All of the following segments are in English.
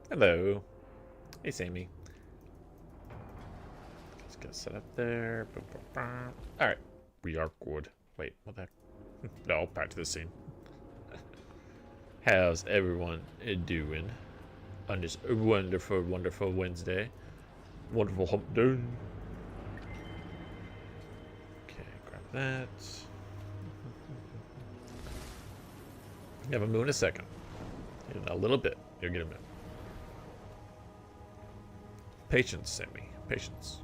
Hello. Hey, Sammy. Let's get set up there. Boom, boom, boom. All right, we are good. Wait, what the heck? No, back to the scene. How's everyone doing on this wonderful, wonderful Wednesday? Wonderful hump day. Okay, grab that. You have a move in a second. In a little bit, you'll get a minute. Patience, Sammy. Patience.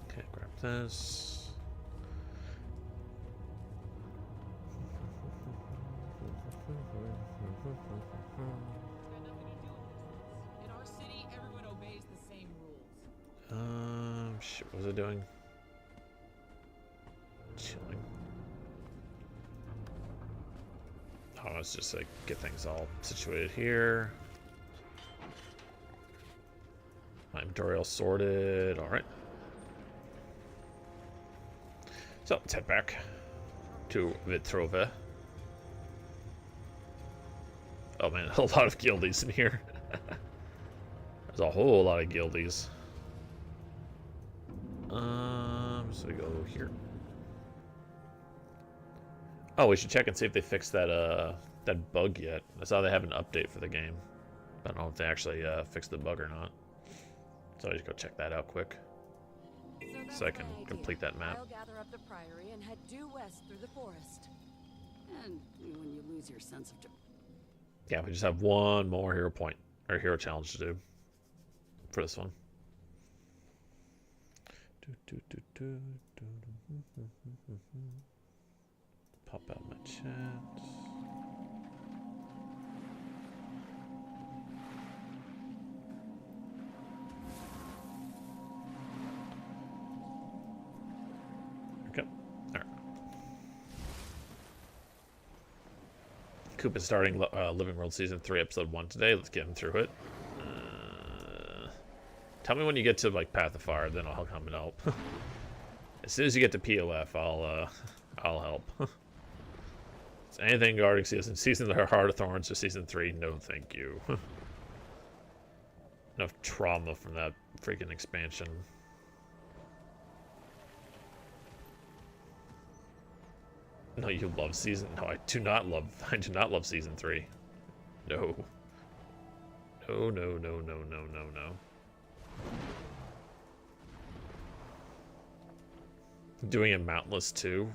Okay, grab this. In our city, everyone obeys the same rules. Shit, what was I doing? Chilling. Oh, let's just like get things all situated here. My inventory all sorted. All right. So let's head back to Vitrova. Oh man, a lot of guildies in here. There's a whole lot of guildies. So we go here. Oh, we should check and see if they fixed that that bug yet. I saw they have an update for the game. I don't know if they actually fixed the bug or not. So I just go check that out quick, so I can complete that map. I'll gather up the priory and head due west through the forest. And when you lose your sense of Yeah, we just have one more hero point or hero challenge to do for this one. Pop out my chat. Okay. All right. Coop is starting Living World Season 3, Episode 1 today. Let's get him through it. Tell me when you get to like Path of Fire, then I'll come and help. As soon as you get to POF, I'll help. So anything regarding Season of Heart of Thorns or Season 3, no thank you. Enough trauma from that freaking expansion. No, you love Season... No, I do not love Season 3. No. No, no, no, no, no, no, no. Doing it mountless too.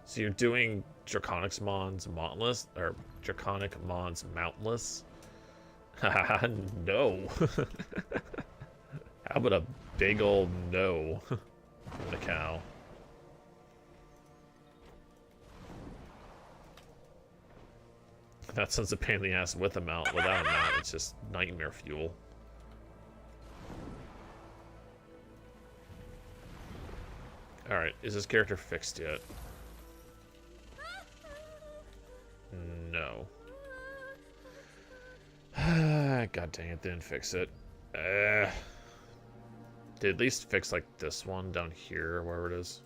So you're doing Draconic Mons mountless or Draconic Mons mountless? Haha, no. How about a big old no from the cow? That sounds a pain in the ass with a mount. Without a mount, it's just nightmare fuel. Alright, is this character fixed yet? No. God dang it, didn't fix it. Did at least fix like this one down here, wherever it is.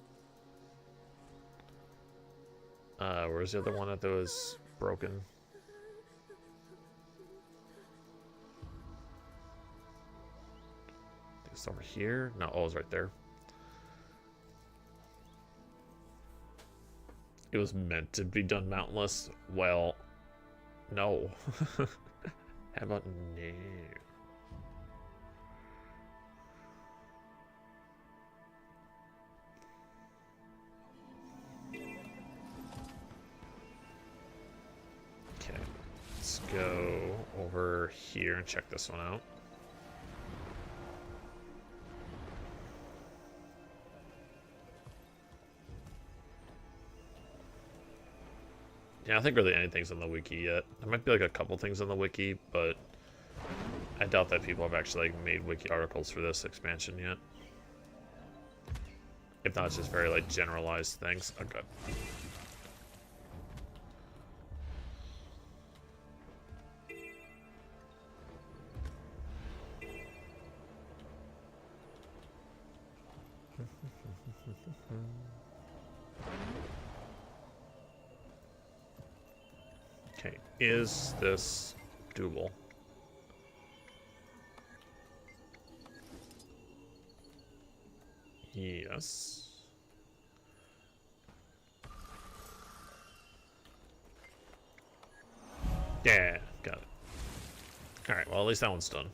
Where's the other one that was broken? I think it's over here. No, oh, it's right there. It was meant to be done mountless. Well, no. How about no? Okay, let's go over here and check this one out. Yeah, I don't think really anything's on the wiki yet. There might be like a couple things on the wiki, but I doubt that people have actually like made wiki articles for this expansion yet. If not, it's just very like generalized things. Okay. Okay, is this doable? Yes. Yeah, got it. Alright, well, at least that one's done.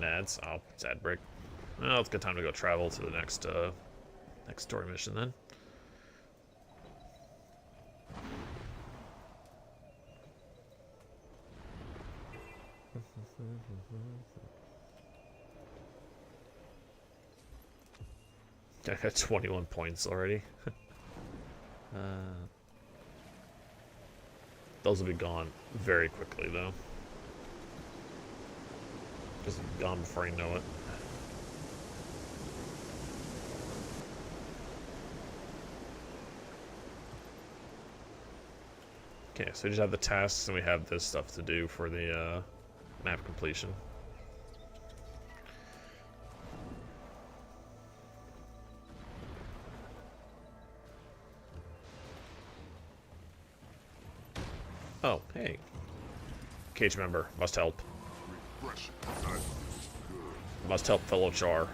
Ads. Oh, it's ad break. Well, it's a good time to go travel to the next story mission then. I got 21 points already. Those will be gone very quickly, though. Just gone before you know it. Okay, so we just have the tasks and we have this stuff to do for the map completion. Oh, hey. Cage member, must help. Must help fellow Char.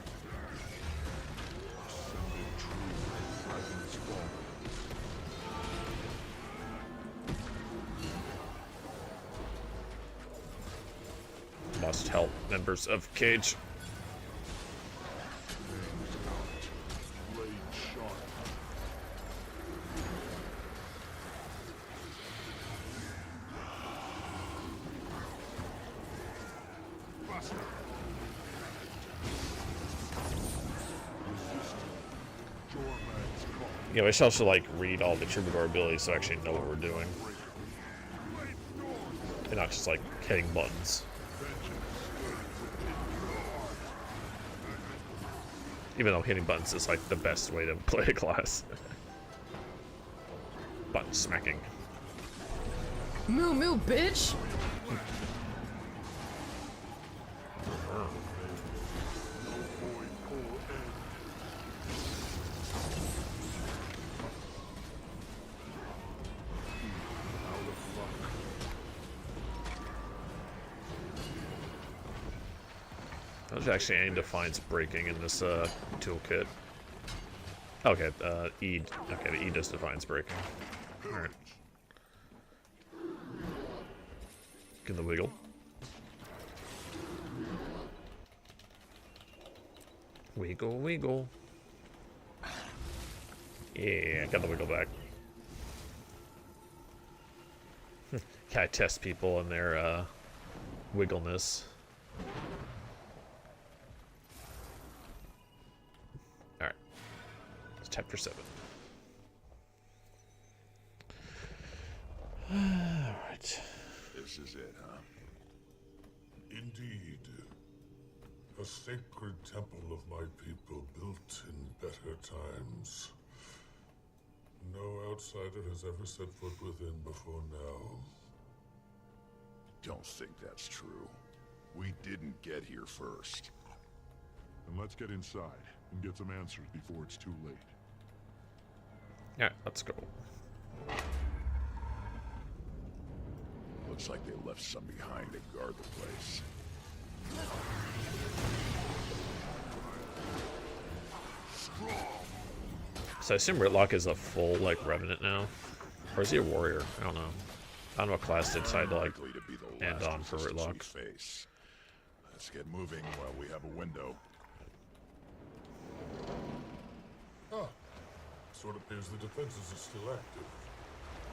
Must help members of Cage. Yeah, we should also like read all the troubadour abilities so I actually know what we're doing. And not just like hitting buttons. Even though hitting buttons is like the best way to play a class. Button smacking. Moo moo, bitch! I was actually aiming to find breaking in this toolkit. Okay, E. Okay, the E just defines breaking. Alright. Get the wiggle. Wiggle, wiggle. Yeah, got the wiggle back. Can I test people and their wiggleness? Alright. It's chapter 7. Alright. This is it, huh? Indeed. A sacred temple of my people built in better times. No outsider has ever set foot within before now. Don't think that's true. We didn't get here first. Then let's get inside and get some answers before it's too late. Alright, let's go. Looks like they left some behind to guard the place. So I assume Ritlock is a full, like, Revenant now? Or is he a warrior? I don't know. I don't know what class they decide to, like, end on for Ritlock. Let's get moving while we have a window. Ah, so it appears the defenses are still active.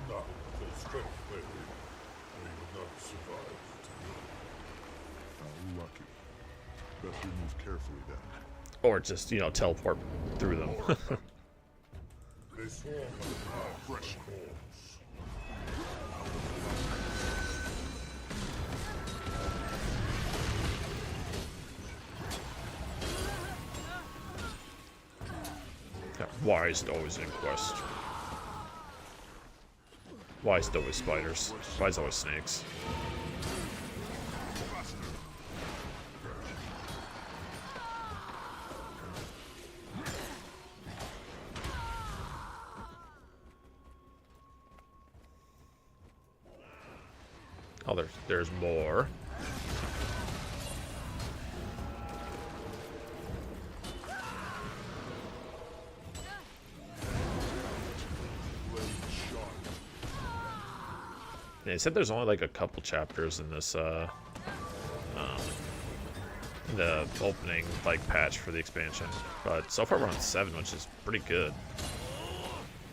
Not at full strength, maybe. We would not survive. How lucky. Best we move carefully then. Or just, you know, teleport through them. They swarm like fresh horns. Yeah, why is it always in quest? Why is it always spiders? Why is it always snakes? Oh, there's more. Yeah, they said there's only like a couple chapters in this the opening like patch for the expansion, but so far we're on 7, which is pretty good.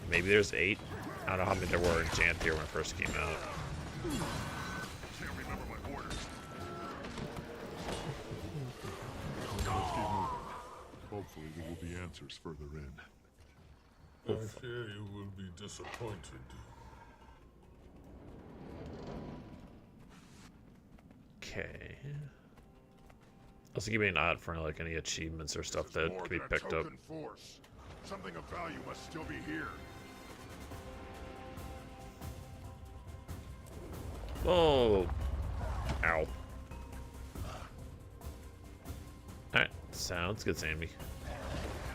Maybe there's 8. I don't know how many there were in Jantier when it first came out. Can't remember my orders. Let's keep moving. Hopefully there will be answers further in. I fear you will be disappointed. Okay. Also, keep an eye out for like any achievements or stuff that More can be than a picked up. token force. Something of value must still be here. Whoa! Ow. Alright, sounds good, Sammy.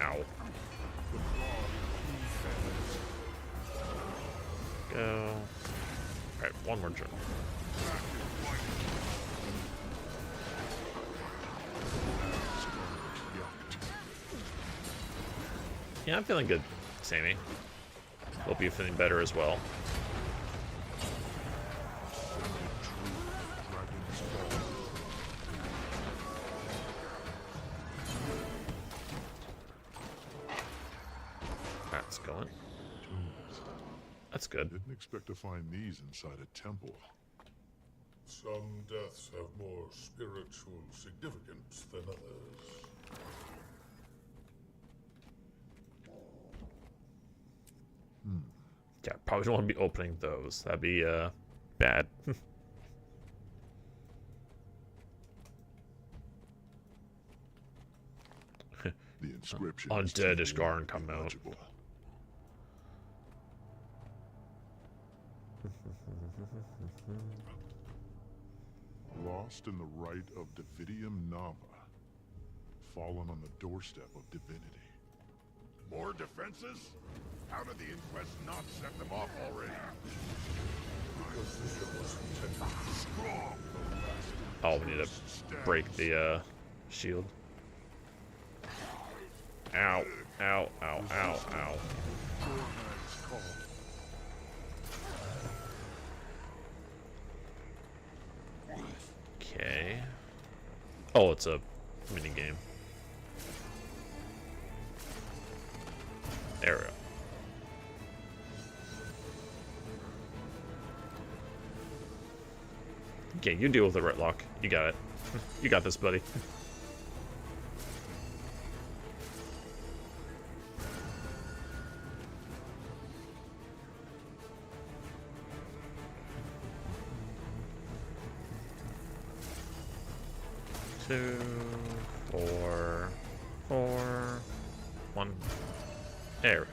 Ow. Go. Alright, one more jump. Yeah, I'm feeling good, Sammy. Hope you're feeling better as well. That's going. That's good. Didn't expect to find these inside a temple. Some deaths have more spiritual significance than others. Yeah, probably don't want to be opening those. That'd be bad. The inscription Undead is going to come out. illegible. Lost in the rite of Dividium Nava. Fallen on the doorstep of divinity. More defenses? How did the Inquest not set them off already? Strong. Oh, we need to break the shield. Ow, ow, ow, ow, ow. Gornag's call. Okay. Oh, it's a mini game. There we go. Okay, you deal with the Retlock. You got it. You got this, buddy. Two, four, 1. There we go.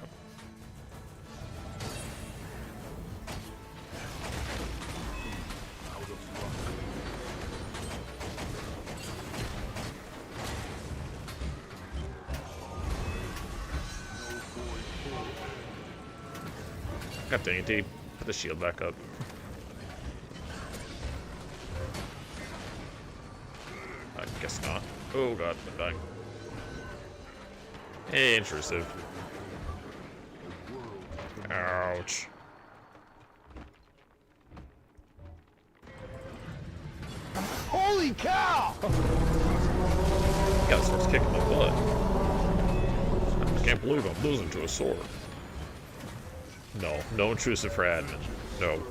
God dang it, dude. Put the shield back up. I guess not. Oh god, I'm dying. Hey, intrusive. Ouch. Holy cow! Got starts kicking my butt. I can't believe I'm losing to a sword. No, no intrusive for admin. No.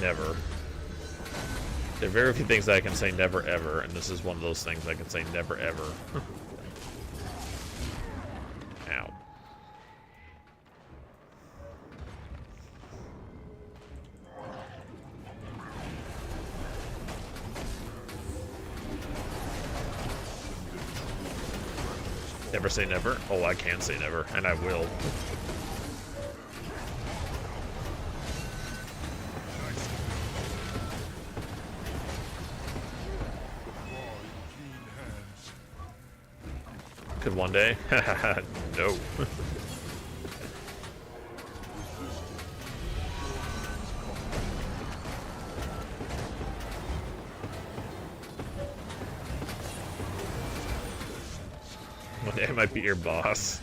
Never. There are very few things that I can say never ever, and this is one of those things I can say never ever. Ow. Never say never? Oh, I can say never, and I will. Could one day? No. might be your boss.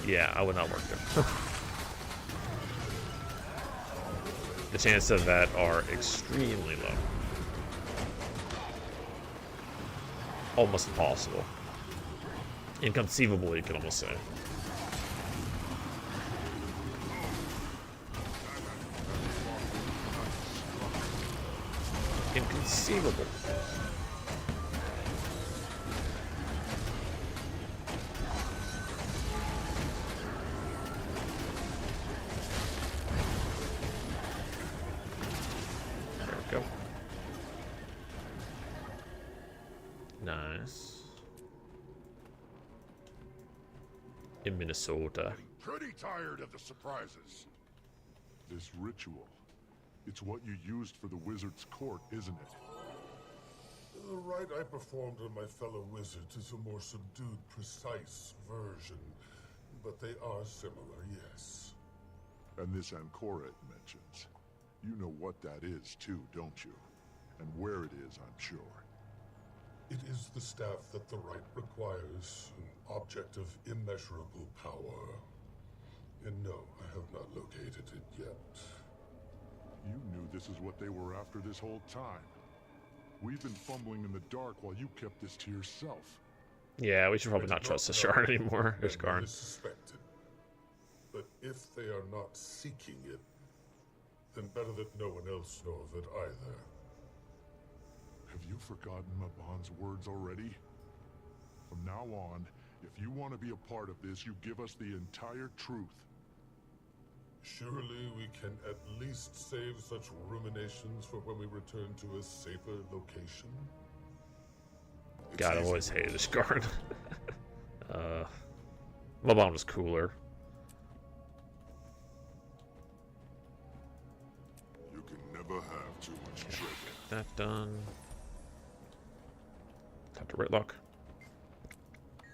Yeah, I would not work there. The chances of that are extremely low. Almost impossible. Inconceivable, you can almost say. Inconceivable. There we go. Nice. In Minnesota. Pretty tired of the surprises. This ritual, it's what you used for the wizard's court, isn't it? The rite I performed on my fellow wizards is a more subdued, precise version, but they are similar, yes. And this Ancora it mentions. You know what that is too, don't you? And where it is, I'm sure. It is the staff that the rite requires, an object of immeasurable power. And no, I have not located it yet. You knew this is what they were after this whole time. We've been fumbling in the dark while you kept this to yourself. Yeah, we should probably not trust the shard anymore. There's Garn. Suspected. But if they are not seeking it, then better that no one else know of it either. Have you forgotten Maban's words already? From now on, if you want to be a part of this, you give us the entire truth. Surely we can at least save such ruminations for when we return to a safer location. God, I always hated this Garn. Maban was cooler. You can never have too much treasure. That done. Talk to Ritlock.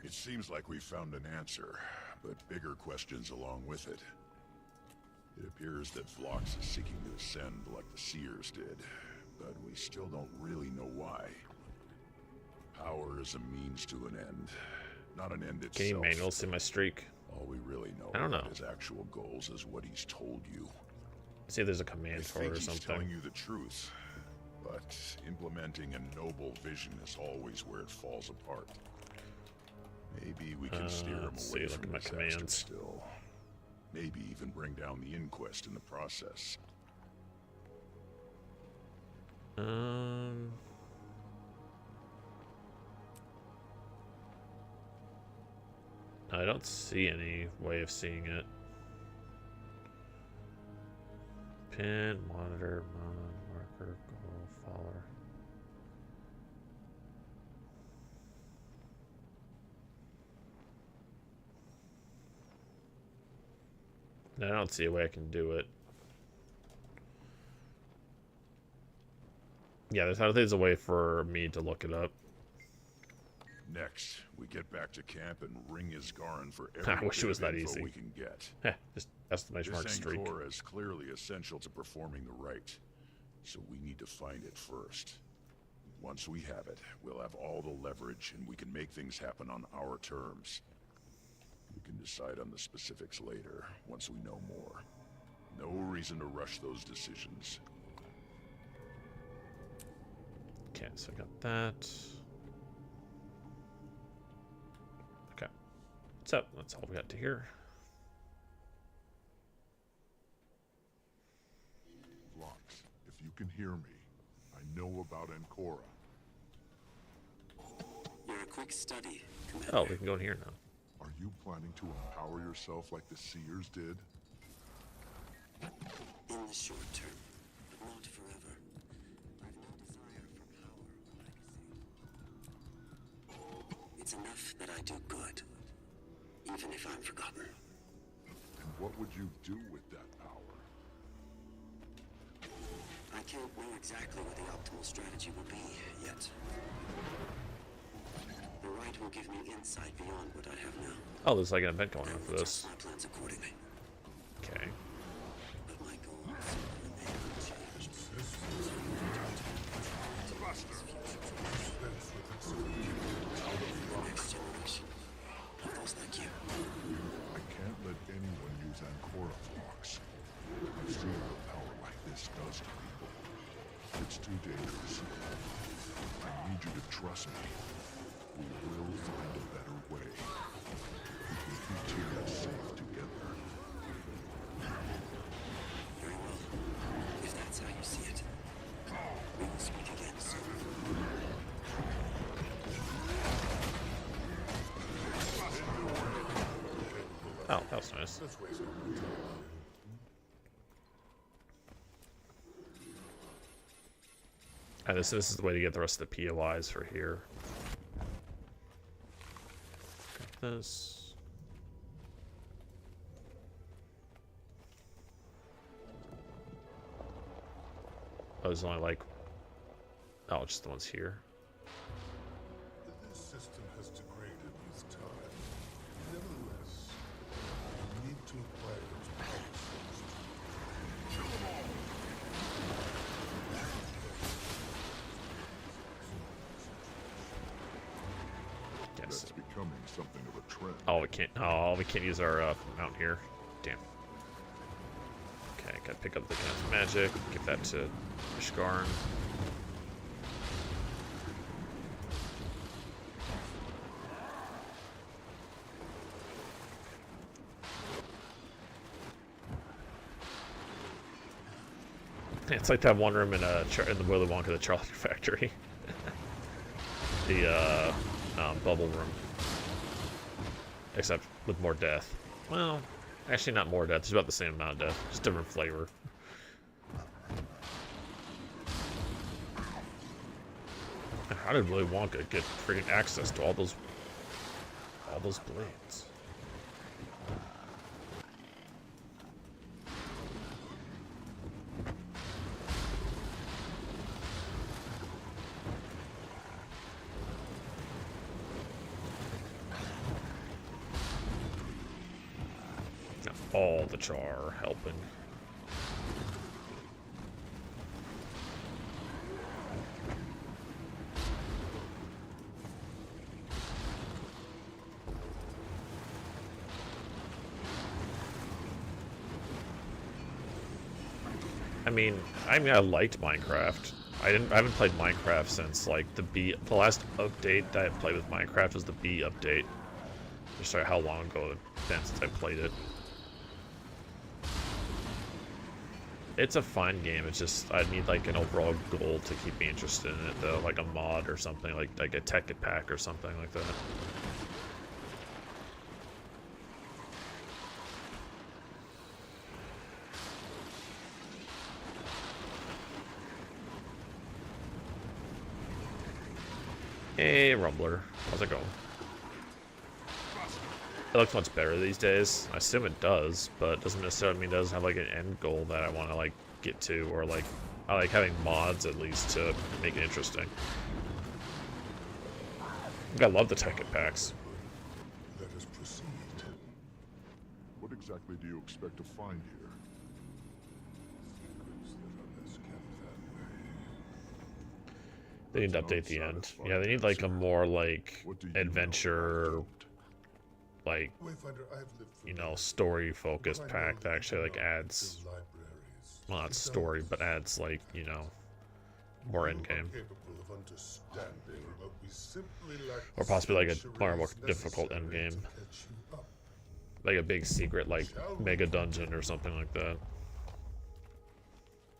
It seems like we found an answer, but bigger questions along with it. It appears that Phlox is seeking to ascend like the Seers did, but we still don't really know why. Power is a means to an end, not an end itself. Can you manual see my streak? All we really know I don't know. about his actual goals is what he's told you. See if there's a command for it or He's telling something. you the truth, but implementing a noble vision is always where it falls apart. Maybe we can steer him let's away see, look from at my disaster commands. still. Maybe even bring down the inquest in the process. I don't see any way of seeing it. Pin, monitor, marker, goal, follower. I don't see a way I can do it. Yeah, I don't think there's a way for me to look it up. Next, we get back to camp and ring Isgarin for I every wish bit it was of that info easy. we can get. Heh, just estimation This mark streak. Ancora is clearly essential to performing the rite, so we need to find it first. Once we have it, we'll have all the leverage and we can make things happen on our terms. We can decide on the specifics later, once we know more. No reason to rush those decisions. Okay, so I got that. Okay. So, that's all we got to hear. Phlox, if you can hear me, I know about Ancora. You're a quick study, Commander. Oh, we can go in here now. Are you planning to empower yourself like the Seers did? In the short term, but not forever. I've no desire for power or legacy. It's enough that I do good, even if I'm forgotten. And what would you do with that power? I can't know exactly what the optimal strategy will be yet. The rite will give me insight beyond what I have now. Oh, there's like an event going on for Adjust this. my plans accordingly. Okay. But my goals remain unchanged. The next generation. Oh, that was nice. Let's waste no more time. And this is the way to get the rest of the POIs for here. Got this. Oh, there's only like... Oh, just the ones here. This system has degraded with time. Nevertheless, you need to acquire its powers first. Kill them all! Yes. That's becoming something of a trend. Oh, we can't. Oh, we can't use our mount here. Damn. Okay, gotta pick up the gun's magic. Give that to Ishgarn. It's like that one room in the Willy Wonka, the Chocolate Factory. The bubble room. Except with more death. Well, actually not more death. It's about the same amount of death. Just different flavor. How did Willy Wonka get freaking access to all those blades? All the char helping. I mean, I liked Minecraft. I haven't played Minecraft since like the last update that I played with Minecraft was the B update. Just like how long ago it's been since I played it. It's a fine game. It's just I need like an overall goal to keep me interested in it, though, like a mod or something, like a tech pack or something like that. Hey, Rumbler, how's it going? It looks much better these days. I assume it does, but it doesn't necessarily mean it doesn't have like an end goal that I want to like get to, or like I like having mods at least to make it interesting. I love the tech packs. Let us proceed. What exactly do you expect to find here? Secrets that are best kept that way. They need to update the end. Yeah, they need like a more like adventure, like, you know, story focused pack that actually like adds, well, not story, but adds like, you know, more end game, or possibly like a more difficult end game, like a big secret like mega dungeon or something like that.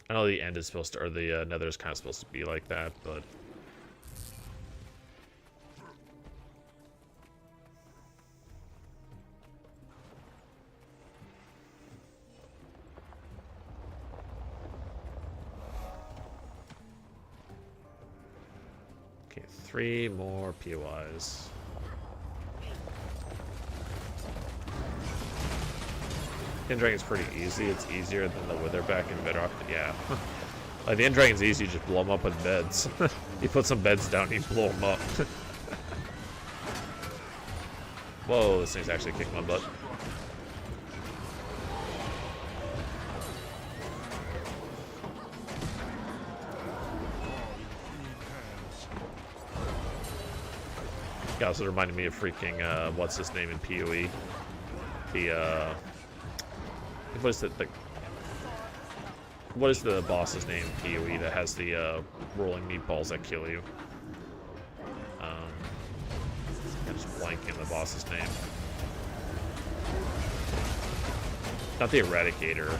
I know the end is supposed to, or the Nether is kind of supposed to be like that, but okay, 3 more POIs. The End Dragon's pretty easy. It's easier than the Witherback in Bedrock. Yeah. Like, the End Dragon's easy. You just blow them up with beds. You put some beds down, you blow them up. Whoa, this thing's actually kicking my butt. It also reminded me of freaking, what's his name in PoE? The, what is the boss's name in PoE that has the, rolling meatballs that kill you? I'm just blanking the boss's name. Not the Eradicator.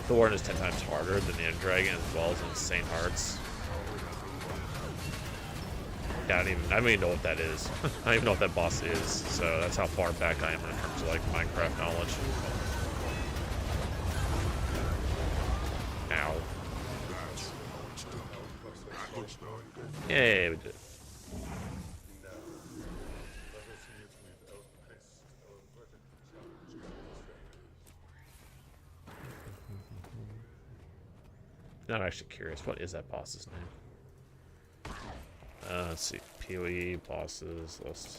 The Warden is 10 times harder than the End Dragon, as well as Insane Hearts. Yeah, I don't even know what that is. I don't even know what that boss is, so that's how far back I am in terms of like Minecraft knowledge. Ow. Yay, we did it. Now I'm actually curious, what is that boss's name? Let's see, PoE bosses list.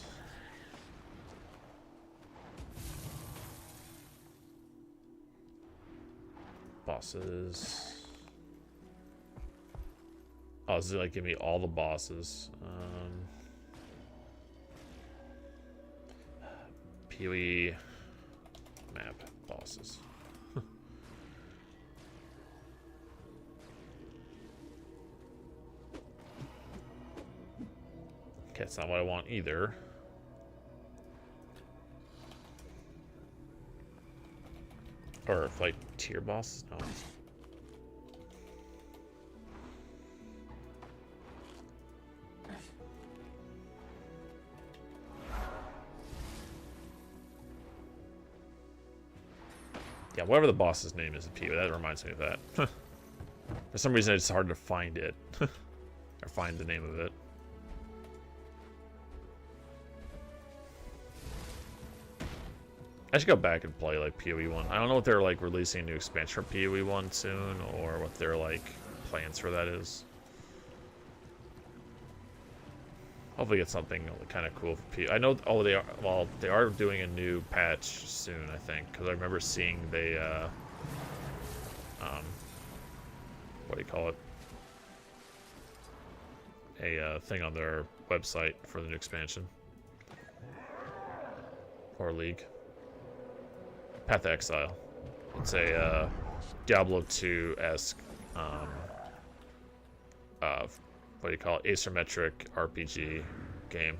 Bosses. Oh, this is like give me all the bosses. PoE map bosses. Okay, that's not what I want either. Or fight tier boss? No. Yeah, whatever the boss's name is in PoE, that reminds me of that. For some reason, it's hard to find it. Or find the name of it. I should go back and play like PoE 1. I don't know if they're like releasing a new expansion for PoE 1 soon, or what their like plans for that is. Hopefully get something kind of cool for PoE. I know they are doing a new patch soon, I think, because I remember seeing they what do you call it? A thing on their website for the new expansion or league. Path of Exile. It's a Diablo 2-esque, what do you call it? Asymmetric RPG game.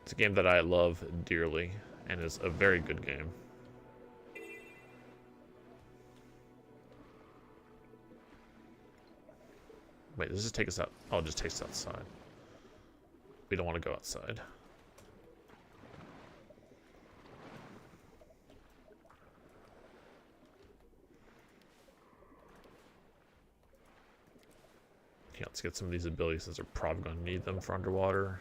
It's a game that I love dearly, and is a very good game. Wait, does this take us out? Oh, it just takes us outside. We don't want to go outside. Yeah, let's get some of these abilities since we're probably going to need them for underwater.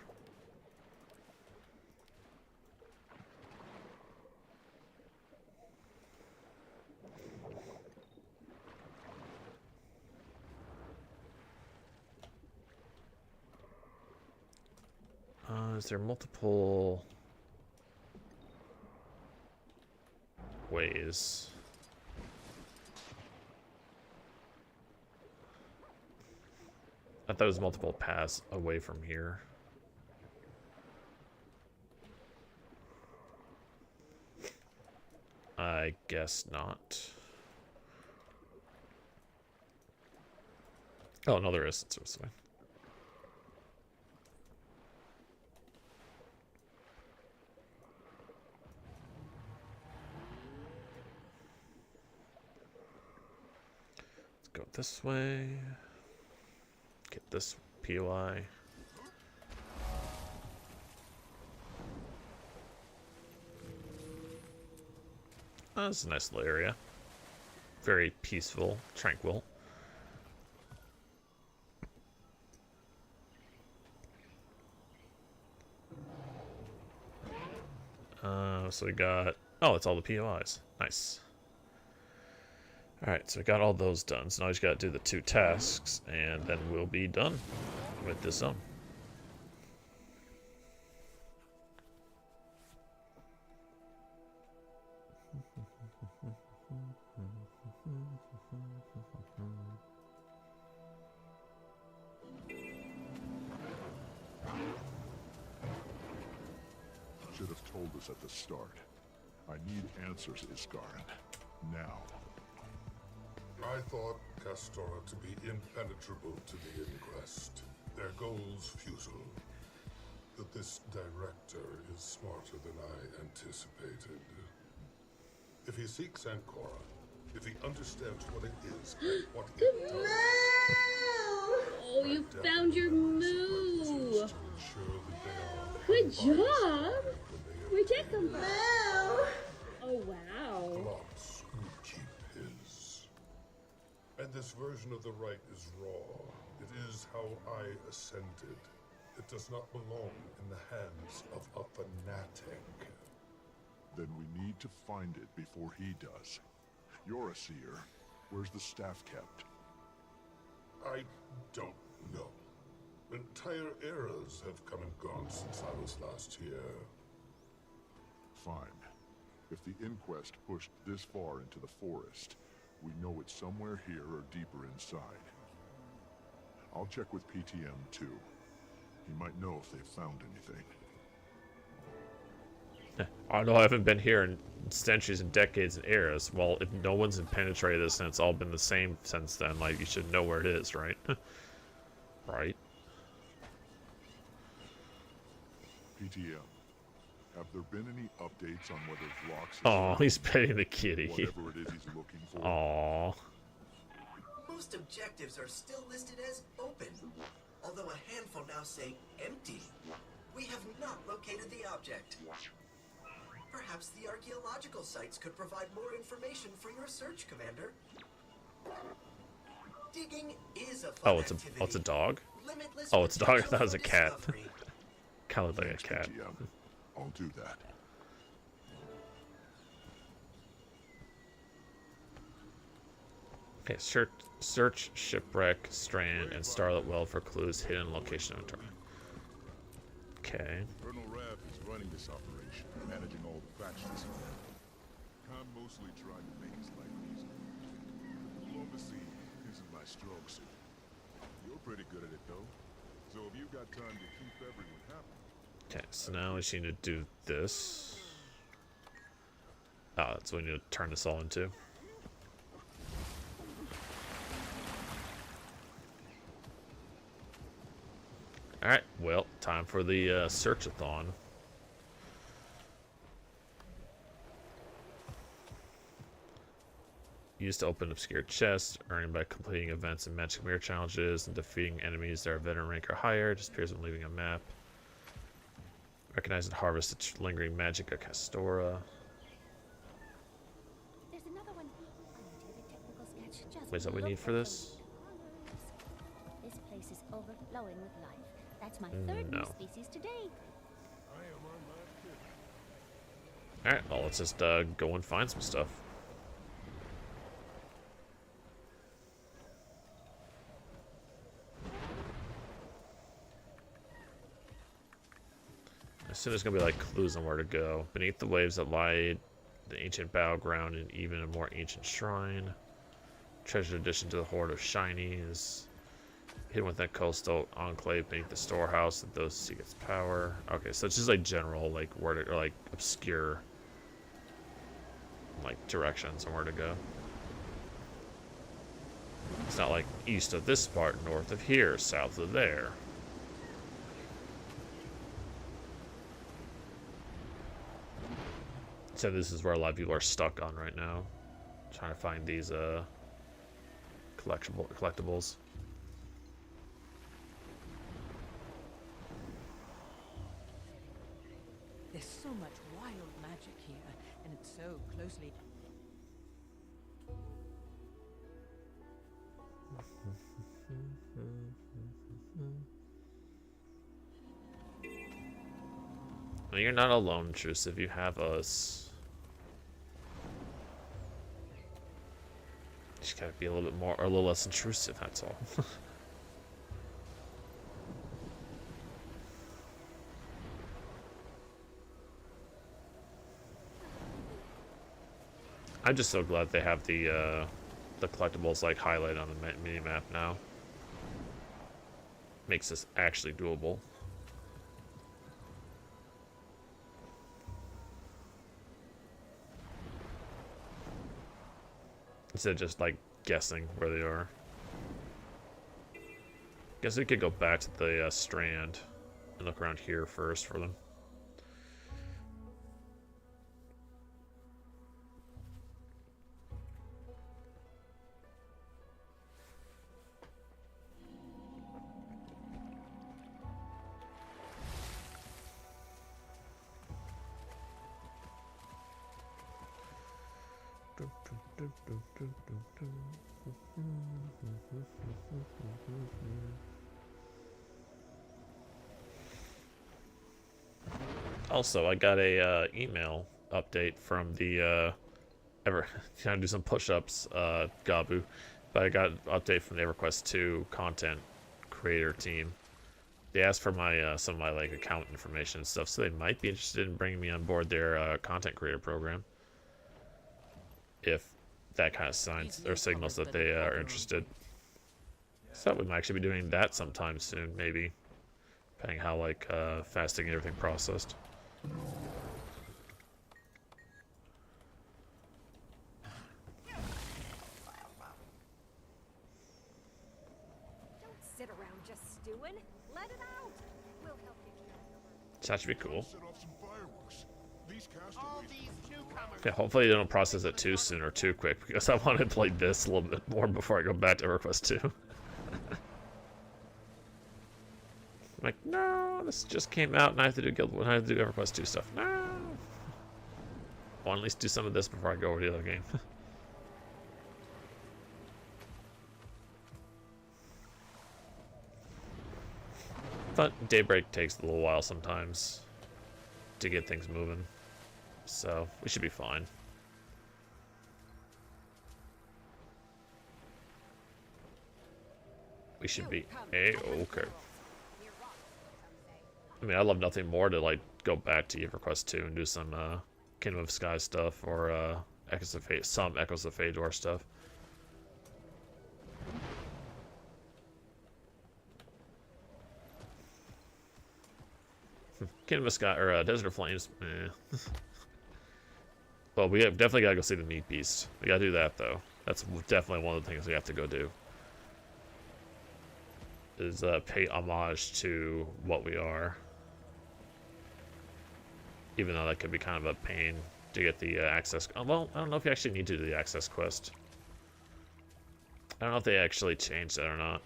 Is there multiple ways? I thought it was multiple paths away from here. I guess not. Oh, no, there is. It's this way. Go this way. Get this POI. Oh, this is a nice little area. Very peaceful, tranquil. So we got... Oh, it's all the POIs. Nice. Alright, so we got all those done. So now we just gotta do the 2 tasks, and then we'll be done with this zone. Should have told us at the start. I need answers, Iskarin. Now. I thought Castora to be impenetrable to the Inquest. Their goals futile. that this director is smarter than I anticipated. If he seeks Ancora, if he understands what it is and what it does, Oh, I you doubt found your he moo. to ensure that they are Good unbiased job. when they Where'd that obtain come from? Oh, wow. Glocks who keep his. And this version of the right is raw. It is how I ascended. It does not belong in the hands of a fanatic. Then we need to find it before he does. You're a seer. Where's the staff kept? I don't know. Entire eras have come and gone since I was last here. Fine. If the inquest pushed this far into the forest, we know it's somewhere here or deeper inside. I'll check with PTM too. He might know if they've found anything. I know I haven't been here in centuries and decades and eras. Well, if no one's penetrated this and it's all been the same since then, like, you should know where it is, right? Right? PTM, have there been any updates on whether Vlox is Oh, he's petting the kitty. whatever it is he's looking for? Aww. Most objectives are still listed as open, although a handful now say empty. We have not located the object. Perhaps the archaeological sites could provide more information for your search, Commander. Digging is a fun activity. It's a dog? Limitless Oh, it's a dog. I thought it was a potential cat. for discovery. Kind of looked like a cat. PTM. I'll do that. Okay, search Shipwreck, Strand, and Starlit Well for clues, hidden location inventory. Okay. Colonel Raff is running this operation, managing all the factions. I'm mostly trying to make his life easier. Diplomacy isn't my strong suit. You're pretty good at it, though. So if you've got time to keep everyone happy... Okay, so now we just need to do this. Oh, that's what we need to turn this all into. Alright, well, time for the search-a-thon. Used to open obscure chests, earning by completing events and magic mirror challenges and defeating enemies that are veteran rank or higher. Just appears when leaving a map. Recognize and harvest the lingering magic of Castora. There's another one. I did a technical sketch just What is that we need for this? This place is overflowing with life. That's my third new species today. Alright, well, let's just go and find some stuff. I assume there's gonna be like clues on where to go. Beneath the waves that lie the ancient battleground and even a more ancient shrine. Treasured addition to the hoard of shinies. Hidden within coastal enclave beneath the storehouse that those seek its power. Okay, so it's just like general, like where to, or like obscure, like directions on where to go. It's not like east of this part, north of here, south of there. So this is where a lot of people are stuck on right now, trying to find these collectibles. There's so much wild magic here, and it's so closely... Well, you're not alone, Intrusive. You have us. Just gotta be a little bit more, or a little less intrusive, that's all. I'm just so glad they have the collectibles like highlighted on the mini map now. Makes this actually doable. Instead of just like guessing where they are. Guess we could go back to the Strand. and look around here first for them. Also, I got a email update from the ever trying to do some push-ups, Gabu, but I got an update from the EverQuest 2 content creator team. They asked for my some of my like account information and stuff, so they might be interested in bringing me on board their content creator program. If that kind of signs or signals that they are interested. So we might actually be doing that sometime soon, maybe, depending how like fast they get everything processed. Don't sit around just stewing. Let it out. We'll help you get over. So that should be cool. Set off some fireworks. These castaways. Yeah, hopefully they don't process it too soon or too quick, because I want to play this a little bit more before I go back to EverQuest 2. I'm like, no, this just came out and I have to do I have to do EverQuest 2 stuff. No. I want to at least do some of this before I go over to the other game. But Daybreak takes a little while sometimes to get things moving. So we should be fine. We should be A-okay. I mean, I love nothing more to like go back to EverQuest 2 and do some Kingdom of Sky stuff or Echoes of Fate, some Echoes of Fador stuff. Kingdom of Sky or Desert of Flames. Well, we have definitely gotta go see the Meat Beast. We gotta do that though. That's definitely one of the things we have to go do. Is pay homage to what we are. Even though that could be kind of a pain to get the access. Well, I don't know if you actually need to do the access quest. I don't know if they actually changed that or not.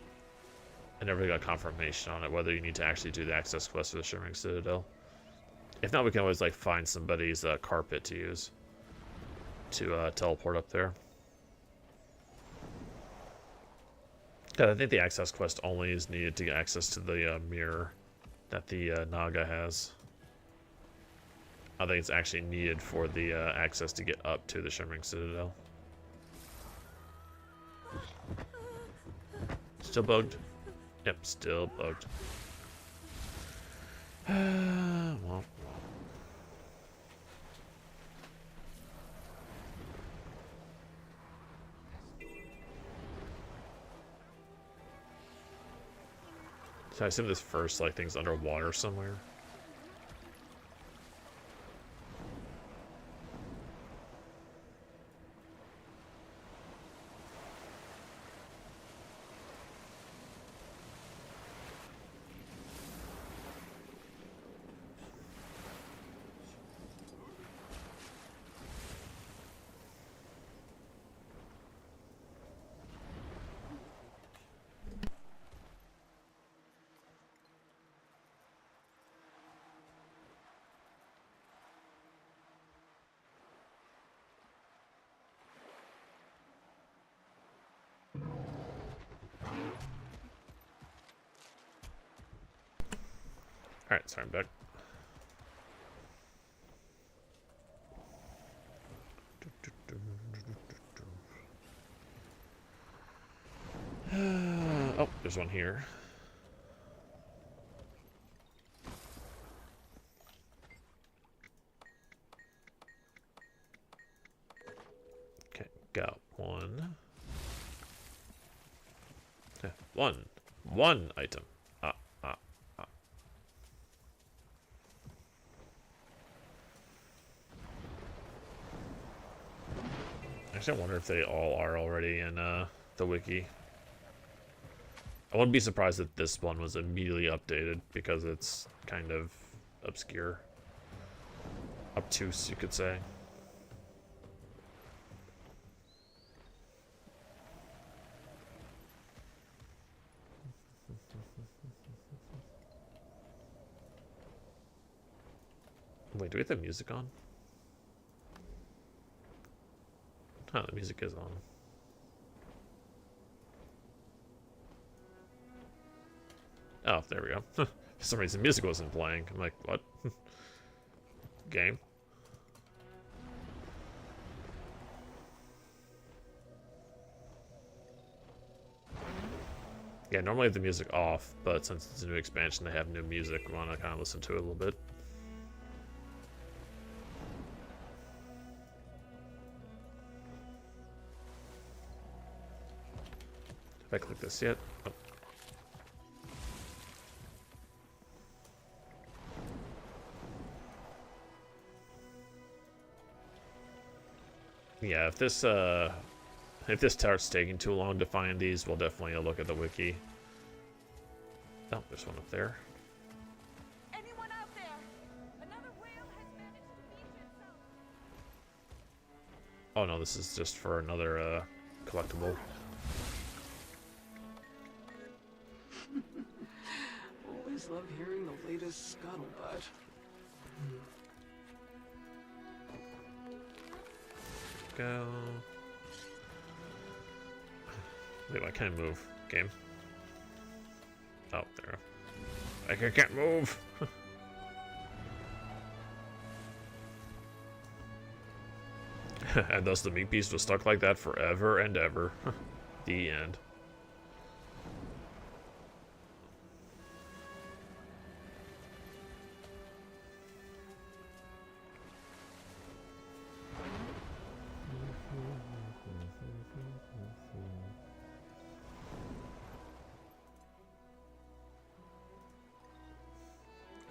I never got confirmation on it, whether you need to actually do the access quest for the Shimmering Citadel. If not, we can always like find somebody's carpet to use to teleport up there. I think the access quest only is needed to get access to the mirror that the Naga has. I think it's actually needed for the access to get up to the Shimmering Citadel. Still bugged? Yep, still bugged. Well. So I assume this first like thing's underwater somewhere. Alright, sorry, I'm back. Oh, there's one here. Okay, got one. Yeah, one item. Actually, I wonder if they all are already in the wiki. I wouldn't be surprised if this one was immediately updated because it's kind of obscure. Obtuse, you could say. Wait, do we have the music on? Oh, the music is on. Oh, there we go. For some reason, music wasn't playing. I'm like, what? Game? Yeah, normally I have the music off, but since it's a new expansion, they have new music. We want to kind of listen to it a little bit. Have I clicked this yet? Oh. Yeah, if this starts taking too long to find these, we'll definitely look at the wiki. Oh, there's one up there. Anyone out there? Another whale has managed to feed itself. Oh no, this is just for another collectible. Always love hearing the latest scuttlebutt. Go. Wait, I can't move. Game. Oh, there. I can't move. And thus the meat piece was stuck like that forever and ever. The end.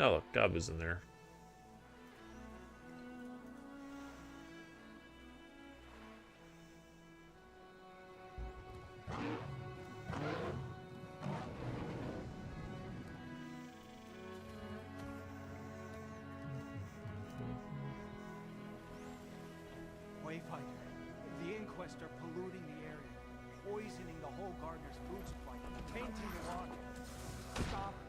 Oh, look, Gabu's in there. Wayfinder, the Inquest are polluting the area, poisoning the whole gardener's food supply, tainting the water. Stop them.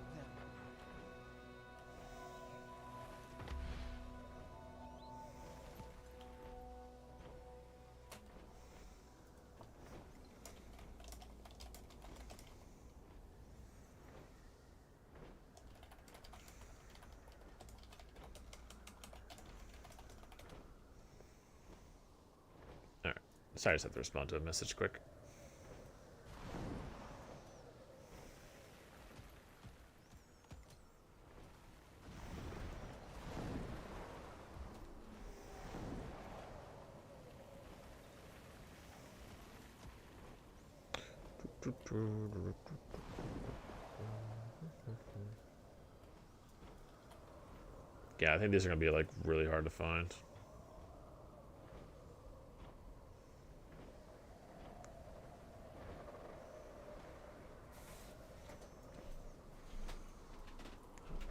Alright. Sorry, I just have to respond to a message quick. Yeah, I think these are gonna be like really hard to find.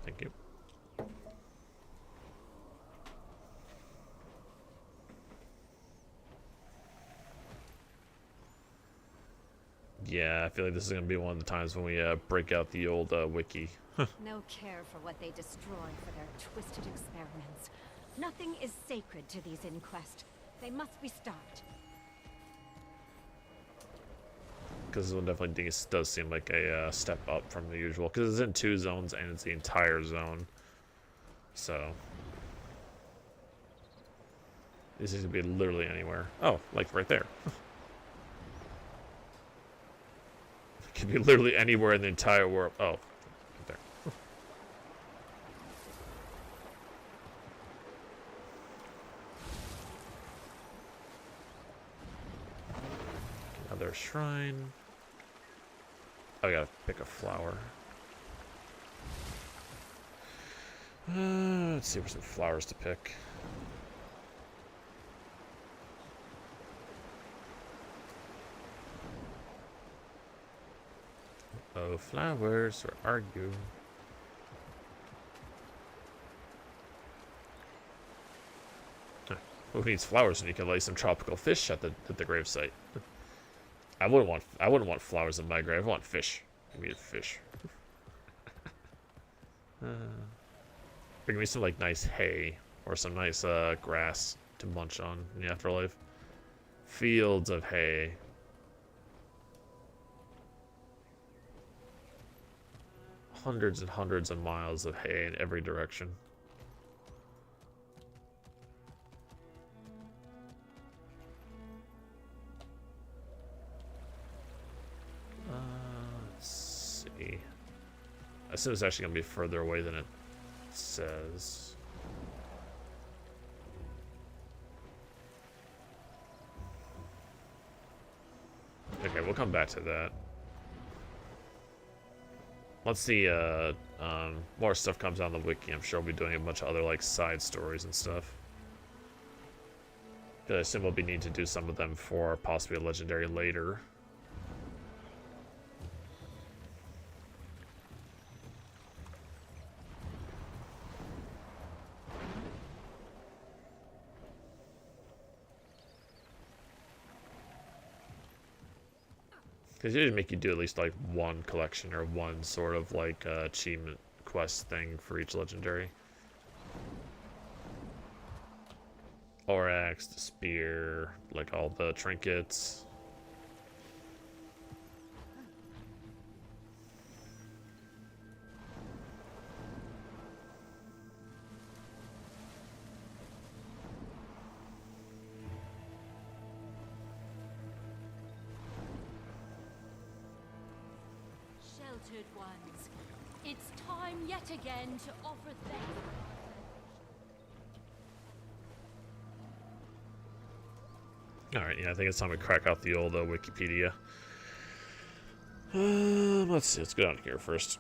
Thank you. Yeah, I feel like this is gonna be one of the times when we break out the old wiki. No care for what they destroy for their twisted experiments. Nothing is sacred to these inquests. They must be stopped. Because this one definitely does seem like a step up from the usual. Because it's in 2 zones and it's the entire zone. So this is gonna be literally anywhere. Oh, like right there. It could be literally anywhere in the entire world. Oh, right there. Another shrine. Oh, I gotta pick a flower. Let's see for some flowers to pick. Hello, flowers. Where are you? Who needs flowers when you can lay some tropical fish at the gravesite? I wouldn't want flowers in my grave. I want fish. Give me a fish. Bring me some like nice hay or some nice grass to munch on in the afterlife. Fields of hay. Hundreds and hundreds of miles of hay in every direction. Let's see. I assume it's actually going to be further away than it says. Okay, we'll come back to that. Once the more stuff comes on the wiki, I'm sure we'll be doing a bunch of other like side stories and stuff. I assume we'll be needing to do some of them for possibly a legendary later. Because usually make you do at least like one collection or one sort of like achievement quest thing for each legendary. Orax, the spear, like all the trinkets. Sheltered ones, it's time yet again to offer thanks. Alright, yeah, I think it's time to crack out the old Wikipedia. Let's see, let's go down here first.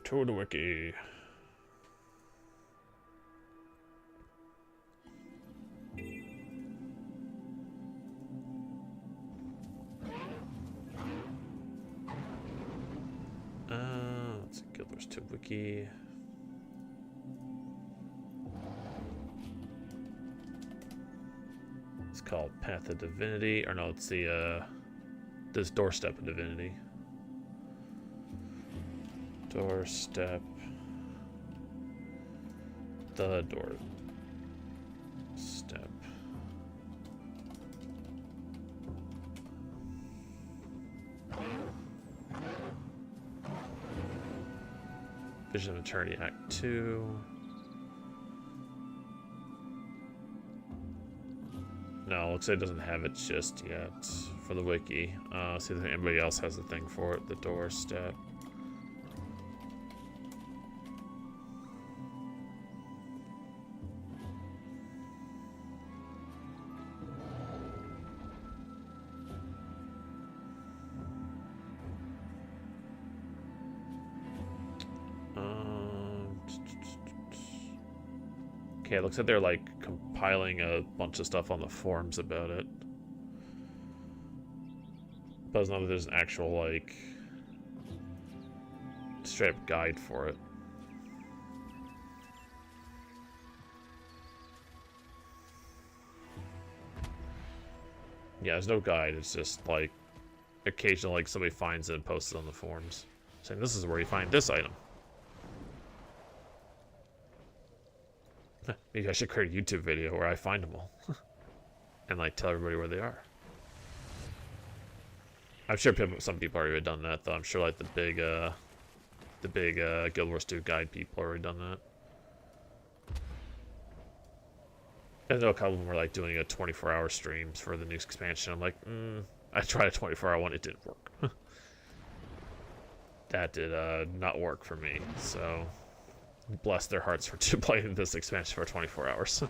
To the wiki. Let's see, Guild Wars 2 wiki. It's called Path of Divinity, or no, it's the this Doorstep of Divinity. Doorstep. The Doorstep. Vision of Eternity Act 2. No, looks like it doesn't have it just yet for the wiki. See if anybody else has the thing for it. The Doorstep. Okay, it looks like they're like compiling a bunch of stuff on the forums about it. But it's not that there's an actual like straight up guide for it. Yeah, there's no guide, it's just like occasionally like somebody finds it and posts it on the forums saying this is where you find this item. Maybe I should create a YouTube video where I find them all and like tell everybody where they are. I'm sure some people already have done that though. I'm sure like the big Guild Wars 2 guide people already done that. I know a couple of them were like doing a 24-hour streams for the new expansion. I'm like, I tried a 24-hour one, it didn't work. That did not work for me, so bless their hearts for playing this expansion for 24 hours.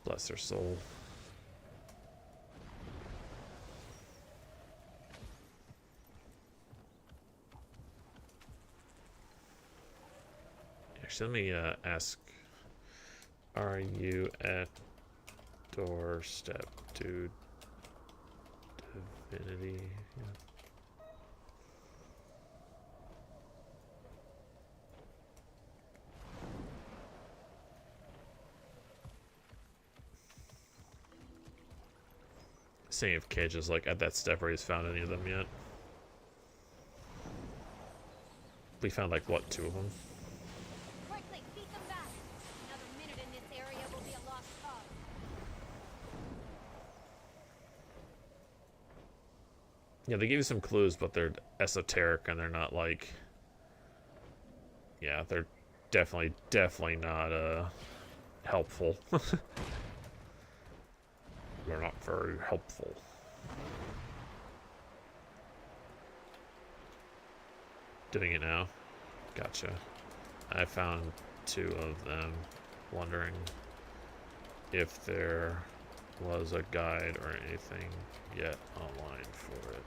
Bless their soul. Actually, let me ask Are you at doorstep, dude? Divinity. Yeah. Seeing if Cage is like at that step where he's found any of them yet. We found like what, 2 of them? Quickly, beat them back. Another minute in this area will be a lost cause. Yeah, they give you some clues, but they're esoteric and they're not like. Yeah, they're definitely not helpful. They're not very helpful. Doing it now. Gotcha. I found 2 of them. Wondering if there was a guide or anything yet online for it.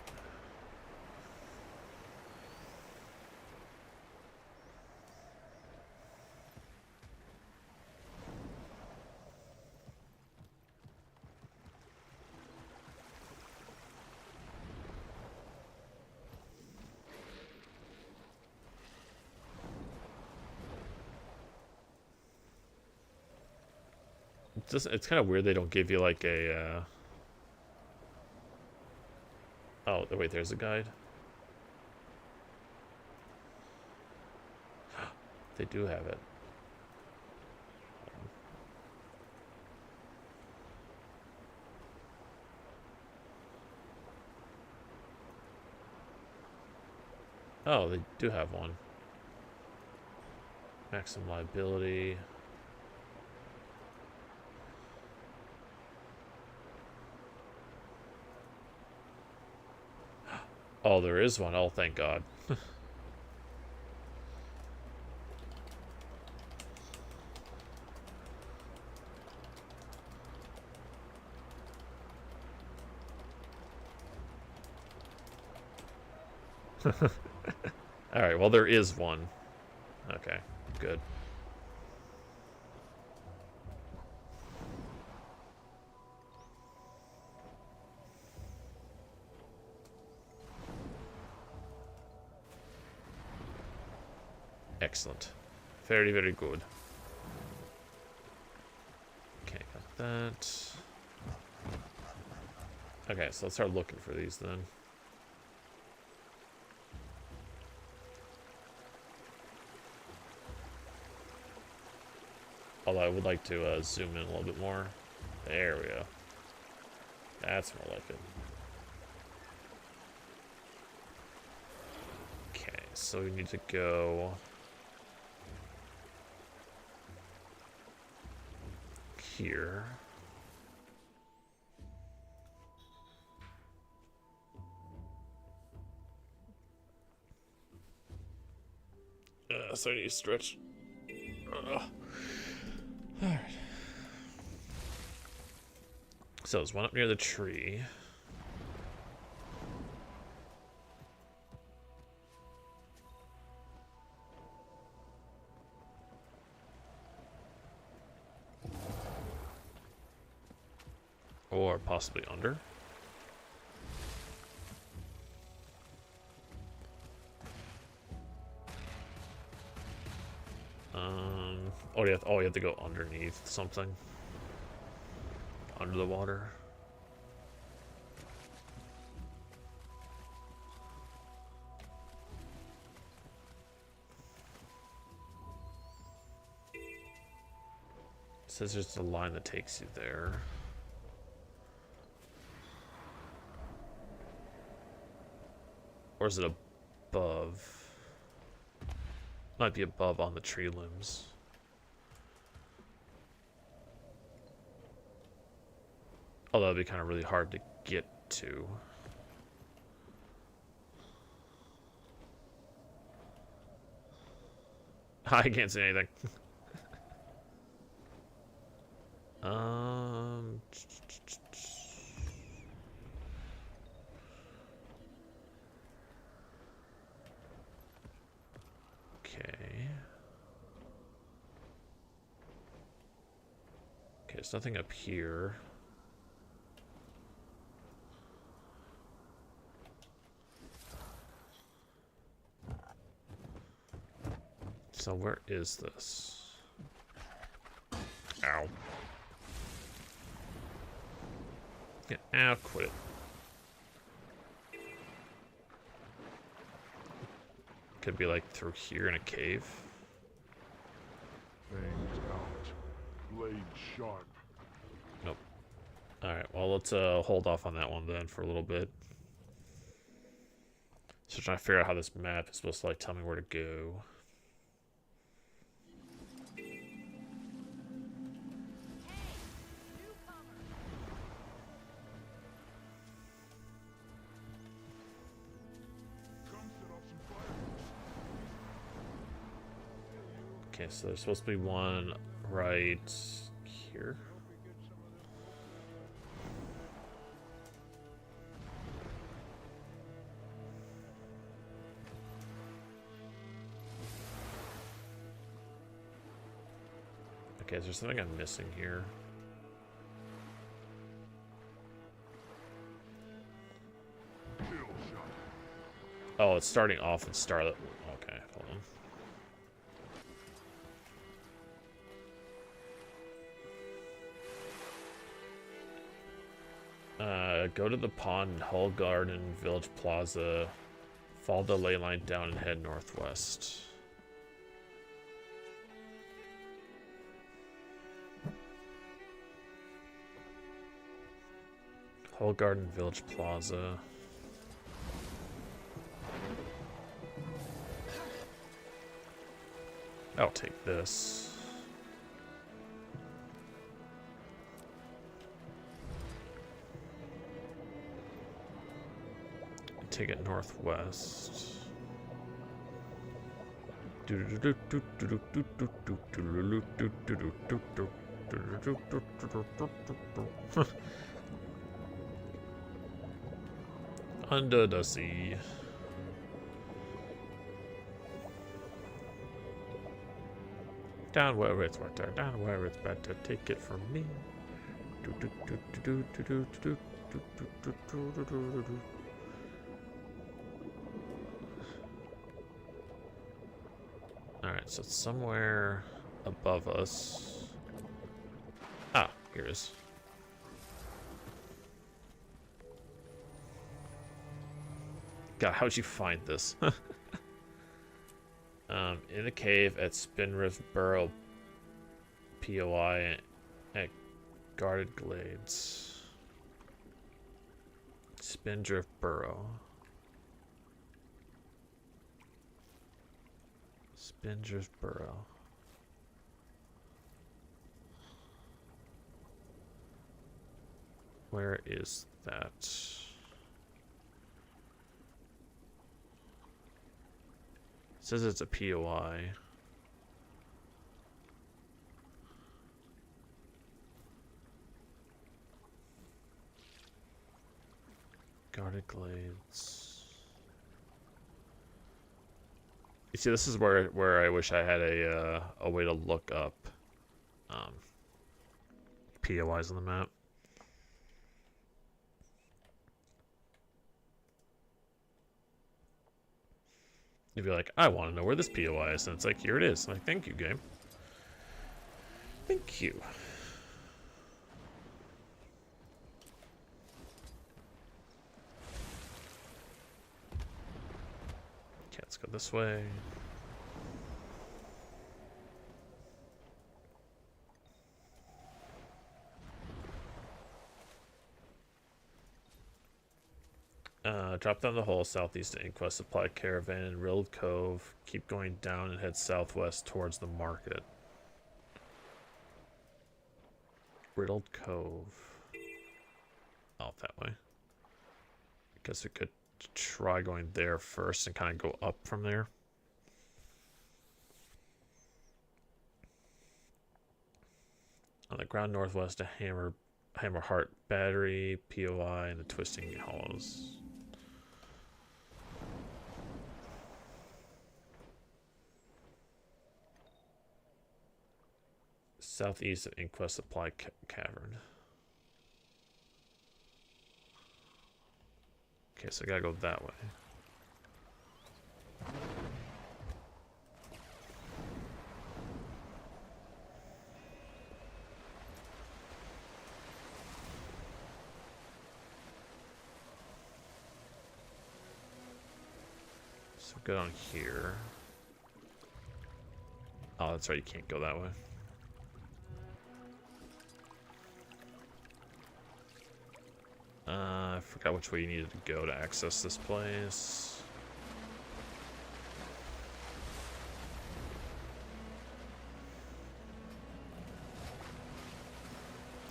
It's kind of weird they don't give you like a oh wait, there's a guide. They do have it. Oh, they do have one. Maximum liability. Oh, there is one. Oh, thank God. Alright, well, there is one. Okay, good. Excellent. Very, very good. Okay, got that. Okay, so let's start looking for these then. Although I would like to zoom in a little bit more. There we go. That's more like it. Okay, so we need to go here. So I need to stretch. Alright. So there's one up near the tree. Or possibly under. Oh, you have to go underneath something. Under the water. It says there's a line that takes you there. Or is it above? Might be above on the tree limbs. Although it'd be kind of really hard to get to. I can't see anything. Okay. there's nothing up here. So where is this? Ow. Yeah, ow, quit it. Could be like through here in a cave. Fangs out. Blade sharp. Nope. Alright, well let's hold off on that one then for a little bit. So trying to figure out how this map is supposed to like tell me where to go. Okay, so there's supposed to be one right here. Okay, is there something I'm missing here? Oh, it's starting off in Starlit. Okay, hold on. Go to the pond in Hull Garden Village Plaza. Follow the ley line down and head northwest. Hull Garden Village Plaza. I'll take this. Take it northwest. Under the sea. Down where it's better, down where it's better, take it from me. Alright, so it's somewhere above us. Ah, here it is. God, how'd you find this? In the cave at Spindrift Burrow POI at Guarded Glades. Spindrift Burrow. Spindrift Burrow. Where is that? It says it's a POI. Guarded Glades. You see, this is where I wish I had a way to look up POIs on the map. You'd be like, I want to know where this POI is, and it's like, here it is. Like, thank you, game. Thank you. Okay, let's go this way. Drop down the hole southeast to Inquest Supply Caravan in Riddled Cove. Keep going down and head southwest towards the market. Riddled Cove. Oh, that way. I guess we could try going there first and kind of go up from there. On the ground northwest to Hammerheart Battery, POI, and the Twisting Hollows. Southeast of Inquest Supply Cavern. Okay, so I gotta go that way. So go down here. Oh, that's right, you can't go that way. I forgot which way you needed to go to access this place.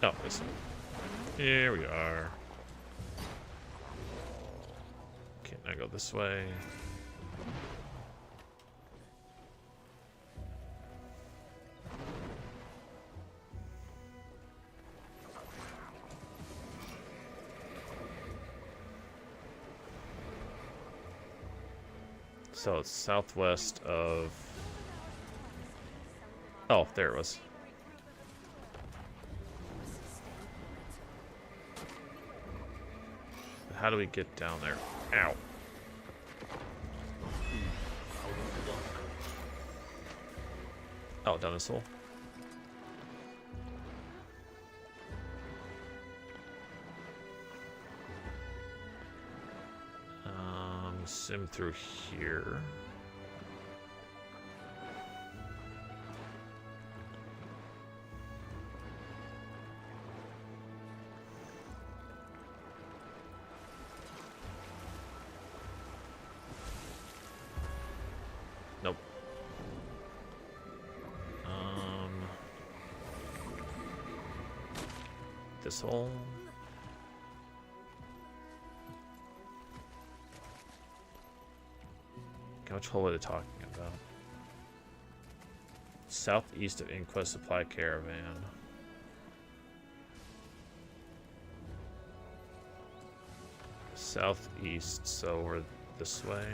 Oh, this one. Here we are. Okay, now go this way. So it's southwest of... Oh, there it was. How do we get down there? Ow. Oh, down this hole. Sim through here. Nope. This hole. Which hole are they talking about? Southeast of Inquest Supply Caravan. Southeast, so we're this way.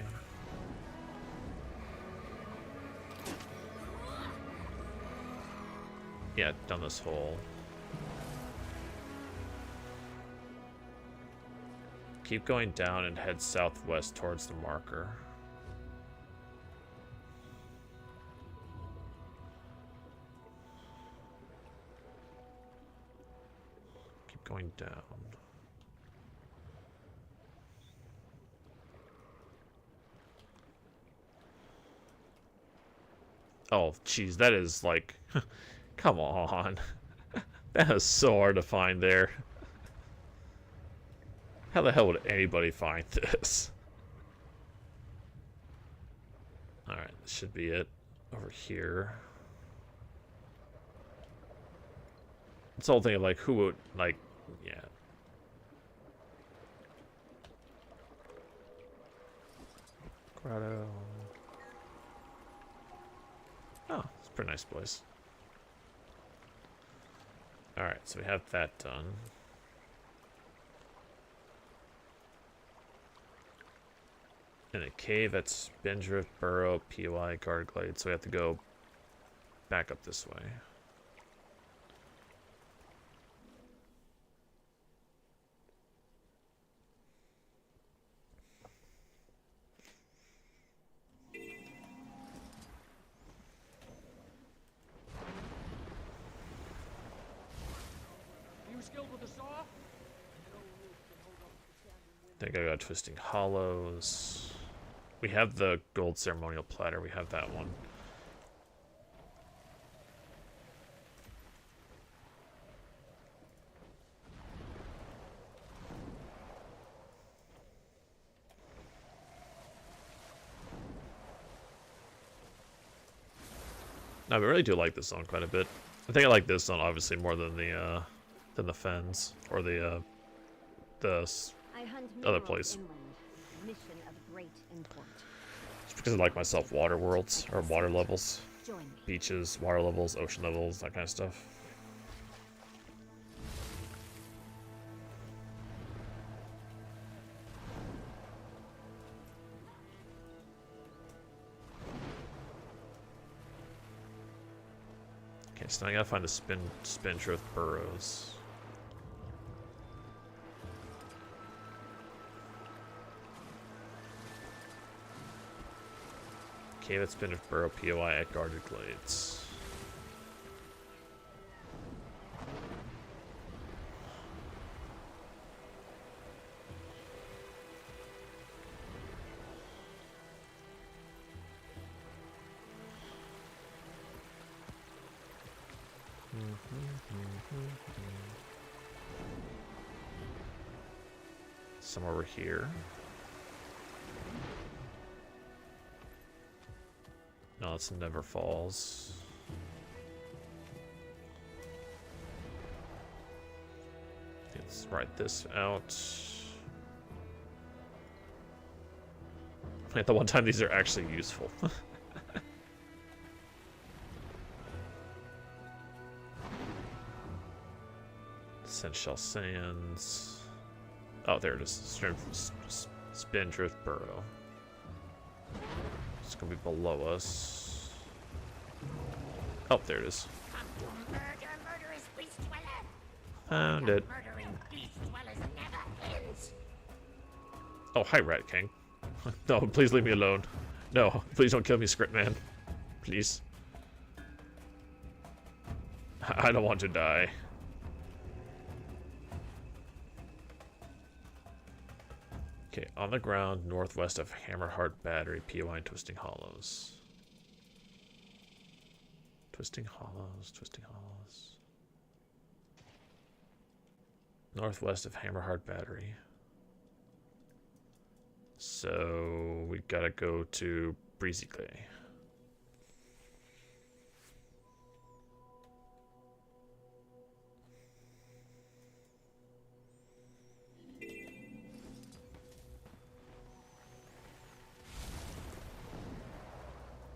Yeah, down this hole. Keep going down and head southwest towards the marker. Going down. Oh, geez, that is like... Come on. That is so hard to find there. How the hell would anybody find this? Alright, this should be it. Over here. This whole thing of like, who would, like... Yeah. Grotto. Oh, it's a pretty nice place. Alright, so we have that done. In a cave at Spindrift Burrow, POI, Guard Glade, so we have to go back up this way. I think I got Twisting Hollows. We have the gold ceremonial platter. We have that one. No, I really do like this zone quite a bit. I think I like this zone obviously more than the fens or the other place. It's because I like myself water worlds or water levels, beaches, water levels, ocean levels, that kind of stuff. Okay, Okay, so now I gotta find the spindrift burrows. Cave at spindrift burrow POI at guarded glades. Some over here. No, it's Never Falls. Let's write this out. At the one time, these are actually useful. Shell Sands. Oh, there it is. Spindrift Burrow. It's gonna be below us. Oh, there it is. Found it. Oh, hi, Rat King. No, please leave me alone. No, please don't kill me, Script Man. Please. I don't want to die. Okay, on the ground northwest of Hammerheart Battery, POI and Twisting Hollows. Twisting Hollows, Twisting Hollows. Northwest of Hammerheart Battery. So we gotta go to Breezy Clay.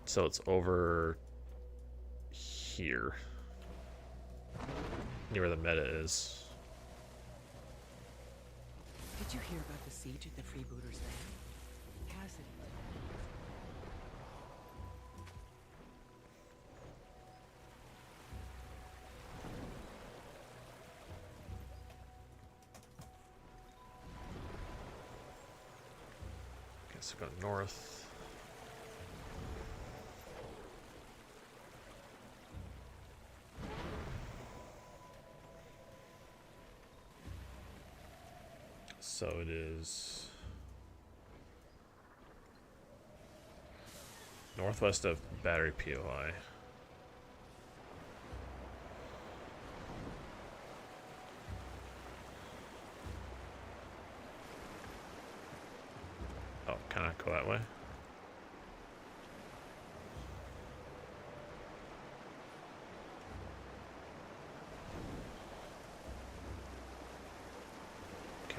So it's over here, near where the meta is. Did you hear about the siege at the Freebooters' land? Cassidy. Okay, so go north. So it is northwest of Battery POI. Oh, can I go that way?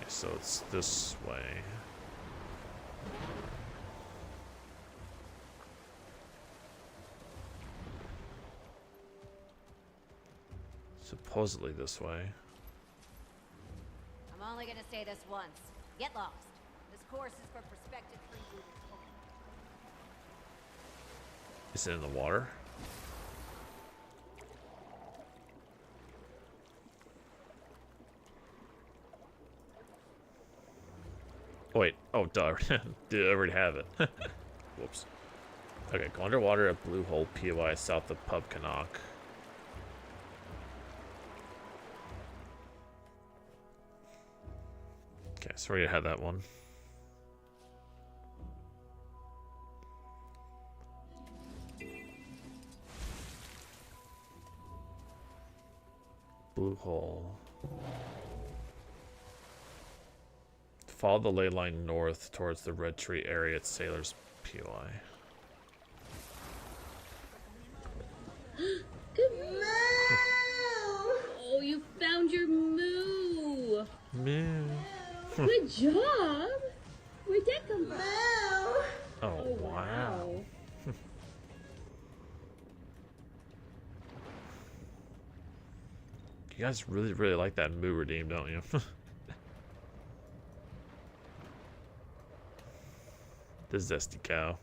So it's this way. Supposedly this way. I'm only gonna say this once. Get lost. This course is for prospective freebooters. Is it in the water? Oh, wait. Oh, duh. Did I already have it? Whoops. Okay, go underwater at Blue Hole POI south of Pub Canuck. Okay, so we already had that one. Blue Hole. Follow the ley line north towards the Red Tree area at Sailor's POI. Good moo! Oh, you found your moo! Moo. Good job! Where'd that come from? Oh, wow. You guys really like that moo redeem, don't you? The zesty cow.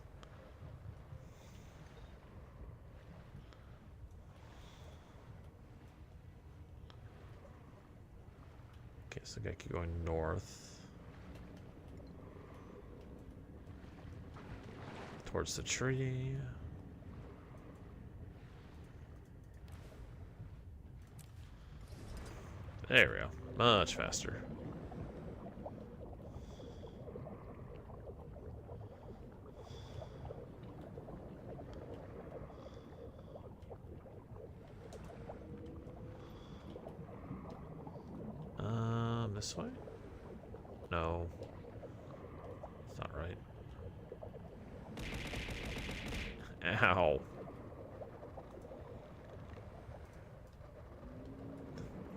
So I gotta keep going north. Towards the tree. There we go. Much faster. This way? No. It's not right. Ow.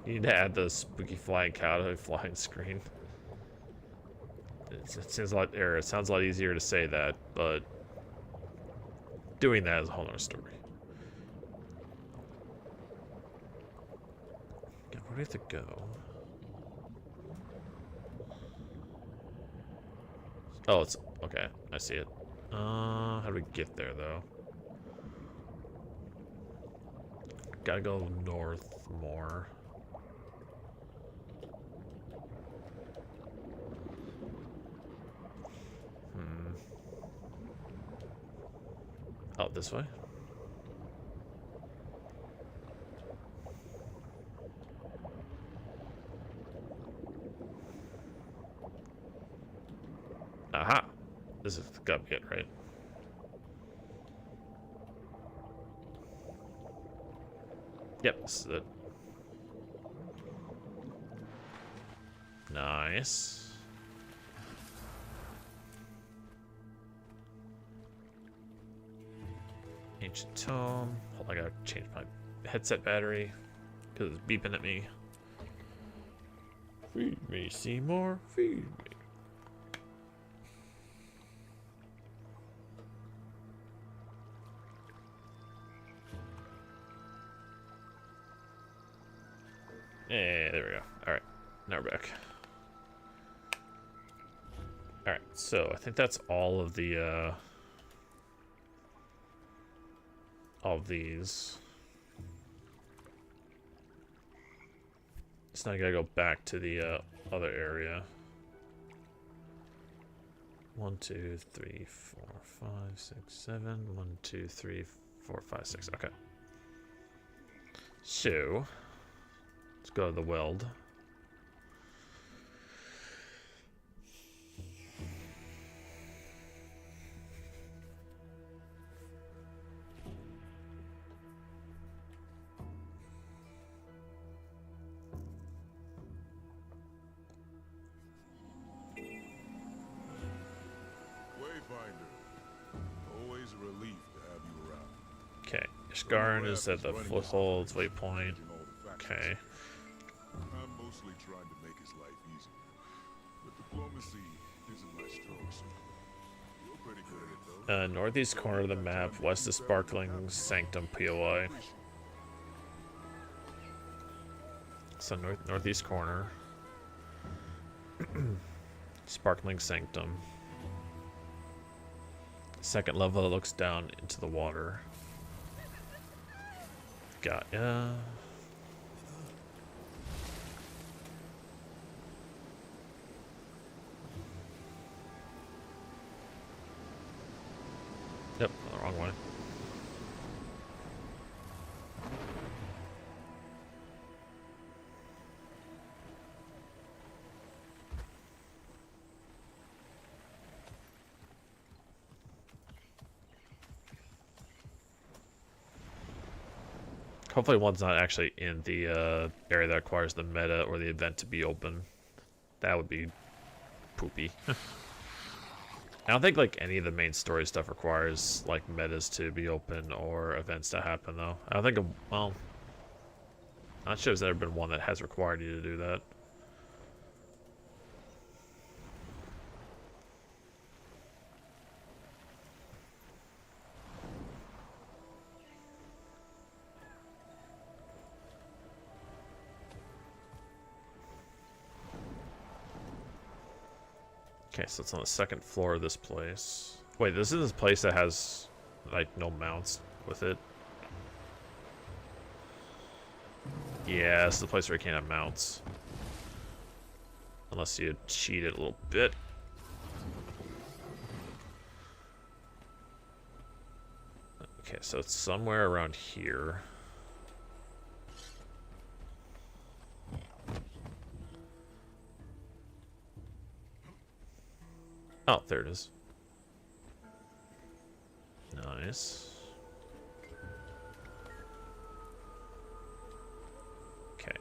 You need to add the spooky flying cow to the flying screen. It seems a lot, or it sounds a lot easier to say that, but doing that is a whole other story. God, where do we have to go? Oh, it's okay. I see it. How do we get there though? Gotta go north more. Oh, this way? Aha! This is gotta be it, right? Yep, this is it. Nice. Ancient tome. Hold on, I gotta change my headset battery because it's beeping at me. Feed me, Seymour. Feed me. Yeah, there we go. Alright, now we're back. Alright, so I think that's all of the, all of these. So now I gotta go back to the, other area. 1, 2, 3, 4, 5, 6, 7. 1, 2, 3, 4, 5, 6. Okay. So let's go to the weld. Always a relief to have you around. Okay, Ishgaran is at the footholds waypoint. Okay. I'm mostly trying to make his life easier, but diplomacy isn't my strong suit. You're pretty good at it, though. Northeast corner of the map, west of Sparkling Sanctum POI. So northeast corner. Sparkling Sanctum. Second level, it looks down into the water. Got ya. Yep, the wrong way. Hopefully one's not actually in the area that requires the meta or the event to be open. That would be poopy. I don't think like any of the main story stuff requires like metas to be open or events to happen though. I don't think, well, I'm not sure there's ever been one that has required you to do that. Okay, so it's on the second floor of this place. Wait, this is this place that has, like, no mounts with it? Yeah, this is the place where you can't have mounts. Unless you cheat it a little bit. Okay, so it's somewhere around here. Oh, there it is. Nice. Okay.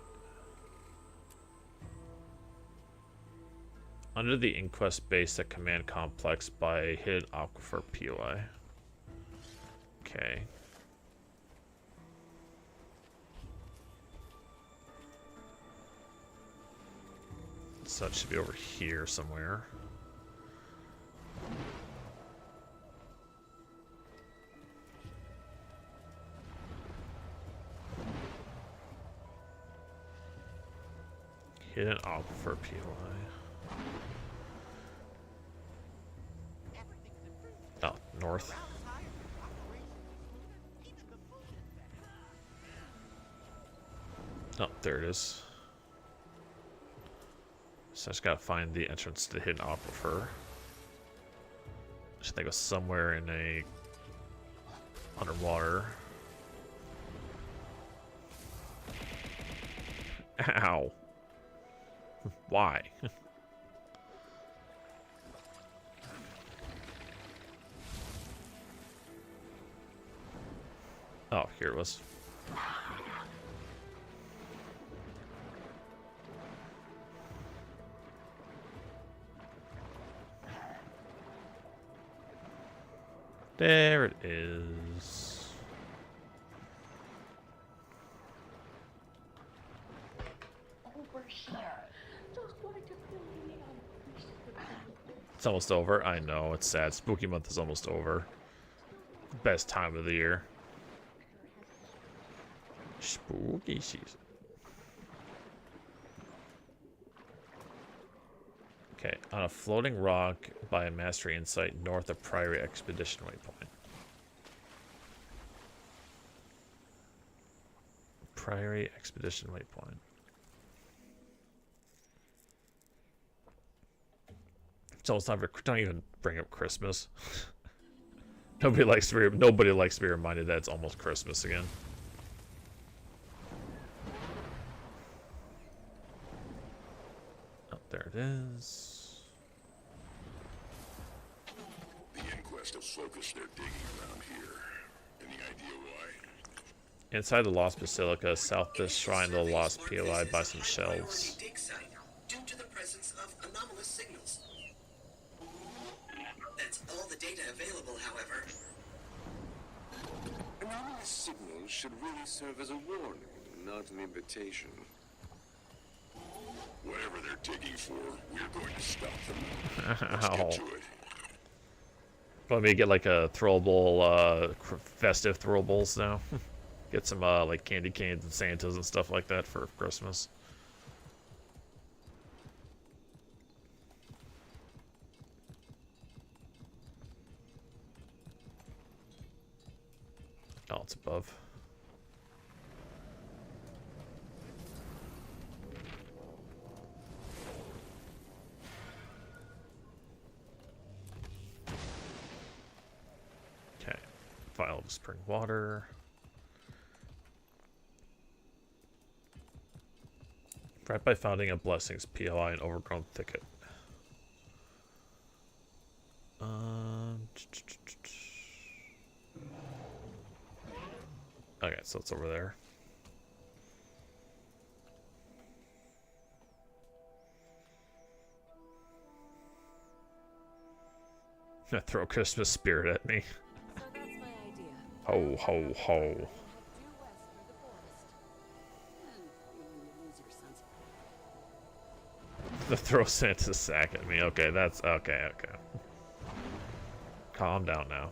Under the Inquest base at Command Complex by Hidden Aquifer POI. Okay. So it should be over here somewhere. Hidden Aquifer POI. Oh, north. Oh, there it is. So I just gotta find the entrance to the Hidden Aquifer. I should think it was somewhere in a underwater. Ow. Why? Oh, here it was. There it is. Over here. Just wanted to fill me in. It's almost over. I know, it's sad. Spooky month is almost over. Best time of the year. Spooky season. Okay, on a floating rock by a mastery insight north of Priory Expedition Waypoint. Priory Expedition Waypoint. It's almost time for, don't even bring up Christmas. Nobody likes to be reminded that it's almost Christmas again. Oh, there it is. The Inquest have focused their digging around here. Any idea why? Inside the Lost Basilica, south of the Shrine of the Lost POI by some shelves. Dig site due to the presence of anomalous signals. That's all the data available, however. Anomalous signals should really serve as a warning, not an invitation. Whatever they're digging for, we're going to stop them. Let's Ow. get to it. Want me to get like a throwable, festive throwables now? Get some like candy canes and Santas and stuff like that for Christmas. Oh, it's above. Okay, vial of spring water. Right by Founding of Blessings, POI, an overgrown thicket. Okay, so it's over there. Throw Christmas spirit at me. So that's my idea. Ho, ho, ho. Head due west through the forest. And when you lose your sense of To throw Santa's sack at me. Okay, that's okay, okay. Calm down now.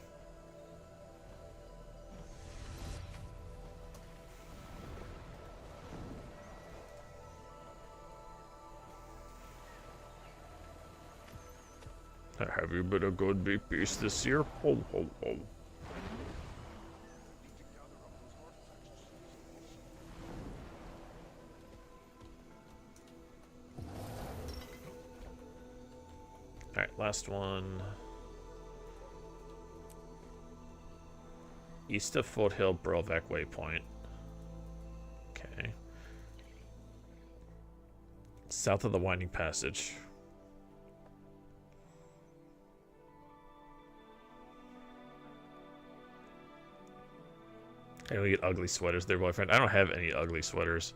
Have you been a good big piece this year? Ho, ho, ho. last one. East of Foothill Brovak Waypoint. Okay. South of the Winding Passage. And we get ugly sweaters there, boyfriend. I don't have any ugly sweaters.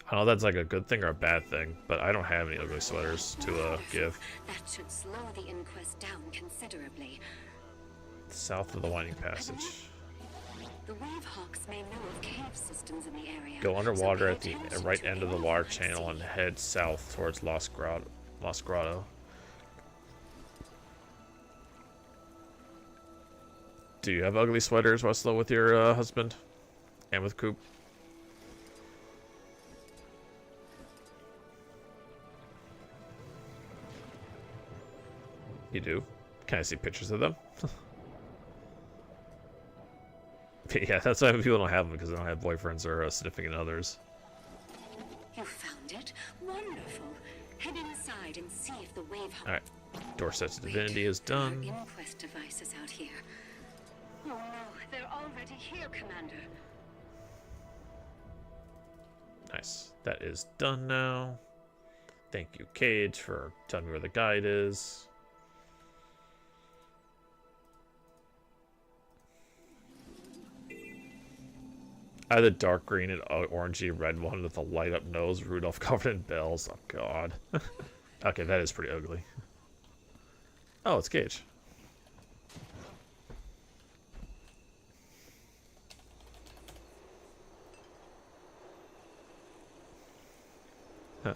I don't know if that's like a good thing or a bad thing, but I don't have any ugly sweaters to give. That should slow the inquest down considerably. South of the Winding Passage. The wave hawks may know of cave systems in the area. Go underwater at the right end of the water channel and head south towards Lost Grotto. Do you have ugly sweaters, Westlow, with your husband? And with Coop? You do? Can I see pictures of them? Yeah, that's why people don't have them, because they don't have boyfriends or significant others. You found it? Wonderful. Head inside and see if the wave hawk... Alright. Dorset's Divinity is done. There are inquest devices out here. Oh no, they're already here, Commander. Nice. That is done now. Thank you, Cage, for telling me where the guide is. I had the dark green and orangey red one with a light up nose, Rudolph covered in bells. Oh god. Okay, that is pretty ugly. Oh, it's Cage.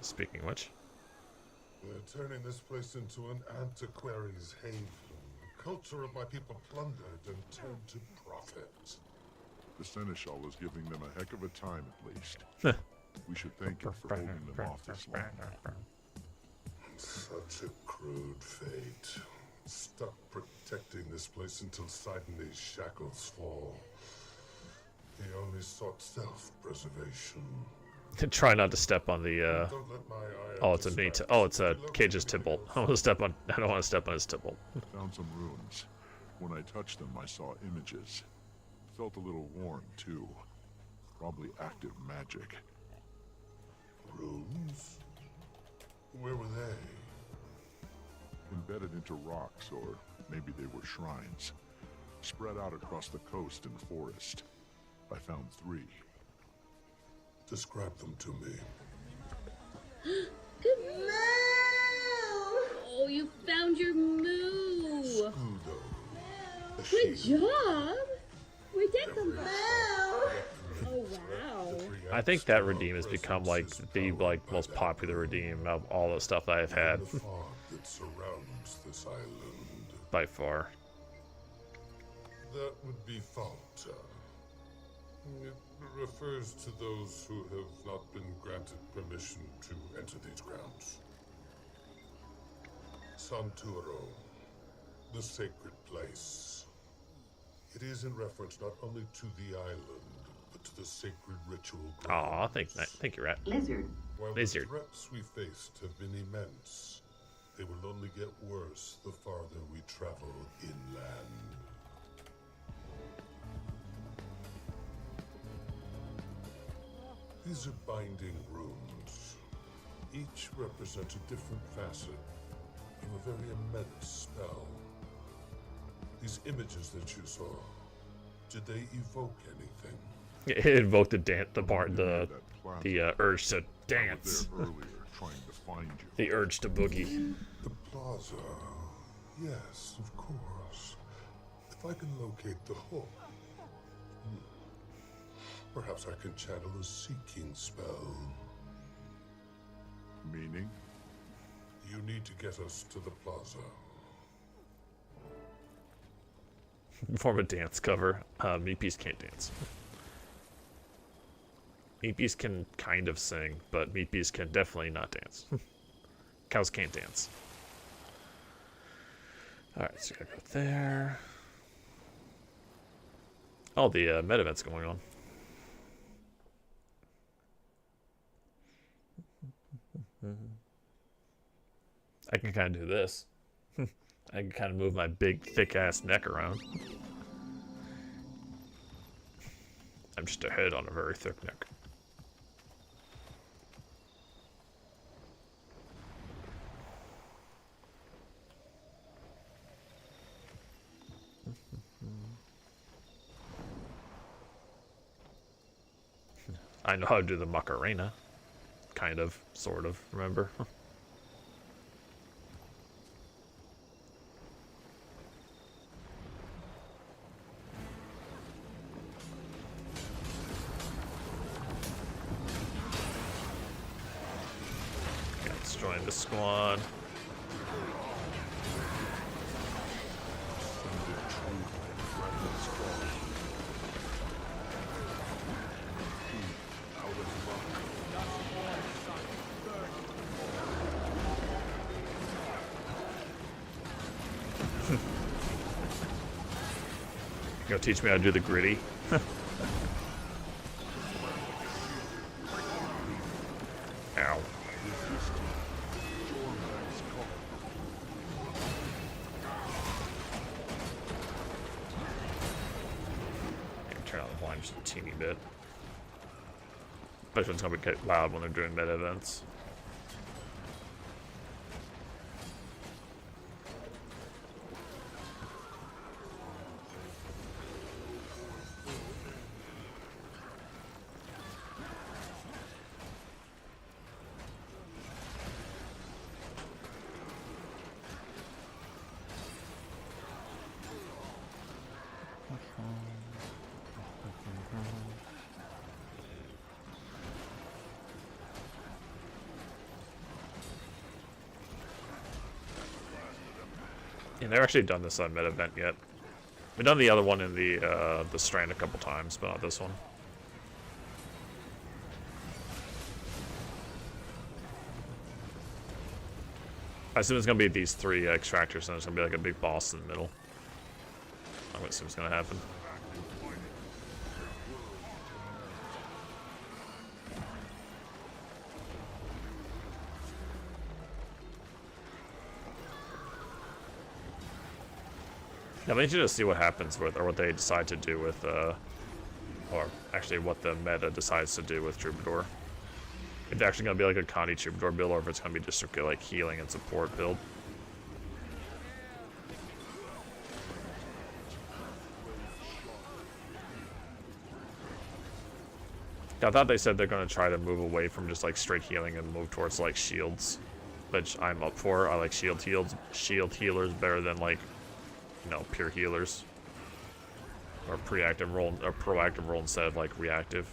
Speaking of which. We're turning this place into an antiquary's haven. The culture of my people plundered and turned to profit. The Seneschal is giving them a heck of a time, at least. We should thank you for holding them off this long. Such a crude fate. Stuck protecting this place until Sidon's shackles fall. He only sought self-preservation. Try not to step on the, Oh, it's a me. Oh, it's a Cage's Tybalt. I don't want to step on his Tybalt. Found some ruins. When I touched them, I saw images. Felt a little worn, too. Probably active magic. Runes? Where were they? Embedded into rocks, or maybe they were shrines. Spread out across the coast and forest. I found 3. Describe them to me. Good move! Oh, you found your moo! Good job! Where did come from? Oh wow! I think that redeem has become like the most popular redeem of all the stuff that I've had. The fog that surrounds this island. By far. That would be Falta. It refers to those who have not been granted permission to enter these grounds. Santuro, the sacred place. It is in reference not only to the island, but to the sacred ritual grounds. Aw, thank you, Rat. Lizard. While Lizard. the threats we faced have been immense, they will only get worse the farther we travel inland. These are binding runes. Each represents a different facet of a very immense spell. These images that you saw, did they evoke anything? It invoked the urge to dance. The urge to boogie. The plaza. Yes, of course. If I can locate the hook. Perhaps I can channel a seeking spell. Meaning? You need to get us to the plaza. Form a dance cover. Meatpiece can't dance. Meatpiece can kind of sing, but Meatpiece can definitely not dance. Cows can't dance. Alright, so I gotta go there. Oh, the med event's going on. I can kind of do this. I can kind of move my big, thick-ass neck around. I'm just a head on a very thick neck. I know how to do the Macarena. Kind of, sort of, remember? Destroying the squad. You gonna teach me how to do the gritty? Ow. Turn on the volume just a teeny bit. Especially when it's gonna be loud when they're doing meta events. Yeah, they've actually done this on meta event yet. We've done the other one in the Strand a couple times, but not this one. I assume it's gonna be these three extractors, and there's gonna be like a big boss in the middle. I would assume it's gonna happen. Yeah, I need you to see what happens with, or what they decide to do with, or actually what the meta decides to do with Troubadour. If they're actually going to be like a Connie Troubadour build, or if it's going to be just like healing and support build. I thought they said they're going to try to move away from just like straight healing and move towards like shields, which I'm up for. I like shield healers better than like, you know, pure healers, or proactive role instead of like reactive.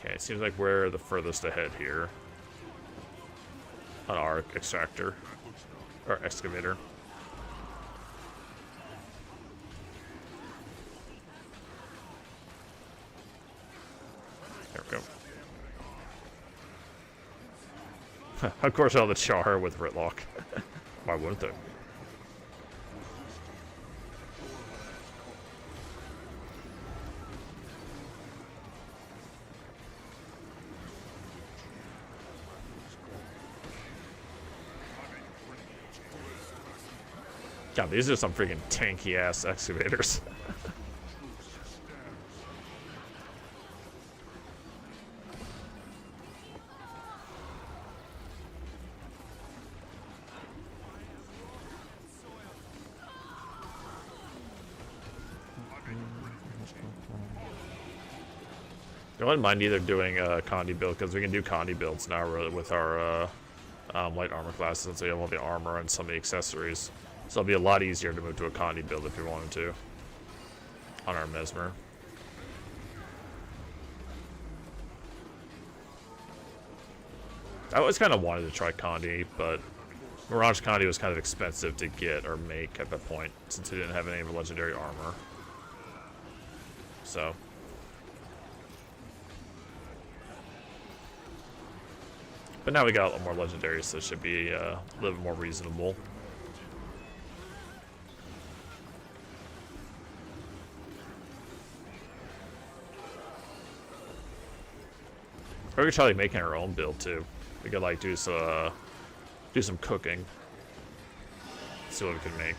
Okay, it seems like we're the furthest ahead here on our extractor, or excavator. There we go. Of course, all the char with Ritlock. Why wouldn't they? God, these are some freaking tanky ass excavators. I wouldn't mind either doing a Condi build, because we can do Condi builds now with our light armor classes, since we have all the armor and some of the accessories. So it'll be a lot easier to move to a Condi build if you wanted to on our Mesmer. I always kind of wanted to try Condi, but Mirage Condi was kind of expensive to get or make at that point, since it didn't have any legendary armor. So. But now we got a lot more legendaries, so it should be a little bit more reasonable. Or we could try like making our own build too. We could like do some cooking. See what we can make.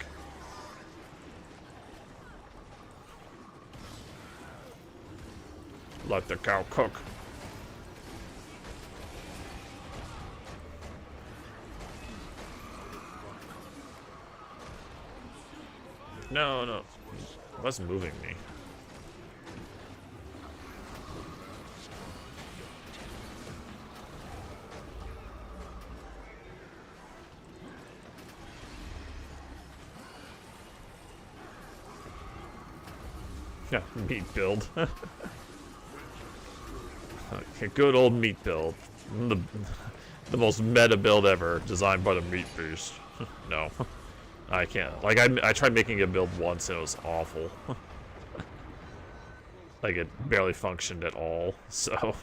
Let the cow cook. No, no. It wasn't moving me. Yeah, meat build. Okay, good old meat build. The most meta build ever, designed by the Meat Boost. No. I can't. Like, I tried making a build once and it was awful. Like, it barely functioned at all, so.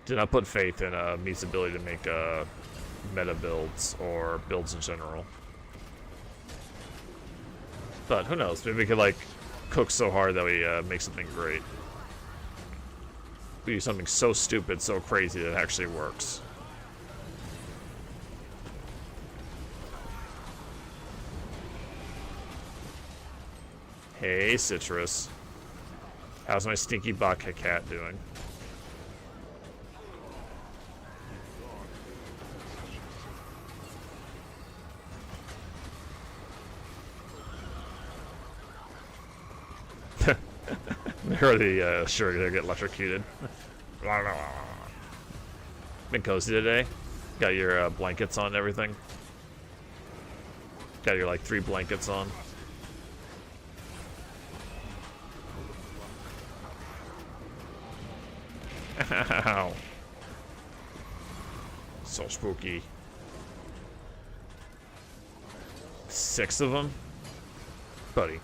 Did not put faith in Meat's ability to make meta builds or builds in general. But who knows? Maybe we could, like, cook so hard that we make something great. We do something so stupid, so crazy that it actually works. Hey, Citrus. How's my stinky vodka cat doing? Or the sure they get electrocuted. Been cozy today. Got your blankets on and everything. Got your like 3 blankets on. Ow. So spooky. 6 of them? Buddy.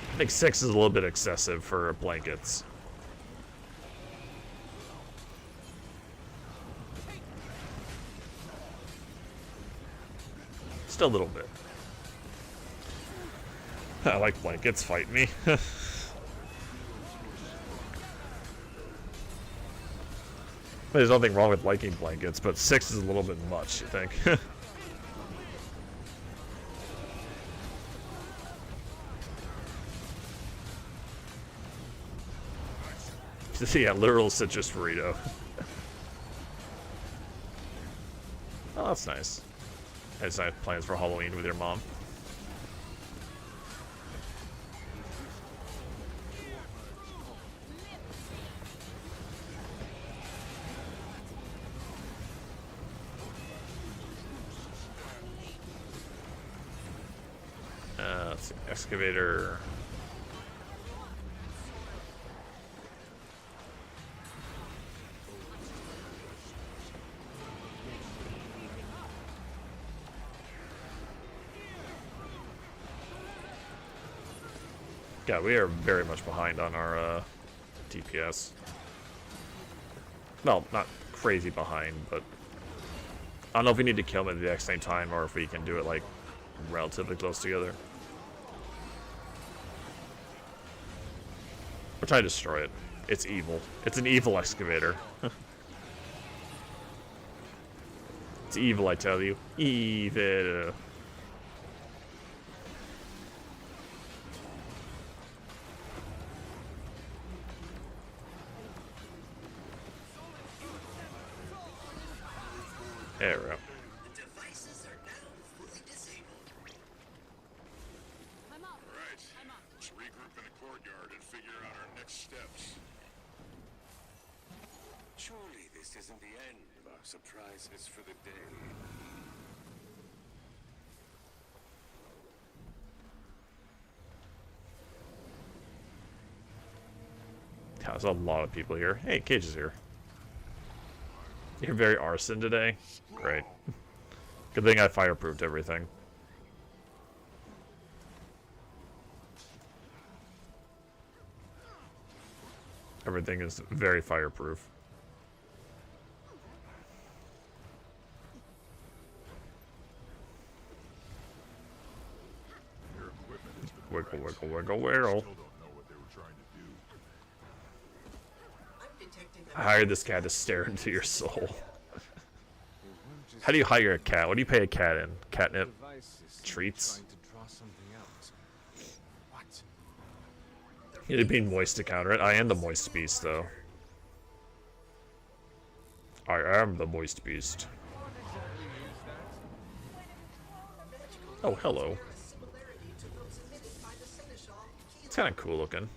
I think 6 is a little bit excessive for blankets. Just a little bit. I like blankets, fight me. There's nothing wrong with liking blankets, but 6 is a little bit much, you think? Yeah, literal citrus burrito. Oh, that's nice. I just have plans for Halloween with your mom. Let's see, excavator. Yeah, we are very much behind on our DPS. Well, not crazy behind, but I don't know if we need to kill them at the exact same time or if we can do it like relatively close together. We'll try to destroy it. It's evil. It's an evil excavator. It's evil, I tell you. Evil. There we go. The devices are now fully disabled. I'm up. Right. Let's regroup in the courtyard and figure out our next steps. Surely this isn't the end of our surprises for the day. There's a lot of people here. Hey, Cage is here. You're very arson today? Great. Good thing I fireproofed everything. Everything is very fireproof. Wiggle, wiggle, wiggle, wiggle. I hired this cat to stare into your soul. How do you hire a cat? What do you pay a cat in? Catnip? Treats? You'd be moist to counter it. I am the moist beast, though. I am the moist beast. Oh, hello. It's kind of cool looking.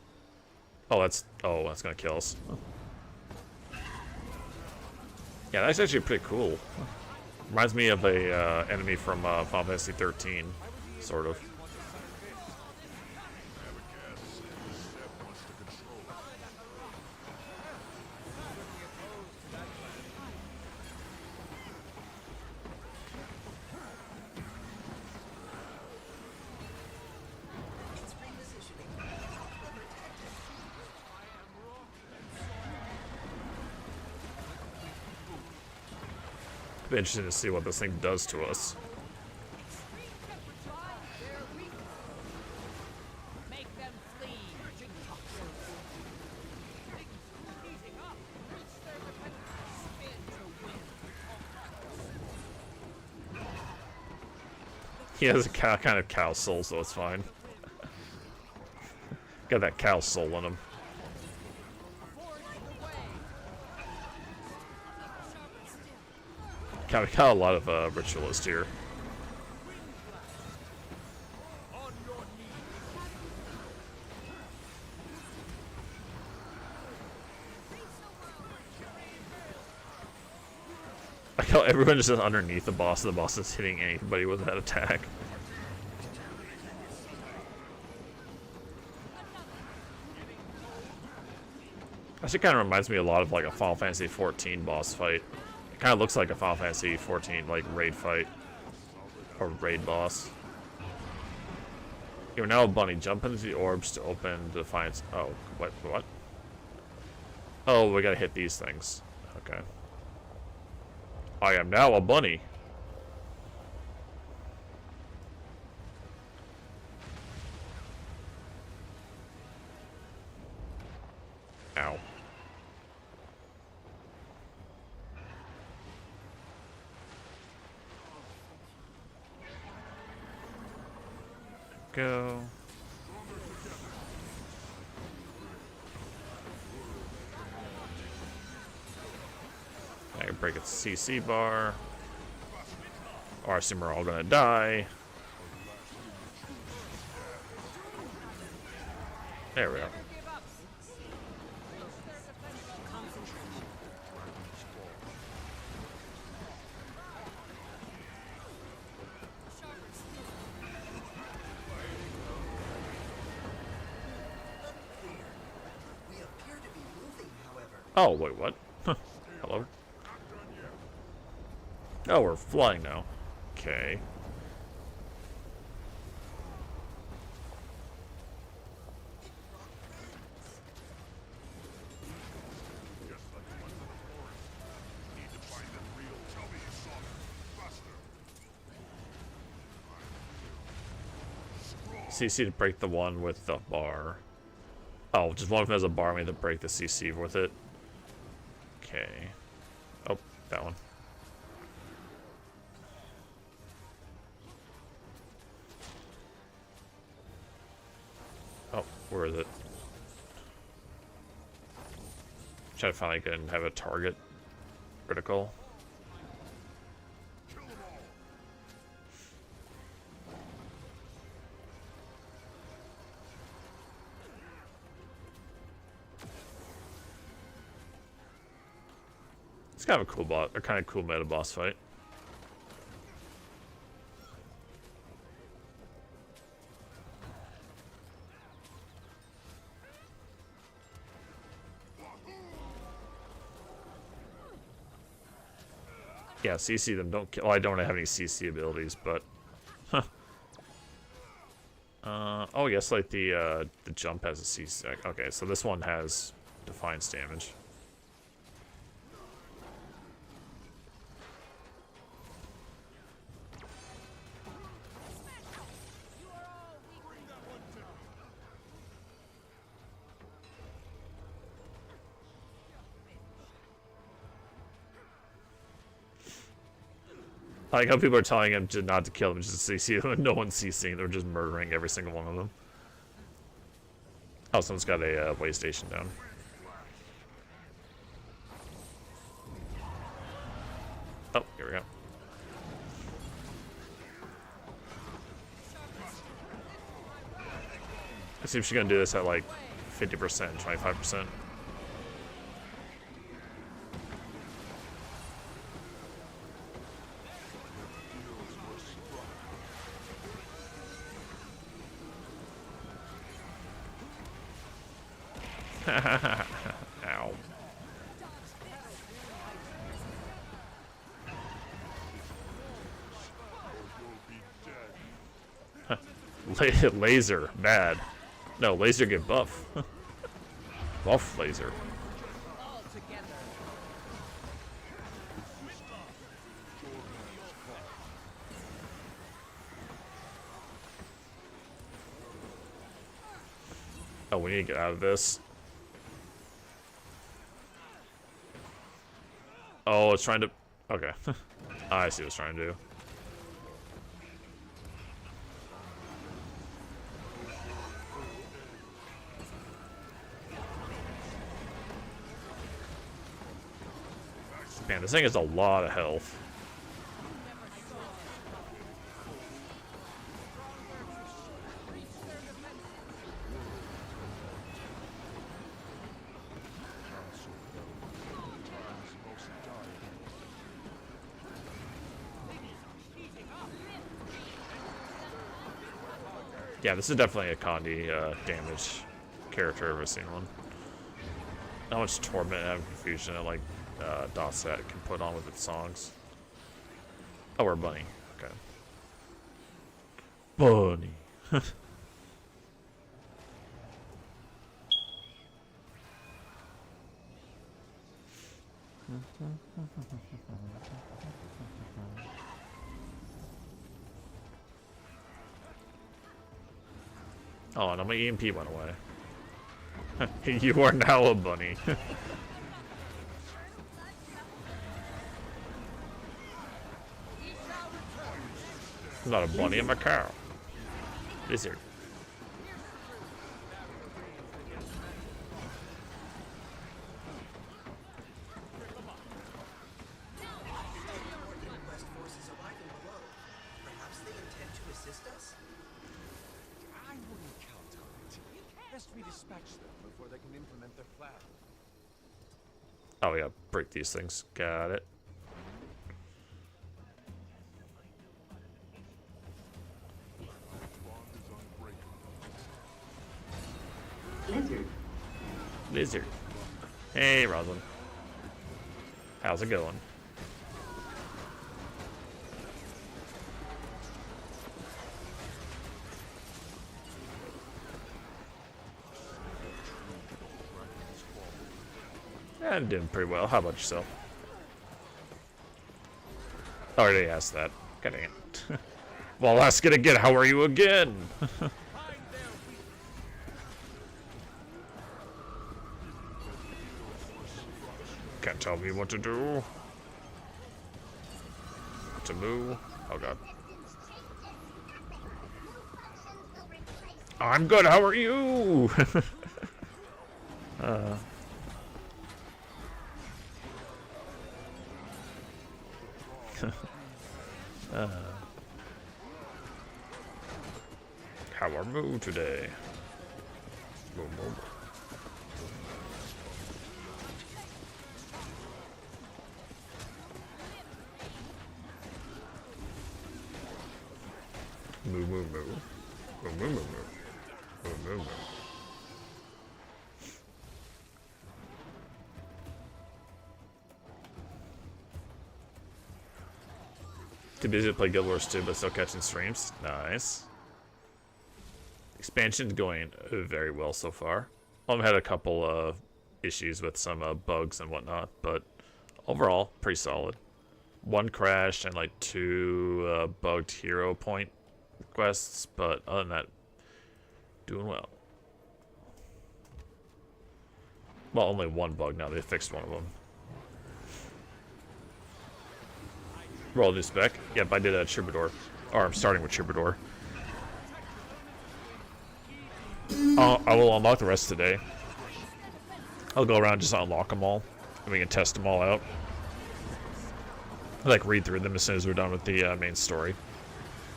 Oh, that's gonna kill us. Yeah, that's actually pretty cool. Reminds me of a enemy from Final Fantasy 13, sort of. It'd be interesting to see what this thing does to us. He has a kind of cow soul, so it's fine. Got that cow soul in him. We got a lot of ritualists here. I like how everyone just is underneath the boss, and the boss is hitting anybody with that attack. Actually, kind of reminds me a lot of like a Final Fantasy 14 boss fight. It kind of looks like a Final Fantasy 14 like raid fight or raid boss. You're now a bunny. Jump into the orbs to open the defiance. Oh, what? Oh, we gotta hit these things. Okay. I am now a bunny. Ow. Go. I can break its CC bar. Or I assume we're all gonna die. There we go. Oh, wait, what? Hello? Oh, we're flying now. Okay. CC to break the one with the bar. Oh, just one of them has a bar, we have to break the CC with it. Okay. Oh, that one. Oh, where is it? Try to finally get and have a target. Critical. It's kind of a cool a kind of cool meta boss fight. Yeah, CC them. Don't kill. Well, I don't have any CC abilities, but. Huh. Oh, yes, like the jump has a CC. Okay, so this one has Defiance damage. I like how people are telling him not to kill them, just to CC them, and no one's CCing. They're just murdering every single one of them. Oh, someone's got a way station down. Oh, here we go. Let's see if she's gonna do this at like 50%, 25%. Ow. Laser, bad. No, laser get buff. Buff laser. Oh, we need to get out of this. Oh, it's trying to... Okay. I see what it's trying to do. Man, this thing has a lot of health. Yeah, this is definitely a Condi damage character if I've seen one. How much torment and confusion that like Dotset can put on with its songs. Oh, we're Bunny. Okay. Bunny. Oh, no, my EMP went away. You are now a bunny. I'm not a bunny, I'm a cow. Lizard. Inquest forces arriving below. Perhaps they intend to assist us? I wouldn't count on it. Best we dispatch them before they can implement their plan. Oh, yeah, break these things. Got it. Lizard. Lizard. Hey, Rosalind. How's it going? I'm doing pretty well. How about yourself? I already asked that. God dang it. Well, I'll ask it again. How are you again? Can't tell me what to do. To move. Oh god. I'm good. How are you? How are Moo today? Moo moo. Moo moo moo. Moo moo moo moo. Moo moo moo. Too busy to play Guild Wars 2, but still catching streams. Nice. Expansion's going very well so far. I've had a couple of issues with some bugs and whatnot, but overall, pretty solid. 1 crash and like 2 bugged hero point quests, but other than that, doing well. Well, only 1 bug now. They fixed one of them. Roll a new spec. Yep, I did a Troubadour. Or I'm starting with Troubadour. I will unlock the rest today. I'll go around just unlock them all, and we can test them all out. I like read through them as soon as we're done with the main story,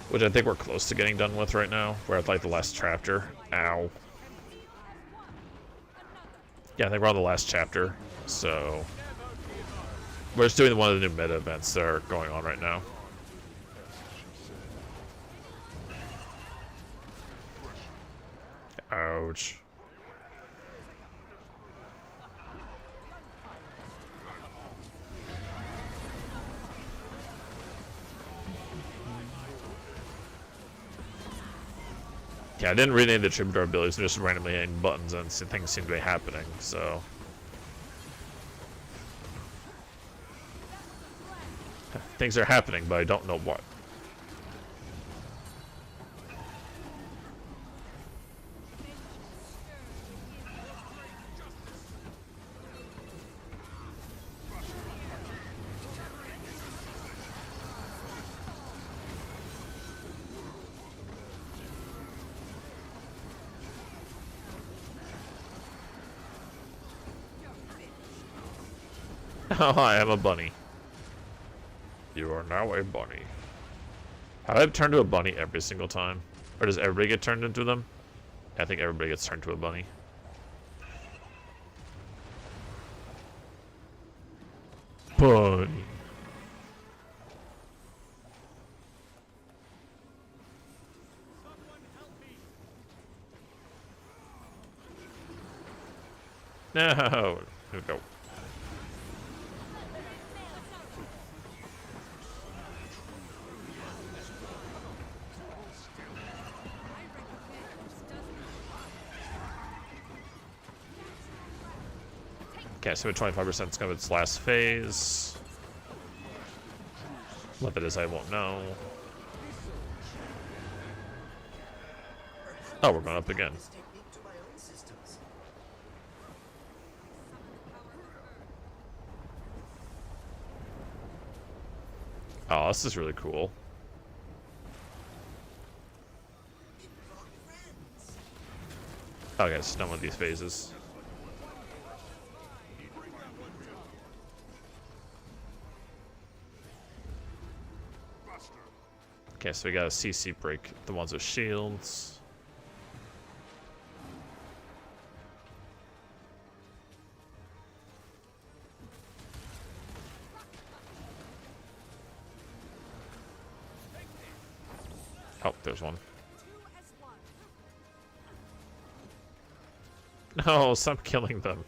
which I think we're close to getting done with right now. We're at like the last chapter. Ow. Yeah, I think we're on the last chapter, so we're just doing one of the new meta events that are going on right now. Ouch. Yeah, I didn't read any of the Troubadour abilities, just randomly hitting buttons and things seem to be happening, so. Things are happening, but I don't know what. Oh, I am a bunny. You are now a bunny. Have I turned to a bunny every single time? Or does everybody get turned into them? I think everybody gets turned to a bunny. Bunny. No. No. Okay, so 25% is kind of its last phase. What that is, I won't know. Oh, we're going up again. Oh, this is really cool. Okay, it's done with these phases. Okay, so we got a CC break, the ones with shields. Oh, there's one. No, stop killing them.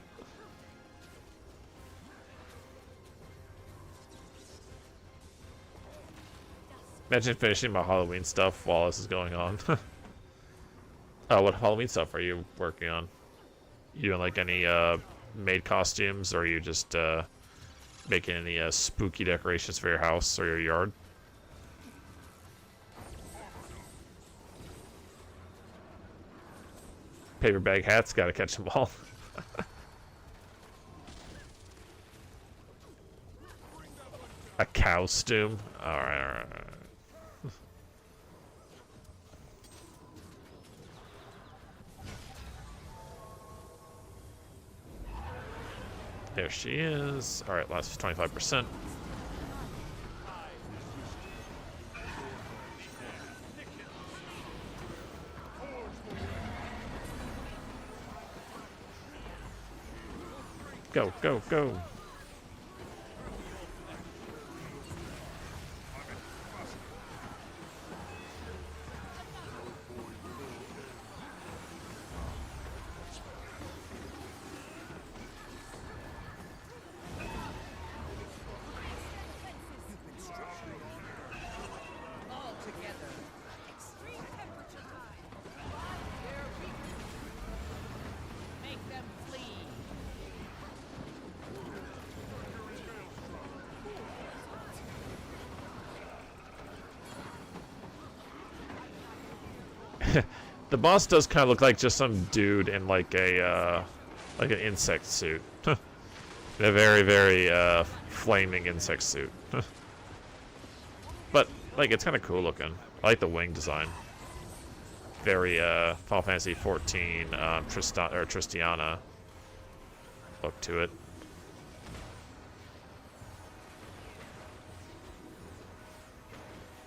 Imagine finishing my Halloween stuff while this is going on. What Halloween stuff are you working on? You doing like any made costumes, or are you just making any spooky decorations for your house or your yard? Paper bag hats, gotta catch them all. A costume? Alright, alright. There she is. Alright, last 25%. Go, go, go. The boss does kind of look like just some dude in like a like an insect suit. In a very, very flaming insect suit. But like it's kind of cool looking. I like the wing design. Very Final Fantasy 14 Tristiana look to it.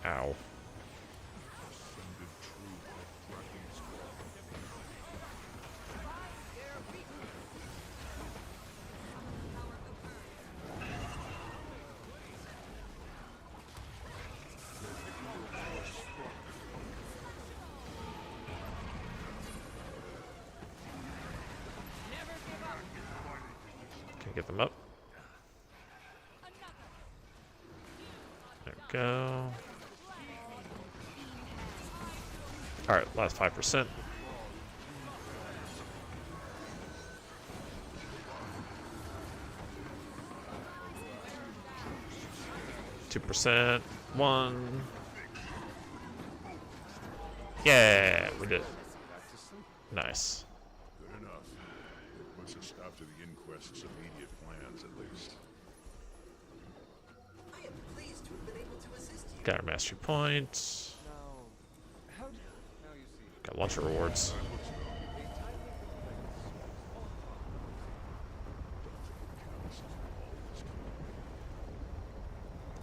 Ow. Get them up. There we go. Alright, last 5%. %, 1. Yeah, we did it. Nice. Good enough. It puts a stop to the Inquest's immediate plans, at least. I am pleased to have been able to assist you. Got our mastery point. Got launcher rewards.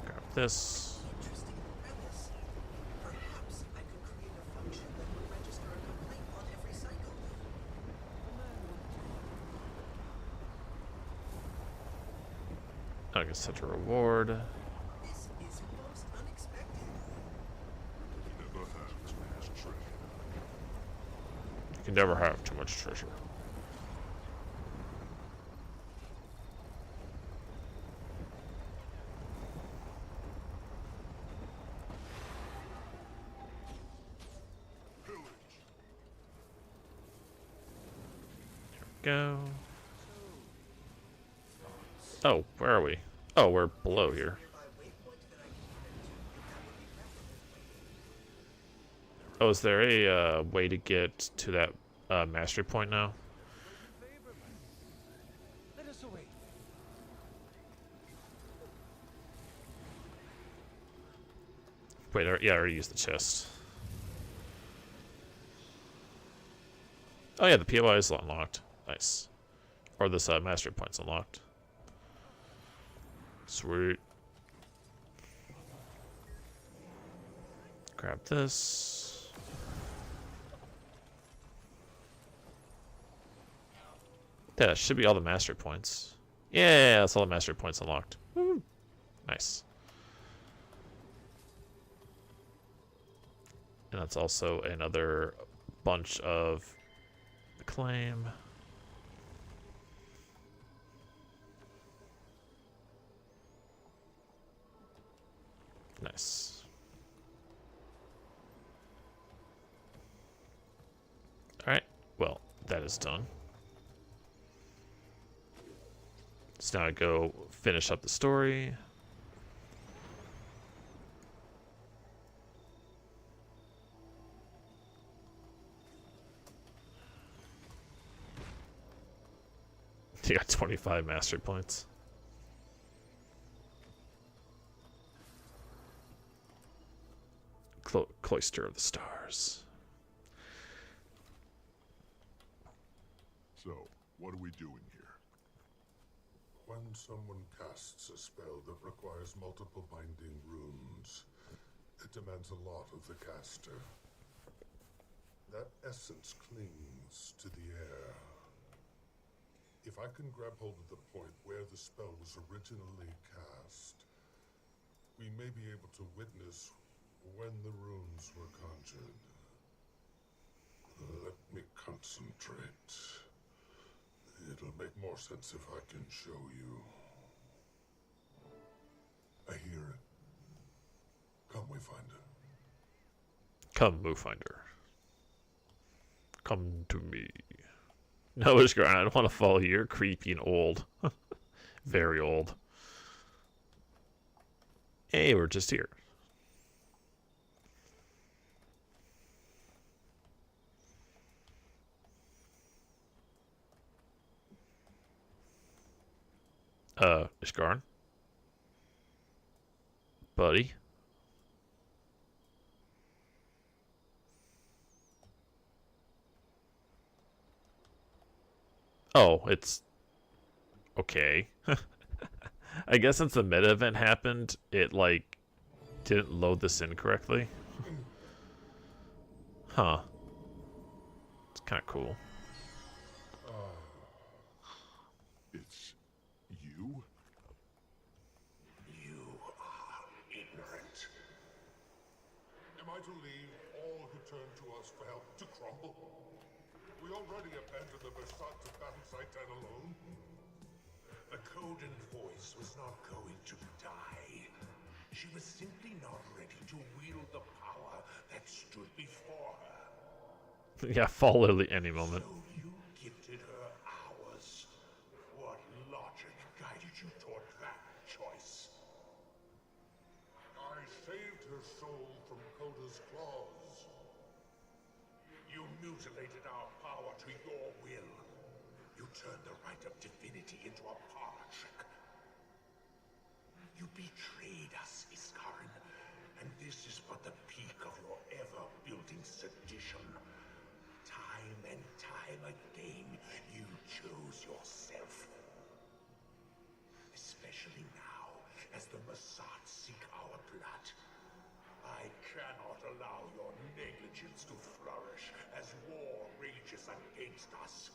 Grab this. Interesting premise. Perhaps I could create a function that would register a complaint on every cycle. I guess such a reward. This is most unexpected. Never have too much treasure. You can never have too much treasure. Go. Oh, where are we? Oh, we're below here. Oh, is there a way to get to that mastery point now? Wait, yeah, I already used the chest. Oh yeah, the POI is unlocked. Nice. Or this mastery point's unlocked. Sweet. Grab this. Yeah, that should be all the mastery points. Yeah, that's all the mastery points unlocked. Woo. Nice. And that's also another bunch of acclaim. Nice. Alright, well, that is done. So now I go finish up the story. You got 25 mastery points. Cloister of the Stars. So, what are we doing here? When someone casts a spell that requires multiple binding runes, it demands a lot of the caster. That essence clings to the air. If I can grab hold of the point where the spell was originally cast, we may be able to witness when the runes were conjured. Let me concentrate. It'll make more sense if I can show you. I hear it. Come, Wayfinder. Come, Moonfinder. Come to me. No, it's great. I don't want to follow you. You're creepy and old. Very old. Hey, we're just here. Ishgarn? Buddy? Oh, it's... okay. I guess since the meta event happened, it, like, didn't load this in correctly. Huh. It's kind of cool. It's you? You are ignorant. Am I to leave all who turn to us for help to crumble? We already abandoned the Versat to battle site and alone. The Coden voice was not going to die. She was simply not ready to wield the power that stood before her. Yeah, fall literally any moment. So you gifted her ours. What logic guided you toward that choice? I saved her soul from Coda's claws. You mutilated our power to your will. You turned the right of divinity into a parlor trick. You betrayed us, Iskarin, and this is but the peak of your ever-building sedition. Time and time again, you chose yourself. Especially now, as the Massad seek our blood. I cannot allow your negligence to flourish as war rages against us.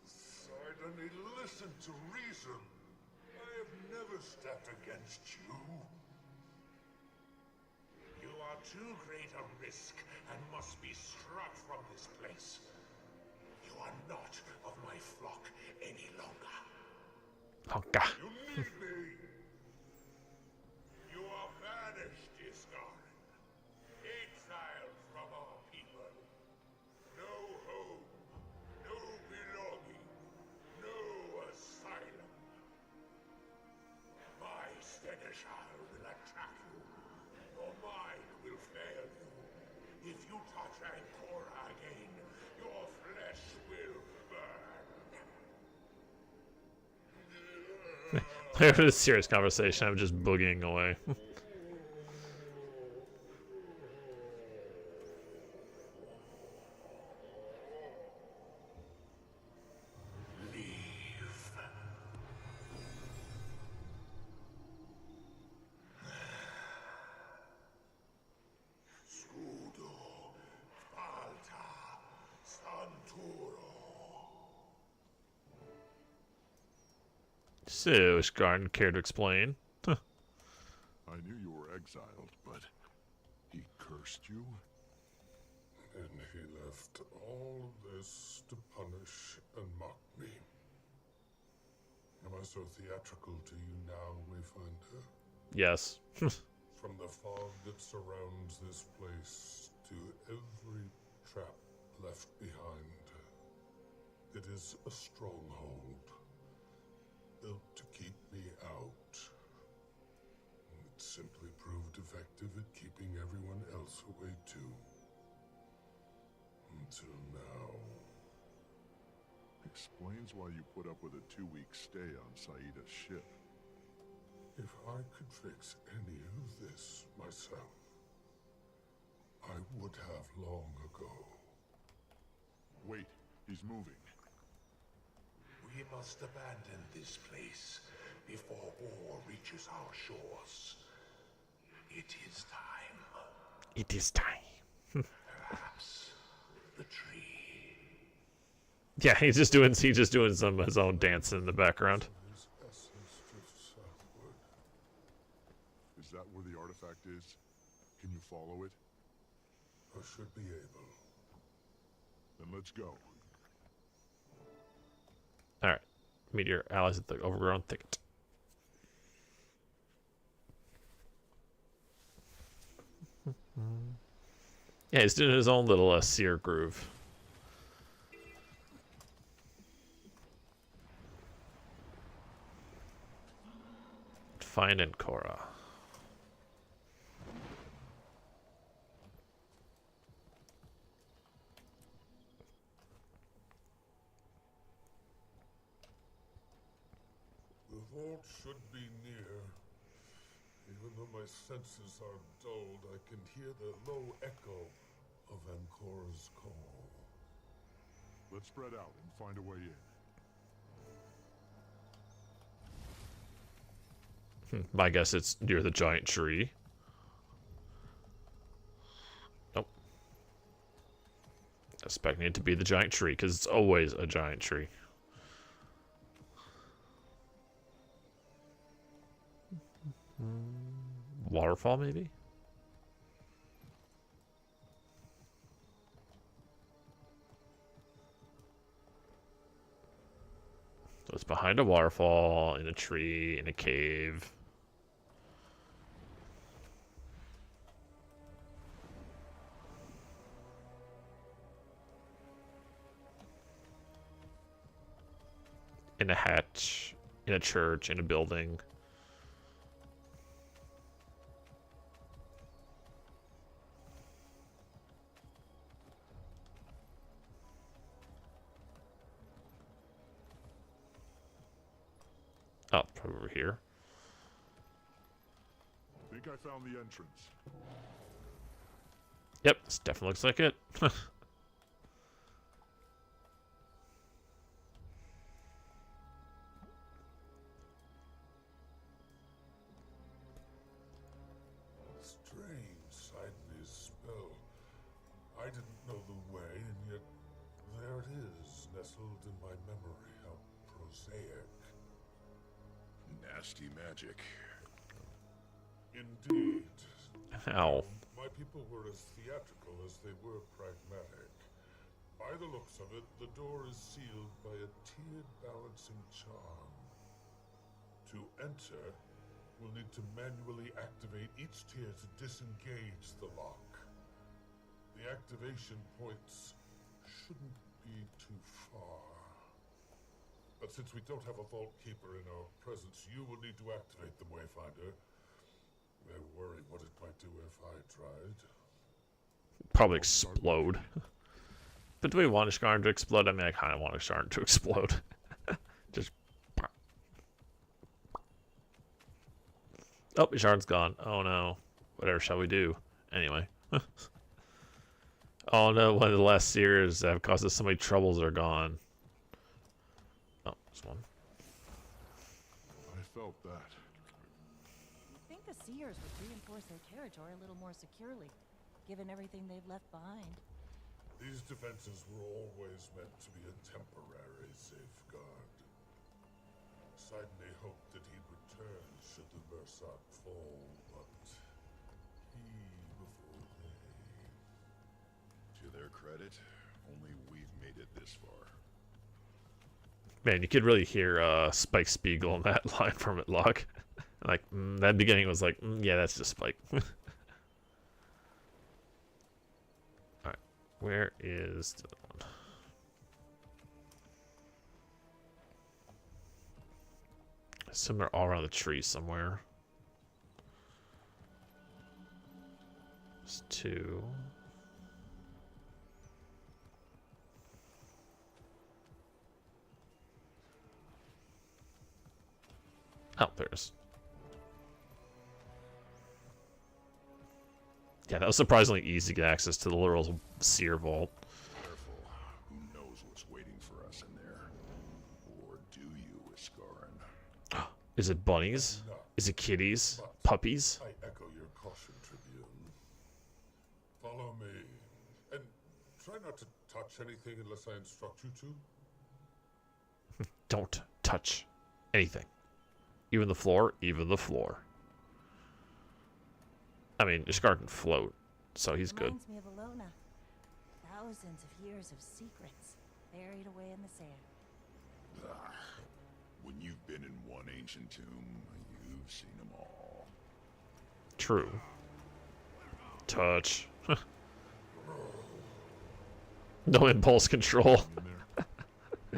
Sidon, listen to reason. I have never stepped against you. You are too great a risk and must be struck from this place. You are not of my flock any longer. You need me. You are banished, Iskarin. Exiled from our people. No home. No belonging. No asylum. My Seneschal will attack you. Your mind will fail you. If you touch Ancora again, your flesh will burn. It was a serious conversation. I'm just boogieing away. So, Ishgarn, care to explain? I knew you were exiled, but he cursed you? And he left all of this to punish and mock me. Am I so theatrical to you now, Wayfinder? Yes. From the fog that surrounds this place to every trap left behind, it is a stronghold built to keep me out. It simply proved effective at keeping everyone else away too. Until now. Explains why you put up with a 2-week stay on Saida's ship. If I could fix any of this myself, I would have long ago. Wait, he's moving. We must abandon this place before war reaches our shores. It is time. It is time. Perhaps the tree. Yeah, he's just doing some his own dance in the background. His essence drifts southward. Is that where the artifact is? Can you follow it? I should be able. Then let's go. Alright. Meet your allies at the overgrown thicket. Yeah, he's doing his own little seer groove. Find Ancora. vault should be near. Even though my senses are dulled, I can hear the low echo of Ancora's call. Let's spread out and find a way in. My guess it's near the giant tree. Nope. Expecting it to be the giant tree, because it's always a giant tree. Waterfall, maybe? So it's behind a waterfall, in a tree, in a cave. In a hatch, in a church, in a building. Oh, probably over here. Think I found the entrance. Yep, this definitely looks like it. Strange Sideways spell. I didn't know the way, and yet there it is, nestled in my memory. How prosaic. Nasty magic. Indeed. Ow. My people were as theatrical as they were pragmatic. By the looks of it, the door is sealed by a tiered balancing charm. To enter, we'll need to manually activate each tier to disengage the lock. The activation points shouldn't be too far. But since we don't have a vault keeper in our presence, you will need to activate the Wayfinder. I worry what it might do if I tried. Probably explode. But do we want Ishgarn to explode? I mean, I kind of want Ishgarn to explode. Just... Oh, Ishgarn's gone. Oh no. Whatever shall we do? Anyway. Oh no, one of the last seers that have caused us so many troubles are gone. Oh, there's one. I felt that. You'd think the Seers would reinforce their territory a little more securely, given everything they've left behind. These defenses were always meant to be a temporary safeguard. Sidney hoped that he'd return should the Versat fall, but he before they. To their credit, only we've made it this far. Man, you could really hear Spike Spiegel in that line from it, Log. Like, that beginning was like, yeah, that's just Spike. Alright, where is the one? I assume they're all around the tree somewhere. There's two. Oh, there's. Yeah, that was surprisingly easy to get access to the literal seer vault. Careful. Who knows what's waiting for us in there? Or do you, Iskarin? Is it bunnies? Is it kitties? Puppies? I echo your caution, Tribune. Follow me. And try not to touch anything unless I instruct you to. Don't touch anything. Even the floor, even the floor. I mean, Ishgar can float, so he's good. Reminds me of Alona. Thousands of years of secrets buried away in the sand. When you've been in one ancient tomb, you've seen them all. True. Touch. No impulse control.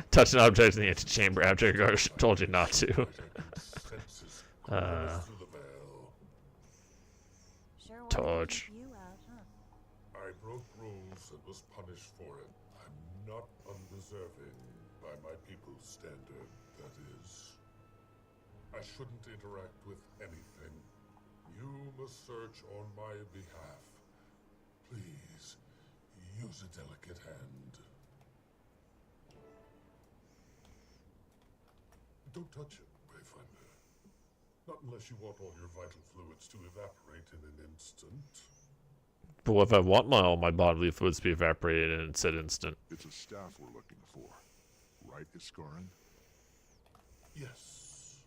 Touch an object in the antechamber after your guard told you not to. Touch. I broke rules and was punished for it. I'm not undeserving by my people's standard, that is. I shouldn't interact with anything. You must search on my behalf. Please, use a delicate hand. Don't touch it, Wayfinder. Not unless you want all your vital fluids to evaporate in an instant. But what if I want all my bodily fluids to be evaporated in said instant? It's a staff we're looking for. Right, Iskarin? Yes.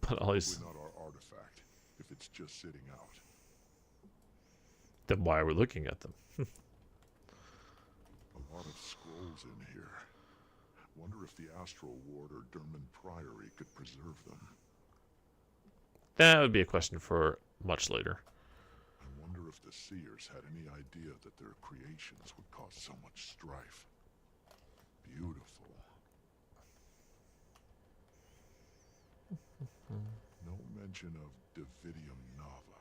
But all these... Probably not our artifact, if it's just sitting out. Then why are we looking at them? A lot of scrolls in here. Wonder if the Astral Ward or Derman Priory could preserve them. That would be a question for much later. I wonder if the Seers had any idea that their creations would cause so much strife. Beautiful. No mention of Dividium Nava.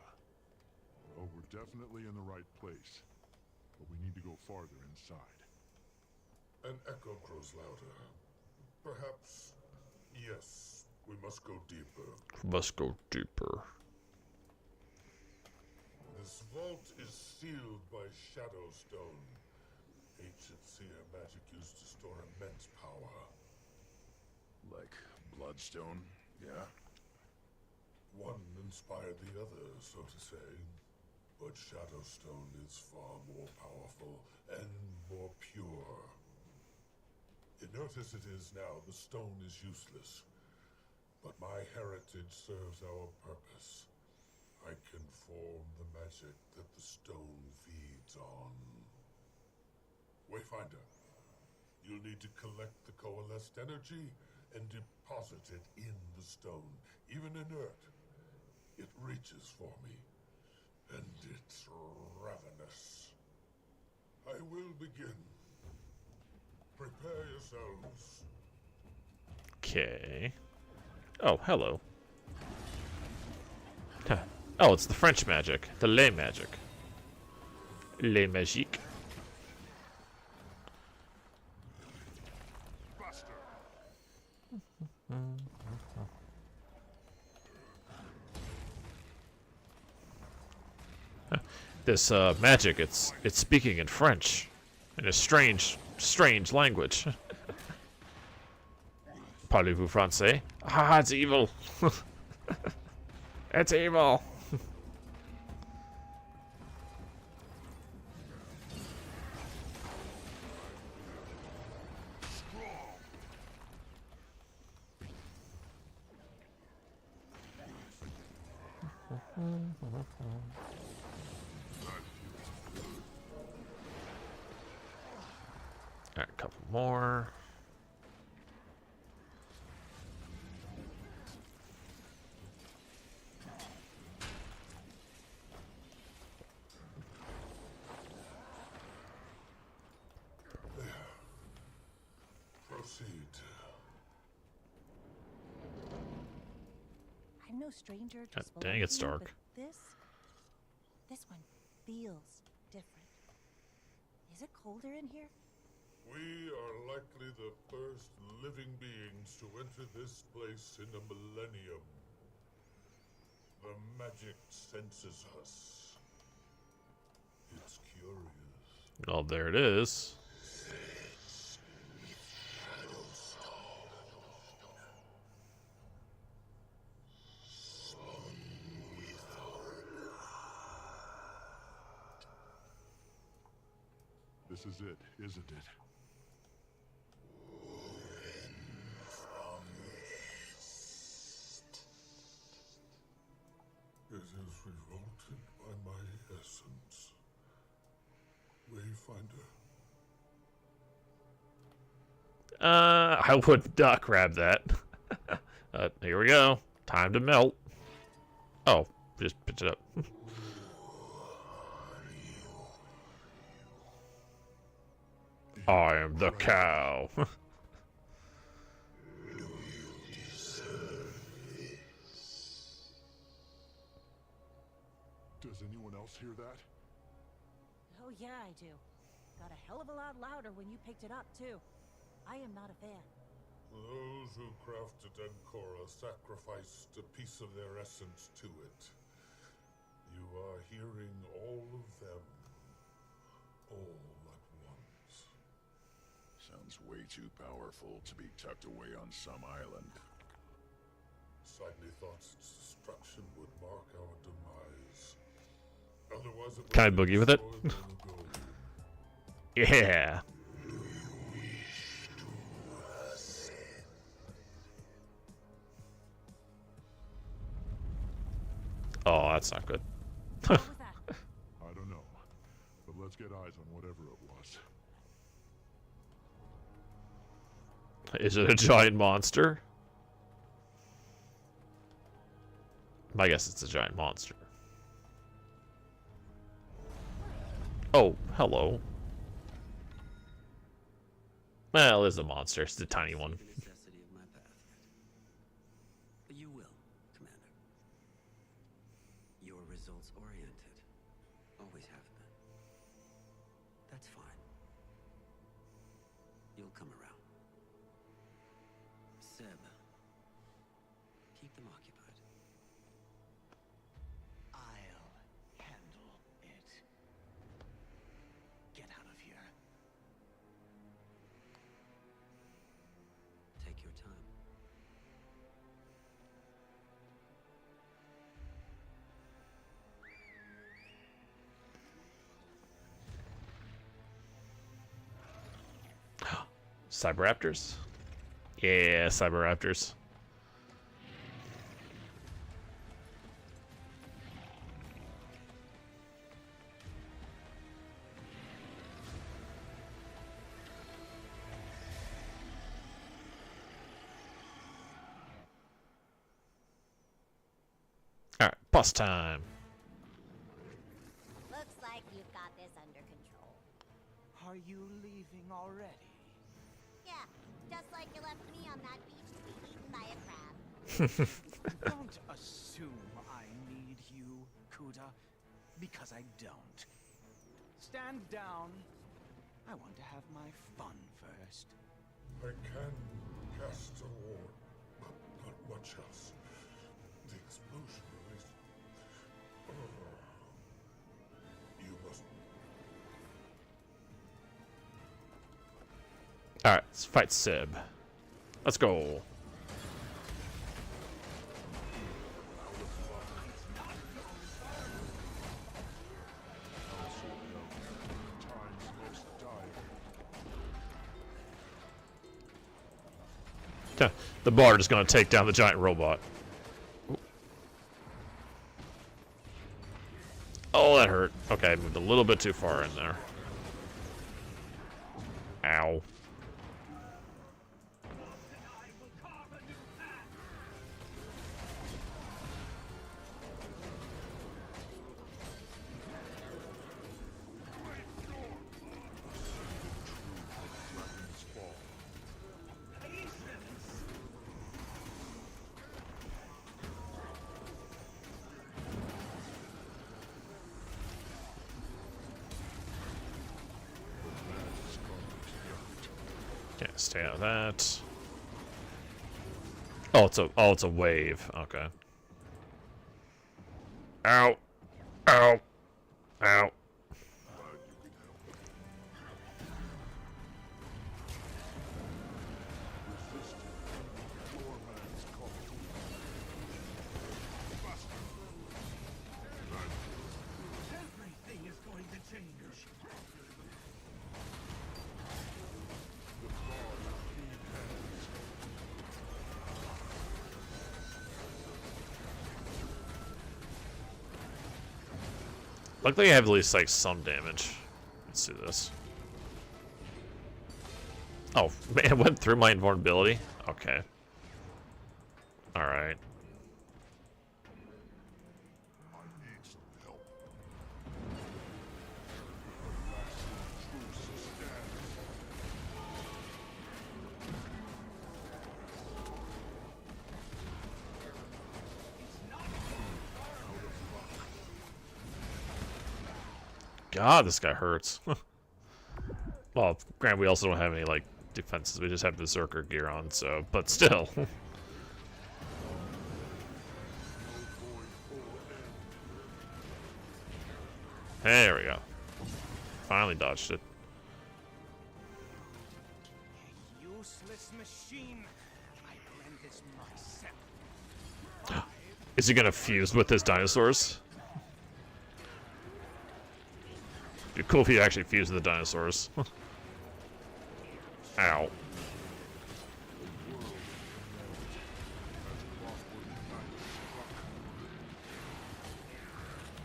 Oh, we're definitely in the right place. But we need to go farther inside. An echo grows louder. Perhaps, yes, we must go deeper. Must go deeper. This vault is sealed by Shadowstone. Ancient seer magic used to store immense power. Like Bloodstone, yeah? One inspired the other, so to say. But Shadowstone is far more powerful and more pure. Inert as it is now, the stone is useless. But my heritage serves our purpose. I can form the magic that the stone feeds on. Wayfinder, you'll need to collect the coalesced energy and deposit it in the stone. Even inert, it reaches for me. And it's ravenous. I will begin. Prepare yourselves. Okay. Oh, hello. Huh. Oh, it's the French magic. The lay magic. Les magiques. This magic, it's speaking in French, in a strange language. Parlez-vous français? Ah, it's evil. It's evil. Alright, a couple more. Proceed. I'm no stranger to God dang, it's exploring, dark. but this one feels different. Is it colder in here? We are likely the first living beings to enter this place in a millennium. The magic senses us. It's curious. Oh, there it is. This is it, isn't it? It is revolted by my essence. Wayfinder. I would not grab that. Here we go. Time to melt. Oh, just pitch it up. I am the cow. Does anyone else hear that? Oh yeah, I do. Got a hell of a lot louder when you picked it up, too. I am not a fan. Those who crafted Ancora sacrificed a piece of their essence to it. You are hearing all of them, all at once. Sounds way too powerful to be tucked away on some island. Sidney thought its destruction would mark our demise. Otherwise, it would Can I have boogie been with it? destroyed long ago. Yeah. Oh, that's not good. I don't know, but let's get eyes on whatever it was. Is it a giant monster? I guess it's a giant monster. Oh, hello. Well, it's a monster. It's a tiny one. Necessity of my path yet. But you will, Commander. You're results oriented. Always have been. That's fine. You'll come around. Seb, keep them occupied. I'll handle it. Get out of here. Take your time. Cyberaptors? Yeah, Cyberaptors. Alright, boss time. Looks like you've got this under control. Are you leaving already? Yeah, just like you left me on that beach to be eaten by a crab. Don't assume I need you, Kuda, because I don't. Stand down. I want to have my fun first. I can cast a ward, but not much else. The explosion released. You must. Alright, let's fight Seb. Let's go. The bard is going to take down the giant robot. Oh, that hurt. Okay, I moved a little bit too far in there. Ow. Can't stay out of that. Oh, it's a wave. Okay. Ow. Ow. Ow. Everything is going to change. Luckily, I have at least like some damage. Let's do this. Oh, man, it went through my invulnerability? Okay. Alright. God, this guy hurts. Well, granted, we also don't have any, like, defenses. We just have Berserker gear on, so, but still. There we go. Finally dodged it. Useless machine. I blend this myself. Is he gonna fuse with his dinosaurs? It'd be cool if he actually fused with the dinosaurs. Ow.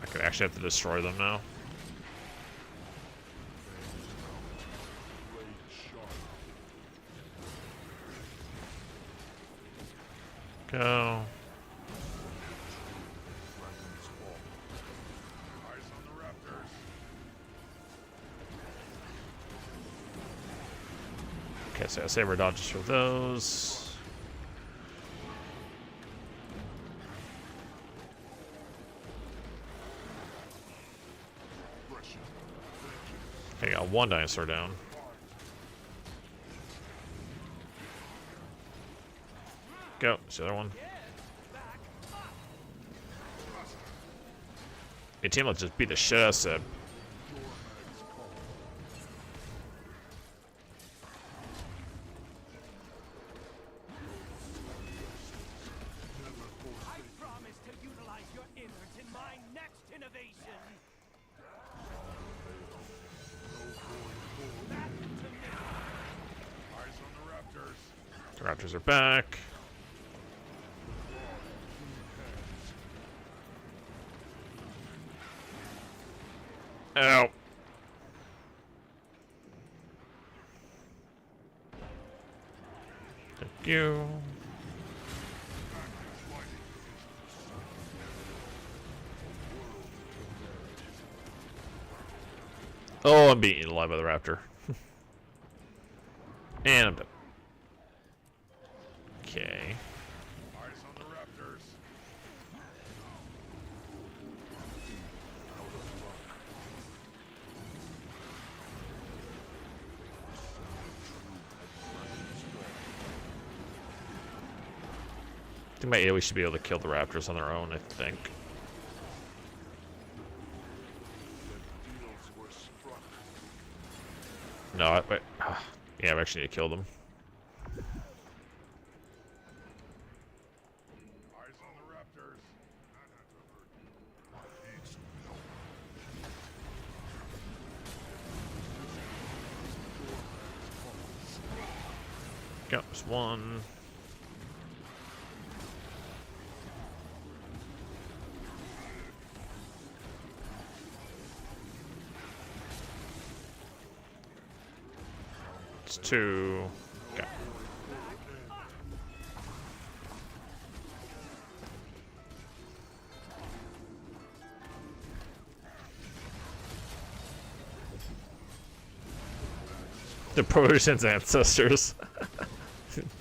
I could actually have to destroy them now. Go. Okay, so I saber dodges for those. Okay, got one dinosaur down. Go, it's the other one. Your team will just beat the shit out of Seb. I promise to utilize your innards in my next innovation. Eyes on the Raptors. The Raptors are back. Ow. Thank you. Oh, I'm being eaten alive by the raptor. And I'm done. Okay. Eyes on the Raptors. I think my AoE should be able to kill the raptors on their own, I think. No, wait. Yeah, I actually need to kill them. Eyes on the Raptors. Go, there's one. It's two. Go. The Protogen's ancestors.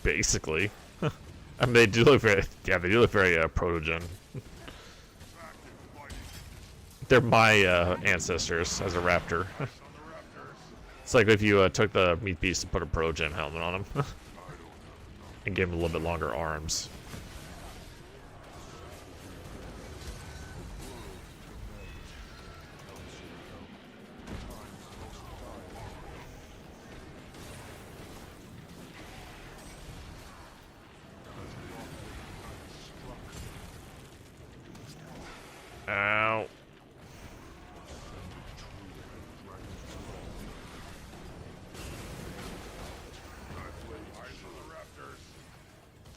Basically. I mean, they do look very, yeah, they do look very Protogen. They're my ancestors as a raptor. It's like if you took the meat beast and put a Protogen helmet on him. And gave him a little bit longer arms. Ow.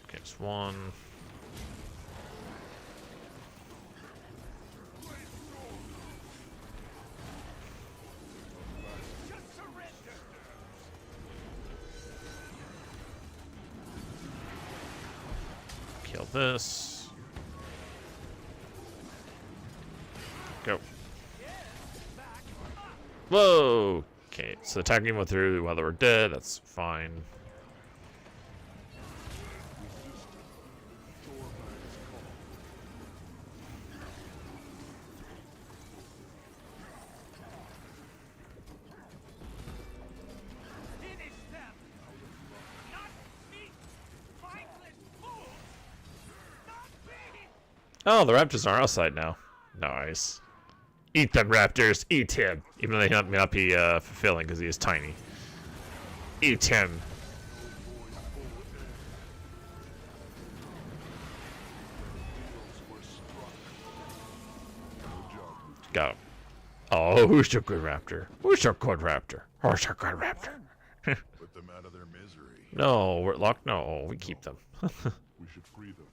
Okay, it's one. Kill this. Go. Whoa! Okay, so the attack game went through while they were dead. That's fine. Oh, the raptors are outside now. Nice. Eat them, raptors. Eat him. Even though they may not be fulfilling because he is tiny. Eat him. Got him. Oh, who's your good raptor? Who's your good raptor? Who's your good raptor? Put them out of their misery. No, we're locked. No, we keep them. We should free them.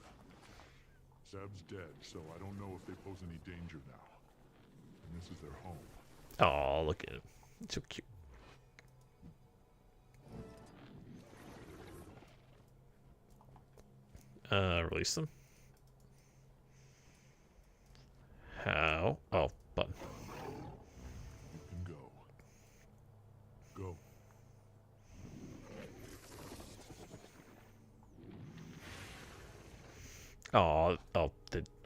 Seb's dead, so I don't know if they pose any danger now. And this is their home. Oh, look at him. So cute. Release them. How? Oh, button. You can go. Go. Oh,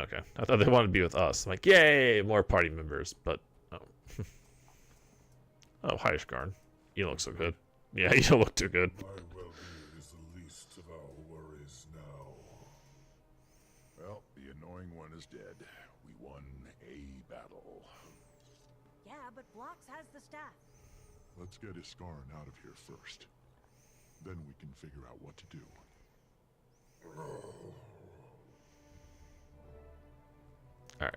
okay. I thought they wanted to be with us. I'm like, yay, more party members. But oh, oh, hi, Skarn. You look so good. Yeah, you don't look too good. My well-being is the least of our worries now. Well, the annoying one is dead. We won a battle. Yeah, but Blocks has the staff. Let's get Iskarn out of here first. Then we can figure out what to do. All right.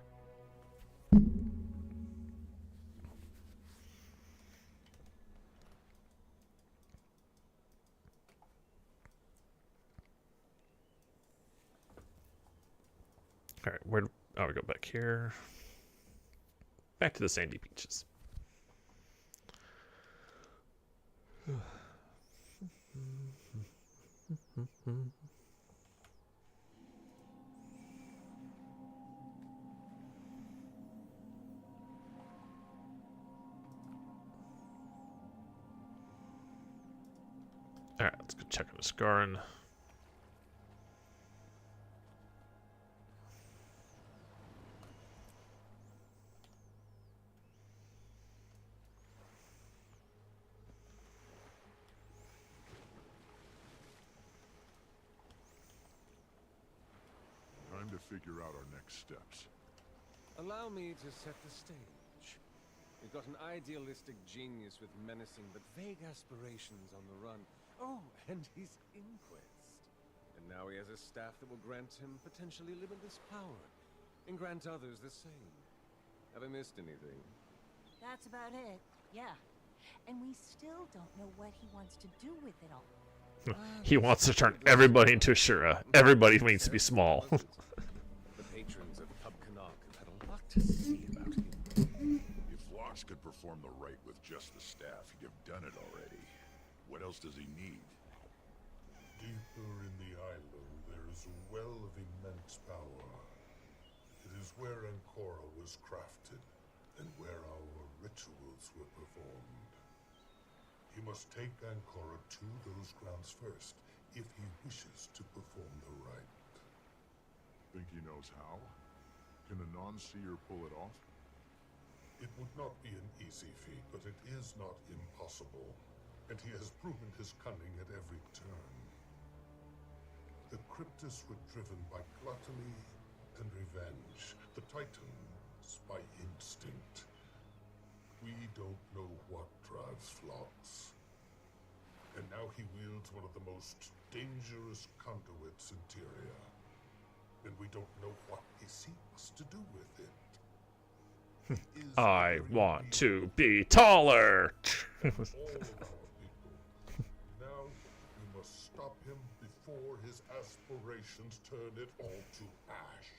All right, where? Oh, we go back here. Back to the sandy beaches. All right, let's go check on the Skarn. Time to figure out our next steps. Allow me to set the stage. We've got an idealistic genius with menacing but vague aspirations on the run. Oh, and his inquest. And now he has a staff that will grant him potentially limitless power, and grant others the same. Have I missed anything? That's about it, yeah. And we still don't know what he wants to do with it all. He wants to turn everybody into Ashura. Everybody needs to be small. The patrons of Pub Canuck have had a lot to say about him. If Phlox could perform the rite with just the staff, he'd have done it already. What else does he need? Deeper in the island, there is a well of immense power. It is where Ancora was crafted, and where our rituals were performed. He must take Ancora to those grounds first, if he wishes to perform the rite. Think he knows how? Can a non-seer pull it off? It would not be an easy feat, but it is not impossible. And he has proven his cunning at every turn. The Cryptus were driven by gluttony and revenge. The Titans by instinct. We don't know what drives Phlox. And now he wields one of the most dangerous conduits in Tyria. And we don't know what he seeks to do with it. I want to be taller. All of our people. Now we must stop him before his aspirations turn it all to ash.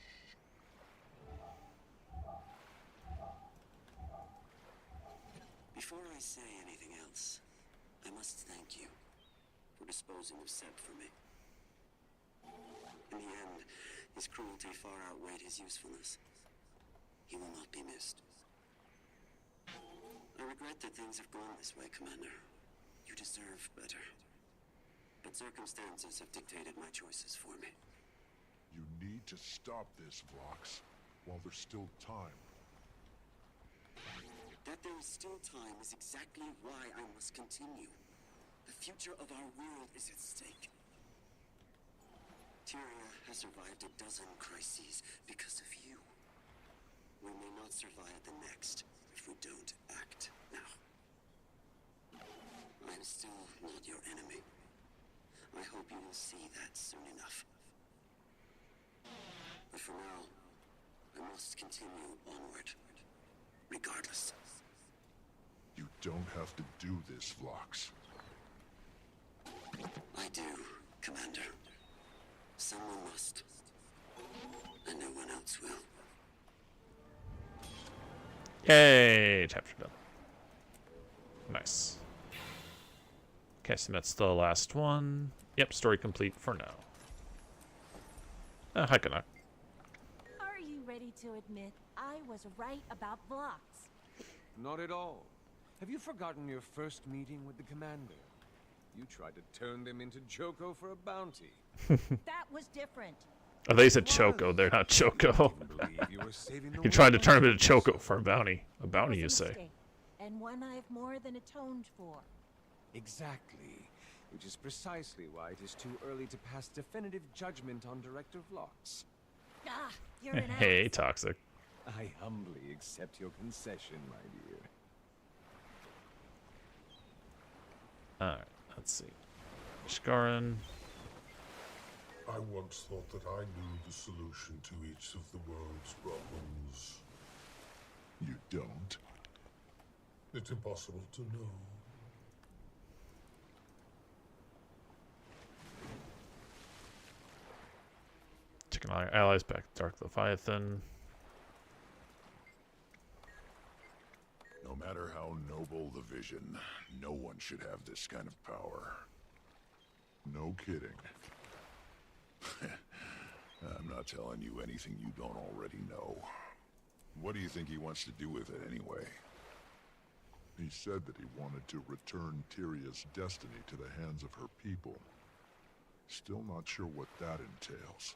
Before I say anything else, I must thank you for disposing of Seb for me. In the end, his cruelty far outweighed his usefulness. He will not be missed. I regret that things have gone this way, Commander. You deserve better. But circumstances have dictated my choices for me. You need to stop this, Phlox, while there's still time. That there is still time is exactly why I must continue. The future of our world is at stake. Tyria has survived a dozen crises because of you. We may not survive the next if we don't act now. I'm still not your enemy. I hope you will see that soon enough. But for now, I must continue onward, regardless. You don't have to do this, Vlox. I do, Commander. Someone must. And no one else will. Yay! Chapter done. Nice. Okay, so that's the last one. Yep, story complete for now. Hi, Canuck. Are you ready to admit I was right about blocks? Not at all. Have you forgotten your first meeting with the commander? You tried to turn them into Joko for a bounty. That was different. Oh, they said Choco. They're not Choco. You tried to turn him into Choco for a bounty. A bounty, you say? Mistake, and one I've more than atoned for. Exactly. Which is precisely why it is too early to pass definitive judgment on Director Vlox. Ah, you're an Hey, ass. Toxic. I humbly accept your concession, my dear. Alright, let's see. Shkaran. I once thought that I knew the solution to each of the world's problems. You don't? It's impossible to know. Taking all your allies back to Dark Leviathan. No matter how noble the vision, no one should have this kind of power. No kidding. I'm not telling you anything you don't already know. What do you think he wants to do with it anyway? He said that he wanted to return Tyria's destiny to the hands of her people. Still not sure what that entails.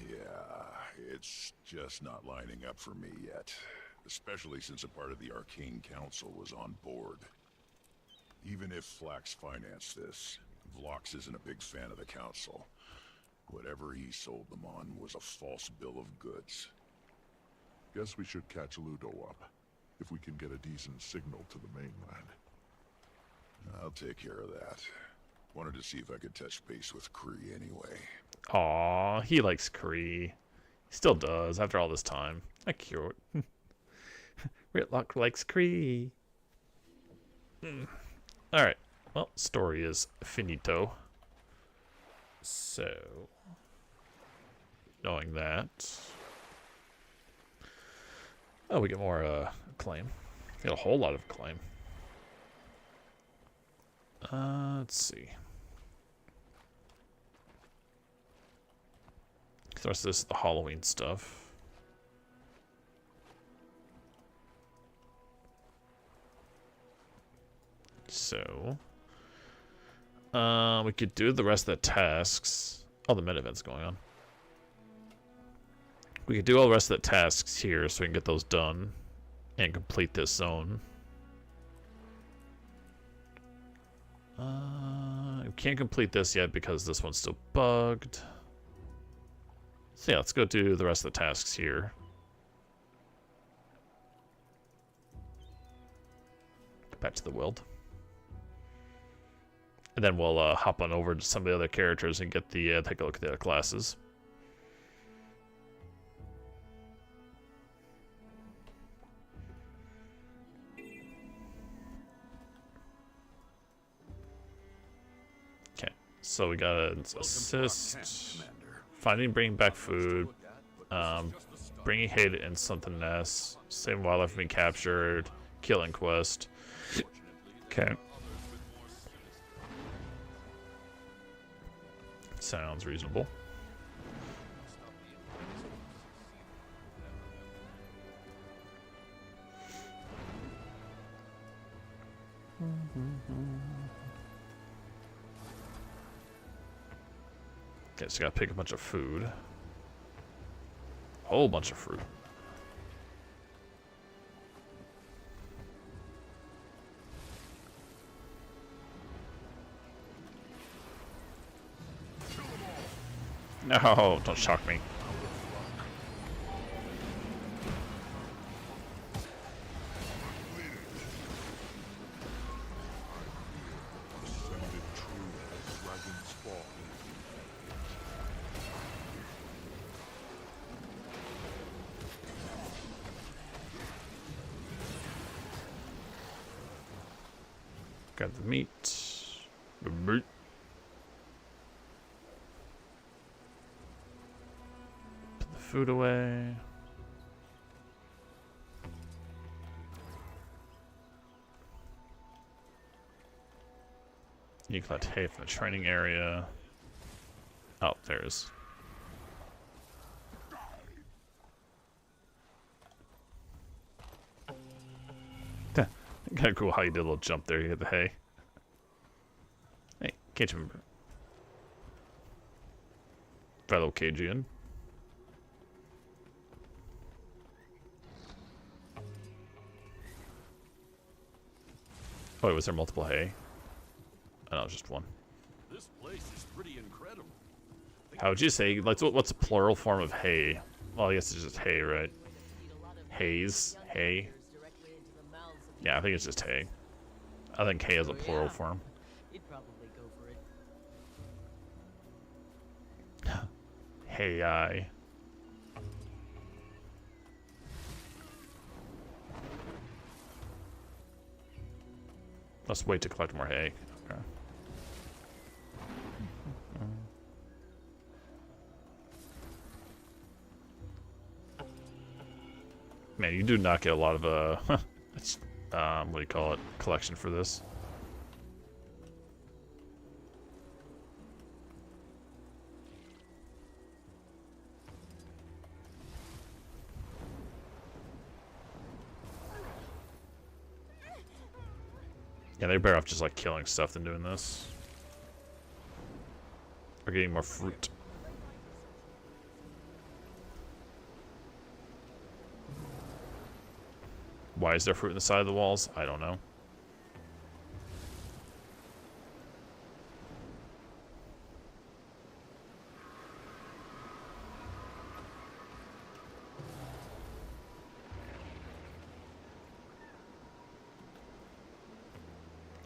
Yeah, it's just not lining up for me yet. Especially since a part of the Arcane Council was on board. Even if Flax financed this, Vlox isn't a big fan of the Council. Whatever he sold them on was a false bill of goods. Guess we should catch Ludo up, if we can get a decent signal to the mainland. I'll take care of that. Wanted to see if I could touch base with Kree anyway. Aw, he likes Kree. He still does, after all this time. How cute. Ritlock likes Kree. Alright, well, story is finito. So, knowing that... Oh, we get more acclaim. We get a whole lot of acclaim. Let's see. The rest of this is the Halloween stuff. So, we could do the rest of the tasks. Oh, the meta event's going on. We could do all the rest of the tasks here so we can get those done and complete this zone. We can't complete this yet because this one's still bugged. So yeah, let's go do the rest of the tasks here. Go back to the world. And then we'll hop on over to some of the other characters and get the take a look at the other classes. Okay, so we got an assist, finding, bringing back food, bringing hate and something else, saving wildlife from being captured, killing quest. Okay. Sounds reasonable. Okay, so gotta pick a bunch of food. A whole bunch of fruit. No, don't shock me. Grab the meat. The meat. Put the food away. You collect hay from the training area. Oh, there's. Kind of cool how you did a little jump there. You hit the hay. Hey, can't you remember? Fellow Cajun. Oh, wait, was there multiple hay? Oh, no, it was just one. This place is pretty incredible. How would you say, like, what's a plural form of hay? Well, I guess it's just hay, right? Haze? Hay? Yeah, I think it's just hay. I think hay is a plural form. You'd probably go for it. Hey, I. Let's wait to collect more hay. Okay. Man, you do not get a lot of what do you call it? Collection for this. Yeah, they're better off just like killing stuff than doing this. Or getting more fruit. Why is there fruit in the side of the walls? I don't know.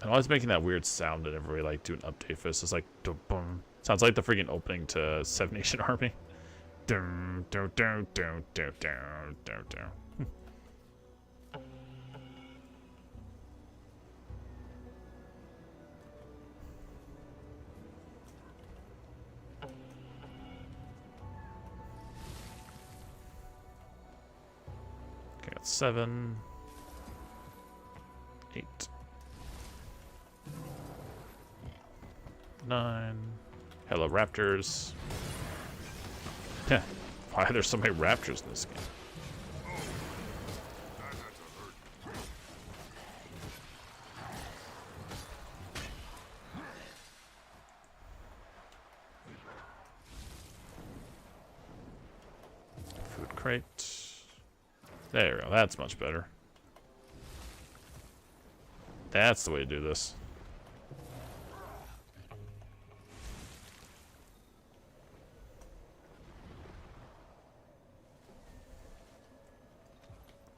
I'm always making that weird sound whenever we like do an update for this. It's like boom. Sounds like the freaking opening to Seven Nation Army. Dum dum dum dum dum dum dum dum. Okay, got 7, 8, 9. Hello, Raptors. Yeah. Why are there so many Raptors in this game? Food crate. There we go. That's much better. That's the way to do this.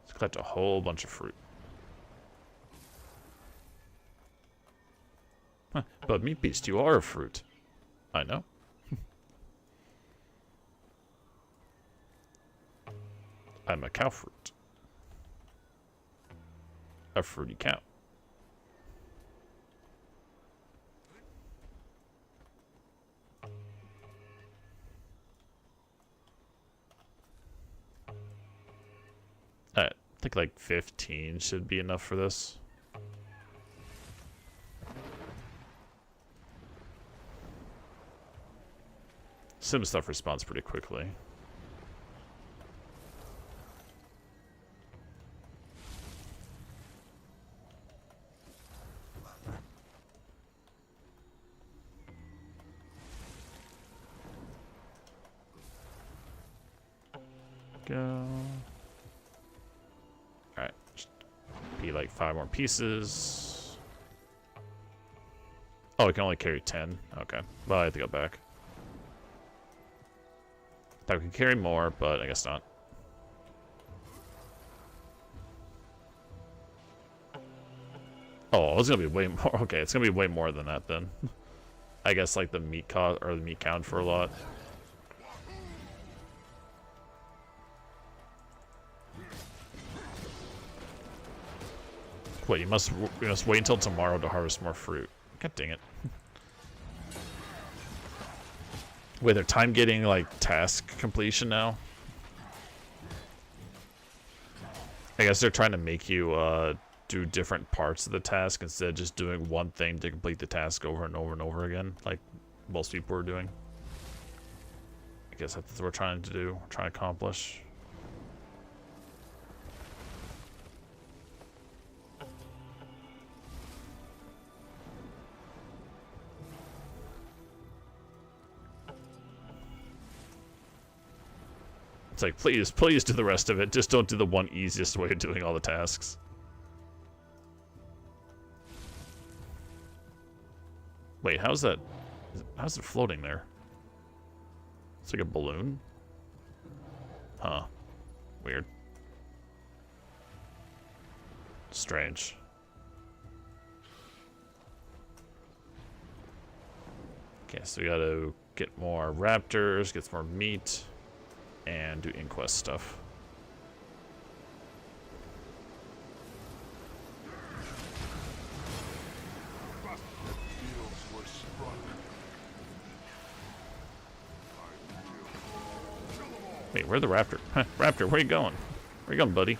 Let's collect a whole bunch of fruit. Huh, but Meat Beast, you are a fruit. I know. I'm a cow fruit. A fruity cow. I think like 15 should be enough for this. Sim stuff responds pretty quickly. Go. Alright. Be like 5 more pieces. Oh, we can only carry 10. Okay. Well, I have to go back. Thought we could carry more, but I guess not. Oh, it's gonna be way more. Okay, it's gonna be way more than that then. I guess like the meat cost or the meat count for a lot. Wait, you must wait until tomorrow to harvest more fruit. God dang it. Wait, they're time getting like task completion now? I guess they're trying to make you do different parts of the task instead of just doing one thing to complete the task over and over and over again, like most people are doing. I guess that's what we're trying to do, trying to accomplish. It's like, please do the rest of it. Just don't do the one easiest way of doing all the tasks. Wait, how's it floating there? It's like a balloon? Huh. Weird. Strange. Okay, so we gotta get more raptors, get some more meat, and do inquest stuff. Wait, where's the raptor? Huh, Raptor, where you going? Where you going, buddy?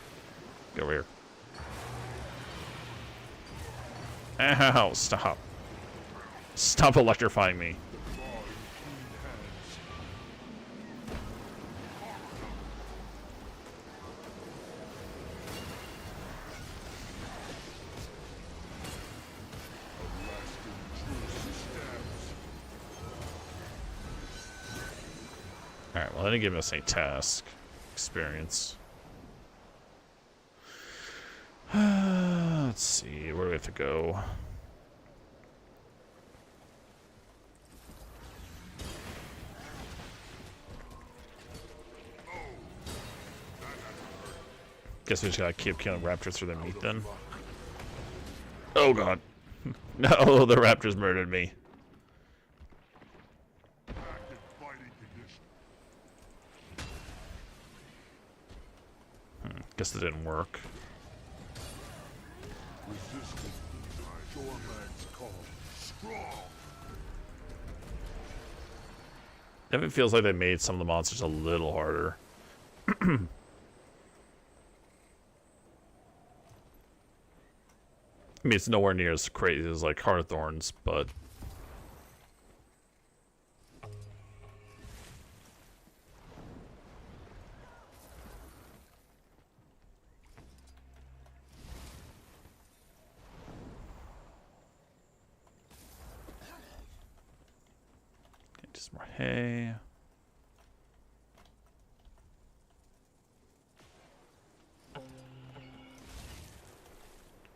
Get over here. Ow, stop. Stop electrifying me. Alright, well, they didn't give us any task experience. Let's see, where do we have to go? Guess we just gotta keep killing raptors through their meat then. Oh god. No, the raptors murdered me. Guess it didn't work. If it feels like they made some of the monsters a little harder. I mean, it's nowhere near as crazy as like Hearthorns, but just more hay.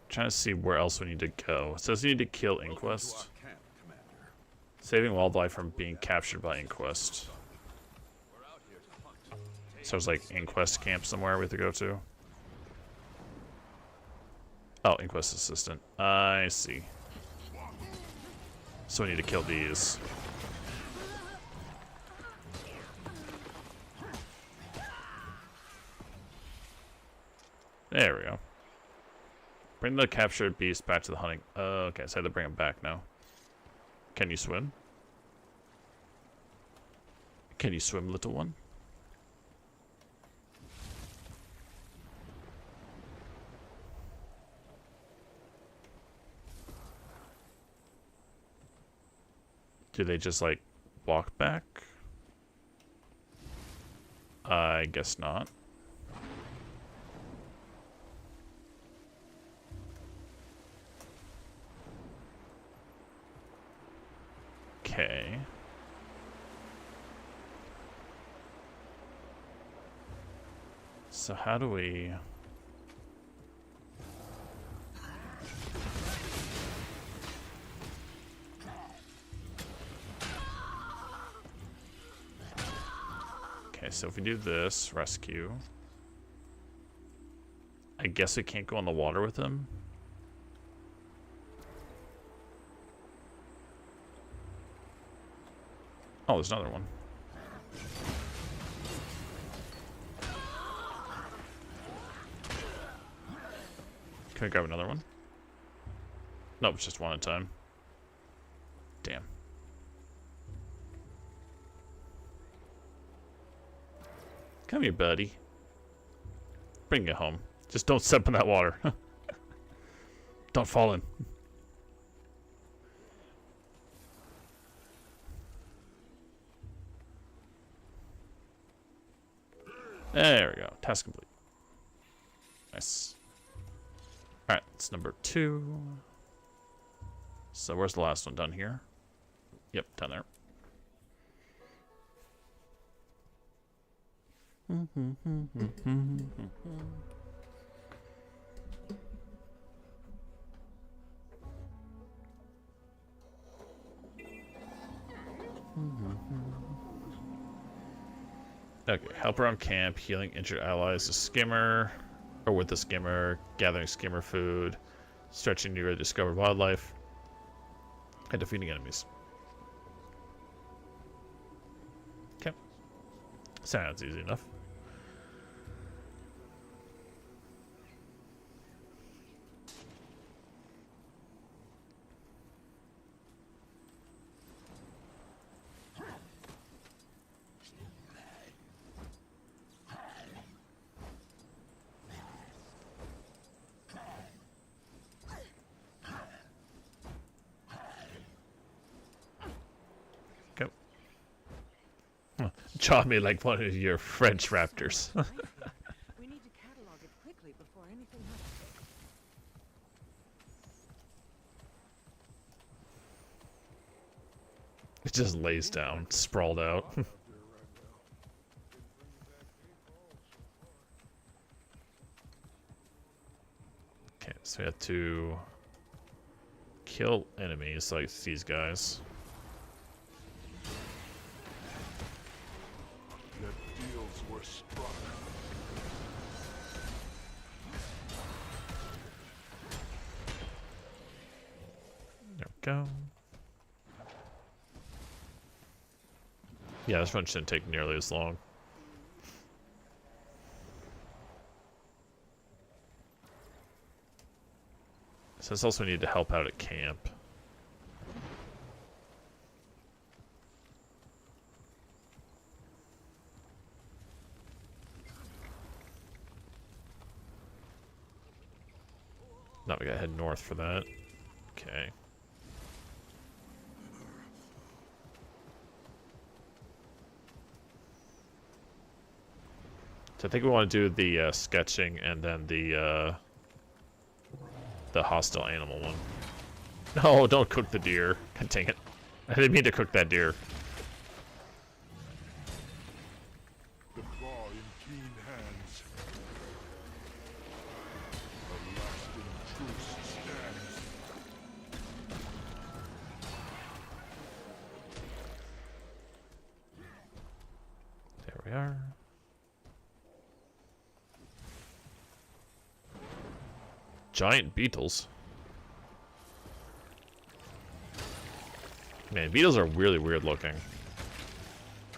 Trying to see where else we need to go. It says we need to kill Inquest. Saving wildlife from being captured by Inquest. So there's like Inquest camp somewhere we have to go to. Oh, Inquest assistant. I see. So we need to kill these. There we go. Bring the captured beast back to the hunting. Okay, so I have to bring him back now. Can you swim? Can you swim, little one? Do they just, like, walk back? I guess not. Okay. So how do we... Okay, Okay, so if we do this, rescue. I guess we can't go on the water with him. Oh, there's another one. Can we grab another one? Nope, it's just one at a time. Damn. Come here, buddy. Bring it home. Just don't step in that water. Don't fall in. There we go. Task complete. Nice. Alright, it's number 2. So where's the last one? Done here? Yep, down there. Okay, help around camp, healing injured allies, a skimmer, or with the skimmer, gathering skimmer food, stretching near discovered wildlife, and defeating enemies. Okay. Sounds easy enough. Jaw me like one of your French raptors. We need to catalog it quickly before anything happens. It just lays down, sprawled out. Okay, so we have to kill enemies like these guys. Were struck. There we go. Yeah, this one shouldn't take nearly as long. So this also need to help out at camp. Now we gotta head north for that. Okay. So I think we want to do the sketching and then the hostile animal one. No, don't cook the deer. God dang it. I didn't mean to cook that deer. The claw in keen hands. A lasting truce stands. There we are. Giant beetles. Man, beetles are really weird looking.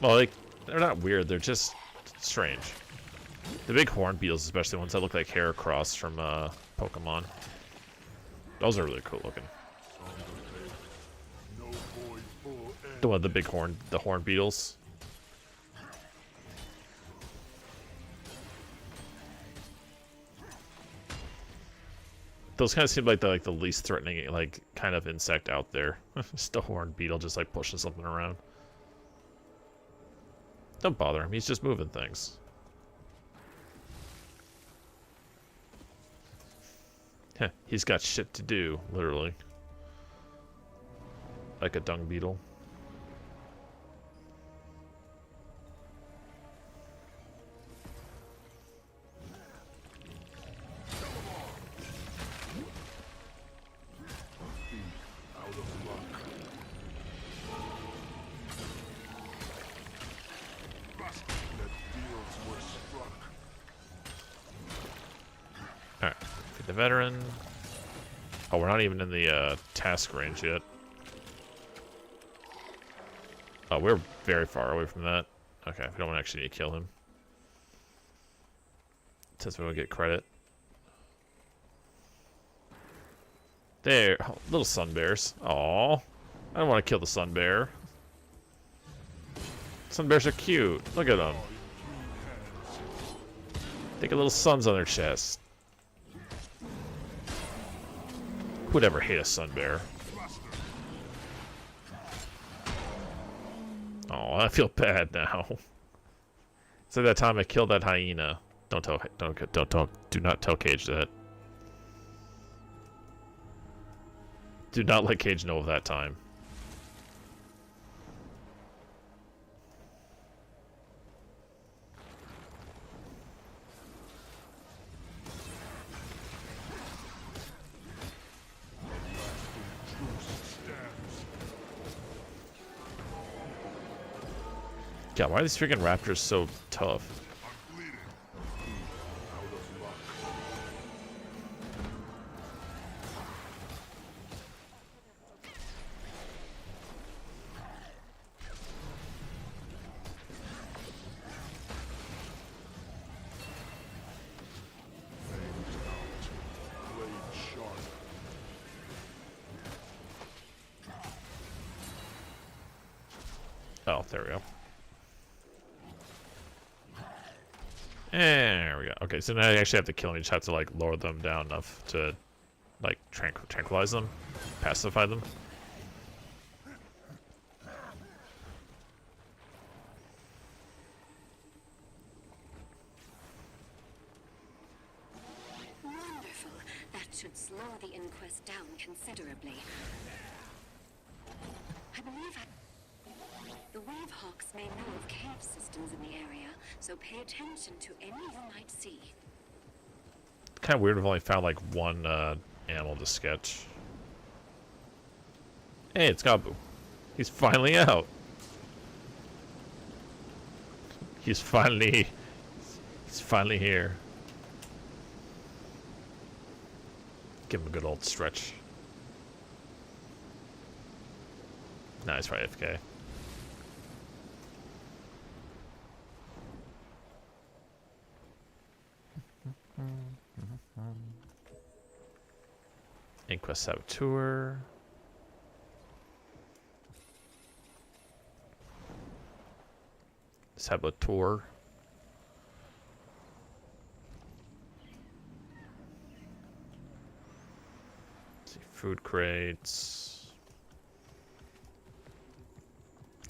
Well, like, they're not weird, they're just strange. The big horned beetles, especially ones that look like Heracross from Pokemon. Those are really cool looking. The one, the big horn, the horned beetles. Those kind of seem like the least threatening, like, kind of insect out there. Just a horned beetle just like pushing something around. Don't bother him, he's just moving things. Heh, he's got shit to do, literally. Like a dung beetle. the veteran. Oh, we're not even in the task range yet. Oh, we're very far away from that. Okay, we don't actually need to kill him. Since we won't get credit. There, oh, little sun bears. Aw, I don't want to kill the sun bear. Sun bears are cute. Look at them. They got little suns on their chest. Who'd ever hate a sun bear? Oh, I feel bad now. It's like that time I killed that hyena. Do not tell Cage that. Do not let Cage know of that time. God, why are these freaking raptors so tough? Oh, there we go. There we go. Okay, so now I actually have to kill them. You just have to, like, lower them down enough to, like, tranquilize them, pacify them. Wonderful. That should slow the inquest down considerably. I believe the wave hawks may know of cave systems in the area, so pay attention to any you might see. Kind of weird. We've only found like one animal to sketch. Hey, it's Gabu. He's finally out. He's finally here. Give him a good old stretch. Nice, right, FK. Inquest Saboteur. Saboteur. Let's see, food crates.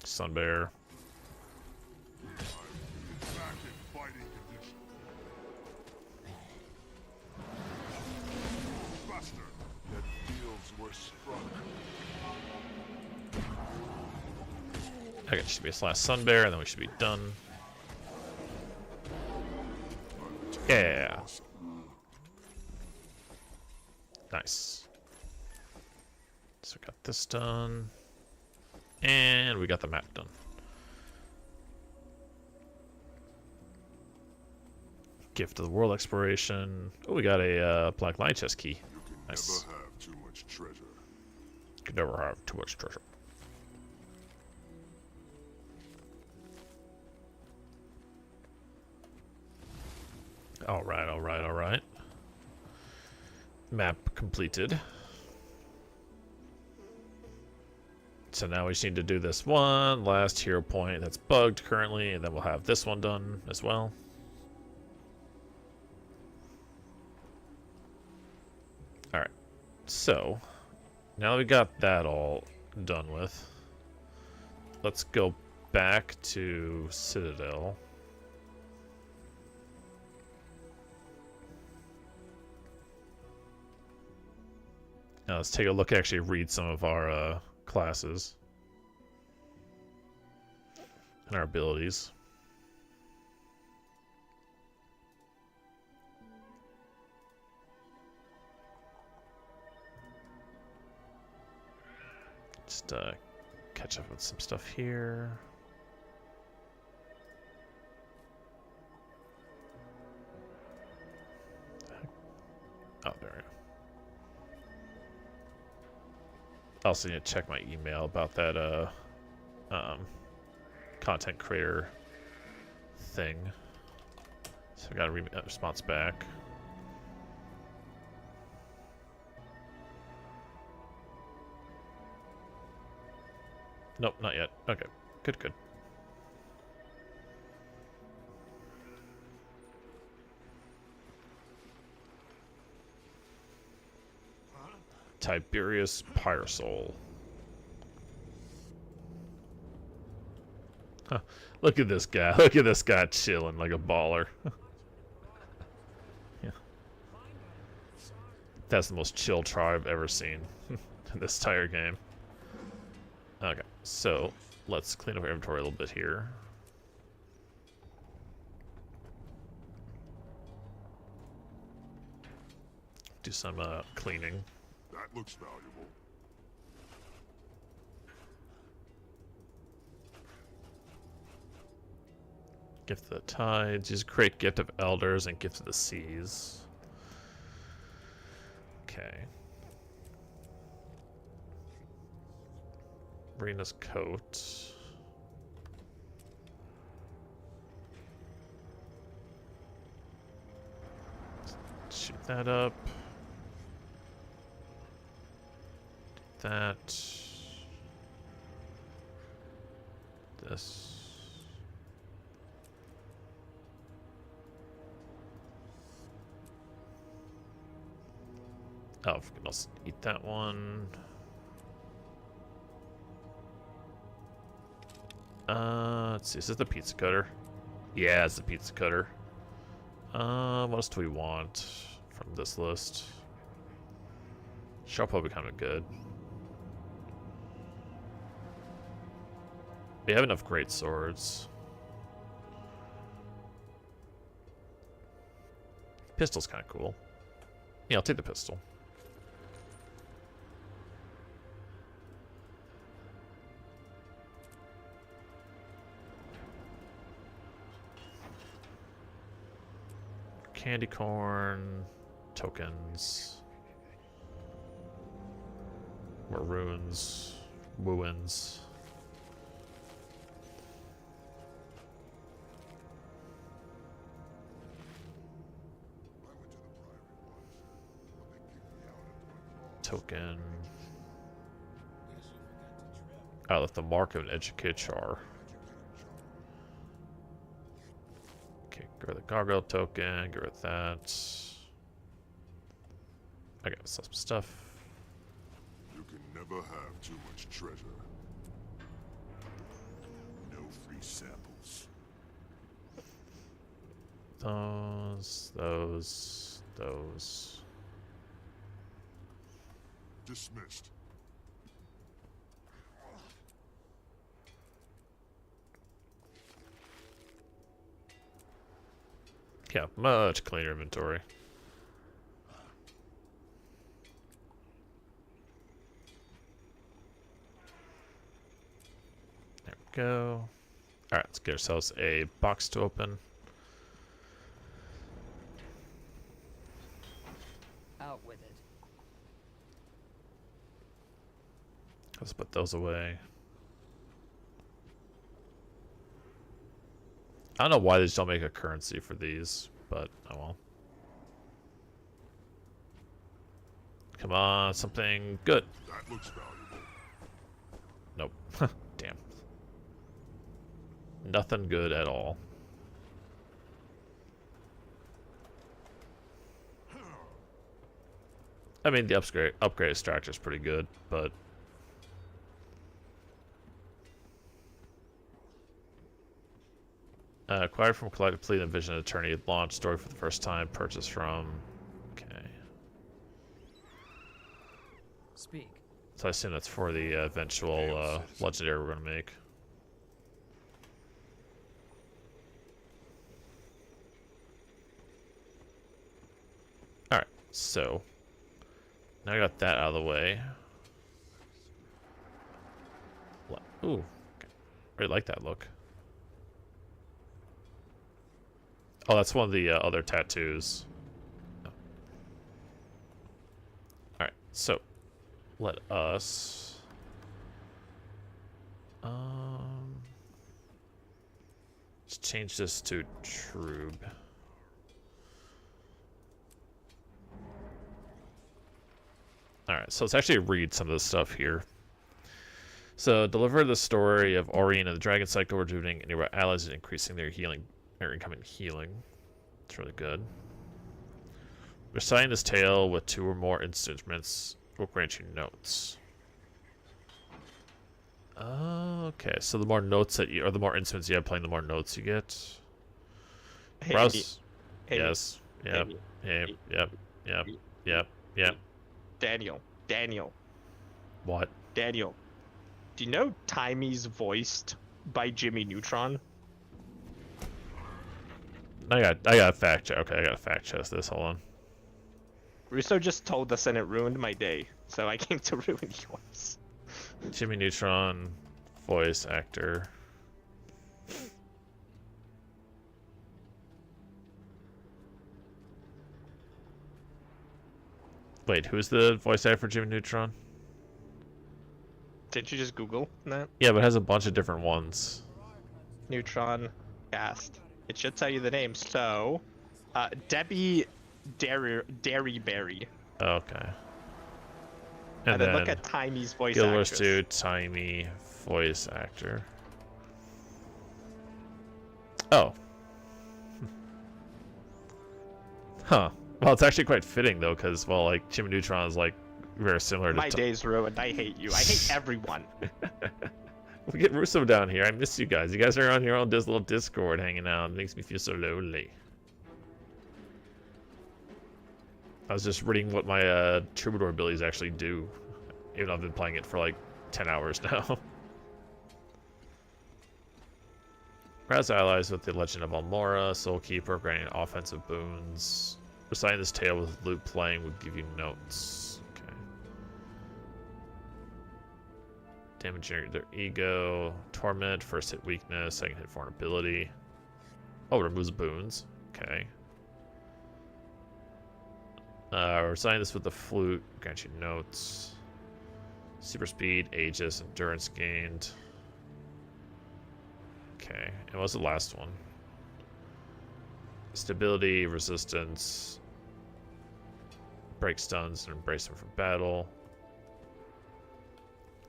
Sun bear. Okay, it should be this last sun bear, and then we should be done. Yeah. Nice. So we got this done. And we got the map done. Gift of the World exploration. Oh, we got a Black Lion chest key. Nice. Never have too much treasure. Could never have too much treasure. Alright, alright, alright. Map completed. So now we just need to do this one last hero point that's bugged currently, and then we'll have this one done as well. Alright, so now that we got that all done with, let's go back to Citadel. Now let's take a look, actually read some of our classes and our abilities. Just catch up with some stuff here. Oh, there also need to check my email about that content creator thing. So I got a response back. Nope, not yet. Okay, good, good. Tiberius Pyrosoul. Huh. Look at this guy. Look at this guy chilling like a baller. Yeah. That's the most chill tribe I've ever seen in this entire game. Okay, so let's clean up our inventory a little bit here. Do some cleaning. That looks valuable. Gift of the Tides. Use a great Gift of Elders and Gift of the Seas. Okay. Rena's coat. Shoot that up. That. This. Oh, we can also eat that one. Let's see. Is this the pizza cutter? Yeah, it's the pizza cutter. What else do we want from this list? Shell probably kind of good. We have enough great swords. Pistol's kind of cool. Yeah, I'll take the pistol. Candy corn, tokens, maroons, wooins. Token. I left the mark of an educated char. Okay, get rid of the gargoyle token, get rid of that. I gotta sell some stuff. You can never have too much treasure. No free samples. Those. Dismissed. Yeah, much cleaner inventory. There we go. Alright, let's get ourselves a box to open. Out with it. Let's put those away. I don't know why they just don't make a currency for these, but oh well. Come on, something good. That looks valuable. Nope. Damn. Nothing good at all. I mean, the upgrade extractor is pretty good, but acquired from Collective Fleet and Vision Attorney. Launch story for the first time. Purchase from. Okay. Speak. So I assume that's for the eventual legendary we're gonna make. All right. So now I got that out of the way. Ooh. Okay. I really like that look. Oh, that's one of the other tattoos. Oh. Alright, so let us change this to Trube. Alright, so let's actually read some of the stuff here. So, deliver the story of Orion and the Dragon Cycle, rejuvenating nearby allies and increasing their healing, or incoming healing. It's really good. Reciting this tale with 2 or more instruments will grant you notes. Okay, so the more notes that you, or the more instruments you have playing, the more notes you get. Hey, Russ? hey, Yes. Yep. hey, Yep. Yep. Daniel. What? Daniel. Do you know Timey's voiced by Jimmy Neutron? I got fact check. Okay, I gotta fact check this. Hold on. Russo just told us and it ruined my day, so I came to ruin yours. Jimmy Neutron, voice actor. Wait, who's the voice actor for Jimmy Neutron? Didn't you just Google that? Yeah, but it has a bunch of different ones. Neutron cast. It should tell you the name. So, Debbie Derryberry. Okay. And then look at Timey's voice Gilbert actress. Stu, Timey, voice actor. Oh. Huh. Well, it's actually quite fitting though, because well, like Jimmy Neutron is like very similar to. My day's ruined. I hate you. I hate everyone. We get Russo down here. I miss you guys. You guys are on your own little Discord hanging out. It makes me feel so lonely. I was just reading what my Troubadour abilities actually do. Even though I've been playing it for like 10 hours now. Rouse allies with the Legend of Almora, Soulkeeper, granting offensive boons. Reciting this tale with loot playing would give you notes. Okay. Damaging their ego. Torment, first hit weakness, second hit vulnerability. Oh, removes boons. Okay. Reciting this with the flute, grant you notes. Super speed, Aegis, endurance gained. Okay, and what was the last one? Stability, resistance, break stuns, and embrace them for battle.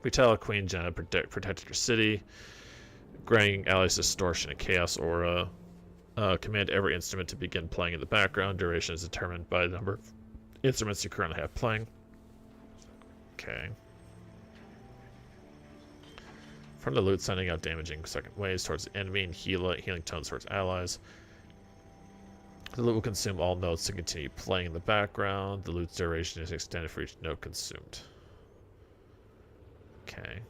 Retell Queen Jenna protected your city, granting allies distortion and chaos aura. Command every instrument to begin playing in the background. Duration is determined by the number of instruments you currently have playing. Okay. From the loot, sending out damaging second waves towards the enemy and healing tones towards allies. The loot will consume all notes to continue playing in the background. The loot's duration is extended for each note consumed. Okay.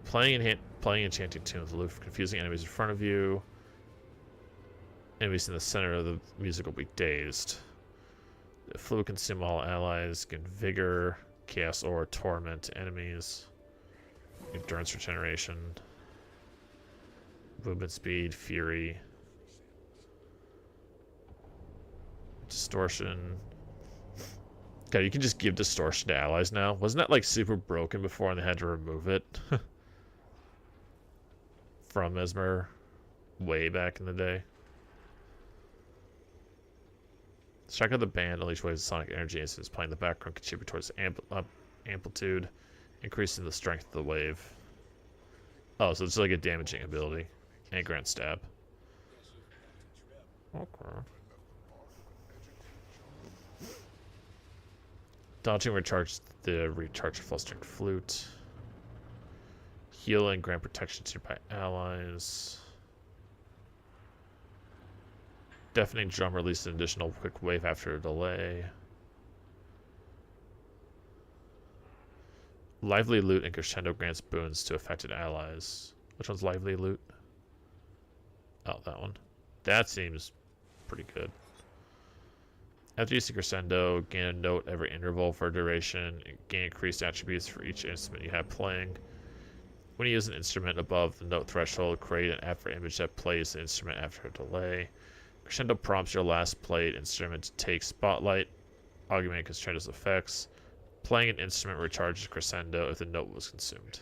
Playing enchanting tunes. The loot for confusing enemies in front of you. Enemies in the center of the music will be dazed. The flute will consume all allies. Gain vigor, chaos aura, torment enemies. Endurance regeneration. Movement speed, fury. Distortion. God, you can just give distortion to allies now. Wasn't that like super broken before and they had to remove it? From Mesmer way back in the day. Check out the band, unleash waves of sonic energy instance playing in the background, contribute towards amplitude, increasing the strength of the wave. Oh, so it's like a damaging ability. And grant stab. Okay. Dodging recharge the flustering flute. Heal and grant protection to nearby allies. Deafening drum releases an additional quick wave after a delay. Lively loot and crescendo grants boons to affected allies. Which one's lively loot? Oh, that one. That seems pretty good. After using crescendo, gain a note every interval for a duration, and gain increased attributes for each instrument you have playing. When you use an instrument above the note threshold, create an after image that plays the instrument after a delay. Crescendo prompts your last played instrument to take spotlight, augmenting crescendo's effects. Playing an instrument recharges crescendo if the note was consumed.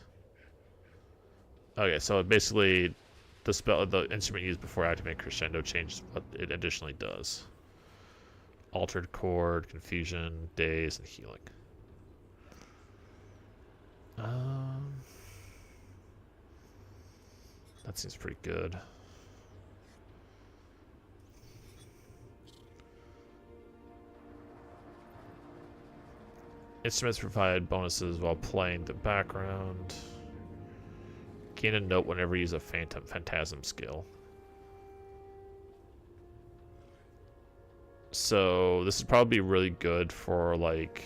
Okay, so basically the spell, the instrument used before activating crescendo changes what it additionally does. Altered chord, confusion, daze, and healing. That seems pretty good. Instruments provide bonuses while playing the background. Gain a note whenever you use a phantasm skill. So this is probably really good for like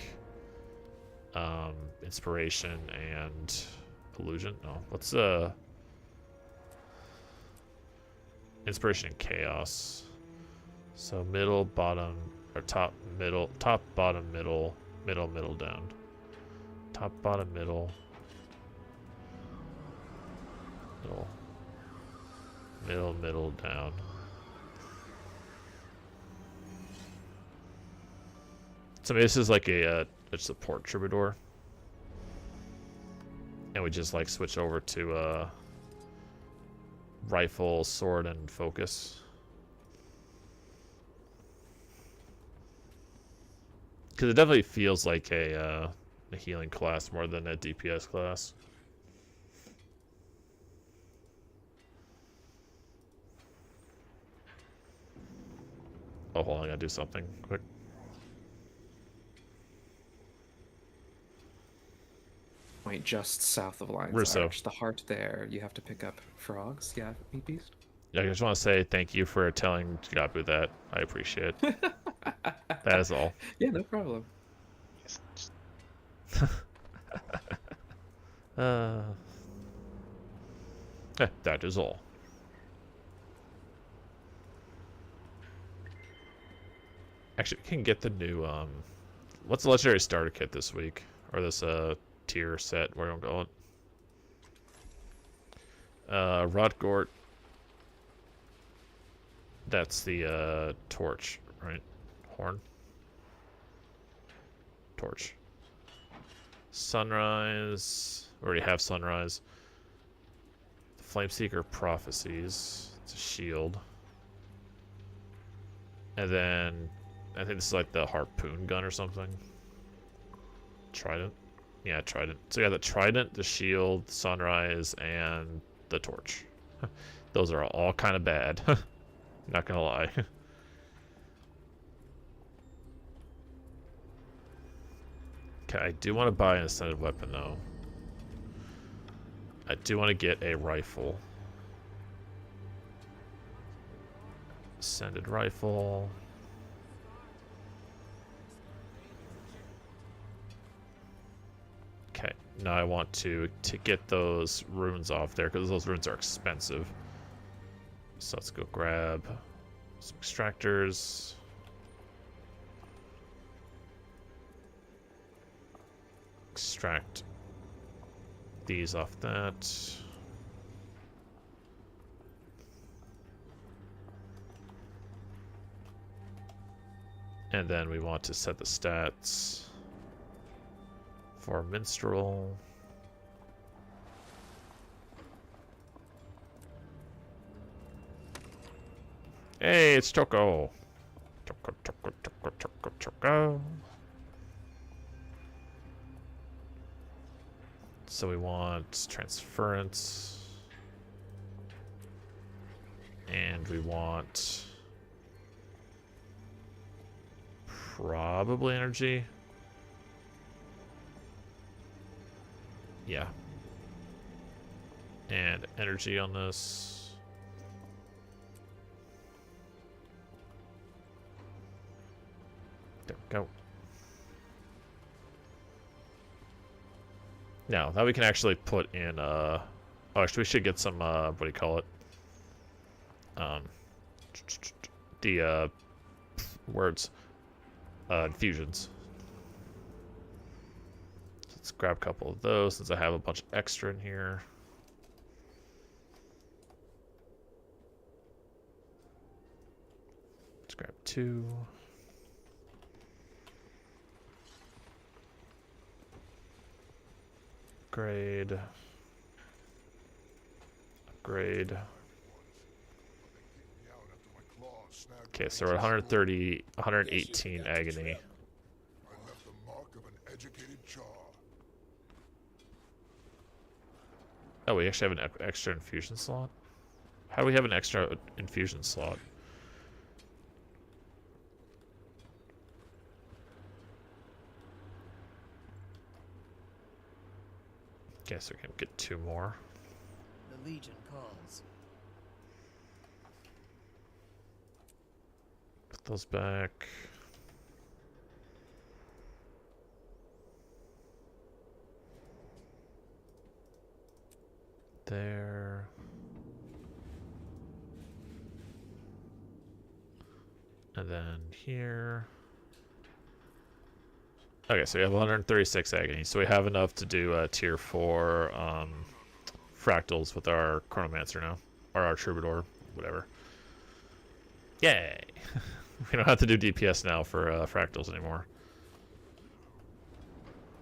inspiration and illusion. No, what's inspiration and chaos. So middle, bottom, or top, middle, top, bottom, middle, middle, middle, down. Top, bottom, middle. Middle. Middle, middle, down. So this is like a support troubadour. And we just like switch over to rifle, sword, and focus. Because it definitely feels like a healing class more than a DPS class. Oh, hold on, I gotta do something quick. Wait, just south of Lion's Russo. Arch, the heart there. You have to pick up frogs. Yeah, Meat Beast. Yeah, I just want to say thank you for telling Gabu that. I appreciate it. That is all. Yeah, no problem. That is all. Actually, we can get the new what's the legendary starter kit this week, or this tier set? Where I'm going. Rodgort. That's the torch, right? Horn. Torch. Sunrise. We already have Sunrise. Flameseeker Prophecies. It's a shield. And then I think this is like the harpoon gun or something. Trident? Yeah, Trident. So yeah, the Trident, the shield, Sunrise, and the torch. Those are all kind of bad. Not gonna lie. Okay, I do want to buy an ascended weapon though. I do want to get a rifle. Ascended rifle. Okay, now I want to get those runes off there because those runes are expensive. So let's go grab some extractors. Extract these off that. And then we want to set the stats for Minstrel. Hey, it's Choco. Choco, Choco, Choco, Choco, Choco. So we want transference. And we want probably energy. Yeah. And energy on this. There we go. Now we can actually put in oh, actually we should get some what do you call it? The words. Infusions. Let's grab a couple of those since I have a bunch of extra in here. Let's grab 2. Upgrade. Upgrade. Okay, so we're at 130, 118 agony. I left the mark of an educated jaw. Oh, we actually have an extra infusion slot? How do we have an extra infusion slot? Guess we can get 2 more. The Legion calls. Put those back. There. And then here. Okay, so we have 136 agony. So we have enough to do tier 4 fractals with our Chronomancer now. Or our Troubadour, whatever. Yay! We don't have to do DPS now for fractals anymore.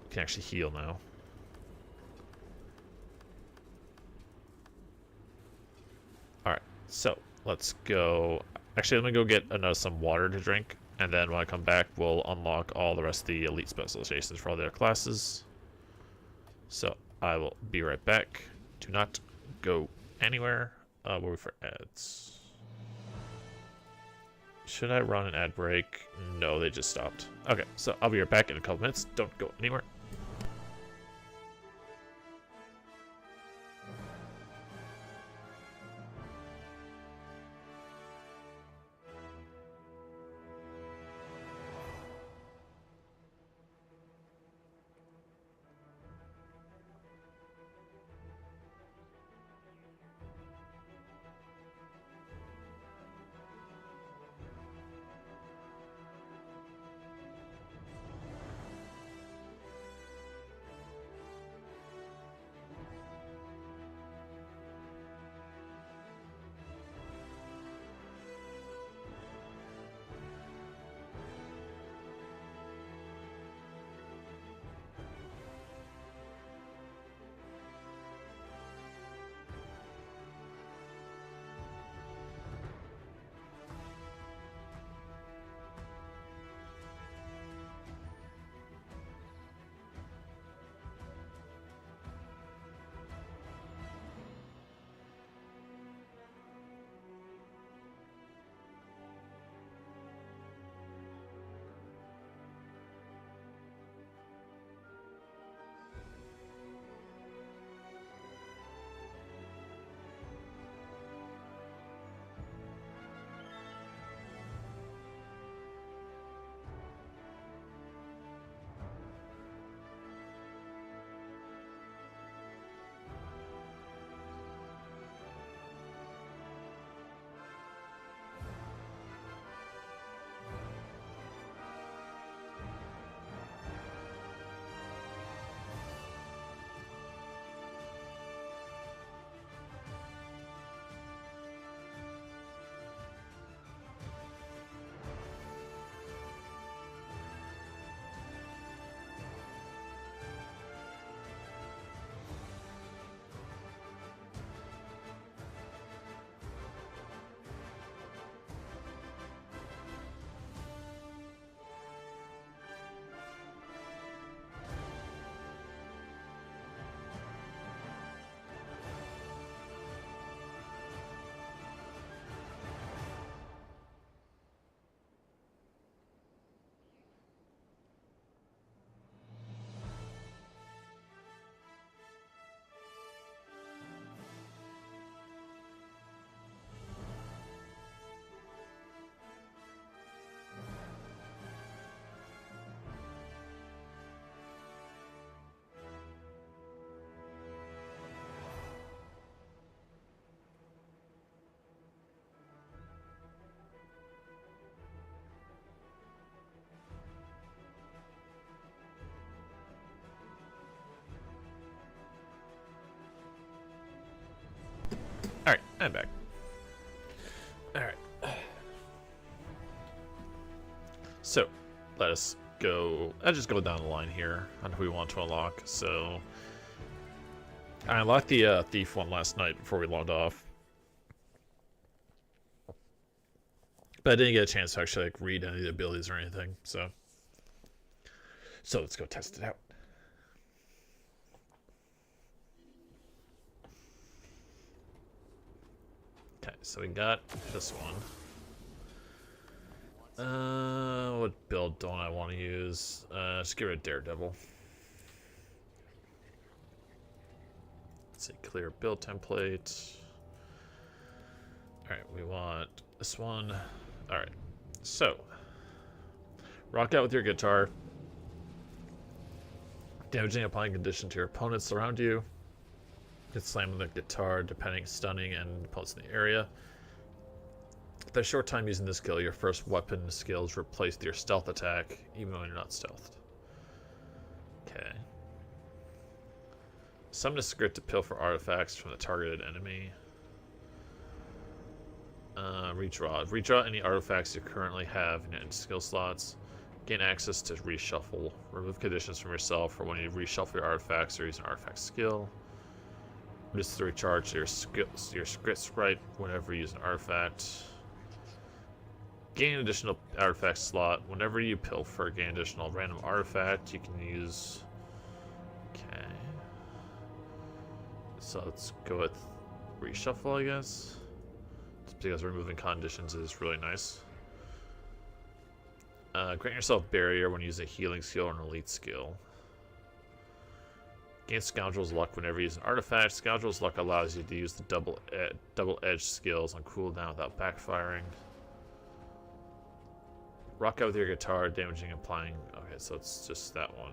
We can actually heal now. Alright, so let's go. Actually, let me go get some water to drink. And then when I come back, we'll unlock all the rest of the elite specializations for all their classes. So I will be right back. Do not go anywhere. What are we for ads? Should I run an ad break? No, they just stopped. Okay, so I'll be right back in a couple minutes. Don't go anywhere. Alright, I'm back. Alright. So, let us go. I'll just go down the line here on who we want to unlock. So, I unlocked the thief one last night before we logged off. But I didn't get a chance to actually like read any of the abilities or anything, so let's go test it out. Okay, so we got this one. What build don't I want to use? Just get rid of Daredevil. Let's see, clear build template. Alright, we want this one. Alright, so rock out with your guitar. Damaging applying condition to your opponents around you. Get slammed with the guitar, depending stunning and opponents in the area. After a short time using this skill, your first weapon skills replace your stealth attack, even when you're not stealthed. Okay. Summon a script to pilfer artifacts from the targeted enemy. Redraw. Redraw any artifacts you currently have in your skill slots. Gain access to reshuffle. Remove conditions from yourself for when you reshuffle your artifacts or use an artifact skill. Just to recharge your script sprite whenever you use an artifact. Gain additional artifact slot. Whenever you pilfer, gain additional random artifact you can use. Okay. So let's go with reshuffle, I guess. Just because removing conditions is really nice. Grant yourself barrier when using a healing skill or an elite skill. Gain Scoundrel's Luck whenever you use an artifact. Scoundrel's Luck allows you to use the double-edged skills on cooldown without backfiring. Rock out with your guitar, damaging applying. Okay, so it's just that one.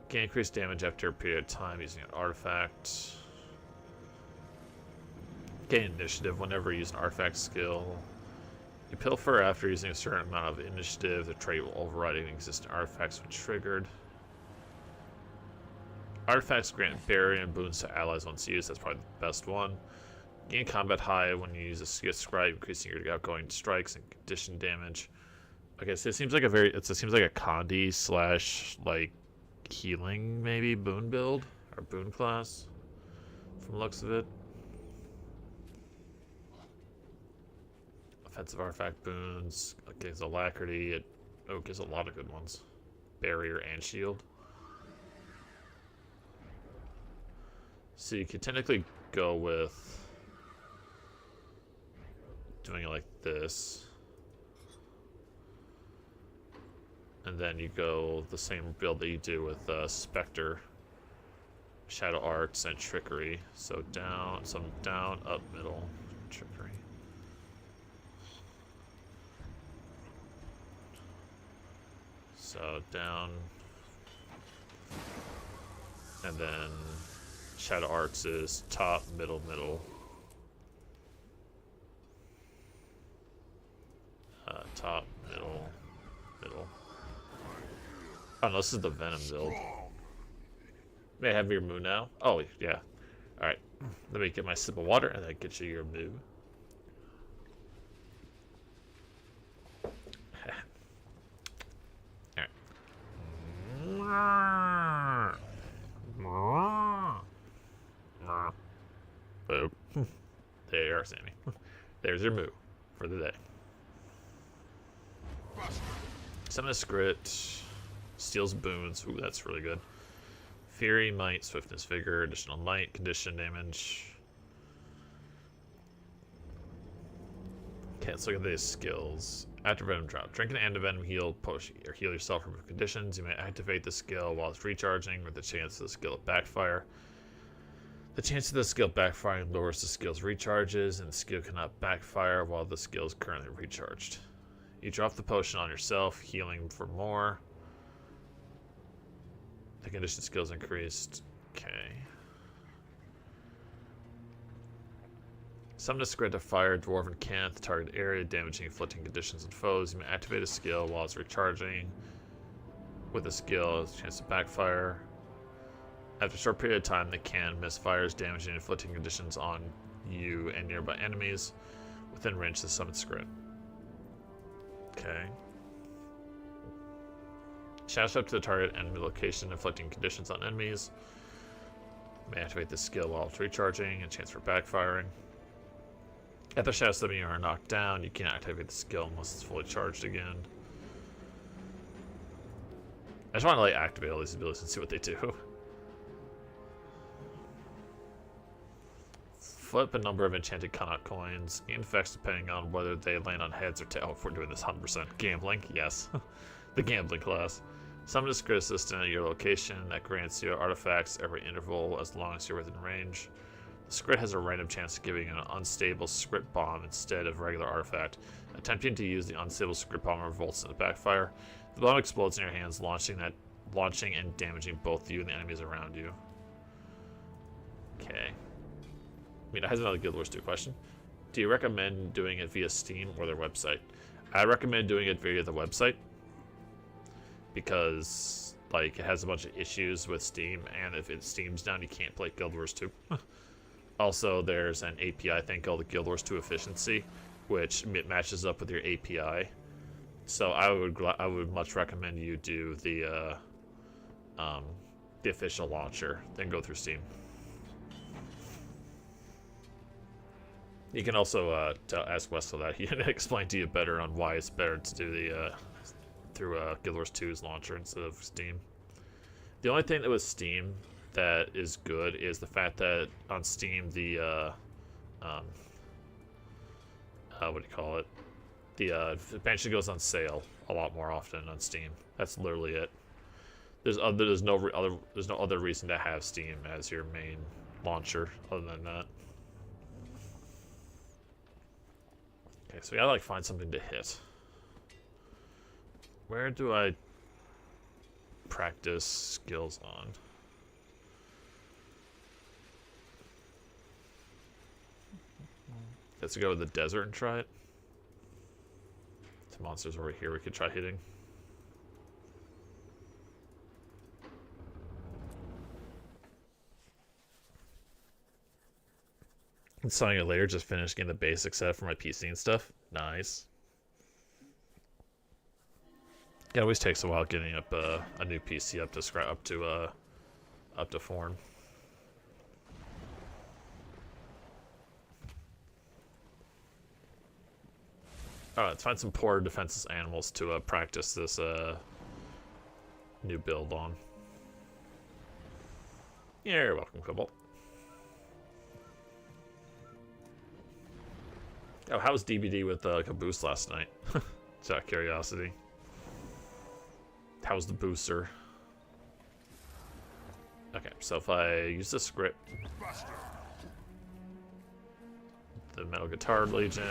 Gain increased damage after a period of time using an artifact. Gain initiative whenever you use an artifact skill. You pilfer after using a certain amount of initiative. The trait will override any existing artifacts when triggered. Artifacts grant barrier and boons to allies once used. That's probably the best one. Gain combat high when you use a skill scribe, increasing your outgoing strikes and condition damage. Okay, so it seems like it seems like a Condi slash like healing maybe boon build or boon class from the looks of it. Offensive artifact boons, gives alacrity. It gives a lot of good ones. Barrier and shield. So you can technically go with doing it like this. And then you go the same build that you do with Spectre, Shadow Arts, and Trickery. So down, up, middle, Trickery. So down, and then Shadow Arts is top, middle, middle. Top, middle, middle. Oh no, this is the Venom build. May I have your moo now? Oh, yeah. Alright. Let me get my sip of water and then get you your moo. Alright. Boop. There you are, Sammy. There's your moo for the day. Summon a script. Steals boons. Ooh, that's really good. Fury, Might, Swiftness, Vigor, additional Might, condition damage. Okay, let's look at these skills. After Venom drop. Drink an anti-venom heal, push, or heal yourself from conditions. You may activate the skill while it's recharging with the chance of the skill to backfire. The chance of the skill backfiring lowers the skill's recharges, and the skill cannot backfire while the skill is currently recharged. You drop the potion on yourself, healing for more. The condition skills increased. Okay. Summon a script to fire Dwarven Canth, target area, damaging inflicting conditions on foes. You may activate a skill while it's recharging. With a skill, it's a chance to backfire. After a short period of time, the can misfires, damaging and inflicting conditions on you and nearby enemies within range of the summon script. Okay. Shadows up to the target enemy location, inflicting conditions on enemies. May activate this skill while it's recharging, and chance for backfiring. After Shadow Stepping you are knocked down, you can't activate the skill unless it's fully charged again. I just want to like activate all these abilities and see what they do. Flip a number of enchanted Connaught coins. Gain effects depending on whether they land on heads or tail. If we're doing this 100%. Gambling, yes. The gambling class. Summon a script assistant at your location that grants you artifacts every interval as long as you're within range. The script has a random chance of giving an unstable script bomb instead of regular artifact. Attempting to use the unstable script bomb revolts in the backfire. The bomb explodes in your hands, launching and damaging both you and the enemies around you. Okay. I mean, it has another Guild Wars 2 question. Do you recommend doing it via Steam or their website? I recommend doing it via the website because, like, it has a bunch of issues with Steam, and if Steam's down, you can't play Guild Wars 2. Also, there's an API thing called the Guild Wars 2 Efficiency, which matches up with your API. So I would much recommend you do the official launcher, then go through Steam. You can also ask Westel that. He can explain to you better on why it's better to do the through Guild Wars 2's launcher instead of Steam. The only thing that was Steam that is good is the fact that on Steam the what do you call it? The expansion goes on sale a lot more often on Steam. That's literally it. There's no other reason to have Steam as your main launcher other than that. Okay, so we gotta like find something to hit. Where do I practice skills on? Let's go to the desert and try it. Some monsters over here we could try hitting. And signing it later, just finished getting the basic set for my PC and stuff. Nice. Yeah, it always takes a while getting up a new PC up to form. Alright, let's find some poor defenseless animals to practice this new build on. Yeah, you're welcome, Cobalt. Oh, how was DBD with Caboose last night? Just out of curiosity. How's the booster? Okay, so if I use the script, the Metal Guitar Legion.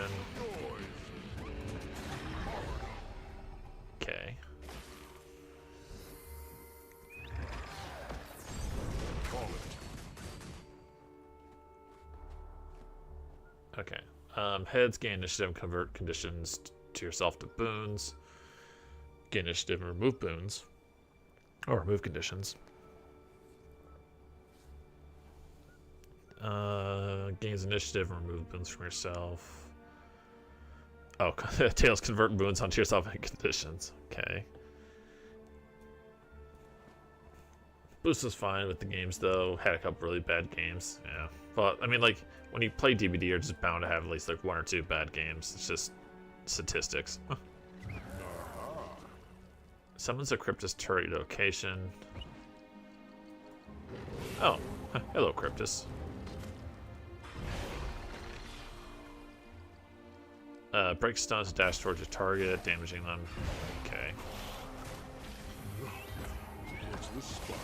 Okay. Okay. Heads gain initiative and convert conditions to yourself to boons. Gain initiative and remove boons. Or remove conditions. Gains initiative and remove boons from yourself. Oh, Tails convert boons onto yourself and conditions. Okay. Boost was fine with the games though. Had a couple really bad games. Yeah. But I mean, like when you play DBD, you're just bound to have at least like 1 or 2 bad games. It's just statistics. Summons a Cryptus turret location. Oh, hello Cryptus. Break stuns, dash towards your target, damaging them. Okay. What's this spot?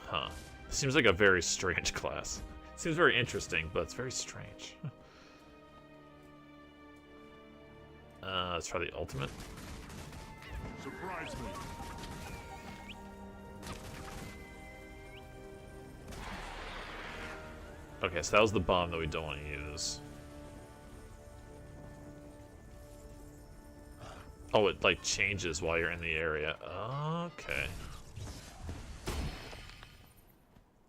Huh. Seems like a very strange class. Seems very interesting, but it's very strange. Let's try the ultimate. Surprise me. Okay, so that was the bomb that we don't want to use. Oh, it like changes while you're in the area. Okay.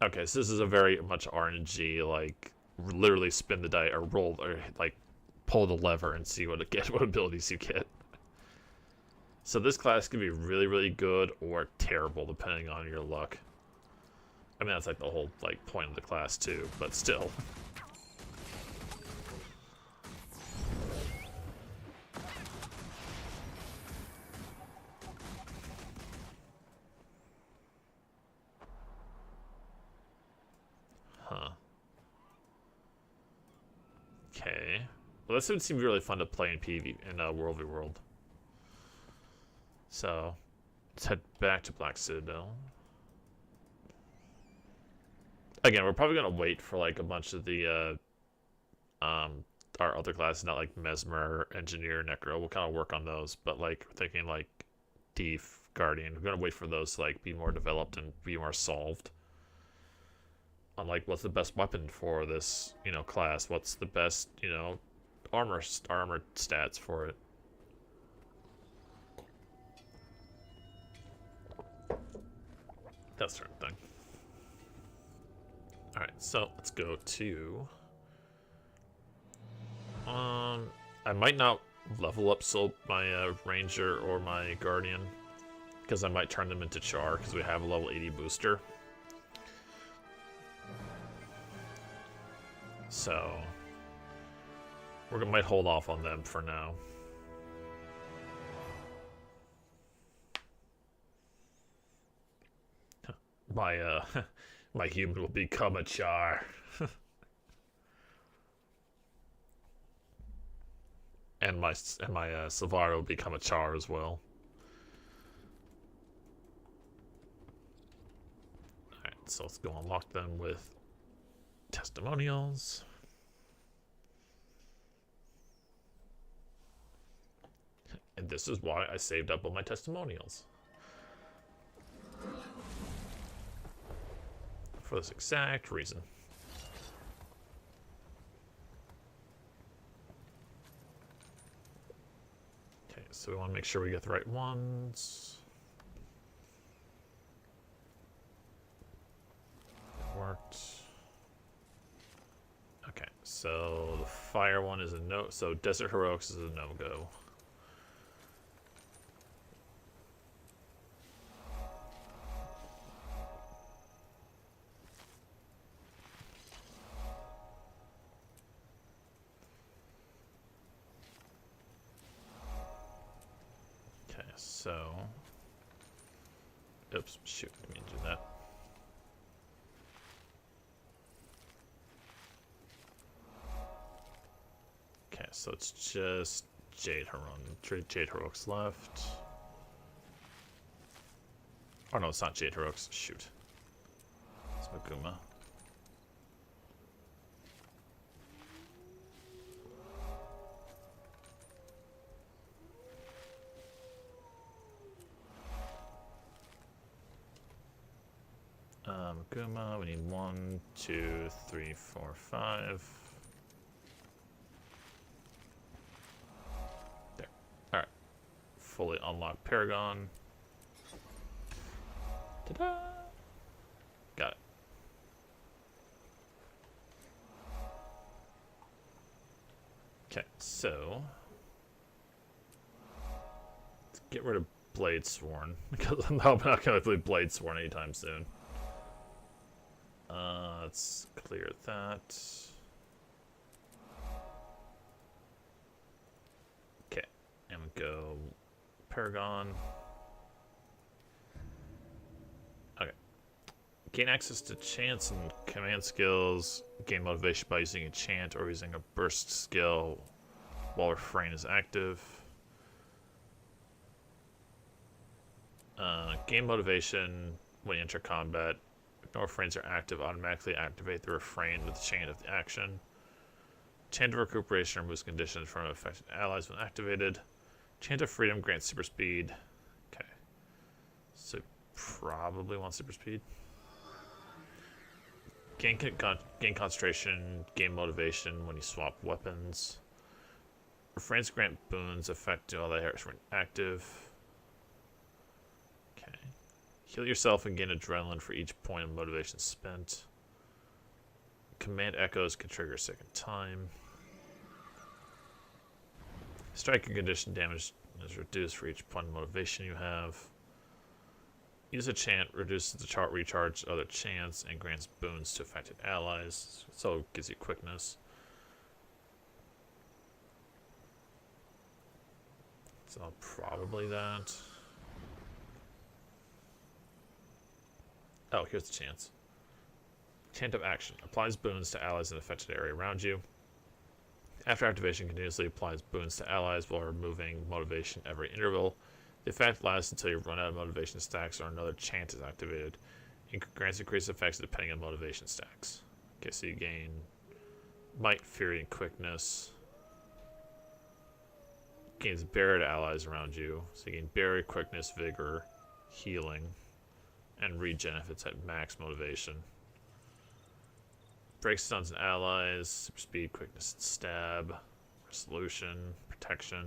Okay, so this is a very much RNG, like literally spin the die or roll or like pull the lever and see what abilities you get. So this class can be really, really good or terrible depending on your luck. I mean, that's like the whole like point of the class too, but still. Huh. Okay. Well, this would seem really fun to play in PV in World v World. So, let's head back to Black Citadel. Again, we're probably gonna wait for like a bunch of the our other classes, not like Mesmer, Engineer, Necro. We'll kind of work on those, but like thinking like Thief, Guardian. We're gonna wait for those to like be more developed and be more solved. On like what's the best weapon for this, you know, class? What's the best, you know, armor stats for it? That sort of thing. All right, so let's go to. I might not level up my Ranger or my Guardian, because I might turn them into Char because we have a level 80 booster. So might hold off on them for now. My human will become a Char. and my Savara will become a Char as well. Alright, so let's go unlock them with testimonials. And this is why I saved up all my testimonials. For this exact reason. Okay, so we want to make sure we get the right ones. It worked. Okay, so the fire one is a no. So Desert Heroics is a no-go. So, oops, shoot, I mean to do that. Okay, so it's just Jade Heroics left. Oh no, it's not Jade Heroics, shoot. It's Maguma. Maguma, we need 1, 2, 3, 4, 5. There. Alright. Fully unlocked Paragon. Ta-da! Got it. Okay, so let's get rid of Blade Sworn, because I'm not going to play Blade Sworn anytime soon. Let's clear that. Okay, and we go Paragon. Okay. Gain access to chants and command skills. Gain motivation by using a chant or using a burst skill while refrain is active. Gain motivation when you enter combat. If no refrains are active, automatically activate the refrain with the chant of the action. Chant of recuperation removes conditions from affected allies when activated. Chant of freedom grants super speed. Okay. So probably want super speed. Gain concentration, gain motivation when you swap weapons. Refrains grant boons effect to all the hairs when active. Okay. Heal yourself and gain adrenaline for each point of motivation spent. Command echoes can trigger a second time. Strike and condition damage is reduced for each point of motivation you have. Use a chant, reduces the chart recharge other chants, and grants boons to affected allies. So it gives you quickness. So probably that. Oh, here's the chance. Chant of action. Applies boons to allies in the affected area around you. After activation, continuously applies boons to allies while removing motivation every interval. The effect lasts until you run out of motivation stacks or another chant is activated. It grants increased effects depending on motivation stacks. Okay, so you gain might, fury, and quickness. Gains barrier to allies around you. So you gain barrier, quickness, vigor, healing, and regen if it's at max motivation. Breaks stuns and allies, super speed, quickness, and stab, resolution, protection.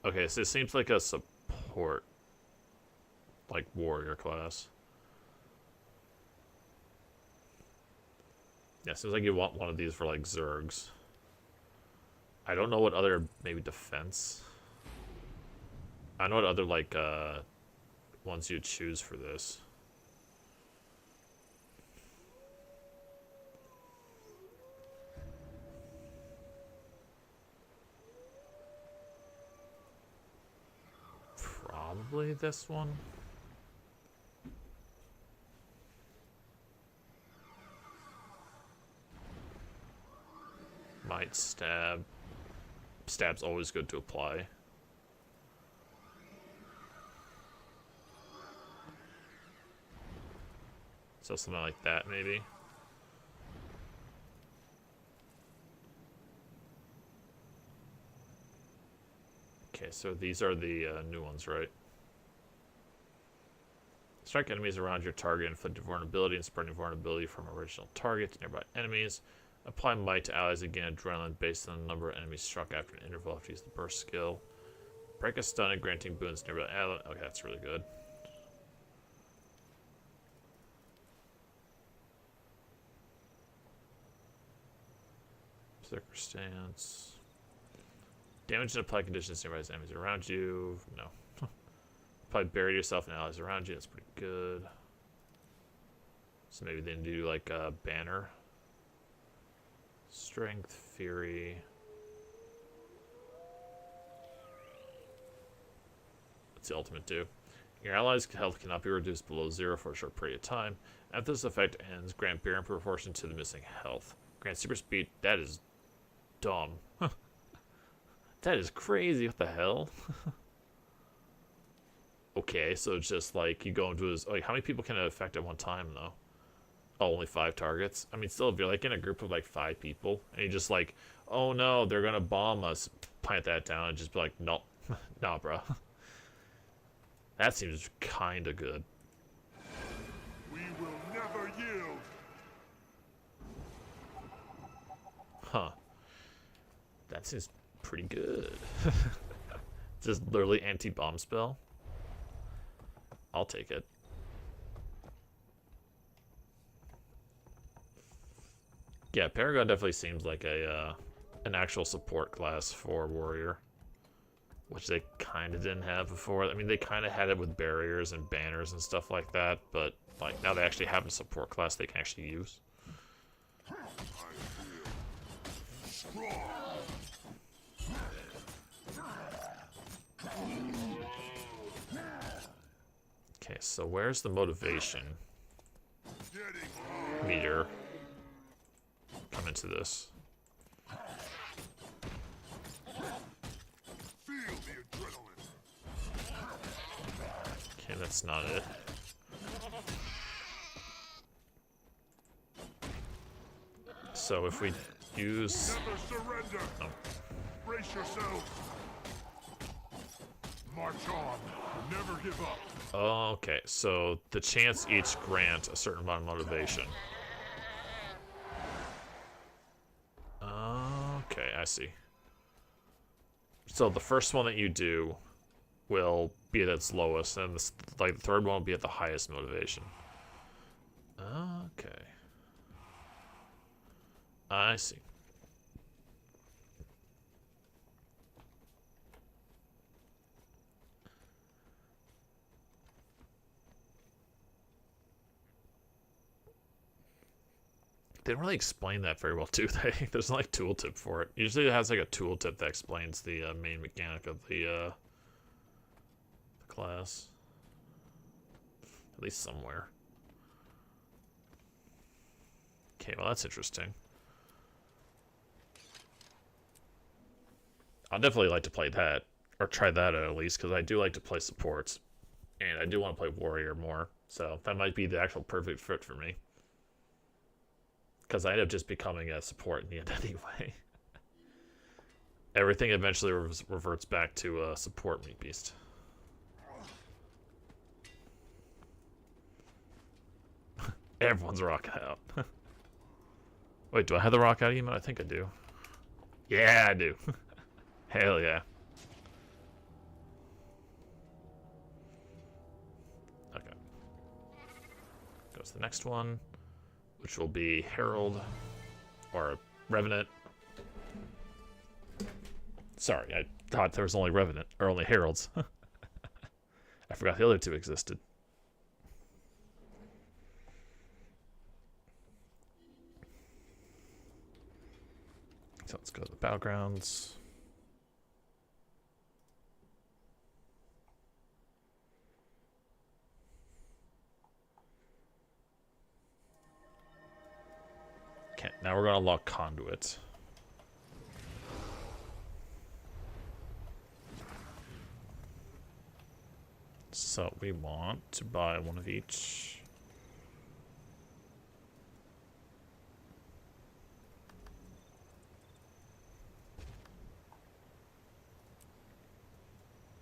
Okay, so it seems like a support, like warrior class. Yeah, seems like you want one of these for like Zergs. I don't know what other, maybe defense. I know what other like ones you choose for this. Probably this one. Might, stab. Stab's always good to apply. So something like that, maybe. Okay, so these are the new ones, right? Strike enemies around your target, inflicting vulnerability and spreading vulnerability from original target to nearby enemies. Apply might to allies again, adrenaline based on the number of enemies struck after an interval after use the burst skill. Break a stun and granting boons to nearby allies. Okay, that's really good. Berserker stance. Damage and apply conditions to nearby enemies around you. No. Probably bury yourself and allies around you. That's pretty good. So maybe then do like a banner. Strength, fury. What's the ultimate do? Your allies' health cannot be reduced below 0 for a short period of time. After this effect ends, grant beer in proportion to the missing health. Grant super speed. That is dumb. That is crazy. What the hell? Okay, so it's just like you go into his. Like, how many people can it affect at one time, though? Oh, only 5 targets? I mean, still, if you're like in a group of like 5 people, and you just like, oh no, they're gonna bomb us, plant that down and just be like, no, nah, bro. That seems kind of good. We will never yield. Huh. That seems pretty good. Just literally anti-bomb spell. I'll take it. Yeah, Paragon definitely seems like a an actual support class for Warrior, which they kind of didn't have before. I mean, they kind of had it with barriers and banners and stuff like that, but like now they actually have a support class they can actually use. Okay, so where's the motivation meter come into this? Okay, that's not it. So if we use... Never surrender. Oh. Brace yourselves. March on. Never give up. Okay, so the chants each grant a certain amount of motivation. Okay, I see. So the first one that you do will be at its lowest, and the third one will be at the highest motivation. Okay. I see. They don't really explain that very well, do they? There's no, like, tooltip for it. Usually it has, like, a tooltip that explains the main mechanic of the class. At least somewhere. Okay, well, that's interesting. I'd definitely like to play that, or try that out at least, because I do like to play supports, and I do want to play warrior more, so that might be the actual perfect fit for me. Because I end up just becoming a support in the end anyway. Everything eventually reverts back to support meat beast. Everyone's rocking out. Wait, do I have the rock out emote? I think I do. Yeah, I do. Hell yeah. Okay. Goes to the next one, which will be Herald or Revenant. Sorry, I thought there was only Revenant or only Heralds. I forgot the other two existed. So let's go to the battlegrounds. Okay, now we're gonna unlock Conduit. So we want to buy one of each.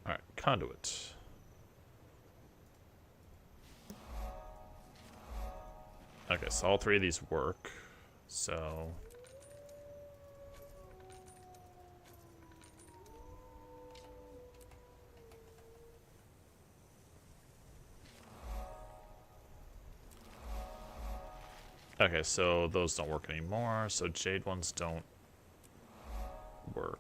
Alright, Conduit. Okay, so all three of these work. So okay, so those don't work anymore, so Jade ones don't work.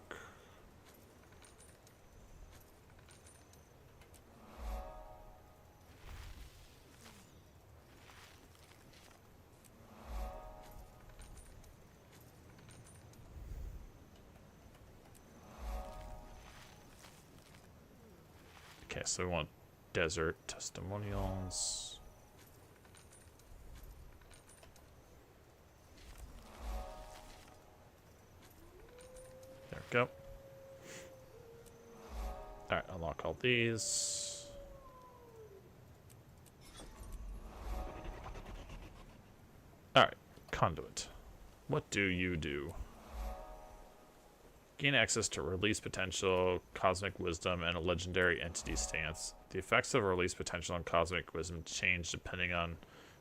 Okay, so we want desert testimonials. There we go. Alright, unlock all these. Alright, Conduit. What do you do? Gain access to release potential, cosmic wisdom, and a legendary entity stance. The effects of release potential and cosmic wisdom change depending on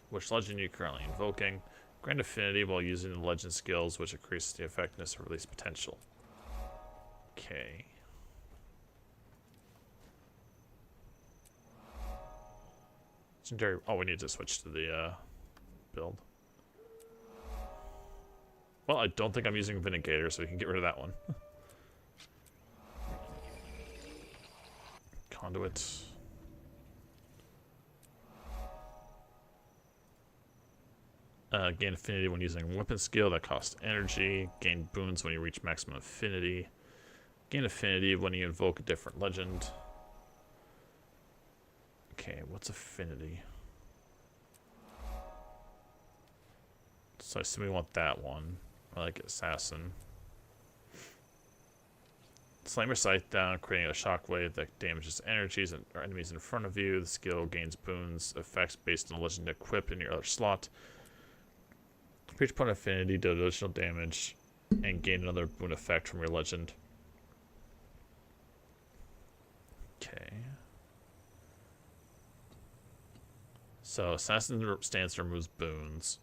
which legend you're currently invoking. Grant affinity while using the legend skills, which increases the effectiveness of release potential. Okay. Legendary. Oh, we need to switch to the build. Well, I don't think I'm using Vindicator, so we can get rid of that one. Conduit. Gain affinity when using a weapon skill that costs energy. Gain boons when you reach maximum affinity. Gain affinity when you invoke a different legend. Okay, what's affinity? So I assume we want that one. I like Assassin. Slam your scythe down, creating a shockwave that damages energies or enemies in front of you. The skill gains boons, effects based on the legend equipped in your other slot. For each point of affinity, do additional damage and gain another boon effect from your legend. Okay. So Assassin stance removes boons.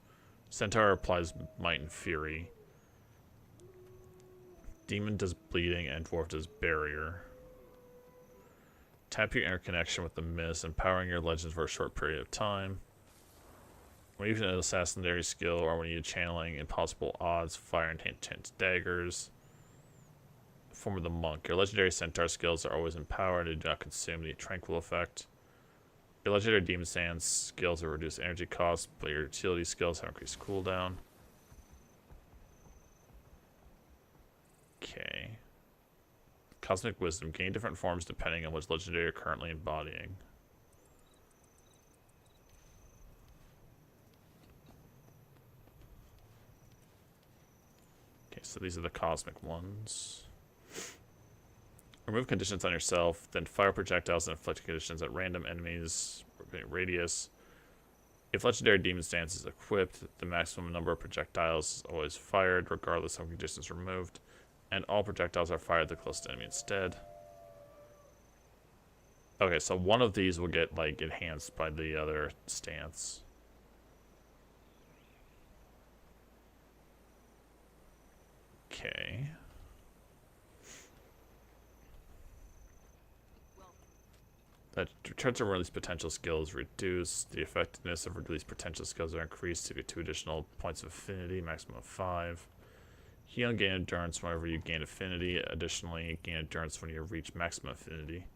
Centaur applies might and fury. Demon does bleeding and Dwarf does barrier. Tap your interconnection with the mist, empowering your legends for a short period of time. When using an assassinary skill or when you're channeling impossible odds, fire and intense daggers. Form of the monk. Your legendary centaur skills are always empowered and do not consume the tranquil effect. Your legendary demon stance skills will reduce energy costs, but your utility skills have increased cooldown. Okay. Cosmic Wisdom. Gain different forms depending on which legendary you're currently embodying. Okay, so these are the cosmic ones. Remove conditions on yourself, then fire projectiles and inflict conditions at random enemies, radius. If Legendary Demon Stance is equipped, the maximum number of projectiles is always fired, regardless of conditions removed, and all projectiles are fired the closest enemy instead. Okay, so one of these will get, like, enhanced by the other stance. Okay. That returns to release potential skills reduced. The effectiveness of released potential skills are increased to get 2 additional points of affinity, maximum of 5. Heal and gain endurance whenever you gain affinity. Additionally, gain endurance when you reach maximum affinity.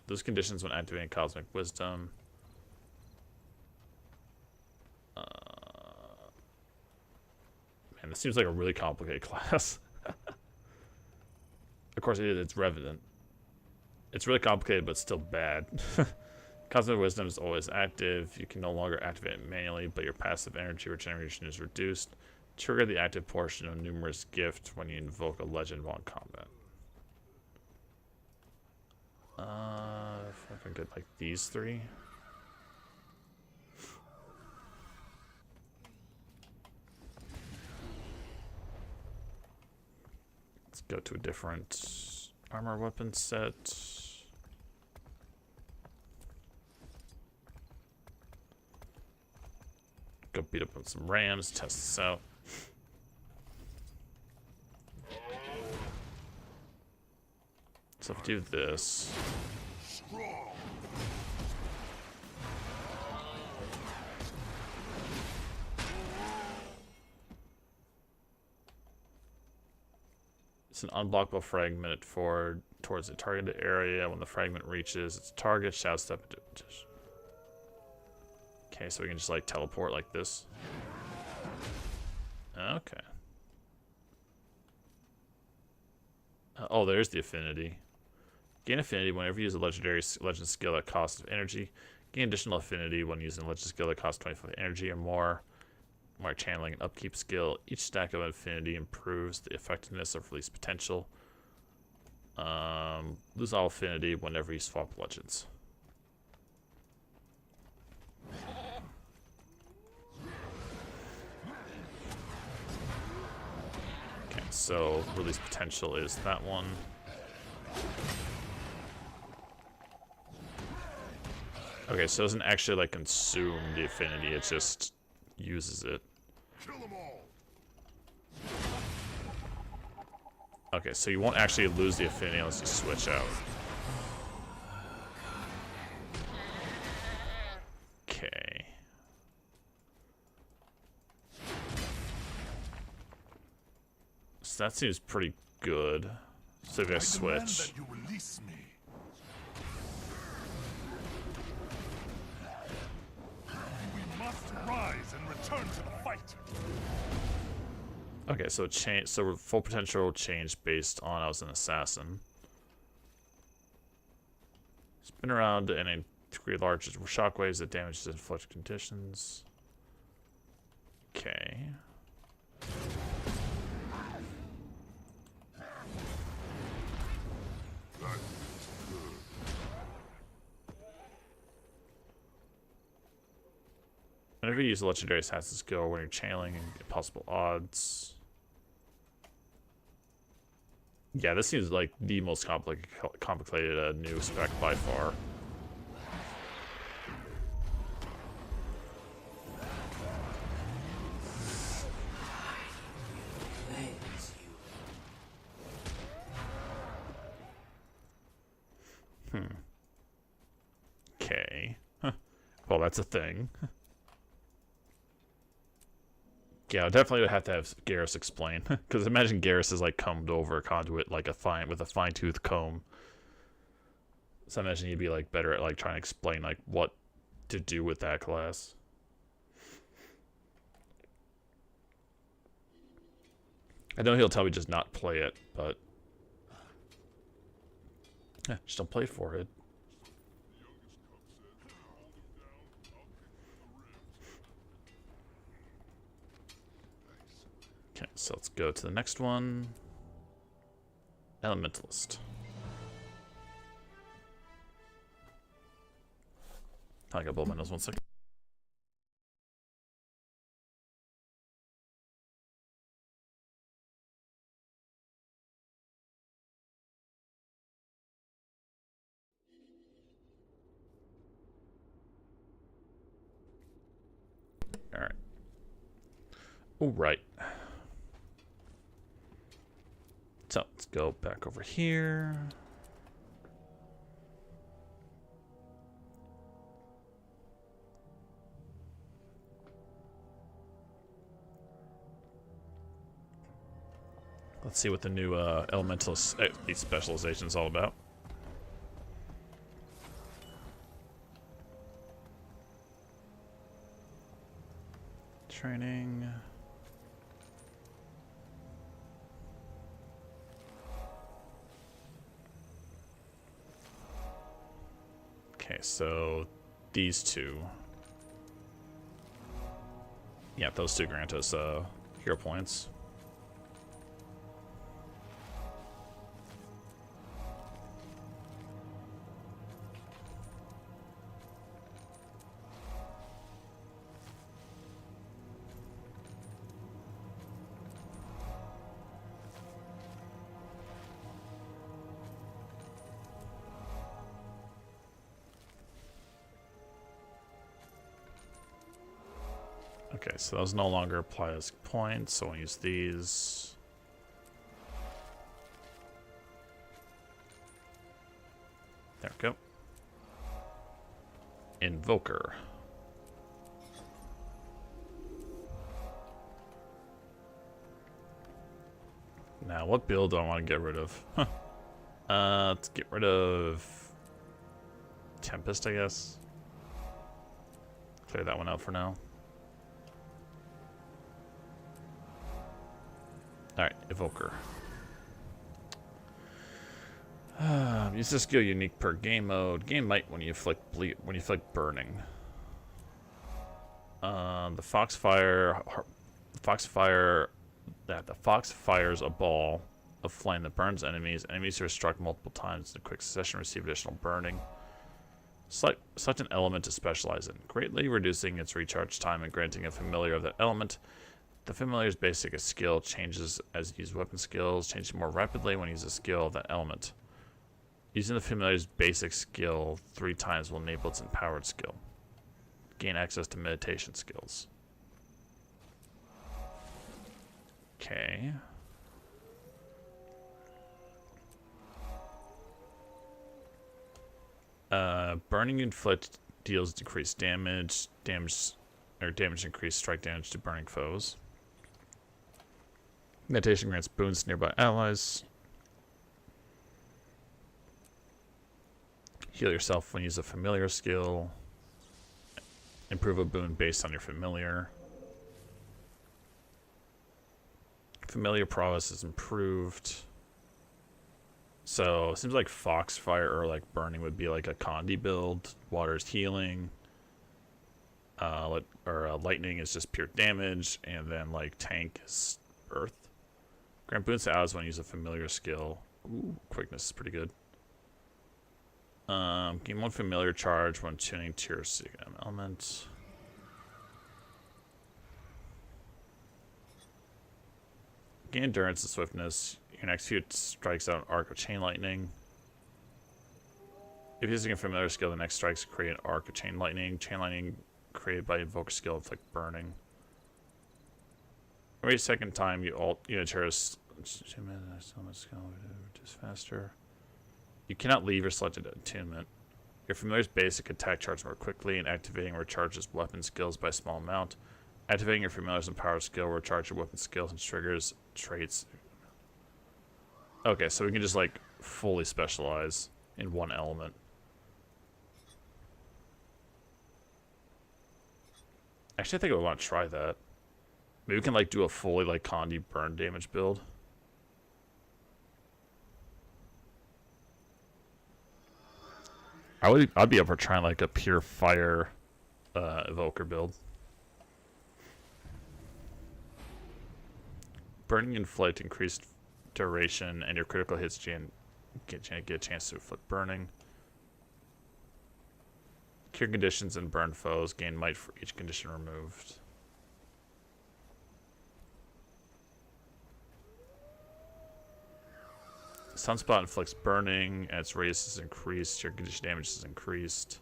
Those conditions when activating Cosmic Wisdom. Man, this seems like a really complicated class. Of course, it's Revenant. It's really complicated, but still bad. Cosmic Wisdom is always active. You can no longer activate it manually, but your passive energy regeneration is reduced. Trigger the active portion of numerous gift when you invoke a legend while in combat. If I can get like these 3. Let's go to a different armor weapon set. Go beat up on some rams, test this out. So if I do this. It's an unblockable fragment towards the targeted area. When the fragment reaches its target, shout step into it. Okay, so we can just like teleport like this. Okay. Oh, there's the affinity. Gain affinity whenever you use a legendary legend skill that costs energy. Gain additional affinity when using a legend skill that costs 25 energy or more. More channeling and upkeep skill. Each stack of affinity improves the effectiveness of release potential. Lose all affinity whenever you swap legends. Okay, so release potential is that one. Okay, so it doesn't actually like consume the affinity, it just uses it. Okay, so you won't actually lose the affinity unless you switch out. Okay. So that seems pretty good. So if I switch. Rise and return to the fight. Okay, so it changed. So full potential changed based on I was an assassin. Spin around and create large shockwaves that damage the inflict conditions. Okay. Whenever you use a legendary assassin skill when you're channeling impossible odds. Yeah, this seems like the most complicated new spec by far. Okay. Well, that's a thing. Yeah, I definitely would have to have Garrus explain, because imagine Garrus is like combed over a conduit like with a fine-tooth comb. So I imagine he'd be like better at like trying to explain like what to do with that class. I know he'll tell me just not play it, but yeah, just don't play it for it. Okay, so let's go to the next one. Elementalist. I gotta blow my nose 1 second. Alright. Alright. So let's go back over here. Let's see what the new elementalist specialization is all about. Training. Okay, so these two. Yeah, those two grant us hero points. Okay, so those no longer apply as points, so I'll use these. There we go. Invoker. Now, what build do I want to get rid of? Huh. Let's get rid of Tempest, I guess. Clear that one out for now. Alright, Evoker. Use this skill unique per game mode. Game might when you inflict burning. The fox fires a ball of flame that burns enemies. Enemies who are struck multiple times in a quick succession receive additional burning. Select an element to specialize in, greatly reducing its recharge time and granting a familiar of that element. The familiar's basic skill changes as you use weapon skills, changing more rapidly when you use a skill of that element. Using the familiar's basic skill 3 times will enable its empowered skill. Gain access to meditation skills. Okay. Burning inflict deals decreased damage. Damage increased strike damage to burning foes. Meditation grants boons to nearby allies. Heal yourself when you use a familiar skill. Improve a boon based on your familiar. Familiar prowess is improved. So it seems like Foxfire or like Burning would be like a Condi build. Water's healing. Lightning is just pure damage, and then like Tank is Earth. Grant boons to allies when you use a familiar skill. Ooh, quickness is pretty good. Gain 1 familiar charge when tuning to your element. Gain endurance and swiftness. Your next few strikes out an arc of chain lightning. If using a familiar skill, the next strikes create an arc of chain lightning. Chain lightning created by invoker skill inflict burning. Every second time you unitarius just faster. You cannot leave your selected attunement. Your familiar's basic attack charges more quickly, and activating recharges weapon skills by a small amount. Activating your familiar's empowered skill will recharge your weapon skills and triggers traits. Okay, so we can just like fully specialize in one element. Actually, I think I would want to try that. Maybe we can like do a fully like Condi burn damage build. I'd be up for trying like a pure fire evoker build. Burning and flight increased duration, and your critical hits get a chance to inflict burning. Cure conditions and burn foes gain might for each condition removed. Sunspot inflicts burning, and its radius is increased. Your condition damage is increased.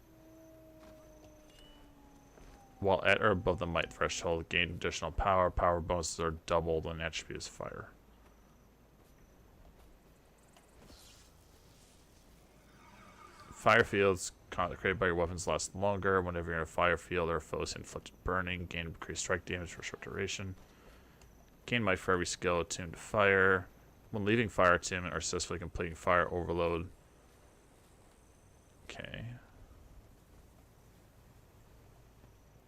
While at or above the might threshold, gain additional power. Power bonuses are doubled when attribute is fire. Fire fields created by your weapons last longer. Whenever you're in a fire field or foes inflicted burning, gain increased strike damage for a short duration. Gain might for every skill attuned to fire. When leaving fire attunement or successfully completing fire overload. Okay.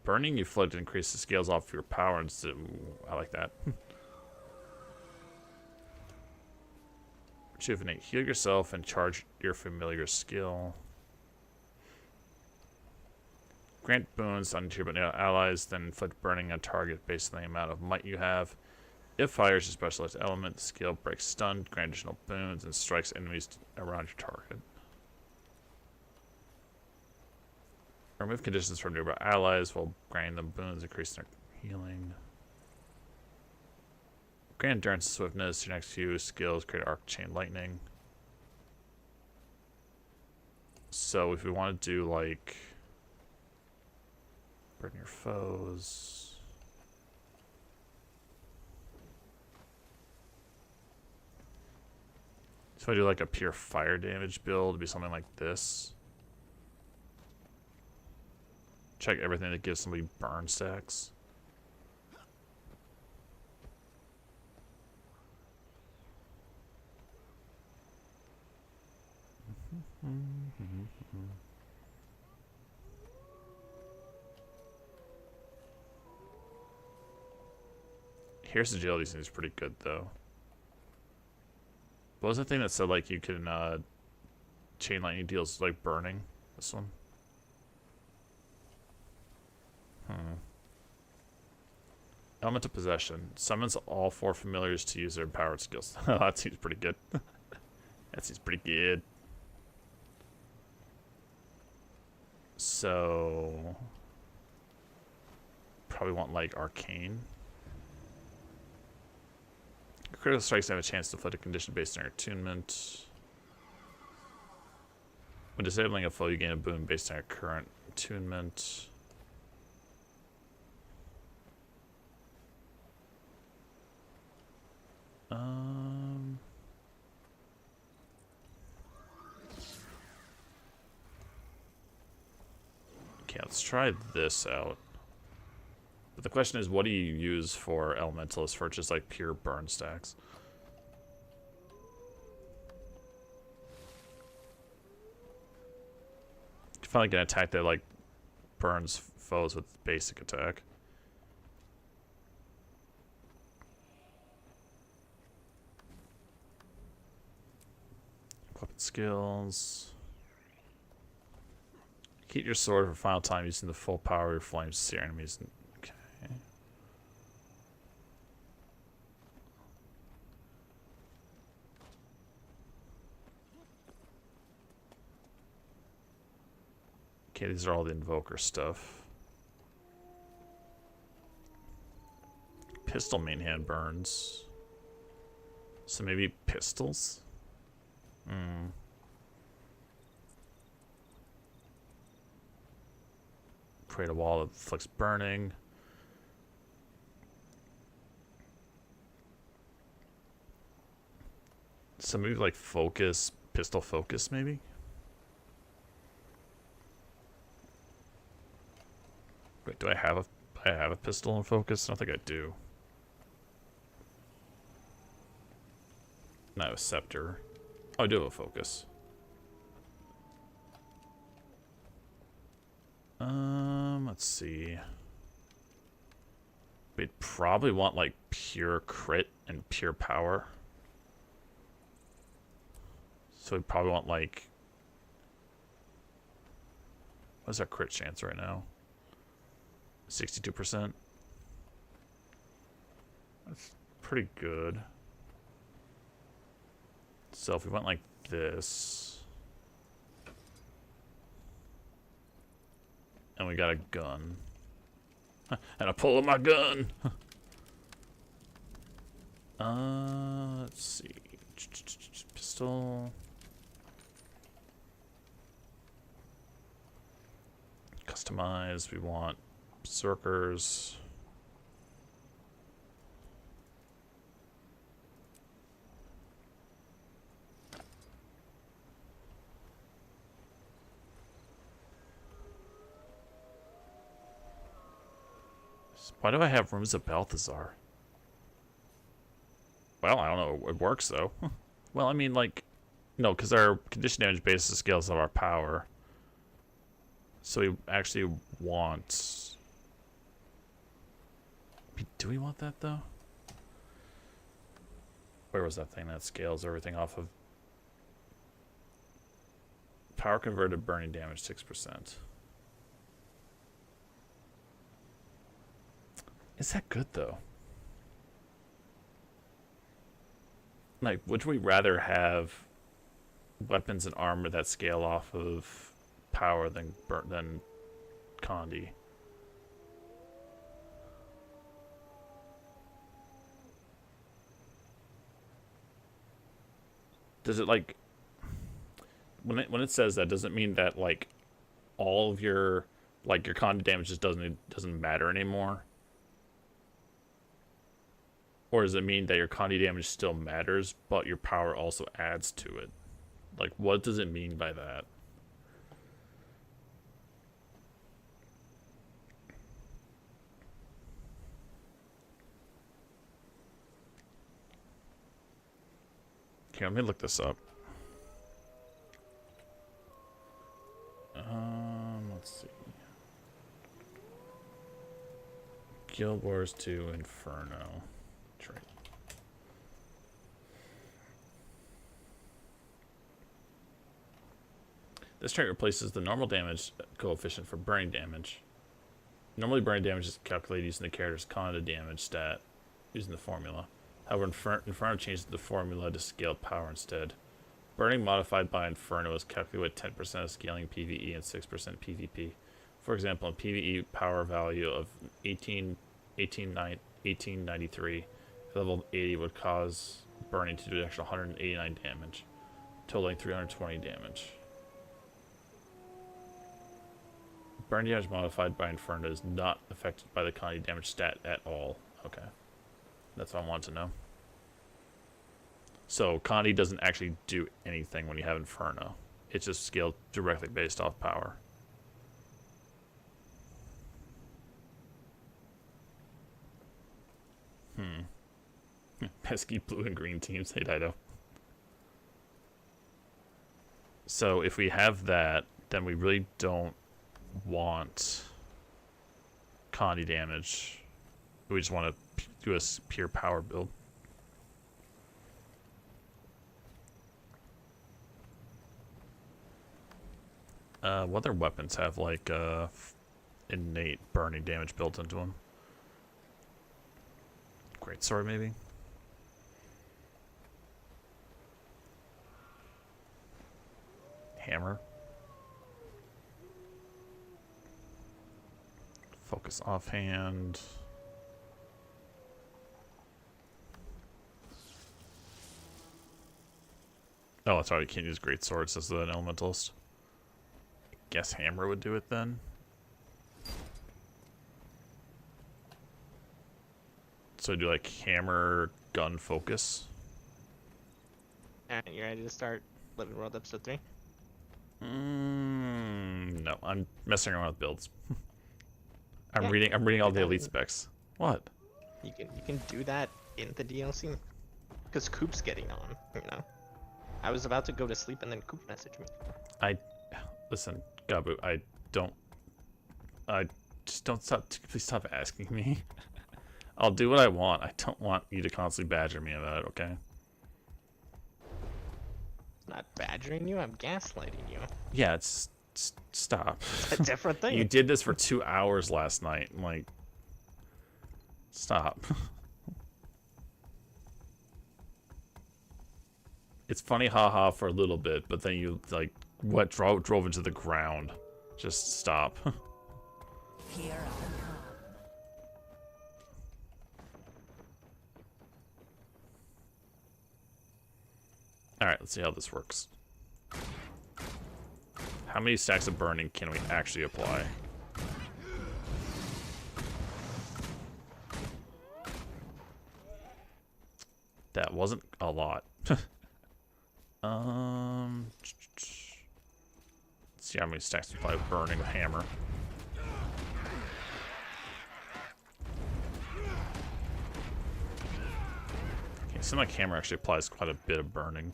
Burning, you float to increase the scales off your power instead. I like that. Rejuvenate. Heal yourself and charge your familiar skill. Grant boons on your allies, then inflict burning on target based on the amount of might you have. If fire is a specialized element, the skill breaks stun, grant additional boons, and strikes enemies around your target. Remove conditions from nearby allies while granting them boons, increasing their healing. Grant endurance and swiftness. Your next few skills create arc chain lightning. So if we want to do like burn your foes. So if I do like a pure fire damage build, it'd be something like this. Check everything that gives somebody burn stacks. Here's agility seems pretty good though. What was the thing that said like you can chain lightning deals like burning? This one? Element of possession. Summons all 4 familiars to use their empowered skills. That seems pretty good. That seems pretty good. So probably want like arcane. Critical strikes have a chance to inflict a condition based on your attunement. When disabling a foe, you gain a boon based on your current attunement. Okay, let's try this out. But the question is, what do you use for elementalists for just like pure burn stacks? You find like an attack that like burns foes with basic attack. Weapon skills. Heat your sword for final time using the full power of your flames to sear enemies. Okay. Okay, these are all the invoker stuff. Pistol main hand burns. So maybe pistols? Create a wall that inflicts burning. So maybe like focus, pistol focus maybe? Wait, do I have a pistol in focus? I don't think I do. No, a scepter. Oh, I do have a focus. Let's see. We'd probably want like pure crit and pure power. So we'd probably want like, what's our crit chance right now? 62%. That's pretty good. So if we went like this, and we got a gun, and I pull my gun. Let's see, pistol, customize. We want berserkers. Why do I have rooms of Balthazar? Well, I don't know. It works, though. Well, I mean, like... No, because our condition damage bases scales of our power. So we actually want... Do we want that, though? Where was that thing that scales everything off of? Power converted burning damage 6%. Is that good, though? Like, would we rather have weapons and armor that scale off of power than Condi? Does it, like... When it says that, does it mean that, like, all of your... Like, your Condi damage just doesn't matter anymore? Or does it mean that your Condi damage still matters, but your power also adds to it? Like, what does it mean by that? Okay, let me look this up. Let's see. Guild Wars 2 Inferno. Trait. This trait replaces the normal damage coefficient for burning damage. Normally burning damage is calculated using the character's Condi damage stat using the formula. However, Inferno changes the formula to scale power instead. Burning modified by Inferno is calculated with 10% of scaling PvE and 6% PvP. For example, a PvE power value of 1893 level 80 would cause burning to do an extra 189 damage, totaling 320 damage. Burning damage modified by Inferno is not affected by the Condi damage stat at all. Okay. That's what I want to know. So, Condi doesn't actually do anything when you have Inferno. It's just scaled directly based off power. Pesky blue and green teams. Hey, Dido. So, if we have that, then we really don't want Condi damage. We just want to do a pure power build. What other weapons have like innate burning damage built into them? Greatsword, maybe. Hammer. Focus offhand. Oh, that's right. You can't use greatswords as an elementalist. Guess hammer would do it then. So do like hammer gun focus. Alright, you ready to start Living World episode 3? No, I'm messing around with builds. I'm reading all the elite specs. What? You can do that in the DLC. Because Coop's getting on, you know. I was about to go to sleep and then Coop messaged me. Listen, Gabu, just don't stop, please stop asking me. I'll do what I want. I don't want you to constantly badger me about it, okay? I'm not badgering you, I'm gaslighting you. Yeah, it's stop. It's a different thing. You did this for 2 hours last night. Like, stop. It's funny, haha, for a little bit, but then you like drove into the ground. Just stop. Here I come. Alright, let's see how this works. How many stacks of burning can we actually apply? That wasn't a lot. Let's see how many stacks to apply with burning with hammer. Okay, so my hammer actually applies quite a bit of burning.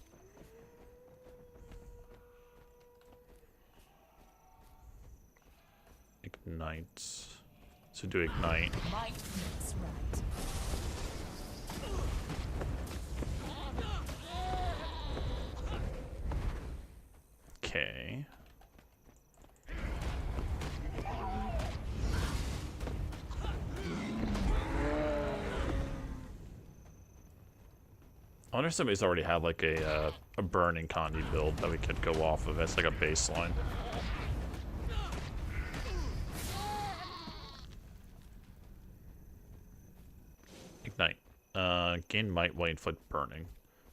Ignite. So do ignite. Might makes right. Okay. I wonder if somebody's already had like a burning Condi build that we could go off of as like a baseline. Ignite. Gain might while inflict burning.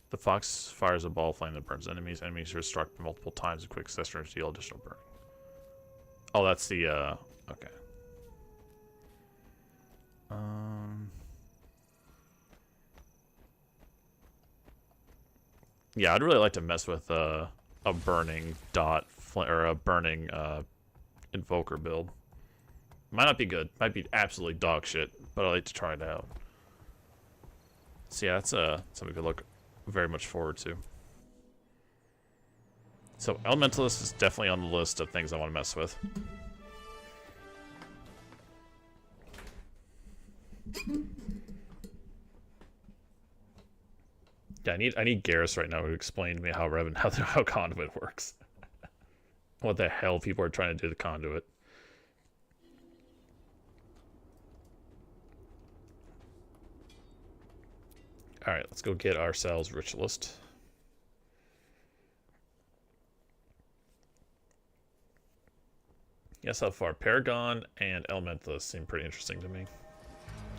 The fox fires a ball of flame that burns enemies. Enemies are struck multiple times in quick succession to deal additional burning. Oh, that's the okay. Yeah, I'd really like to mess with a burning or a burning invoker build. Might not be good. Might be absolutely dog shit, but I'd like to try it out. So yeah, that's something we could look very much forward to. So Elementalist is definitely on the list of things I want to mess with. Yeah, I need Garrus right now to explain to me how how conduit works. What the hell people are trying to do the conduit. Alright, let's go get ourselves Ritualist. Yeah, so far, Paragon and Elementalist seem pretty interesting to me.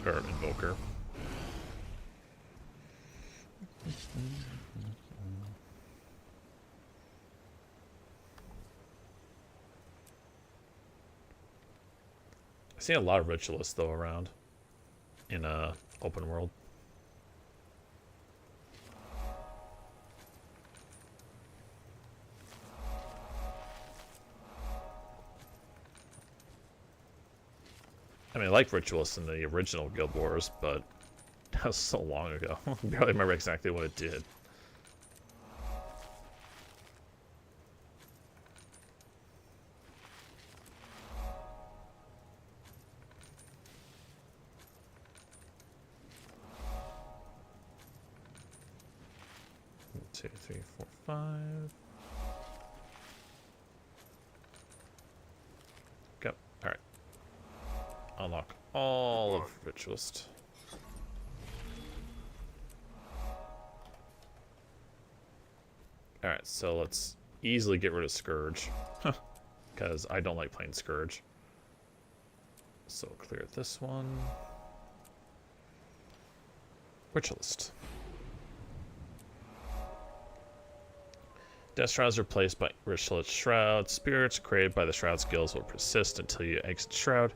Or Invoker. I see a lot of Ritualists, though, around in open world. I mean, I like Ritualists in the original Guild Wars, but that was so long ago. I barely remember exactly what it did. One, 2, 3, 4, 5. Go. Alright. Unlock all of Ritualist. Alright, so let's easily get rid of Scourge. Because I don't like playing Scourge. So clear this one. Ritualist. Death Shrouds are replaced by Ritualist Shroud. Spirits created by the Shroud skills will persist until you exit Shroud.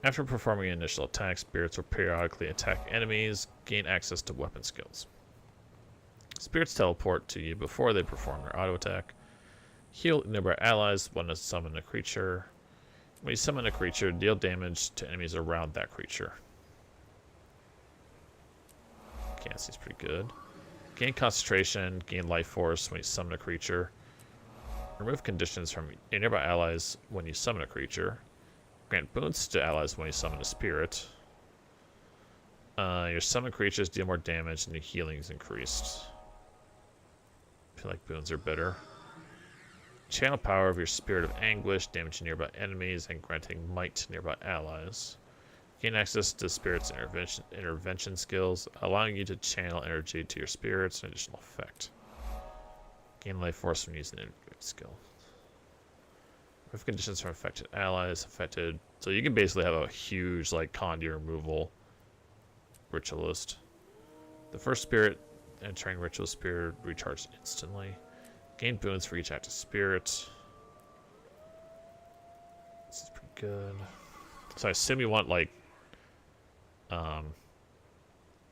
After performing an initial attack, spirits will periodically attack enemies, gain access to weapon skills. Spirits teleport to you before they perform their auto attack. Heal nearby allies when you summon a creature. When you summon a creature, deal damage to enemies around that creature. Okay, that seems pretty good. Gain concentration, gain life force when you summon a creature. Remove conditions from nearby allies when you summon a creature. Grant boons to allies when you summon a spirit. Your summon creatures deal more damage and your healing is increased. I feel like boons are better. Channel power of your Spirit of Anguish, damaging nearby enemies and granting might to nearby allies. Gain access to Spirit's intervention skills, allowing you to channel energy to your spirits, an additional effect. Gain life force when using an integrate skill. Remove conditions from affected allies, affected. So you can basically have a huge, like, Condi removal ritualist. The first spirit entering ritual spirit recharged instantly. Gain boons for each active spirit. This is pretty good. So I assume you want, like,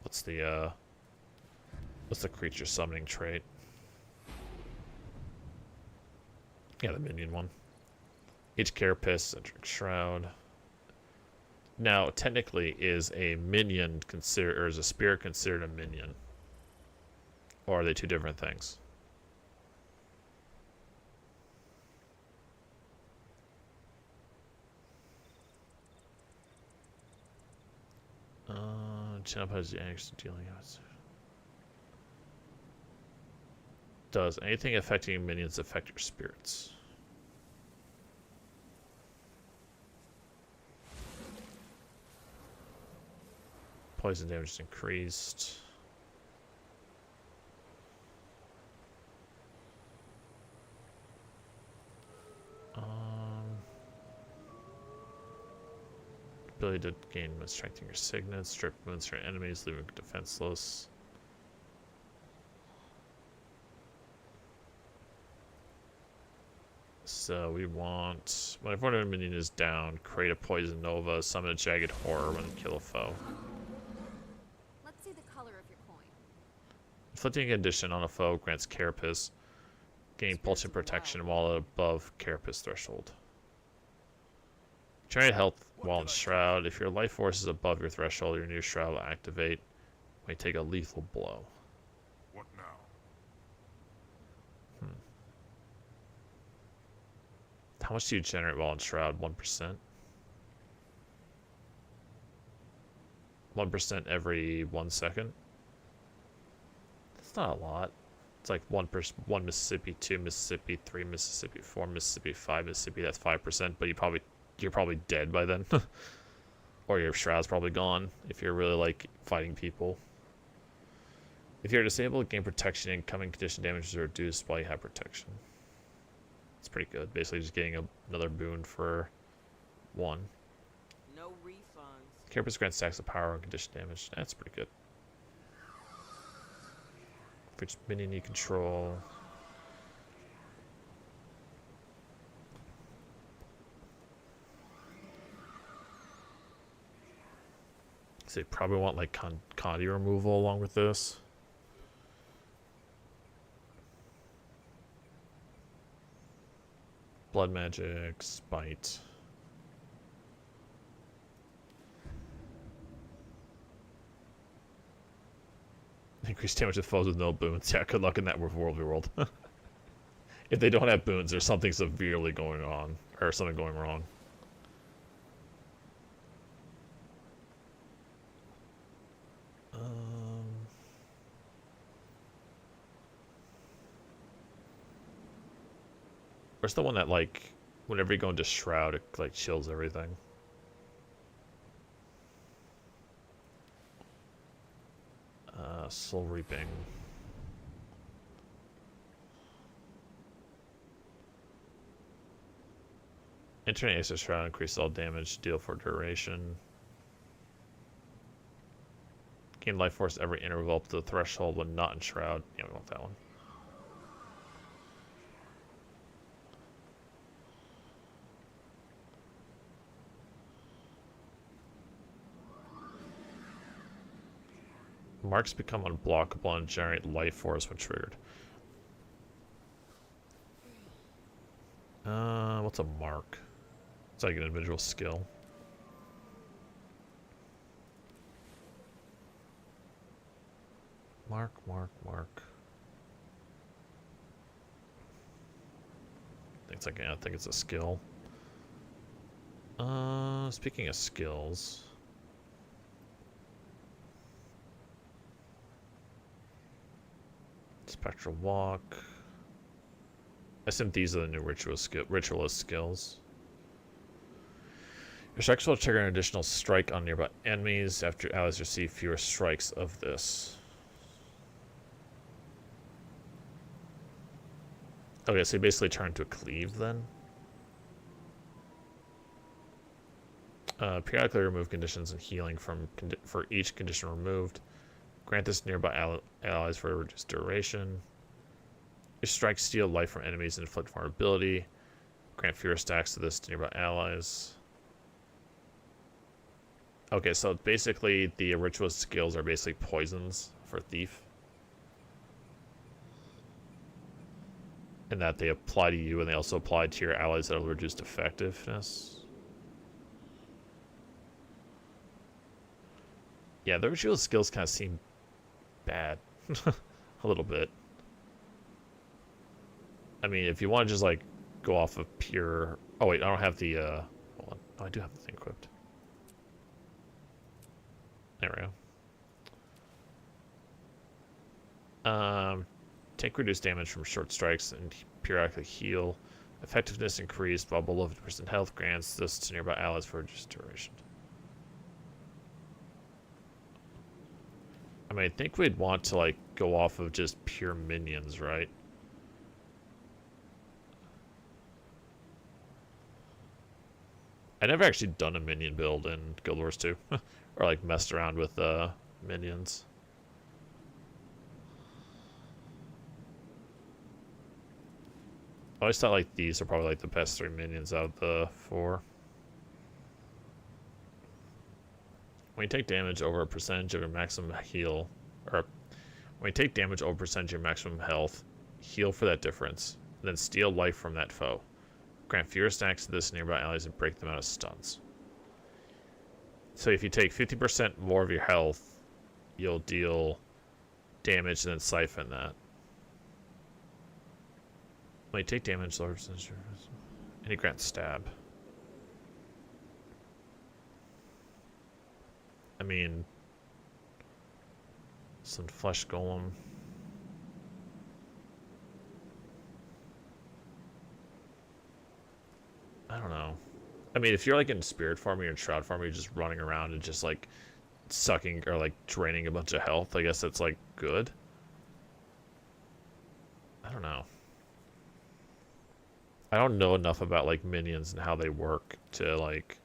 what's the creature summoning trait? Yeah, the minion one. Each carapace, centric shroud. Now, technically, is a minion considered, or is a spirit considered a minion? Or are they two different things? Channel has the action dealing with. Does anything affecting minions affect your spirits? Poison damage is increased. Ability to gain strength in your signets, strip wounds from enemies, leaving defenseless. So we want, when a fortune minion is down, create a poison nova, summon a jagged horror when kill a foe. Let's see the color of your coin. Inflicting a condition on a foe grants carapace. Gain pulsing protection while above carapace threshold. Generate health while in shroud. If your life force is above your threshold, your new shroud will activate when you take a lethal blow. What now? How much do you generate while in shroud? 1%? 1% every 1 second? That's not a lot. It's like 1 Mississippi, 2 Mississippi, 3 Mississippi, 4 Mississippi, 5 Mississippi. That's 5%, but you're probably dead by then. Or your shroud's probably gone if you're really, like, fighting people. If you're disabled, gain protection and incoming condition damage is reduced while you have protection. It's pretty good. Basically just getting another boon for 1. No refunds. Carapace grants stacks of power and condition damage. That's pretty good. Which minion you control. So you probably want like Condi removal along with this. Blood magic, spite. Increase damage to foes with no boons. Yeah, good luck in that World v World. If they don't have boons, there's something severely going on, or something going wrong. Where's the one that, like, whenever you go into Shroud, it, like, chills everything? Soul Reaping. Entering Ace of Shroud increases all damage, deal for duration. Gain life force every interval up to the threshold when not in Shroud. Yeah, we want that one. Marks become unblockable and generate life force when triggered. What's a mark? It's like an individual skill. Mark. I think it's a skill. Speaking of skills. Spectral Walk. I assume these are the new ritualist skills. Your strikes will trigger an additional strike on nearby enemies after allies receive fewer strikes of this. Okay, so you basically turn to a cleave then. Periodically remove conditions and healing for each condition removed. Grant this nearby allies for a reduced duration. Your strikes steal life from enemies and inflict vulnerability. Grant fewer stacks to this to nearby allies. Okay, so basically the ritualist skills are basically poisons for Thief. And that they apply to you and they also apply to your allies that will reduce effectiveness. Yeah, the ritual skills kind of seem bad. A little bit. I mean, if you want to just, like, go off of pure... Oh, wait, I don't have the, hold on. Oh, I do have the thing equipped. There we go. Take reduced damage from short strikes and periodically heal. Effectiveness increased while below 50% health grants this to nearby allies for reduced duration. I mean, I think we'd want to, like, go off of just pure minions, right? I never actually done a minion build in Guild Wars 2. Or, like, messed around with, minions. I always thought, like, these are probably, like, the best 3 minions out of the 4. When you take damage over a percentage of your maximum heal, or when you take damage over a percentage of your maximum health, heal for that difference, and then steal life from that foe. Grant fewer stacks to this nearby allies and break them out of stuns. So if you take 50% more of your health, you'll deal damage and then siphon that. When you take damage, lower percentage, and you grant stab. I mean, some flesh golem. I don't know. I mean, if you're like in spirit farming or shroud farming, you're just running around and just like sucking or like draining a bunch of health, I guess that's like good. I don't know. I don't know enough about like minions and how they work to like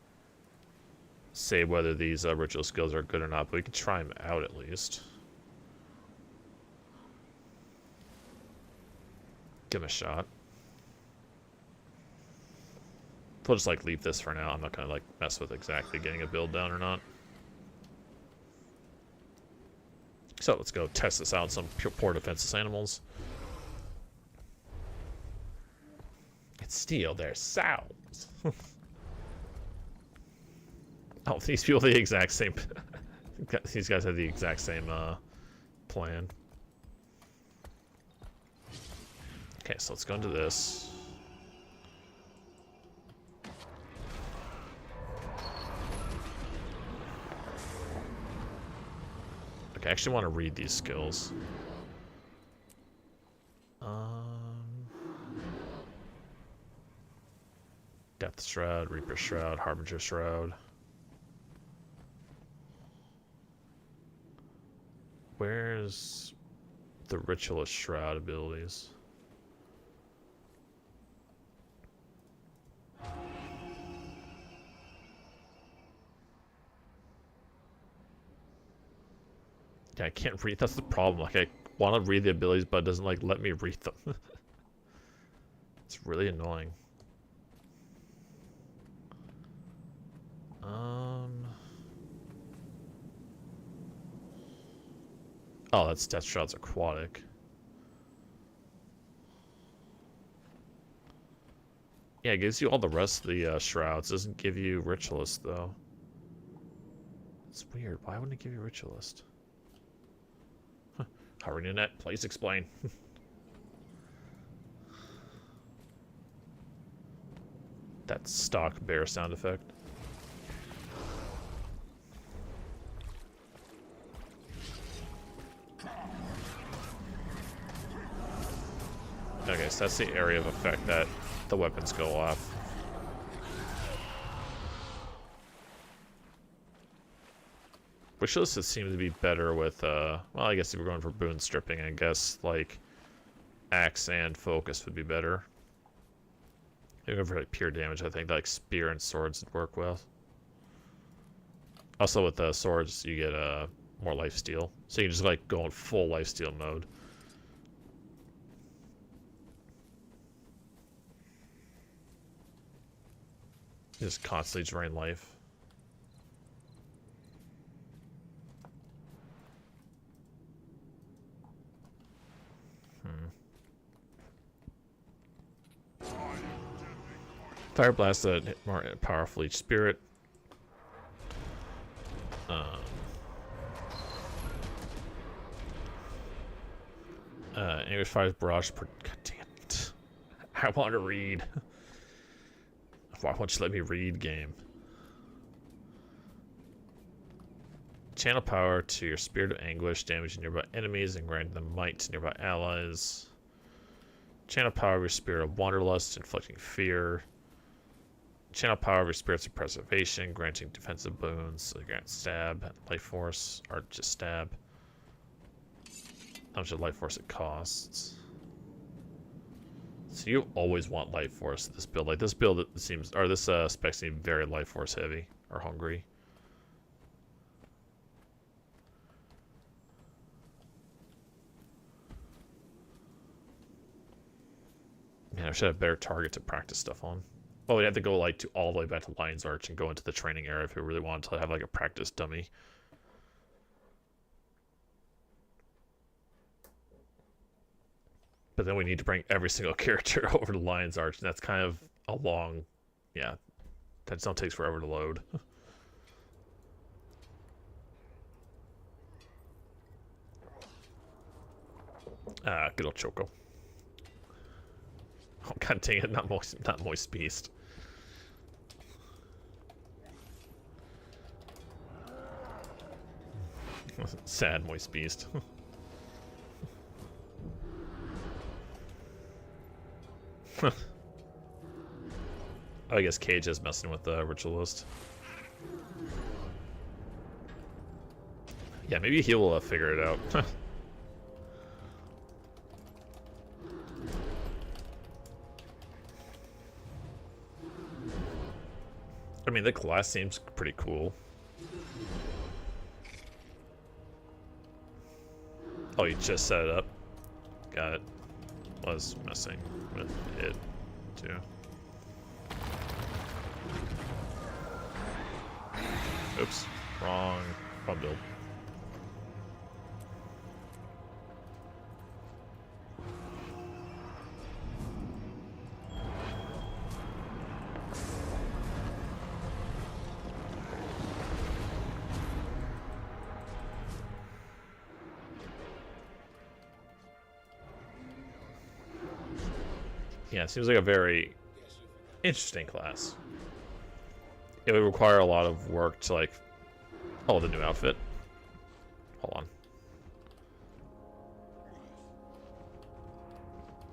say whether these ritual skills are good or not, but we can try them out at least. Give them a shot. We'll just like leave this for now. I'm not gonna like mess with exactly getting a build down or not. So let's go test this out on some poor defenseless animals. It's steal their sounds. Oh, these people have the exact same. These guys have the exact same plan. Okay, so let's go into this. Okay, I actually want to read these skills. Death Shroud, Reaper Shroud, Harbinger Shroud. Where's the Ritualist Shroud abilities? Yeah, I can't read. That's the problem. Like, I want to read the abilities, but it doesn't like let me read them. It's really annoying. Oh, that's Death Shroud's aquatic. Yeah, it gives you all the rest of the shrouds. It doesn't give you Ritualist, though. It's weird. Why wouldn't it give you Ritualist? Huh. HurryNet, please explain. That stock bear sound effect. That's the area of effect that the weapons go off. Wish list seems to be better with, well, I guess if we're going for boon stripping, I guess, like, axe and focus would be better. Maybe for like pure damage, I think like spear and swords would work well. Also with the swords, you get more lifesteal, so you can just like go in full lifesteal mode. Just constantly drain life. Fire Blast hit more powerful each spirit. Anguish fires barrage per. God damn it! I want to read. Why won't you let me read, game? Channel power to your Spirit of Anguish, damaging nearby enemies and granting them might to nearby allies. Channel power of your Spirit of Wanderlust, inflicting fear. Channel power of your Spirits of Preservation, granting defensive boons. So grant stab, life force, or just stab. How much of life force it costs. So you always want life force in this build. Like this build seems, or this spec seems very life force heavy or hungry. Man, I should have a better target to practice stuff on. Well, we'd have to go like to all the way back to Lion's Arch and go into the training area if we really wanted to have like a practice dummy. But then we need to bring every single character over to Lion's Arch, and that's kind of a long, yeah, that still takes forever to load. Good old Choco. Oh, god dang it, not Moist Beast. Sad Moist Beast. I guess Cage is messing with the Ritualist. Yeah, maybe he will figure it out. I mean, the class seems pretty cool. Oh, you just set it up? Got it. Was messing with it, too. Oops. Wrong build. Yeah, it seems like a very interesting class. It would require a lot of work to like... Oh, the new outfit. Hold on.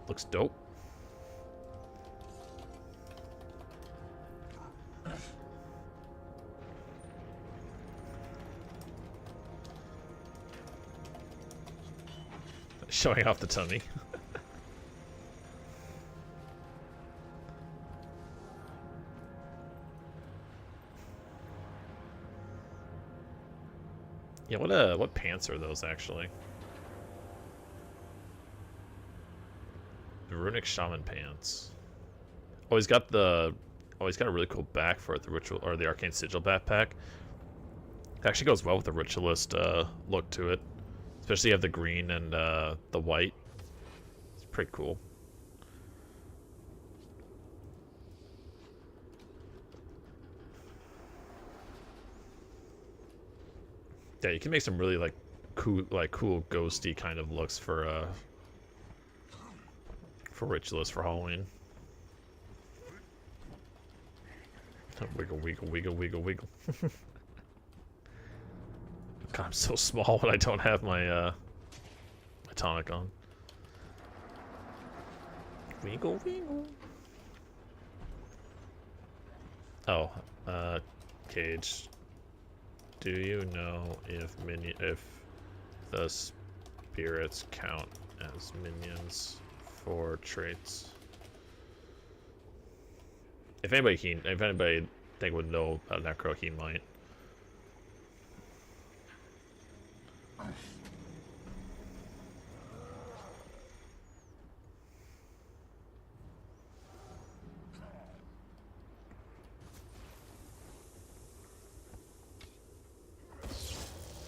Looks dope. Showing off the tummy. Yeah, what pants are those actually? The Runic Shaman pants. Oh, he's got a really cool back for it, the Ritual or the Arcane Sigil backpack. It actually goes well with the Ritualist look to it. Especially you have the green and the white. It's pretty cool. Yeah, you can make some really cool ghosty kind of looks for Ritualist for Halloween. Wiggle, wiggle, wiggle, wiggle, wiggle. God, I'm so small when I don't have my my tonic on. Winkle, winkle. Oh, Cage. Do you know if the spirits count as minions for traits? If anybody think would know about Necro, he might.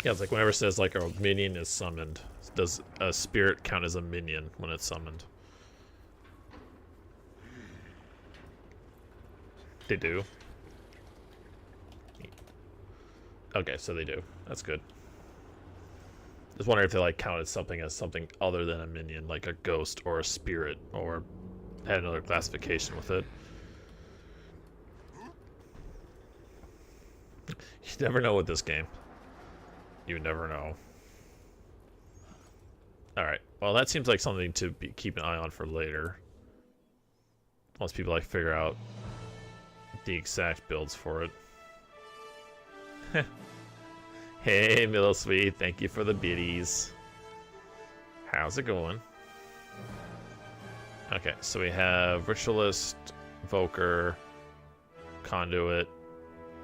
Yeah, it's like whenever it says like a minion is summoned, does a spirit count as a minion when it's summoned? They do. Okay, so they do. That's good. Just wondering if they like counted something as something other than a minion, like a ghost or a spirit, or had another classification with it. You never know with this game. You never know. Alright, well that seems like something to keep an eye on for later. Once people like figure out the exact builds for it. Hey, Middle Sweet, thank you for the biddies. How's it going? Okay, so we have Ritualist, Voker, Conduit,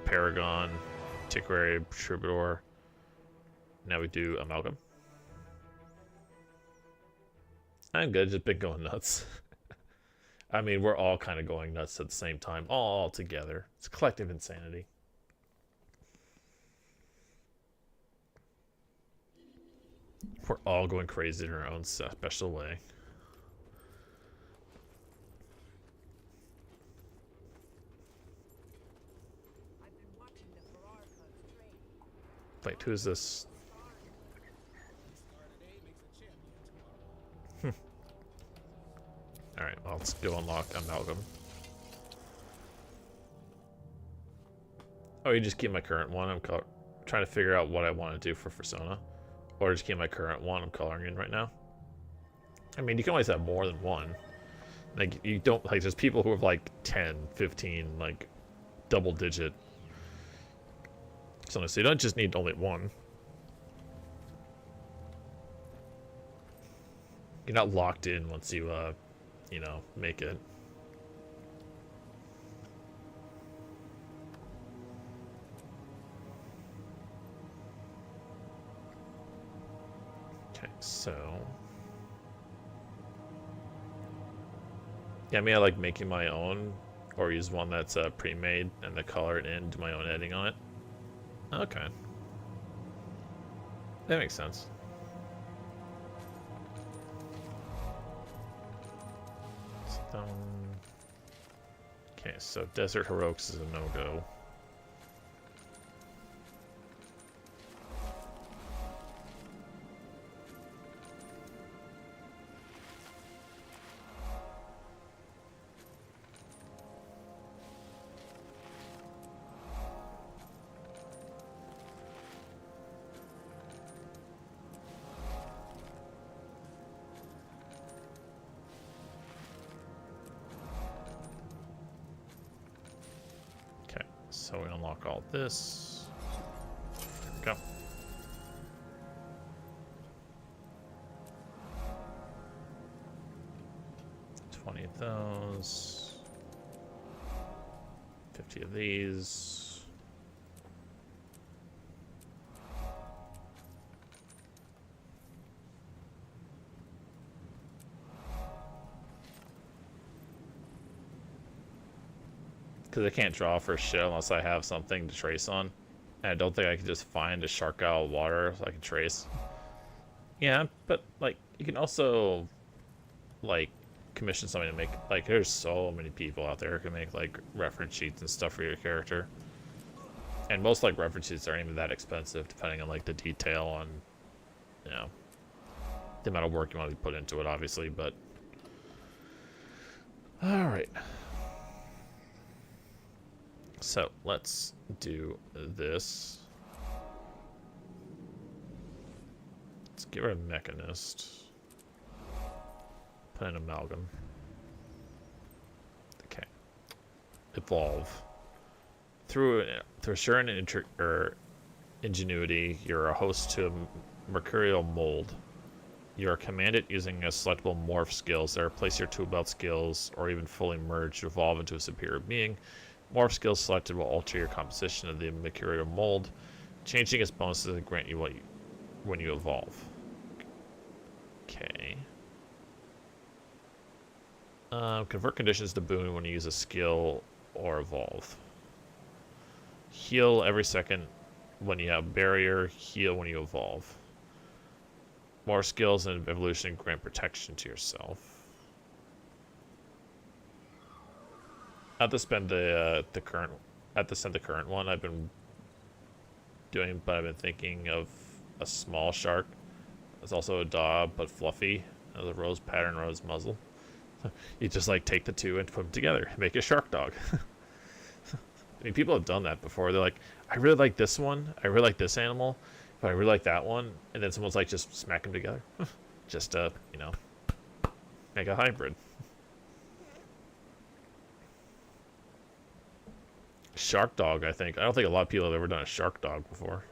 Paragon, Antiquary, Troubadour. Now we do Amalgam. I'm good, just been going nuts. I mean, we're all kind of going nuts at the same time, all together. It's collective insanity. We're all going crazy in our own special way. Wait, who is this? Alright, well, let's go unlock Amalgam. Oh, you just keep my current one. I'm trying to figure out what I want to do for Persona. Or just keep my current one I'm coloring in right now. I mean, you can always have more than one. Like, you don't, like, there's people who have, like, 10, 15, like, double-digit. So you don't just need only one. You're not locked in once you, you know, make it. Okay, so... yeah, I mean, I like making my own, or use one that's pre-made and then color it in, do my own editing on it. Okay. That makes sense. Okay, so Desert Heroics is a no-go. So we unlock all this. There we go. 20 of those. 50 of these. Because I can't draw for shit unless I have something to trace on. And I don't think I can just find a shark out of water so I can trace. Yeah, but, like, you can also, like, commission somebody to make, like, there's so many people out there who can make, like, reference sheets and stuff for your character. And most, like, reference sheets aren't even that expensive, depending on, like, the detail on, you know, the amount of work you want to put into it, obviously, but... Alright. So, let's do this. Let's get rid of Mechanist. Put in Amalgam. evolve. Through sheer ingenuity, you're a host to a mercurial mold. You are commanded using a selectable morph skills that replace your two belt skills or even fully merge to evolve into a superior being. Morph skills selected will alter your composition of the mercurial mold, changing its bonuses and grant you what when you evolve. Okay. Convert conditions to boon when you use a skill or evolve. Heal every second when you have barrier. Heal when you evolve. More skills and evolution grant protection to yourself. I have to spend the current one I've been doing, but I've been thinking of a small shark. It's also a dog, but fluffy. Has a rose pattern, rose muzzle. You just like take the two and put them together, make a shark dog. I mean, people have done that before. They're like, I really like this one, I really like this animal, but I really like that one, and then someone's like, just smack them together. Just you know, make a hybrid. Shark dog, I think. I don't think a lot of people have ever done a shark dog before.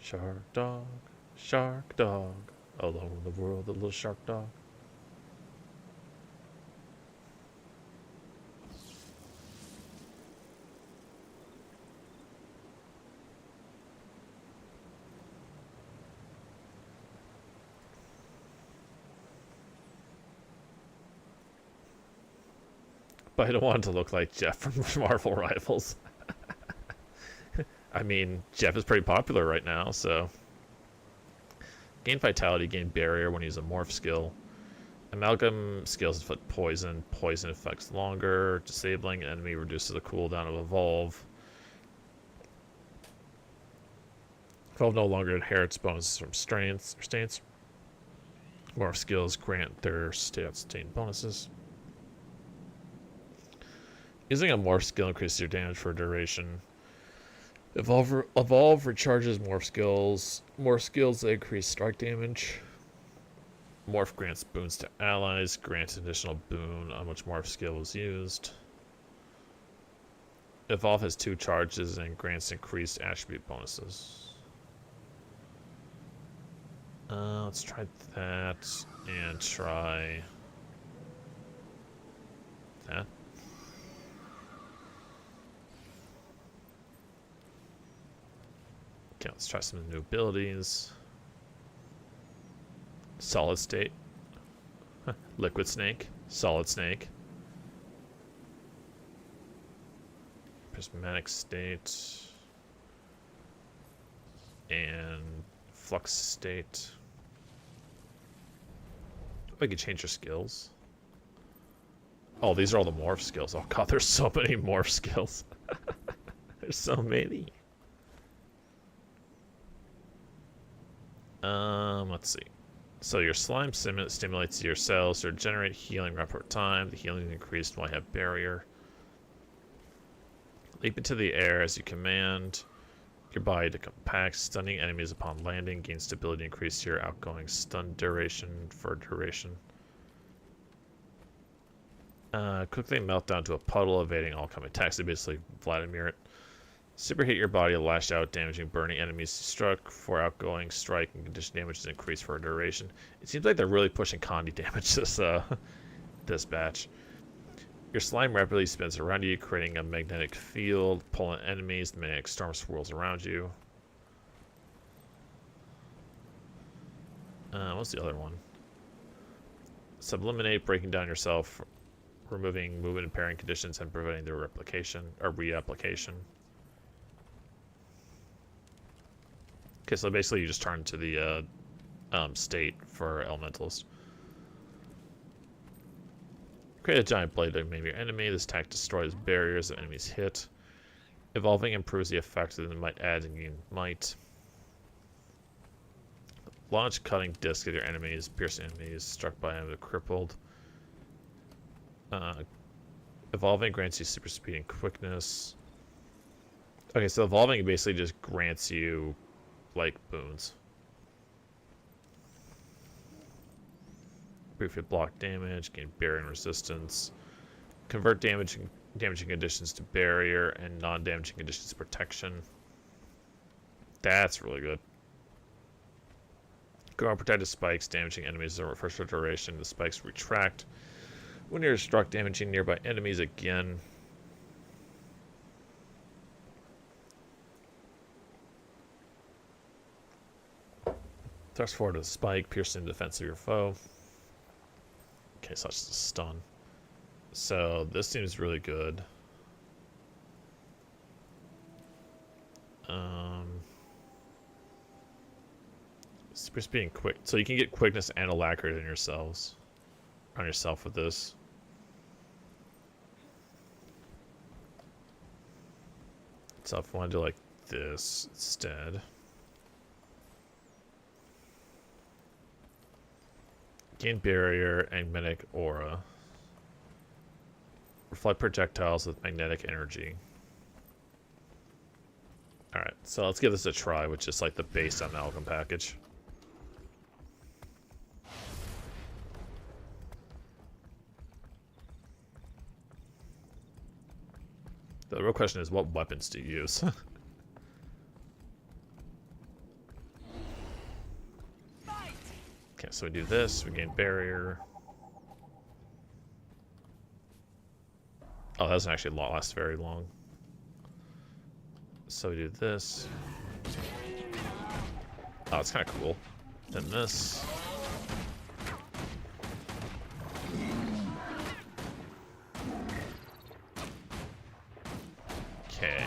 Shark dog, alone in the world, the little shark dog. But I don't want it to look like Jeff from Marvel Rivals. I mean, Jeff is pretty popular right now, so. Gain Vitality, gain Barrier when you use a Morph skill. Amalgam skills inflict Poison. Poison affects longer. Disabling enemy reduces the cooldown of Evolve. Evolve no longer inherits bonuses from strengths or states. Morph skills grant their stat-sustained bonuses. Using a morph skill increases your damage for a duration. Evolve recharges morph skills. Morph skills that increase strike damage. Morph grants boons to allies. Grants additional boon on which morph skill is used. Evolve has 2 charges and grants increased attribute bonuses. Let's try that and try that. Okay, let's try some new abilities. Solid State. Liquid Snake. Solid Snake. Prismatic State. And Flux State. I can change your skills. Oh, these are all the morph skills. Oh god, there's so many morph skills. There's so many. Let's see. So your slime stimulates your cells to generate healing rapid time. The healing is increased while you have barrier. Leap into the air as you command your body to compact. Stunning enemies upon landing. Gain stability, increase your outgoing stun duration for duration. Quickly melt down to a puddle, evading all coming attacks. They basically Vladimir it. Superhit your body to lash out, damaging burning enemies struck. For outgoing strike and condition damage is increased for a duration. It seems like they're really pushing Condi damage this batch. Your slime rapidly spins around you, creating a magnetic field, pulling enemies. The magnetic storm swirls around you. What's the other one? Subliminate, breaking down yourself, removing movement impairing conditions, and preventing their replication or reapplication. Okay, so basically you just turn to the state for elementals. Create a giant blade to maim your enemy. This attack destroys barriers that enemies hit. Evolving improves the effect of the might add and gain might. Launch cutting disc at your enemies, piercing enemies struck by them crippled. Evolving grants you super speed and quickness. Okay, so evolving basically just grants you like boons. Briefly block damage, gain barrier and resistance. Convert damage damaging conditions to barrier and non-damaging conditions to protection. That's really good. Ground protected spikes, damaging enemies for a short duration. The spikes retract when you're struck, damaging nearby enemies again. Thrust forward to the spike, piercing the defense of your foe. Okay, so that's just a stun. So this seems really good. Just being quick, so you can get quickness and alacrity on yourself with this. So if I want to do like this instead, gain barrier and magnetic aura. Reflect projectiles with magnetic energy. Alright, so let's give this a try, which is like the base amalgam package. The real question is, what weapons do you use? Okay, so we do this, we gain barrier. Oh, that doesn't actually last very long. So we do this. Oh, it's kind of cool. Then this. Okay.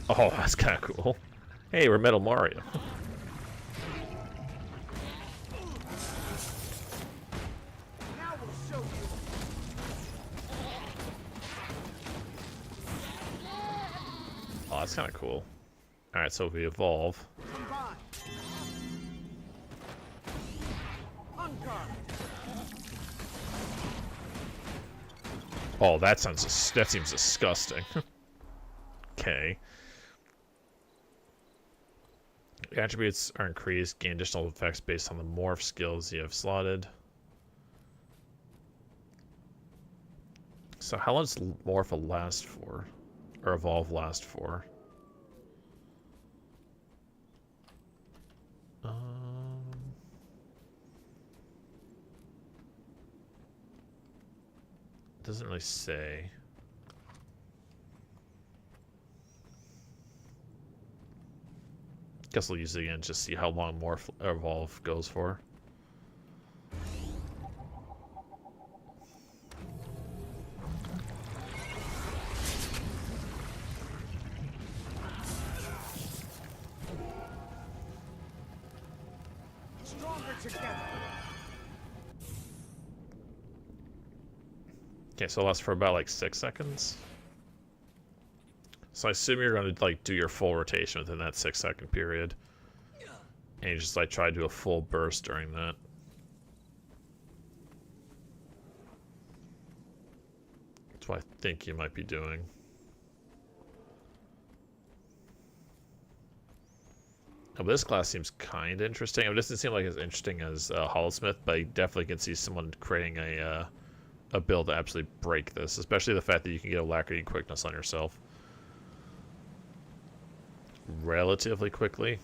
Oh, that's kind of cool. Hey, we're Metal Mario. Oh, that's kind of cool. Alright, so if we evolve. Oh, that seems disgusting. Okay. Attributes are increased, gain additional effects based on the morph skills you have slotted. So how long does morph last for? Or evolve last for? Doesn't really say. Guess we'll use it again, just see how long morph evolve goes for. Okay, so it lasts for about like 6 seconds. So I assume you're going to like do your full rotation within that 6-second period. And you just like try to do a full burst during that. That's what I think you might be doing. Now, this class seems kind of interesting. It doesn't seem like as interesting as Holosmith, but I definitely can see someone creating a build to absolutely break this, especially the fact that you can get alacrity and quickness on yourself relatively quickly.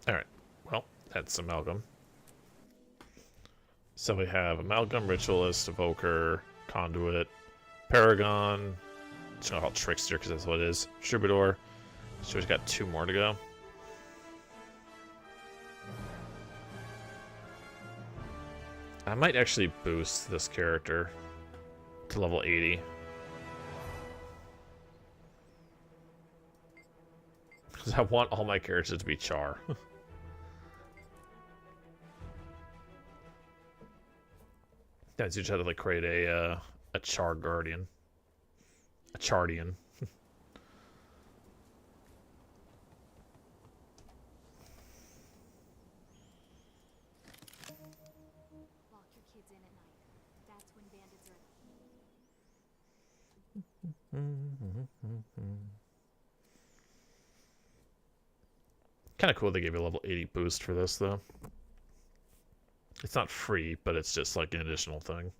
Alright, well, that's Amalgam. So we have Amalgam, Ritualist, Evoker, Conduit, Paragon, it's not called Trickster because that's what it is, Troubadour. So we've got 2 more to go. I might actually boost this character to level 80. Because I want all my characters to be Char. That's usually how to like create a Char Guardian. A Chardian. Kind of cool they gave you a level 80 boost for this, though. It's not free, but it's just like an additional thing.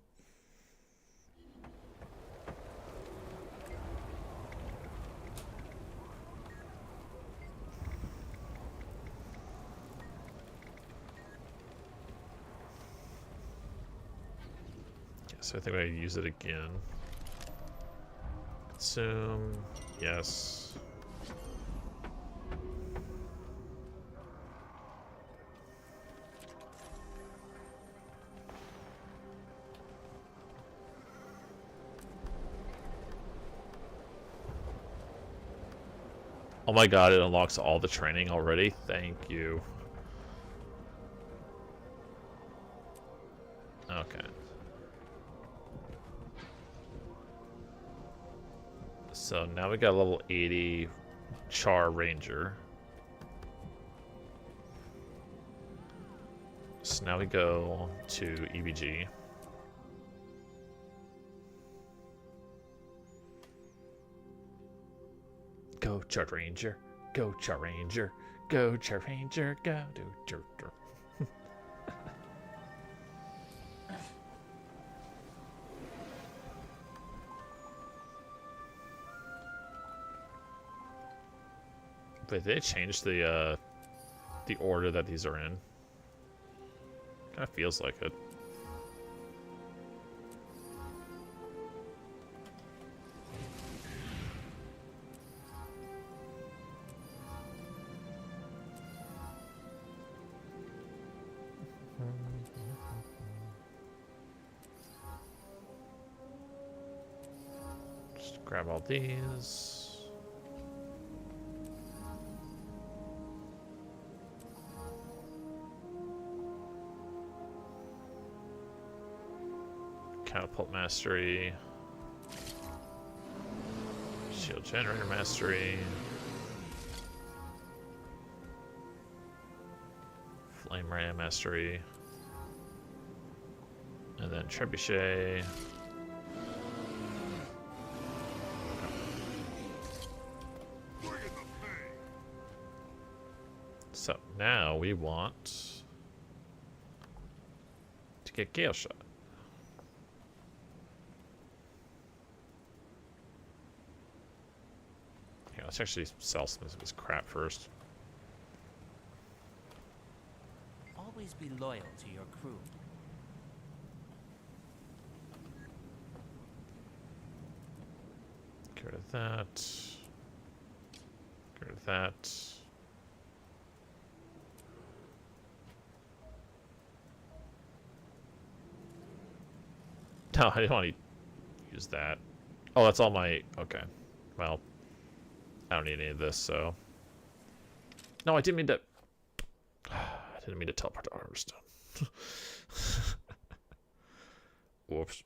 So I think I use it again. Consume. Yes. Oh my god, it unlocks all the training already? Thank you. Okay. So now we got a level 80 Char Ranger. So now we go to EBG. Go Char Ranger, go Char Ranger, go Char Ranger, go do. But they changed the order that these are in. Kind of feels like it. Just grab all these. Catapult Mastery. Shield Generator Mastery. Flame Ram Mastery. And then Trebuchet. So now we want to get Gale Shot. Yeah, let's actually sell some of this crap first. Always be loyal to your crew. Get rid of that. Get rid of that. No, I didn't want to use that. Oh, that's all my... Okay. Well, I don't need any of this, so... No, I didn't mean to... I didn't mean to teleport to Armorstone. Whoops.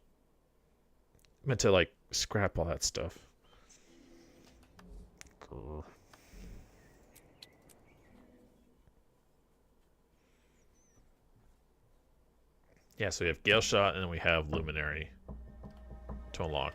Meant to, like, scrap all that stuff. Grr. Yeah, so we have Gale Shot, and then we have Luminary to unlock.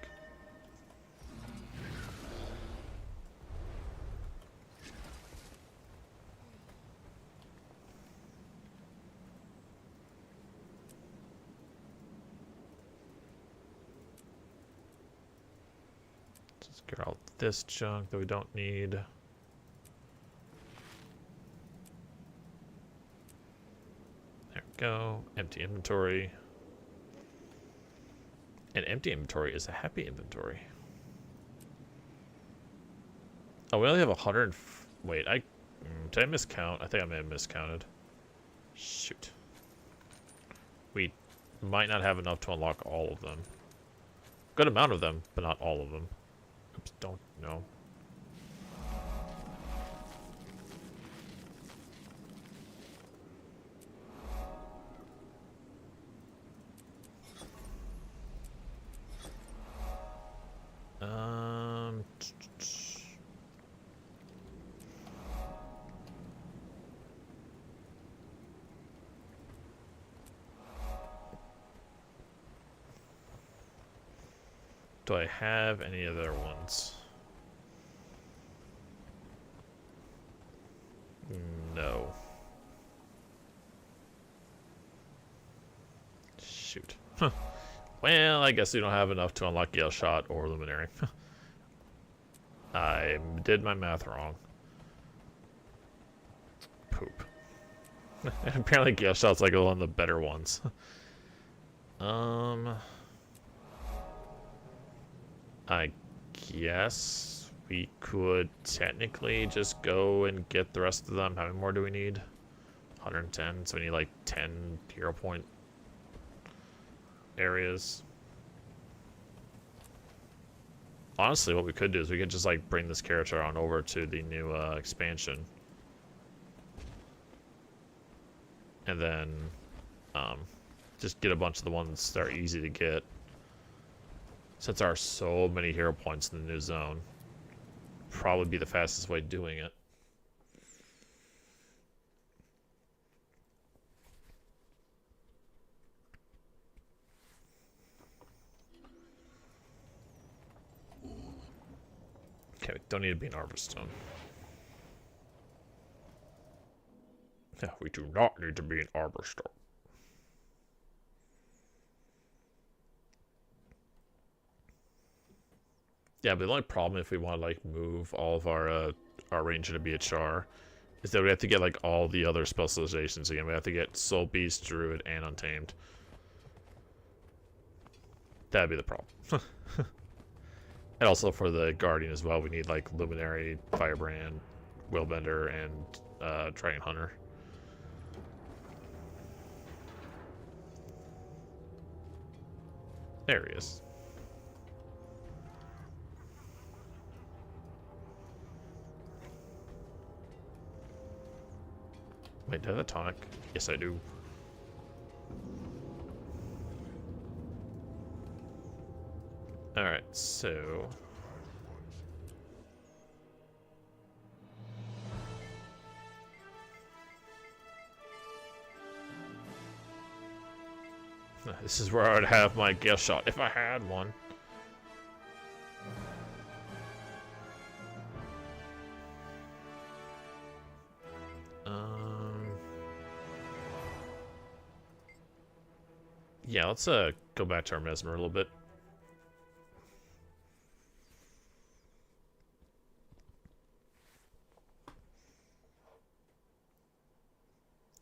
Let's get all this junk that we don't need. There we go. Empty inventory. An empty inventory is a happy inventory. Oh, we only have 100. Wait, did I miscount? I think I may have miscounted. Shoot. We might not have enough to unlock all of them. Good amount of them, but not all of them. Oops, don't know. Do I have any other ones? No. Shoot. Well, I guess we don't have enough to unlock Gale Shot or Luminary. I did my math wrong. Poop. And apparently Gale Shot's like one of the better ones. I guess we could technically just go and get the rest of them. How many more do we need? 110, so we need like 10 hero point areas. Honestly, what we could do is we could just like bring this character on over to the new expansion. And then just get a bunch of the ones that are easy to get. Since there are so many hero points in the new zone, probably be the fastest way of doing it. Okay, we don't need to be an Arborstone. Yeah, we do not need to be an Arborstone. Yeah, but the only problem if we want to like move all of our ranger to be a Char is that we have to get like all the other specializations again. We have to get Soul Beast, Druid, and Untamed. That'd be the problem. And also for the Guardian as well, we need like Luminary, Firebrand, Willbender, and Dragon Hunter. There he is. Wait, do I have a tonic? Yes, I do. Alright, so... This is where I would have my Gale Shot, if I had one. Yeah, let's go back to our Mesmer a little bit.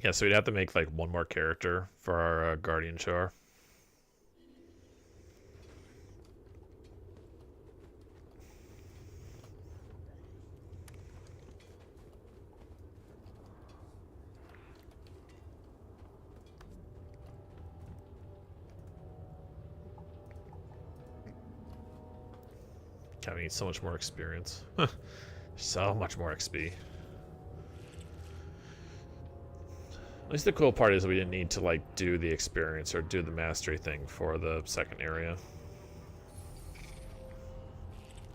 Yeah, so we'd have to make like one more character for our Guardian Char. God, we need so much more experience. So much more XP. At least the cool part is we didn't need to like do the experience or do the mastery thing for the second area.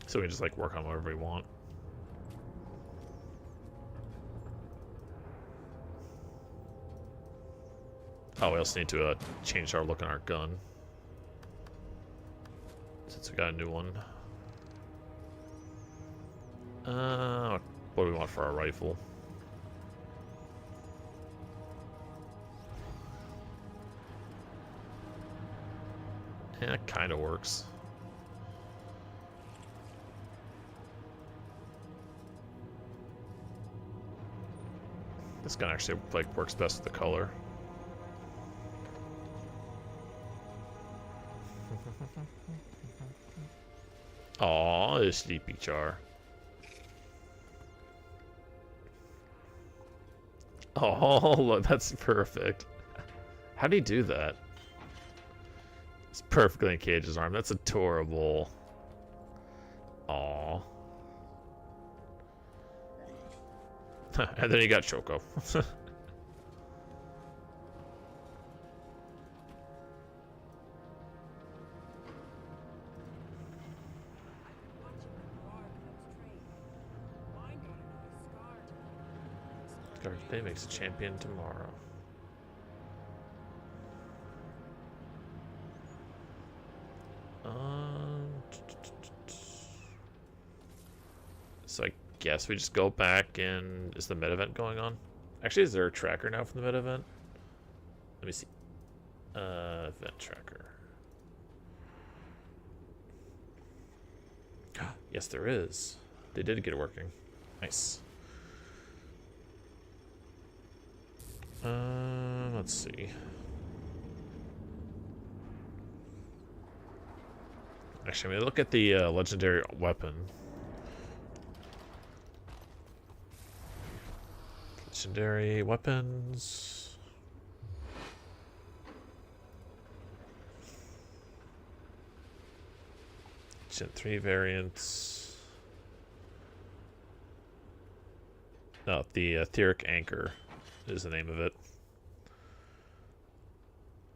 So we can just like work on whatever we want. Oh, we also need to change our look on our gun. Since we got a new one. What do we want for our rifle? Yeah, it kind of works. This gun actually like works best with the color. Aw, a sleepy Char. Oh, look, that's perfect. How do you do that? It's perfectly in Cage's arm. That's adorable. Aw. And then you got Choco. Day makes a champion tomorrow. So I guess we just go back and... Is the mid event going on? Actually, is there a tracker now from the mid event? Let me see. Event tracker. Yes, there is. They did get it working. Nice. Let's see. Actually, I'm gonna look at the legendary weapon. Legendary weapons. Gen 3 variants. No, the Etheric Anchor is the name of it.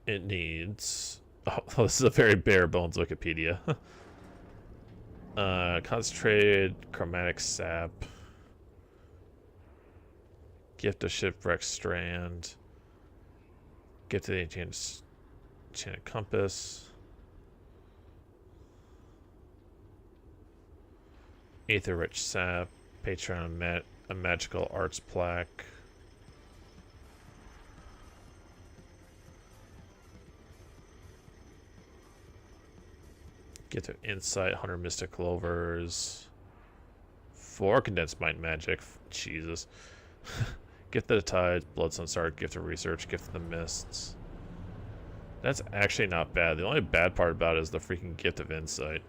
It needs... Oh, this is a very bare bones Wikipedia. Concentrated chromatic sap. Gift of shipwreck strand. Gift of the enchanted compass. Aether rich sap. Patron a magical arts plaque. Get to insight, 100 mystic clovers, 4 condensed mind magic. Jesus. Gift of the tides, blood sunstar, gift of research, gift of the mists. That's actually not bad. The only bad part about it is the freaking gift of insight.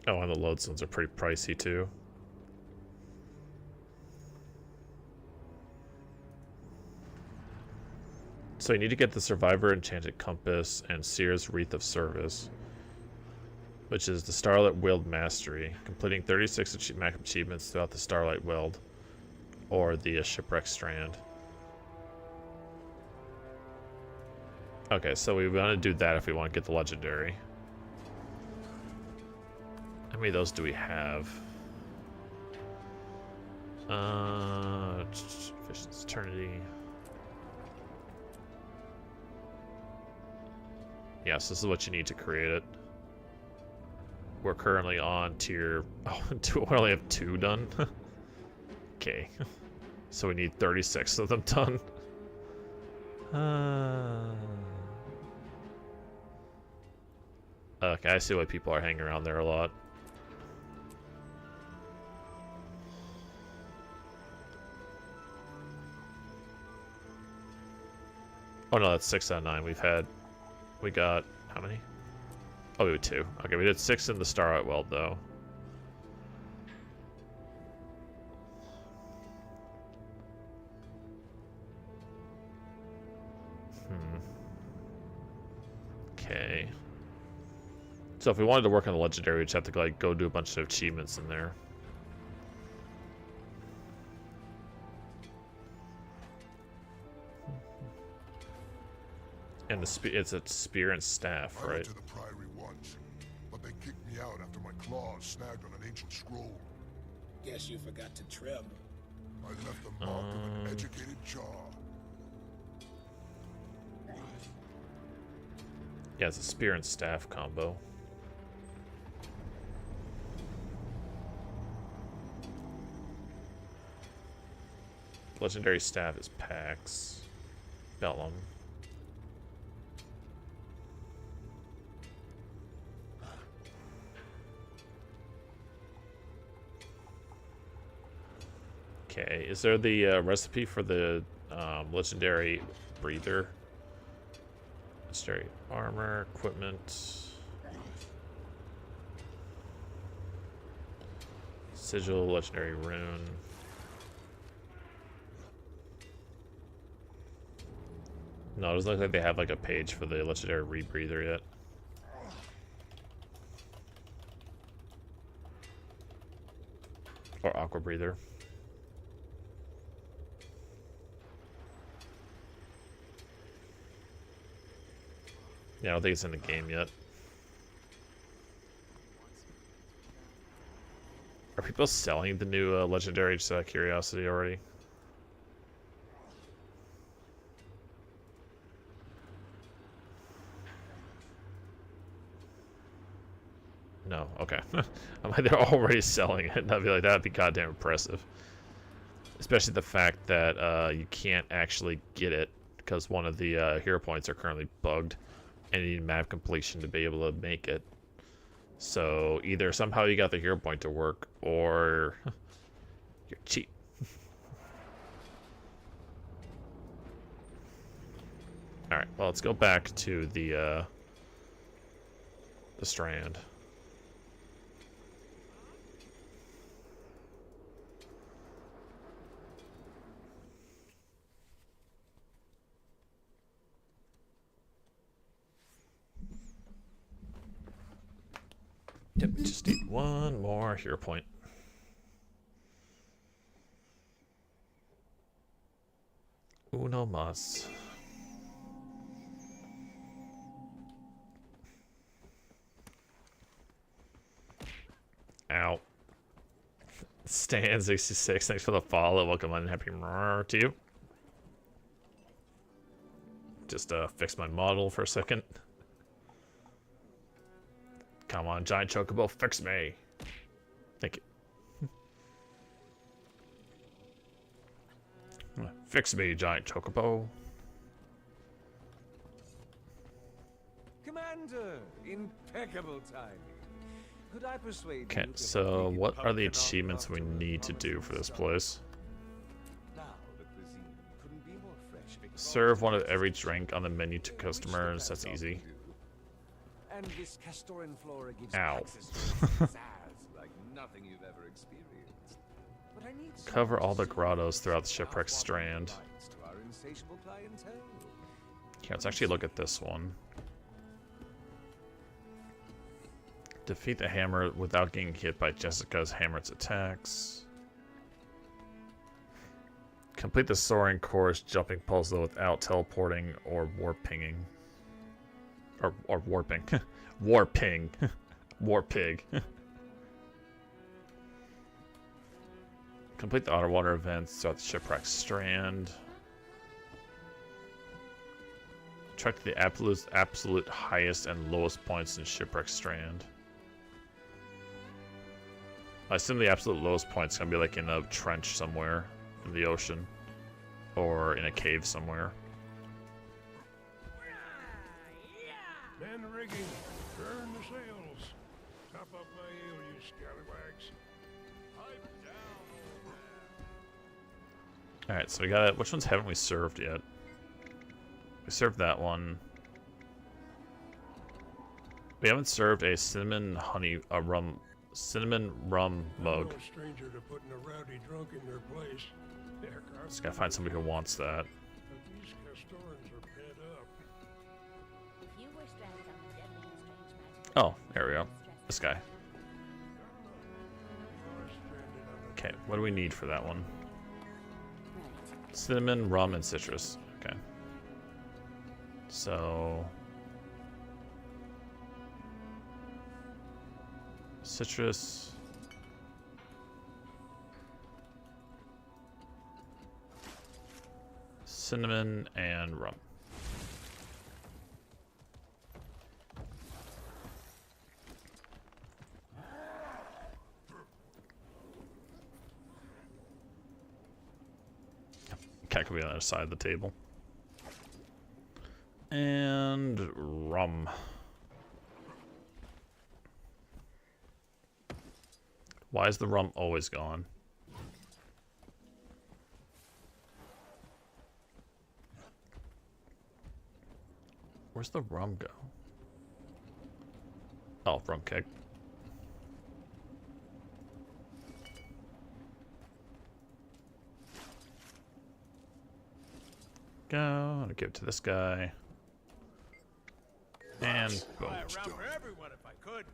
Oh, and the lodestones are pretty pricey too. So you need to get the Survivor Enchanted Compass and Seer's Wreath of Service, which is the Starlight Wield Mastery, completing 36 map achievements throughout the Starlight Wield, or the Shipwreck Strand. Okay, so we want to do that if we want to get the Legendary. How many of those do we have? Vision's Eternity. Yes, this is what you need to create it. We're currently on tier... Oh, we only have 2 done? Okay. So we need 36 of them done. Okay, I see why people are hanging around there a lot. Oh no, that's 6 out of 9. We got, how many? Oh, we had 2. Okay, we did 6 in the Starlight Weld, though. Okay. So if we wanted to work on the Legendary, we'd just have to like go do a bunch of achievements in there. And it's a spear and staff, I right? went to the Priory once, but they kicked me out after my claws snagged on an ancient scroll. Guess you forgot to trim. I left the mark of an educated jaw. Yeah, it's a spear and staff combo. Legendary staff is Pax. Bellum. Okay, is there the recipe for the legendary breather? Legendary armor, equipment. Sigil, legendary rune. No, it doesn't look like they have like a page for the legendary rebreather yet. Or aqua breather. Yeah, I don't think it's in the game yet. Are people selling the new legendary, just out of curiosity already? No, okay. I'm like, they're already selling it, and I'd be like, that'd be goddamn impressive. Especially the fact that you can't actually get it because one of the hero points are currently bugged, and you need map completion to be able to make it. So either somehow you got the hero point to work, or you're cheap. All right, well, let's go back to the Strand. Yep, just need one more hero point. Uno mas. Ow. Stan66, thanks for the follow. Welcome on and happy to you. Just fix my model for a second. Come on, giant chocobo, fix me. Thank you. Fix me, giant chocobo. Commander, impeccable timing. Could I persuade Okay, you to so what are the achievements we need to do for this place? Now the cuisine couldn't be more fresh. Serve one of every drink on the menu to customers. That's easy. And this Castoran flora gives Ow. access to pizzazz like nothing you've ever experienced. But I need Cover all the grottos throughout the shipwreck strand. to our insatiable clientele. Okay, let's actually look at this one. Defeat the hammer without getting hit by Jessica's hammer's attacks. Complete the soaring course jumping puzzle without teleporting or warping. Or warping. Warping. Warpig. Complete the underwater events throughout the shipwreck strand. Track the absolute highest and lowest points in shipwreck strand. I assume the absolute lowest point's gonna be like in a trench somewhere in the ocean, or in a cave somewhere. Man the rigging, turn the sails. Top up my ale, you scallywags. Pipe down, Alright, so we got it. Which ones haven't we served yet? We served that one. We haven't served a cinnamon rum mug. No stranger to putting a rowdy drunk in their place. Just gotta find somebody who wants that. But these Castorans are pent up. If you were stranded on the deadly and strange magic. Oh, there we go. This guy. Okay, what do we need for that one? Cinnamon, rum, and citrus. Okay. So... citrus... cinnamon, and rum. Cat could be on the other side of the table. And rum. Why is the rum always gone? Where's the rum go? Oh, rum keg. Go, I'll give it to this guy. And boom. For everyone if I could.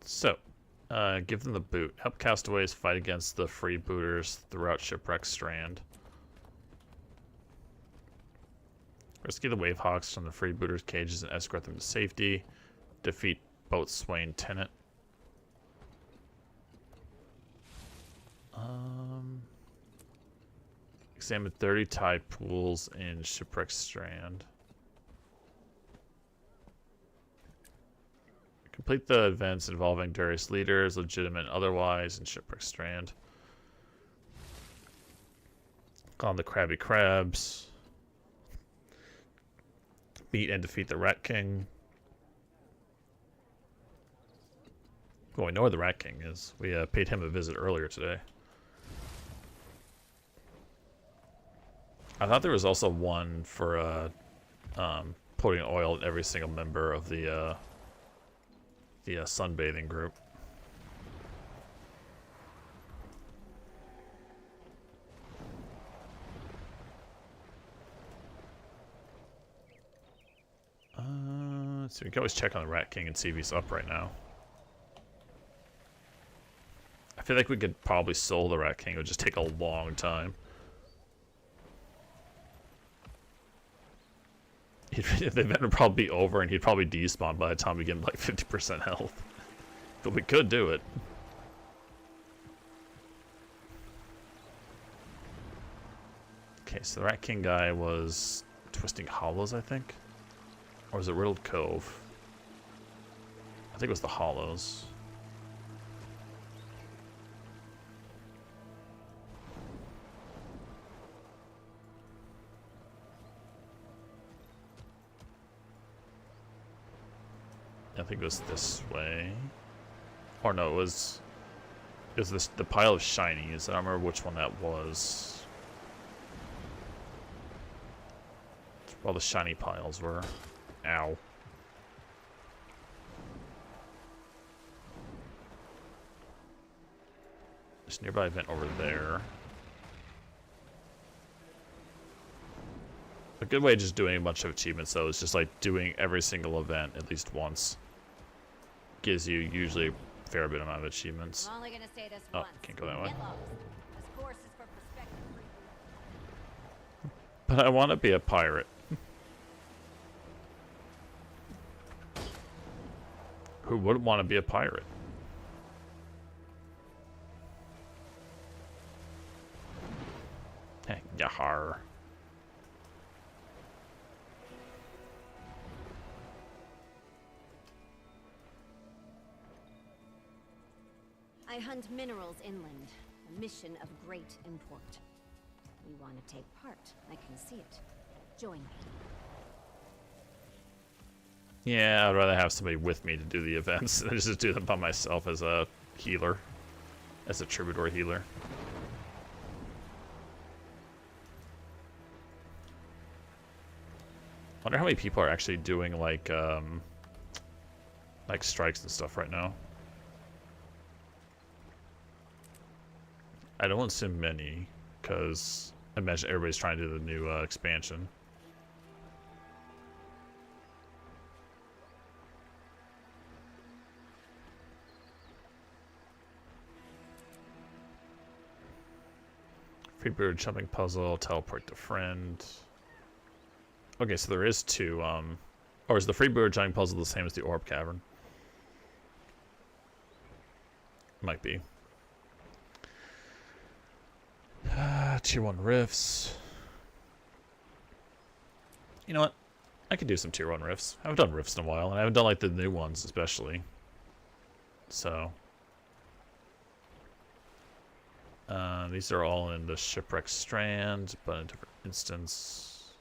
So, give them the boot. Help castaways fight against the freebooters throughout Shipwreck Strand. Rescue the Wavehawks from the freebooters' cages and escort them to safety. Defeat Boatswain Tennant. Examine 30 tide pools in Shipwreck Strand. Complete the events involving various leaders, legitimate and otherwise, in Shipwreck Strand. On the Krabby Crabs. Meet and defeat the Rat King. Well, we know where the Rat King is. We paid him a visit earlier today. I thought there was also one for putting oil in every single member of the sunbathing group. So we can always check on the Rat King and see if he's up right now. I feel like we could probably soul the Rat King. It would just take a long time. The event would probably be over and he'd probably despawn by the time we get him like 50% health. But we could do it. Okay, so the Rat King guy was Twisting Hollows, I think? Or was it Riddled Cove? I think it was the Hollows. I think it was this way. Or no, it was this the pile of shinies. I don't remember which one that was. All the shiny piles were. Ow. This nearby event over there. A good way of just doing a bunch of achievements though is just like doing every single event at least once. Gives you usually a fair bit amount of achievements. I'm only gonna say this Oh, once. can't go that way. Get lost. This course is for prospective freebooters. But I want to be a pirate. Who wouldn't want to be a pirate? Hey, yahar. I hunt minerals inland, a mission of great import. You want to take part, I can see it. Join me. Yeah, I'd rather have somebody with me to do the events than just do them by myself as a healer. As a troubadour healer. Wonder how many people are actually doing like strikes and stuff right now. I don't assume many, because I imagine everybody's trying to do the new expansion. Freebird jumping puzzle, teleport to friend. Okay, so there is two, or is the Freebird jumping puzzle the same as the Orb Cavern? Might be. Tier 1 rifts. You know what? I could do some tier 1 rifts. I haven't done rifts in a while, and I haven't done like the new ones especially. So. These are all in the Shipwreck Strand, but in a different instance.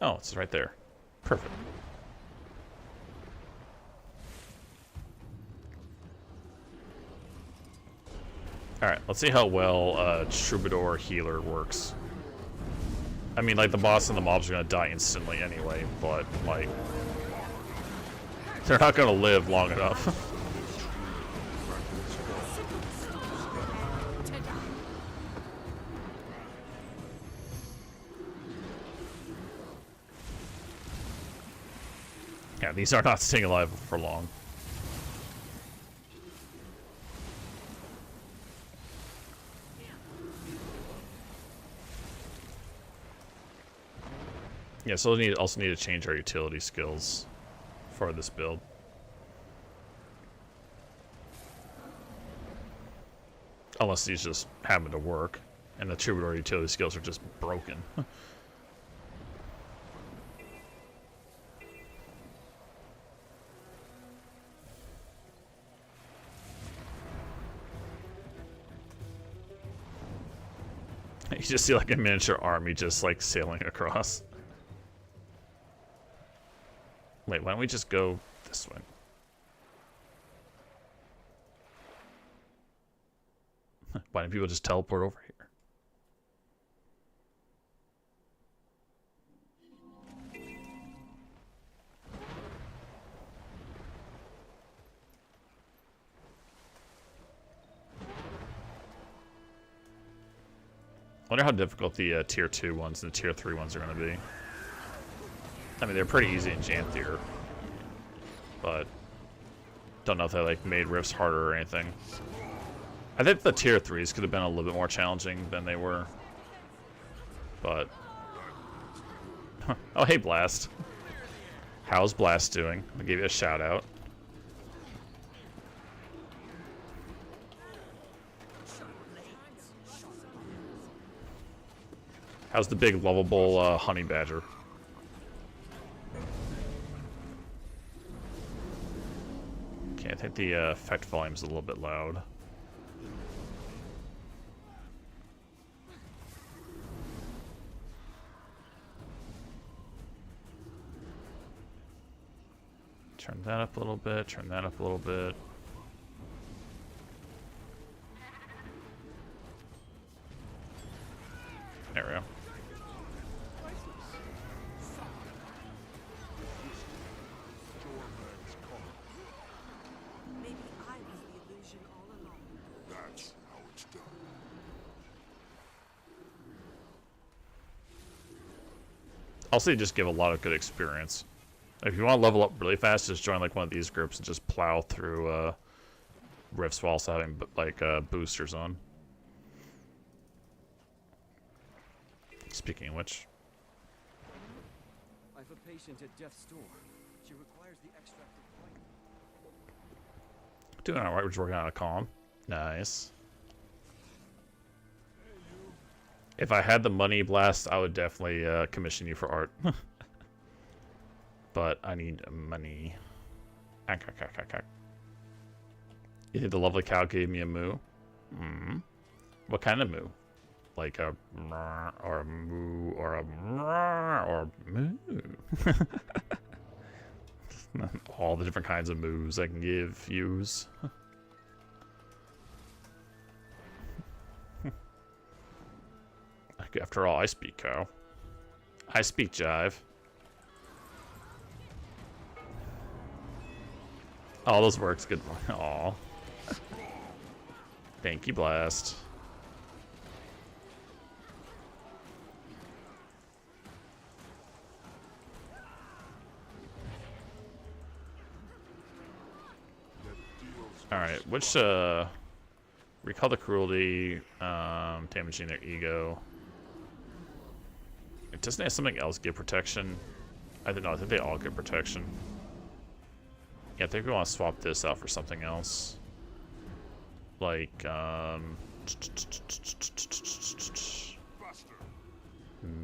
Oh, it's right there. Perfect. Alright, let's see how well Troubadour Healer works. I mean, like, the boss and the mobs are gonna die instantly anyway, but, like, they're not gonna live long enough. Yeah, these are not staying alive for long. Yeah, so we also need to change our utility skills for this build. Unless these just happen to work, and the troubadour utility skills are just broken. You just see like a miniature army just like sailing across. Wait, why don't we just go this way? Why don't people just teleport over here? I wonder how difficult the tier 2 ones and the tier 3 ones are going to be. I mean, they're pretty easy in Janthier, but don't know if they like made rifts harder or anything. I think the tier 3s could have been a little bit more challenging than they were, but oh hey Blast, how's Blast doing? I'll give you a shout out. How's the big lovable honey badger? Okay, I think the effect volume's a little bit loud. Turn that up a little bit, turn that up a little bit. There we go. Maybe I was the illusion all along. That's how it's done. Also, you just give a lot of good experience. If you want to level up really fast, just join like one of these groups and just plow through rifts while also having like boosters on. Speaking of which, I've a patient at death's door. She requires the extract of life. doing alright. We're just working on a calm. Nice. If I had the money, Blast, I would definitely commission you for art. But I need money. You think the lovely cow gave me a moo? Mm. What kind of moo? Like a or a moo or a or a moo. All the different kinds of moos I can use. After all, I speak cow. I speak jive. Oh, those works good. Aw. Thank you, Blast. Alright, which, recall the cruelty, damaging their ego. It doesn't have something else give protection. I don't know, I think they all get protection. Yeah, I think we want to swap this out for something else. Like,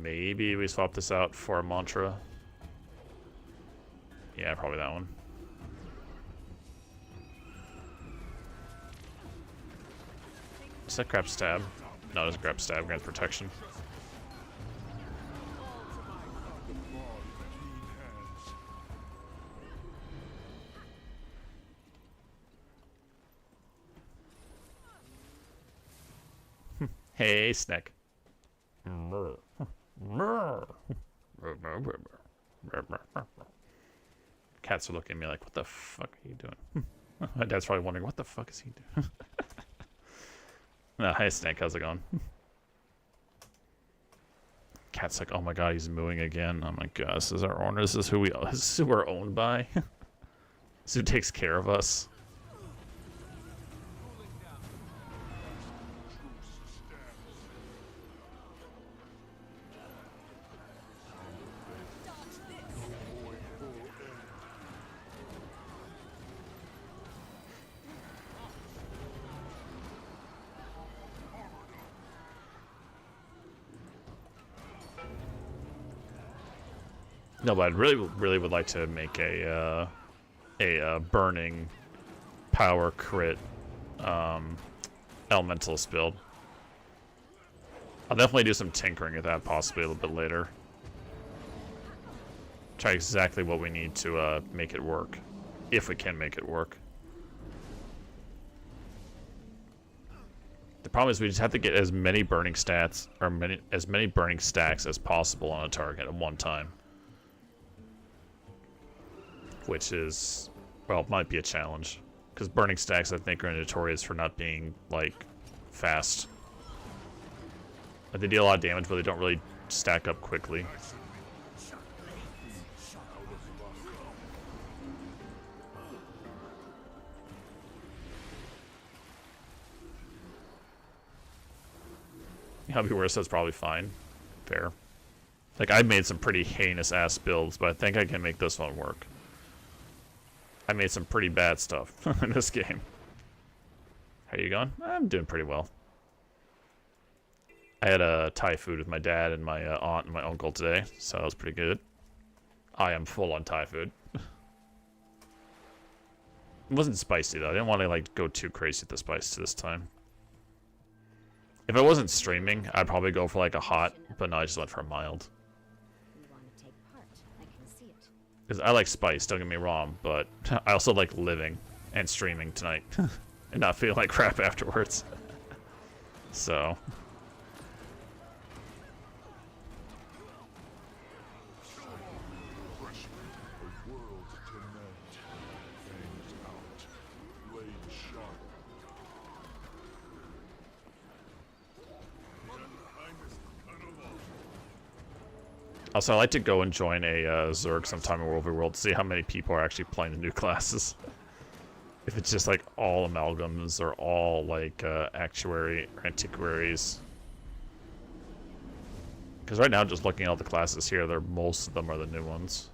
maybe we swap this out for a mantra. Yeah, probably that one. Is that grab stab? No, it doesn't grab stab, grabs protection. Hey, Snick. Cats are looking at me like, what the fuck are you doing? My dad's probably wondering, what the fuck is he doing? No, hey, Snake, how's it going? Cat's like, oh my god, he's mooing again. Oh my god, this is our owner. This is who we're owned by. This is who takes care of us. No, but I'd really would like to make a burning power crit elementalist build. I'll definitely do some tinkering with that possibly a little bit later. Try exactly what we need to make it work, if we can make it work. The problem is we just have to get as many burning stats or as many burning stacks as possible on a target at one time, which is, well, might be a challenge because burning stacks I think are notorious for not being like fast. Like, they deal a lot of damage, but they don't really stack up quickly. Hobby Worse, that's probably fine. Fair. Like, I've made some pretty heinous ass builds, but I think I can make this one work. I made some pretty bad stuff in this game. How you going? I'm doing pretty well. I had a Thai food with my dad and my aunt and my uncle today, so that was pretty good. I am full on Thai food. It wasn't spicy though. I didn't want to like go too crazy with the spice this time. If I wasn't streaming, I'd probably go for like a hot, but no, I just went for a mild. Because I like spice, don't get me wrong, but I also like living and streaming tonight and not feeling like crap afterwards. So. Also, I like to go and join a Zerg sometime in World v. World to see how many people are actually playing the new classes. If it's just like all amalgams or all like actuary or antiquaries. Because right now, just looking at all the classes here, most of them are the new ones.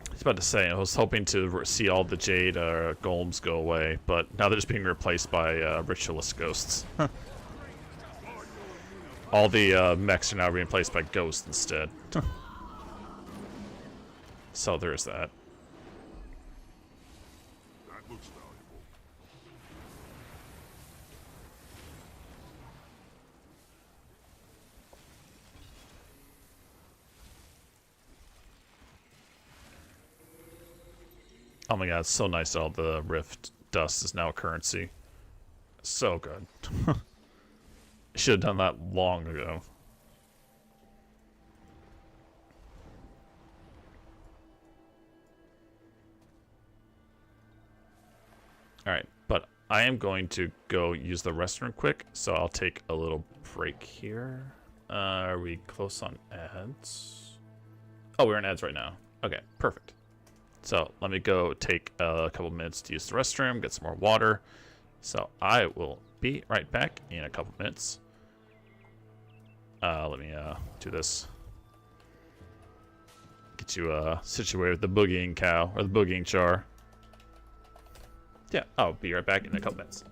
I was about to say, I was hoping to see all the Jade golems go away, but now they're just being replaced by ritualist ghosts. All the mechs are now being replaced by ghosts instead. So there's that. That looks valuable. Oh my god, it's so nice that all the Rift dust is now a currency. So good. Should have done that long ago. Alright, but I am going to go use the restroom quick, so I'll take a little break here. Are we close on ads? Oh, we're in ads right now. Okay, perfect. So let me go take a couple minutes to use the restroom, get some more water. So I will be right back in a couple minutes. Let me do this. Get you situated with the boogieing cow, or the boogieing char. Yeah, I'll be right back in a couple minutes.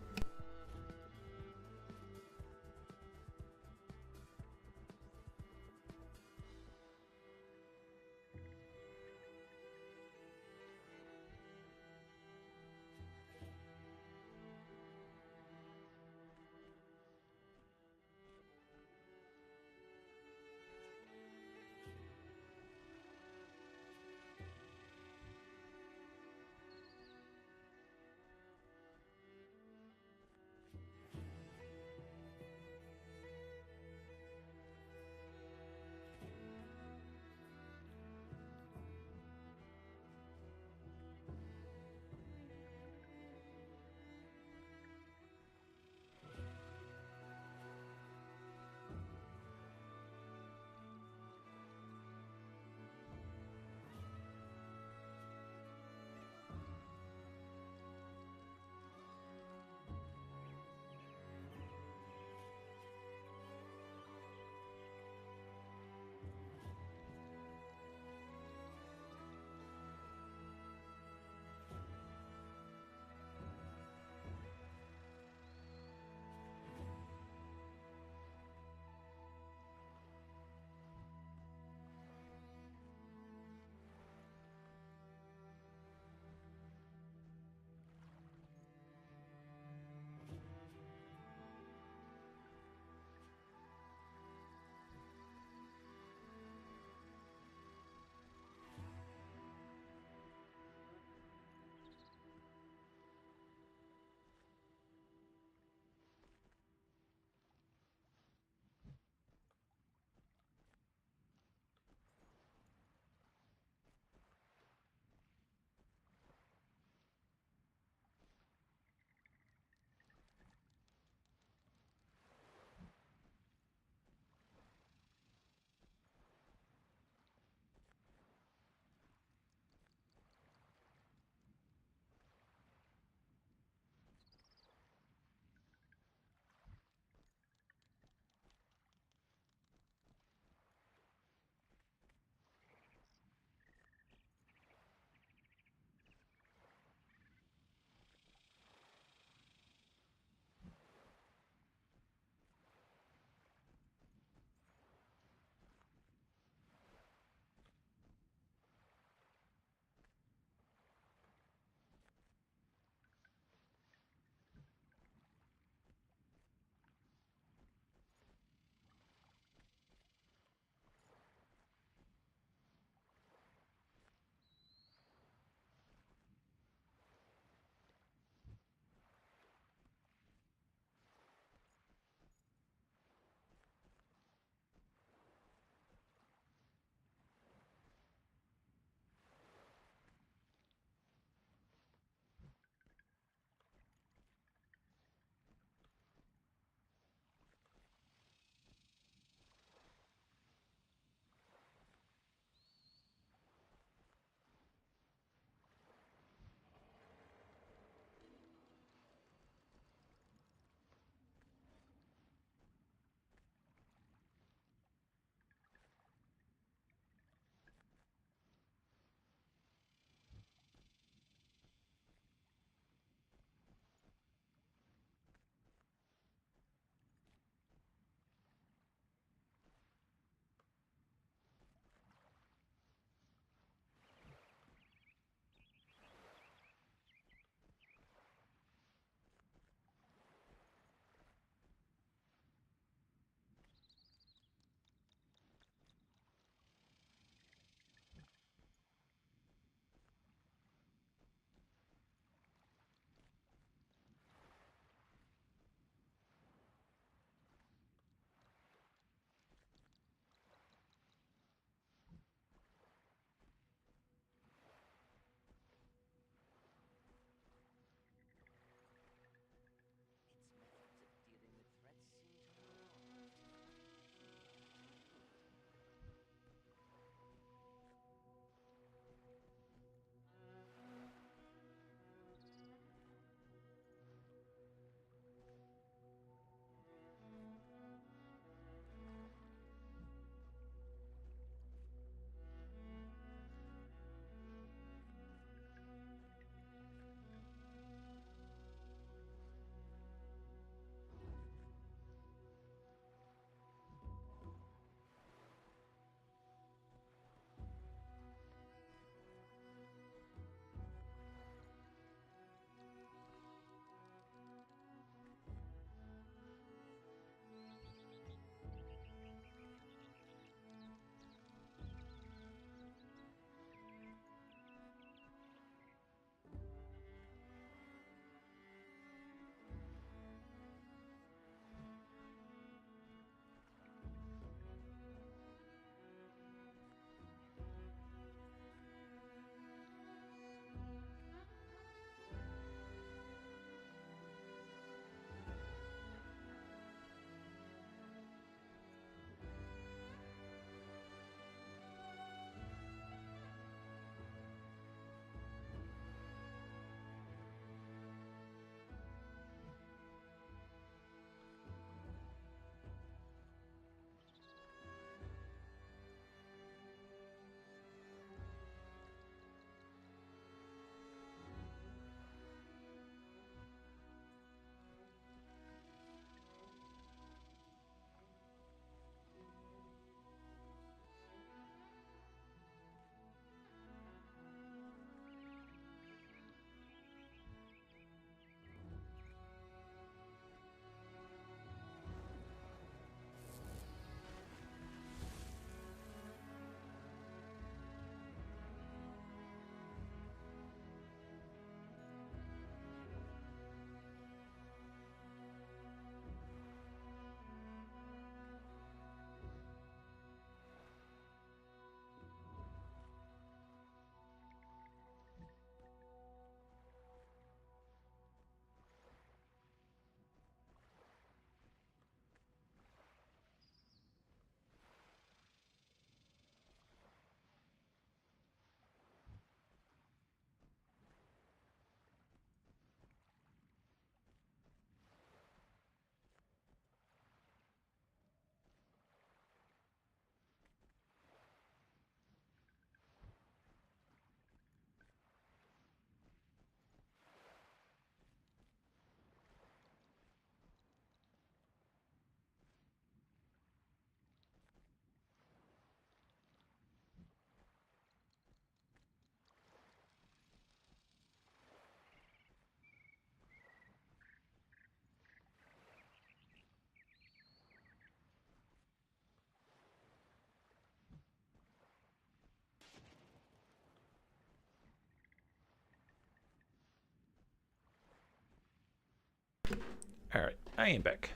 Alright, I am back.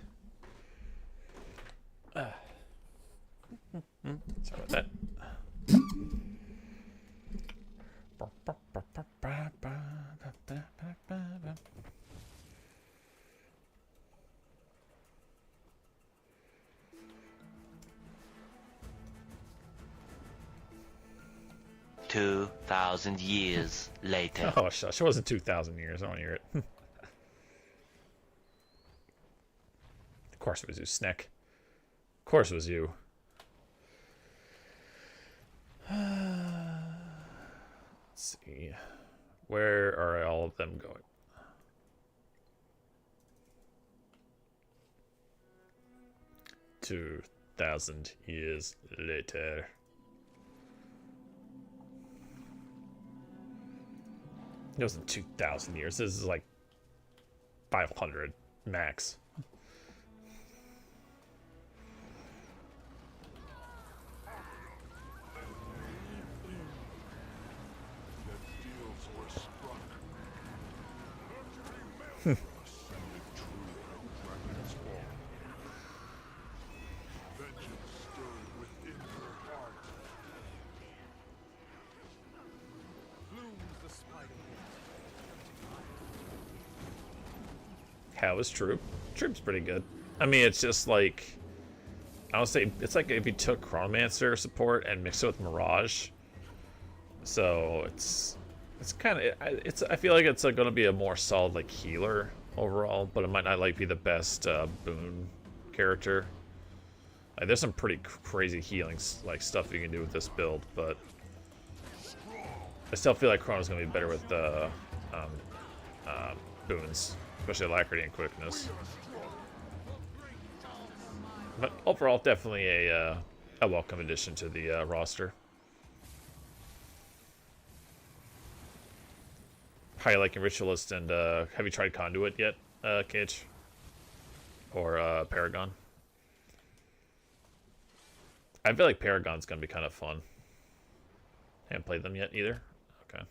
Sorry about that. 2,000 years later. Oh, shush. It wasn't 2,000 years. I don't hear it. Of course it was you, Sneck. Of course it was you. Let's see. Where are all of them going? Two 2,000 years later. It wasn't 2,000 years. This is like 500 max. How is Troop? Troop's pretty good. I mean, it's just like, I would say it's like if you took Chronomancer support and mixed it with Mirage. So it's kind of I feel like it's going to be a more solid like healer overall, but it might not like be the best boon character. Like, there's some pretty crazy healing like stuff you can do with this build, but I still feel like Chrono's going to be better with the boons, especially alacrity and quickness. But overall, definitely a welcome addition to the roster. How you liking Ritualist, and have you tried Conduit yet, Cage? Or Paragon? I feel like Paragon's gonna be kind of fun. Haven't played them yet either. Okay.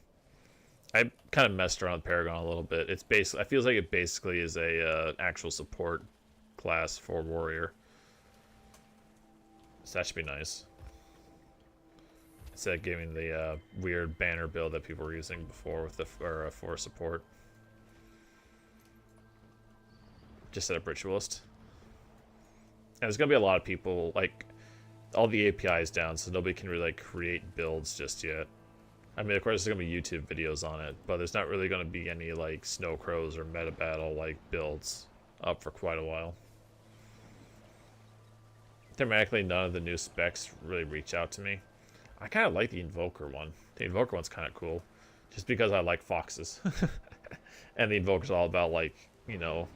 I kind of messed around with Paragon a little bit. It's basically, I feel like it basically is a actual support class for Warrior. So that should be nice. Instead of giving the weird banner build that people were using before with the for support. Just set up Ritualist. And there's gonna be a lot of people, like, all the API is down, so nobody can really like create builds just yet. I mean, of course, there's gonna be YouTube videos on it, but there's not really gonna be any like Snow Crows or Meta Battle like builds up for quite a while. Thematically, none of the new specs really reach out to me. I kind of like the Invoker one. The Invoker one's kind of cool, just because I like foxes. And the Invoker's all about, like, you know,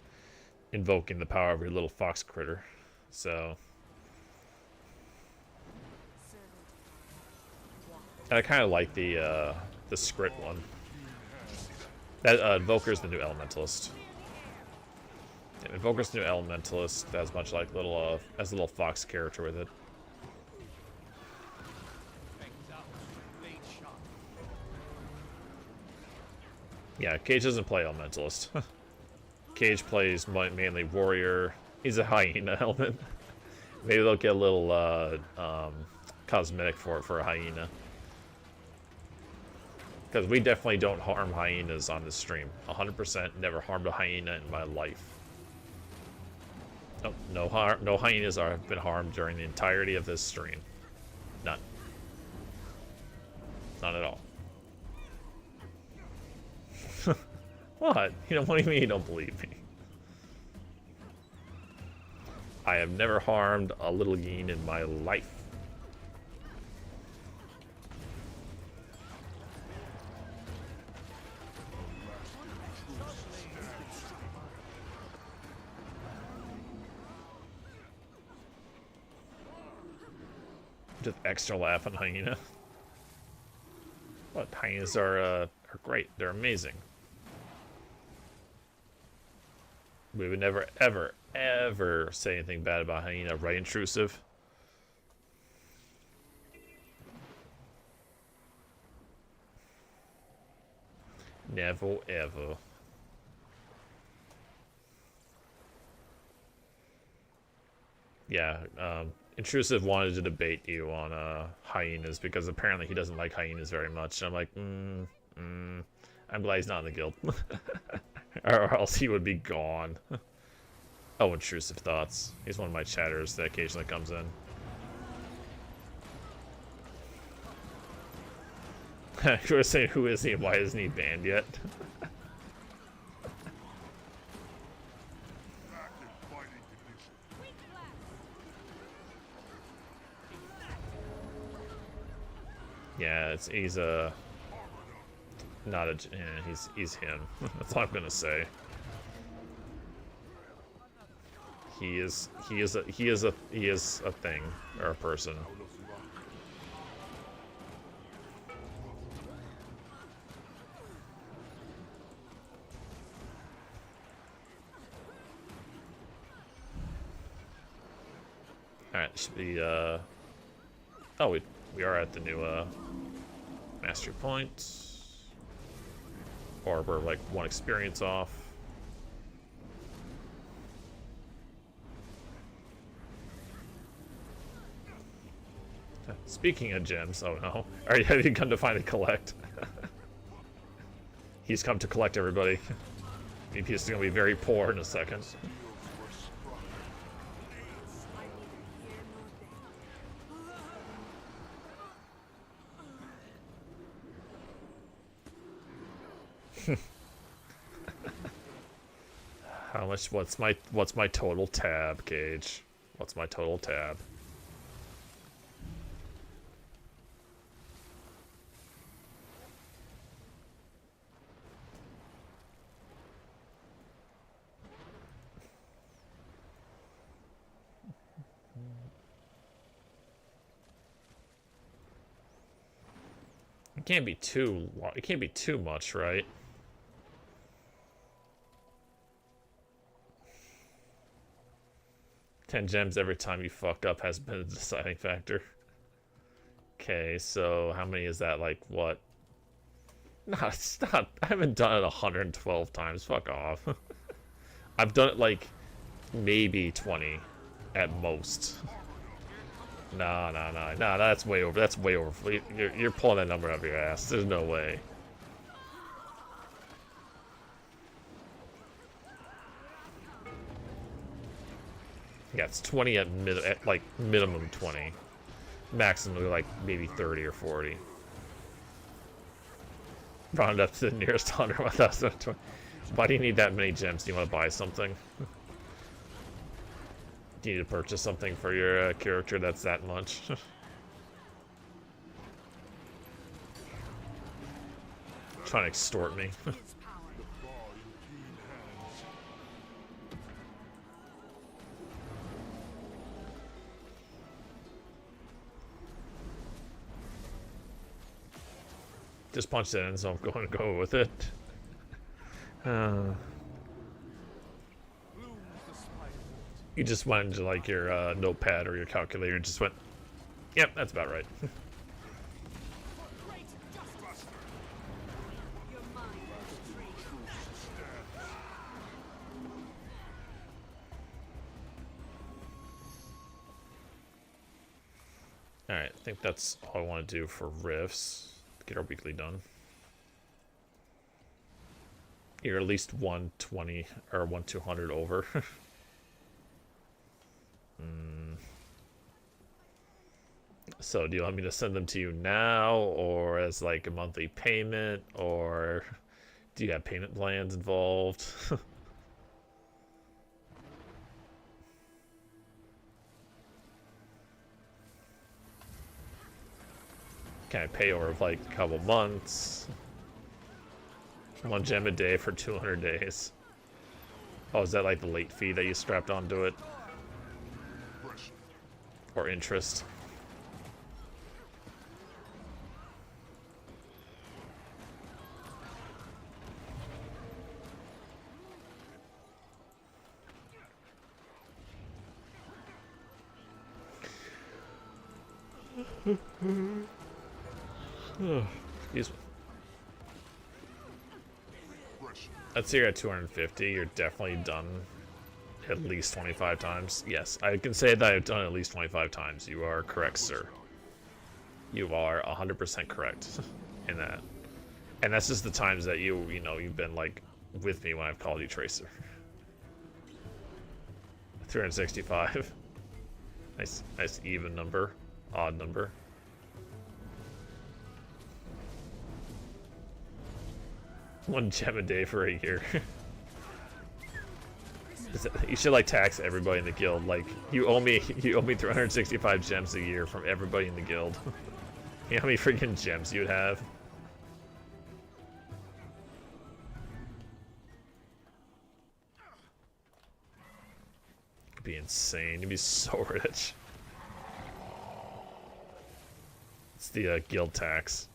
invoking the power of your little fox critter. So, and I kind of like the Scrit one. That Invoker's the new Elementalist. Yeah, Invoker's the new Elementalist. That's much like little as a little fox character with it. Yeah, Cage doesn't play Elementalist. Cage plays mainly Warrior. He's a Hyena element. Maybe they'll get a little cosmetic for a Hyena. Because we definitely don't harm hyenas on this stream. 100% never harmed a hyena in my life. Oh, no hyenas have been harmed during the entirety of this stream. None. None at all. What? What do you mean you don't believe me? I have never harmed a little yin in my life. Just extra laugh on hyena. What? Hyenas are great. They're amazing. We would never, ever, ever say anything bad about hyena, right, Intrusive? Never, ever. Yeah, Intrusive wanted to debate you on hyenas because apparently he doesn't like hyenas very much. And I'm like, I'm glad he's not in the guild, or else he would be gone. Oh, Intrusive Thoughts. He's one of my chatters that occasionally comes in. You were saying, who is he and why isn't he banned yet? Yeah, he's not a, yeah, he's him. That's all I'm gonna say. He is a thing or a person. Alright, should be oh, we are at the new mastery point. Or we're like one experience off. Speaking of gems, oh no. Alright, have you come to finally collect? He's come to collect everybody. VP is gonna be very poor in a second. How much? What's my total tab, Gage? What's my total tab? It can't be too long. It can't be too much, right? $10 gems every time you fuck up has been a deciding factor. Okay, so how many is that? Like, what? No, it's not. I haven't done it 112 times. Fuck off. I've done it like maybe 20 at most. No, that's way over. That's way over. You're pulling that number out of your ass. There's no way. Yeah, it's 20 at like minimum 20. Maximum like maybe 30 or 40. Round up to the nearest 100, 1,020. Why do you need that many gems? Do you want to buy something? Do you need to purchase something for your character that's that much? Trying to extort me. Just punched it in, so I'm going to go with it. You just went into like your notepad or your calculator and just went, yep, that's about right. Alright, I think that's all I want to do for rifts. Get our weekly done. You're at least 120 or 200 over. So do you want me to send them to you now or as like a monthly payment, or do you have payment plans involved? Can I pay over like a couple months? 1 gem a day for 200 days. Oh, is that like the late fee that you strapped onto it? Or interest? Excuse me. Let's say you're at 250. You're definitely done at least 25 times. Yes, I can say that I've done it at least 25 times. You are correct, sir. You are 100% correct in that. And that's just the times that you know, you've been like with me when I've called you Tracer. 365. Nice even number, odd number. One gem a day for a year. You should like tax everybody in the guild. Like you owe me 365 gems a year from everybody in the guild. You know how many freaking gems you would have? It'd be insane. You'd be so rich. It's the guild tax.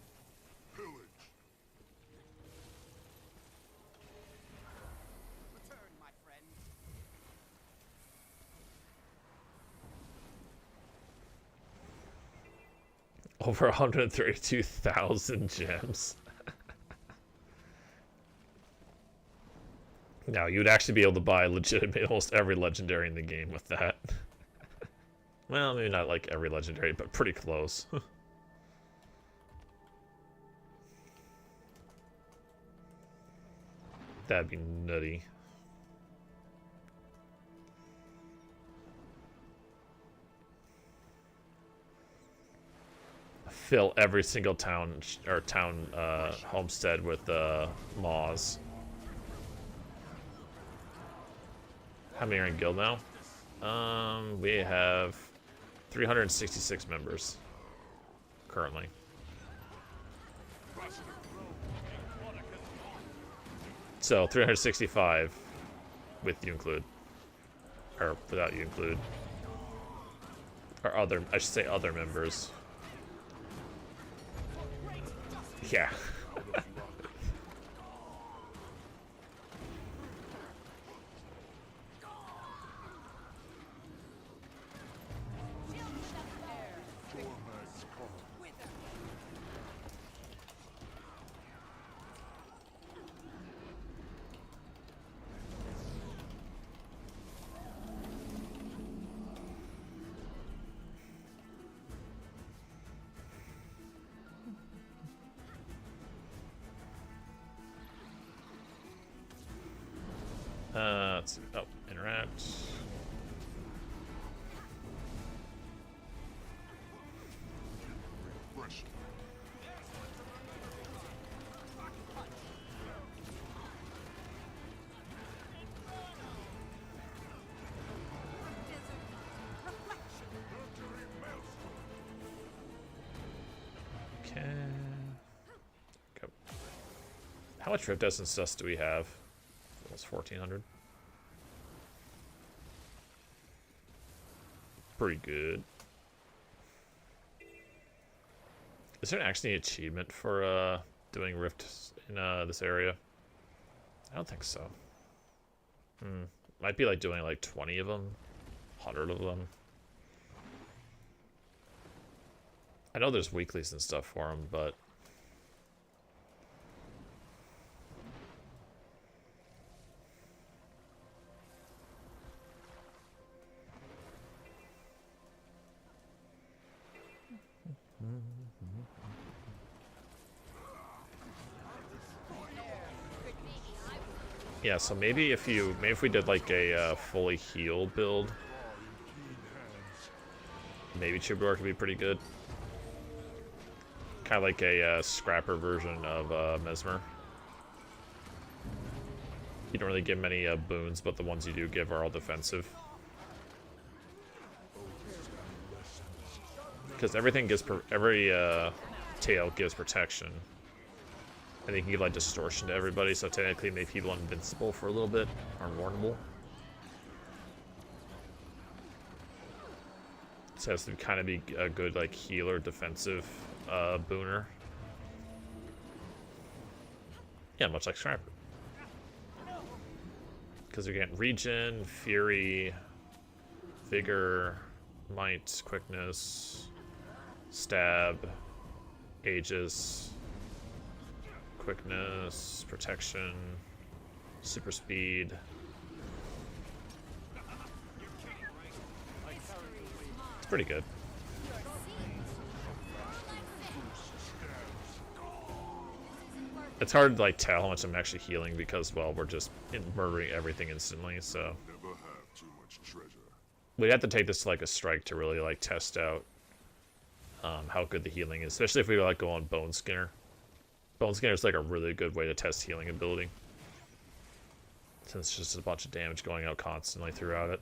Over 132,000 gems. Now, you'd actually be able to buy legitimately almost every legendary in the game with that. Well, maybe not like every legendary, but pretty close. That'd be nutty. Fill every single town or homestead with maws. How many are in guild now? We have 366 members currently. So 365 with you include, or without you include, or other. I should say other members. Yeah. Let's see. Oh, interact. Okay. Go. How much Rift Essence dust do we have? Almost 1,400. Pretty good. Is there actually an achievement for doing rifts in this area? I don't think so. Might be like doing like 20 of them, 100 of them. I know there's weeklies and stuff for them, but yeah, so maybe if we did like a fully healed build, maybe Troubadour could be pretty good. Kind of like a scrapper version of Mesmer. You don't really give many boons, but the ones you do give are all defensive. Because everything gives every tail gives protection. And they can give like distortion to everybody, so technically make people invincible for a little bit, or invulnerable. So it has to kind of be a good like healer, defensive booner. Yeah, much like Scrapper. Because you're getting regen, fury, vigor, might, quickness, stab, aegis, quickness, protection, super speed. pretty good. It's hard to like tell how much I'm actually healing because, well, we're just murdering everything instantly. So Never have too much treasure. we'd have to take this to like a strike to really like test out how good the healing is, especially if we like go on Bone Skinner. Bone Skinner is like a really good way to test healing ability, since it's just a bunch of damage going out constantly throughout it.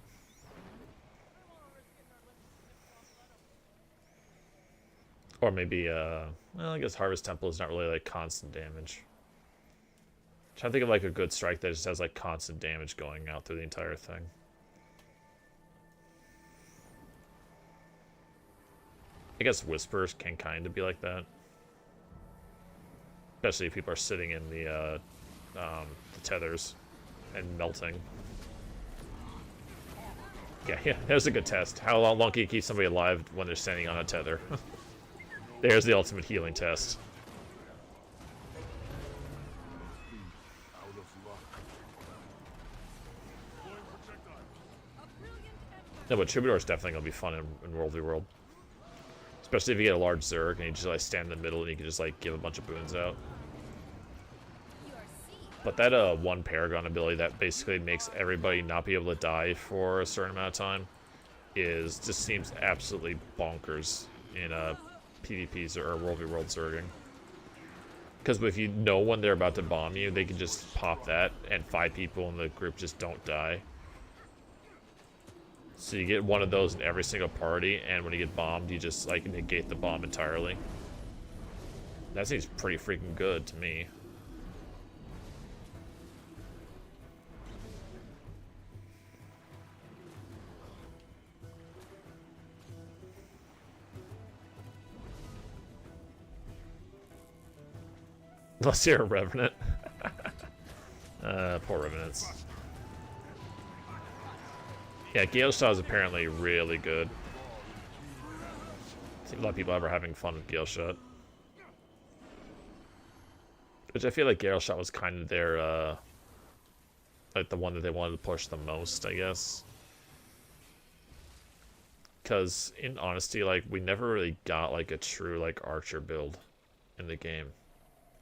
Or maybe, well, I guess Harvest Temple is not really like constant damage. I'm trying to think of like a good strike that just has like constant damage going out through the entire thing. I guess Whispers can kind of be like that. Especially if people are sitting in the tethers and melting. Yeah, there's a good test. How long can you keep somebody alive when they're standing on a tether? There's the ultimate healing test. No, but Troubadour is definitely going to be fun in World v World. Especially if you get a large Zerg and you just like stand in the middle and you can just like give a bunch of boons out. But that one Paragon ability that basically makes everybody not be able to die for a certain amount of time just seems absolutely bonkers in PvPs or World v World Zerging. Because if you know when they're about to bomb you, they can just pop that and 5 people in the group just don't die. So you get one of those in every single party, and when you get bombed, you just like negate the bomb entirely. That seems pretty freaking good to me. Unless you're a Revenant. Poor Revenants. Yeah, Gale Shot is apparently really good. I see a lot of people ever having fun with Gale Shot. Which I feel like Gale Shot was kind of their, like the one that they wanted to push the most, I guess. Because, in honesty, like, we never really got, like, a true, like, Archer build in the game.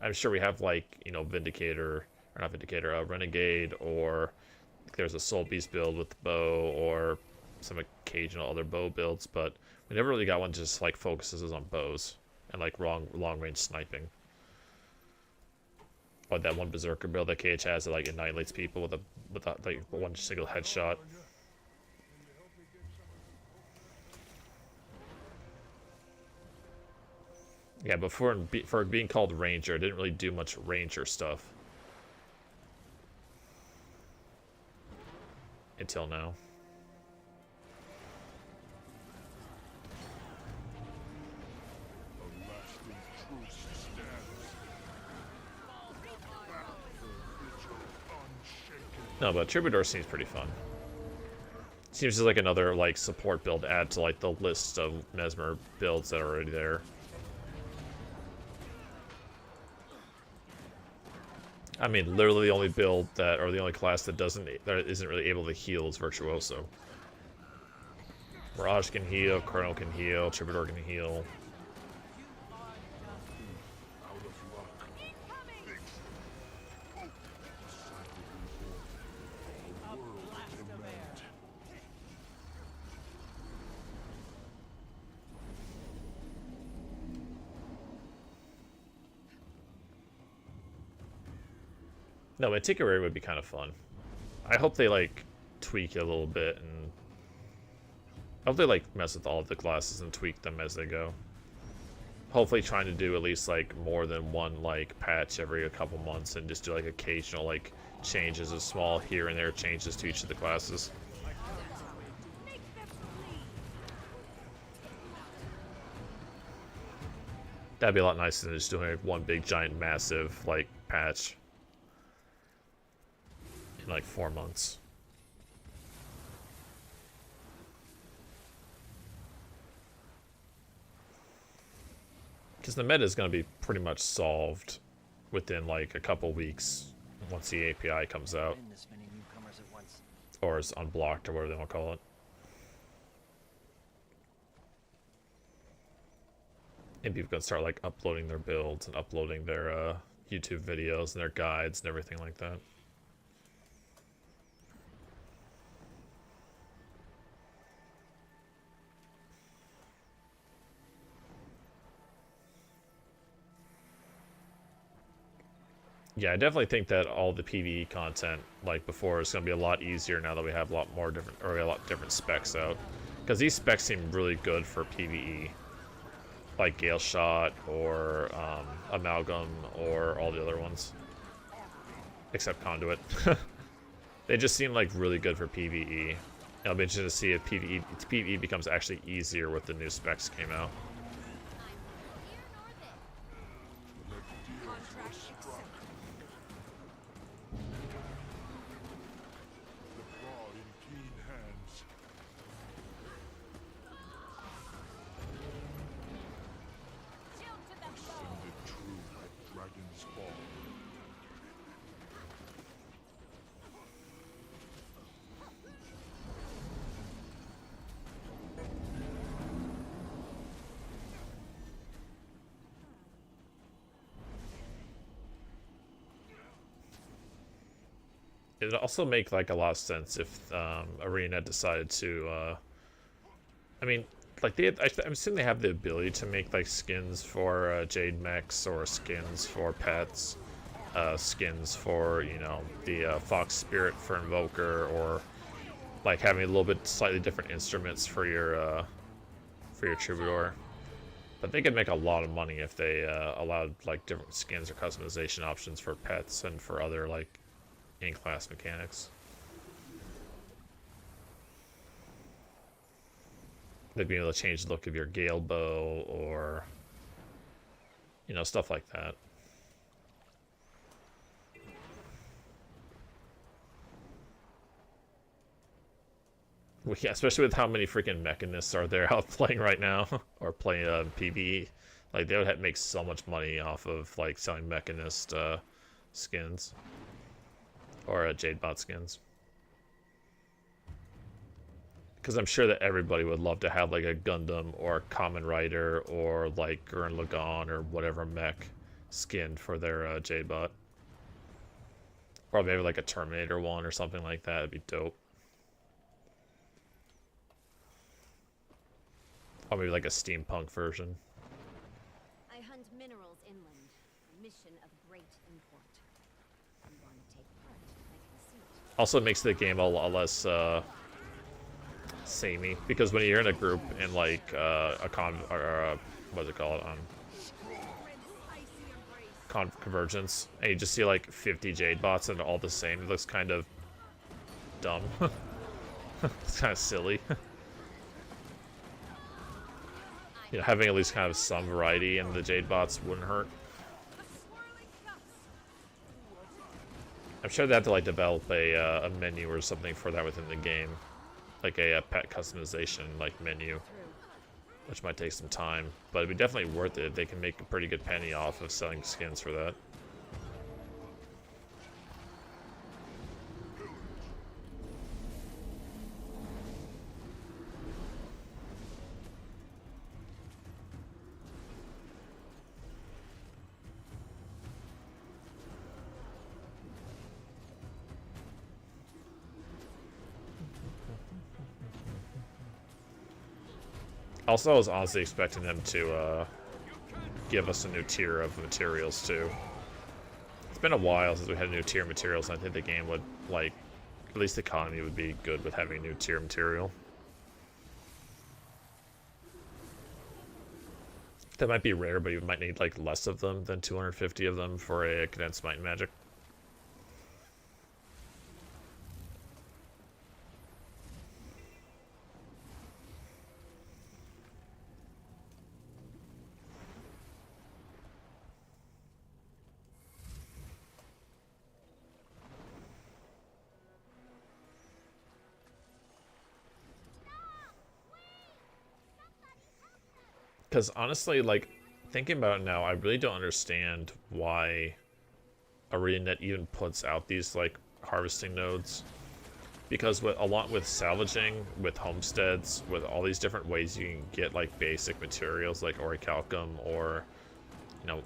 I'm sure we have, like, you know, Vindicator, or not Vindicator, Renegade, or there's a Soul Beast build with the bow, or some occasional other bow builds, but we never really got one just, like, focuses on bows and, like, long-range sniping. Or that one Berserker build that KH has that, like, annihilates people with a like, one single headshot. Yeah, but for being called Ranger, it didn't really do much Ranger stuff. Until now. No, but Troubadour seems pretty fun. Seems just like another like support build to add to like the list of Mesmer builds that are already there. I mean, literally the only build that, or the only class that isn't really able to heal is Virtuoso. Mirage can heal, Colonel can heal, Troubadour can heal. No, Antiquary would be kind of fun. I hope they, like, tweak it a little bit, and I hope they, like, mess with all of the classes and tweak them as they go. Hopefully trying to do at least, like, more than one, like, patch every couple months, and just do, like, occasional, like, changes of small here and there changes to each of the classes. That'd be a lot nicer than just doing, like, one big, giant, massive, like, patch. Like 4 months. Because the meta is going to be pretty much solved within like a couple weeks once the API comes out. Or is unblocked or whatever they want to call it. And people can start like uploading their builds and uploading their YouTube videos and their guides and everything like that. Yeah, I definitely think that all the PvE content, like before, is going to be a lot easier now that we have a lot more different, or a lot different specs out. Because these specs seem really good for PvE. Like Gale Shot, or Amalgam, or all the other ones. Except Conduit. They just seem like really good for PvE. I'll be interested to see if PvE becomes actually easier with the new specs came out. It'd also make like a lot of sense if Arena decided to I mean, like I'm assuming they have the ability to make like skins for Jade mechs, or skins for pets, skins for, you know, the Fox Spirit for Invoker, or like having a little bit slightly different instruments for your Troubadour. But they could make a lot of money if they allowed like different skins or customization options for pets and for other like in-class mechanics. They'd be able to change the look of your Gale Bow, or, you know, stuff like that. Yeah, especially with how many freaking mechanists are there out playing right now, or playing PvE. Like, they would make so much money off of like selling mechanist skins, or Jadebot skins. Because I'm sure that everybody would love to have like a Gundam or Kamen Rider or like Gurren Lagann or whatever mech skinned for their Jadebot. Or maybe like a Terminator one or something like that. It'd be dope. Or maybe like a steampunk version. I hunt minerals inland, a mission of great import. You want to take part? I can see it. Also makes the game a lot less samey, because when you're in a group in like what's it called, Convergence, and you just see like 50 Jadebots and they're all the same, it looks kind of dumb. It's kind of silly. You know, having at least kind of some variety in the Jadebots wouldn't hurt. I'm sure they have to like develop a menu or something for that within the game. Like a pet customization like menu, which might take some time, but it'd be definitely worth it. They can make a pretty good penny off of selling skins for that. Also, I was honestly expecting them to give us a new tier of materials too. It's been a while since we had a new tier of materials, and I think the game would, like, at least the economy would be good with having a new tier material. That might be rare, but you might need like less of them than 250 of them for a condensed might and magic. Because honestly, like, thinking about it now, I really don't understand why ArenaNet even puts out these, like, harvesting nodes. Because along with salvaging, with homesteads, with all these different ways you can get like basic materials like orichalcum or, you know,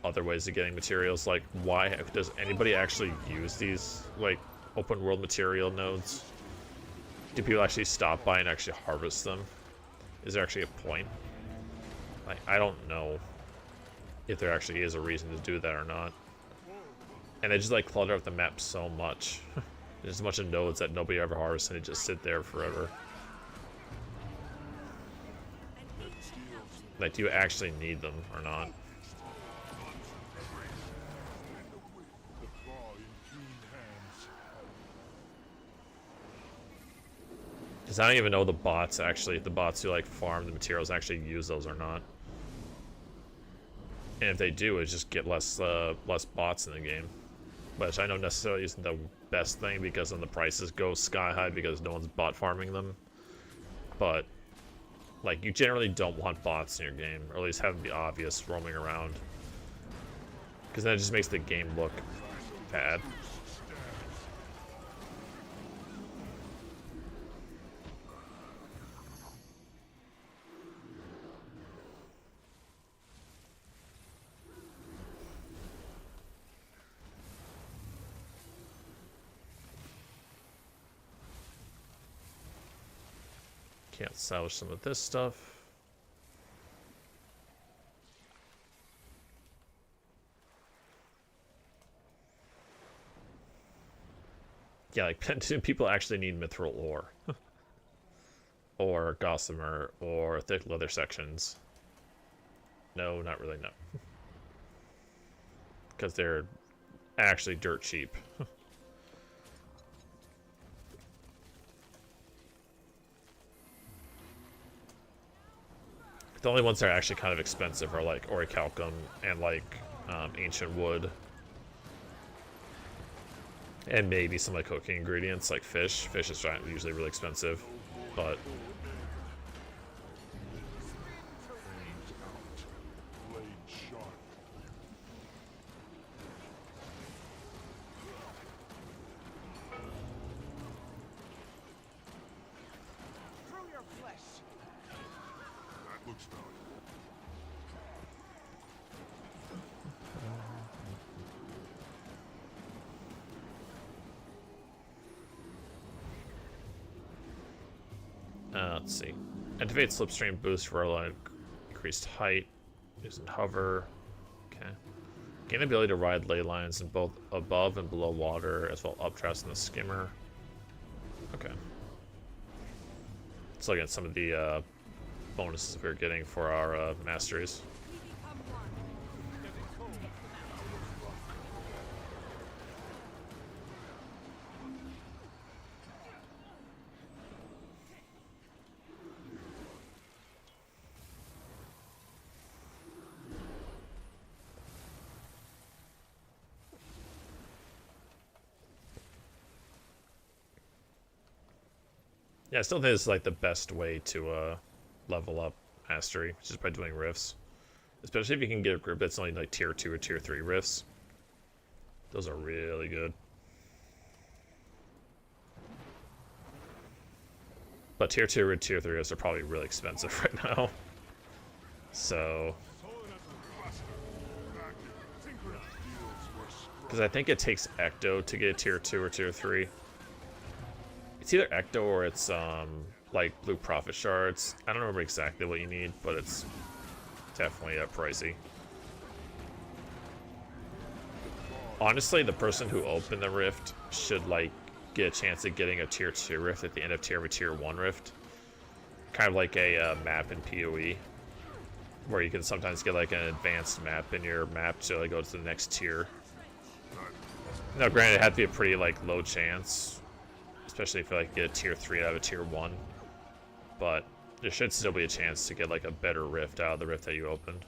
other ways of getting materials, like why does anybody actually use these like open world material nodes? Do people actually stop by and actually harvest them? Is there actually a point? Like, I don't know if there actually is a reason to do that or not. And they just like clutter up the map so much. There's a bunch of nodes that nobody ever harvests and they just sit there forever. Like, do you actually need them or not? Because I don't even know the bots who like farm the materials actually use those or not. And if they do, it's just get less bots in the game. Which I know necessarily isn't the best thing because then the prices go sky high because no one's bot farming them. But like, you generally don't want bots in your game, or at least have them be obvious roaming around. Because then it just makes the game look bad. Can't salvage some of this stuff. Yeah, like, do people actually need mithril ore? Or gossamer, or thick leather sections? No, not really, no. Because they're actually dirt cheap. The only ones that are actually kind of expensive are like orichalcum and like ancient wood. And maybe some like cooking ingredients like fish. Fish is usually really expensive, but let's see. Activate slipstream boost for like increased height. Using hover. Okay. Gain the ability to ride ley lines in both above and below water, as well updrafts in the skimmer. Okay. Let's look at some of the bonuses we're getting for our masteries. Yeah, I still think this is like the best way to level up mastery, just by doing rifts. Especially if you can get a group that's only like tier 2 or tier 3 rifts. Those are really good. But tier 2 or tier 3 rifts are probably really expensive right now. So... because I think it takes Ecto to get tier 2 or tier 3. It's either Ecto or it's like blue profit shards. I don't remember exactly what you need, but it's definitely pricey. Honestly, the person who opened the rift should like get a chance at getting a tier 2 rift at the end of tier 1 rift. Kind of like a map in PoE, where you can sometimes get like an advanced map in your map to like go to the next tier. Now, granted, it had to be a pretty like low chance, especially if you like get a tier 3 out of a tier 1. But there should still be a chance to get like a better rift out of the rift that you opened.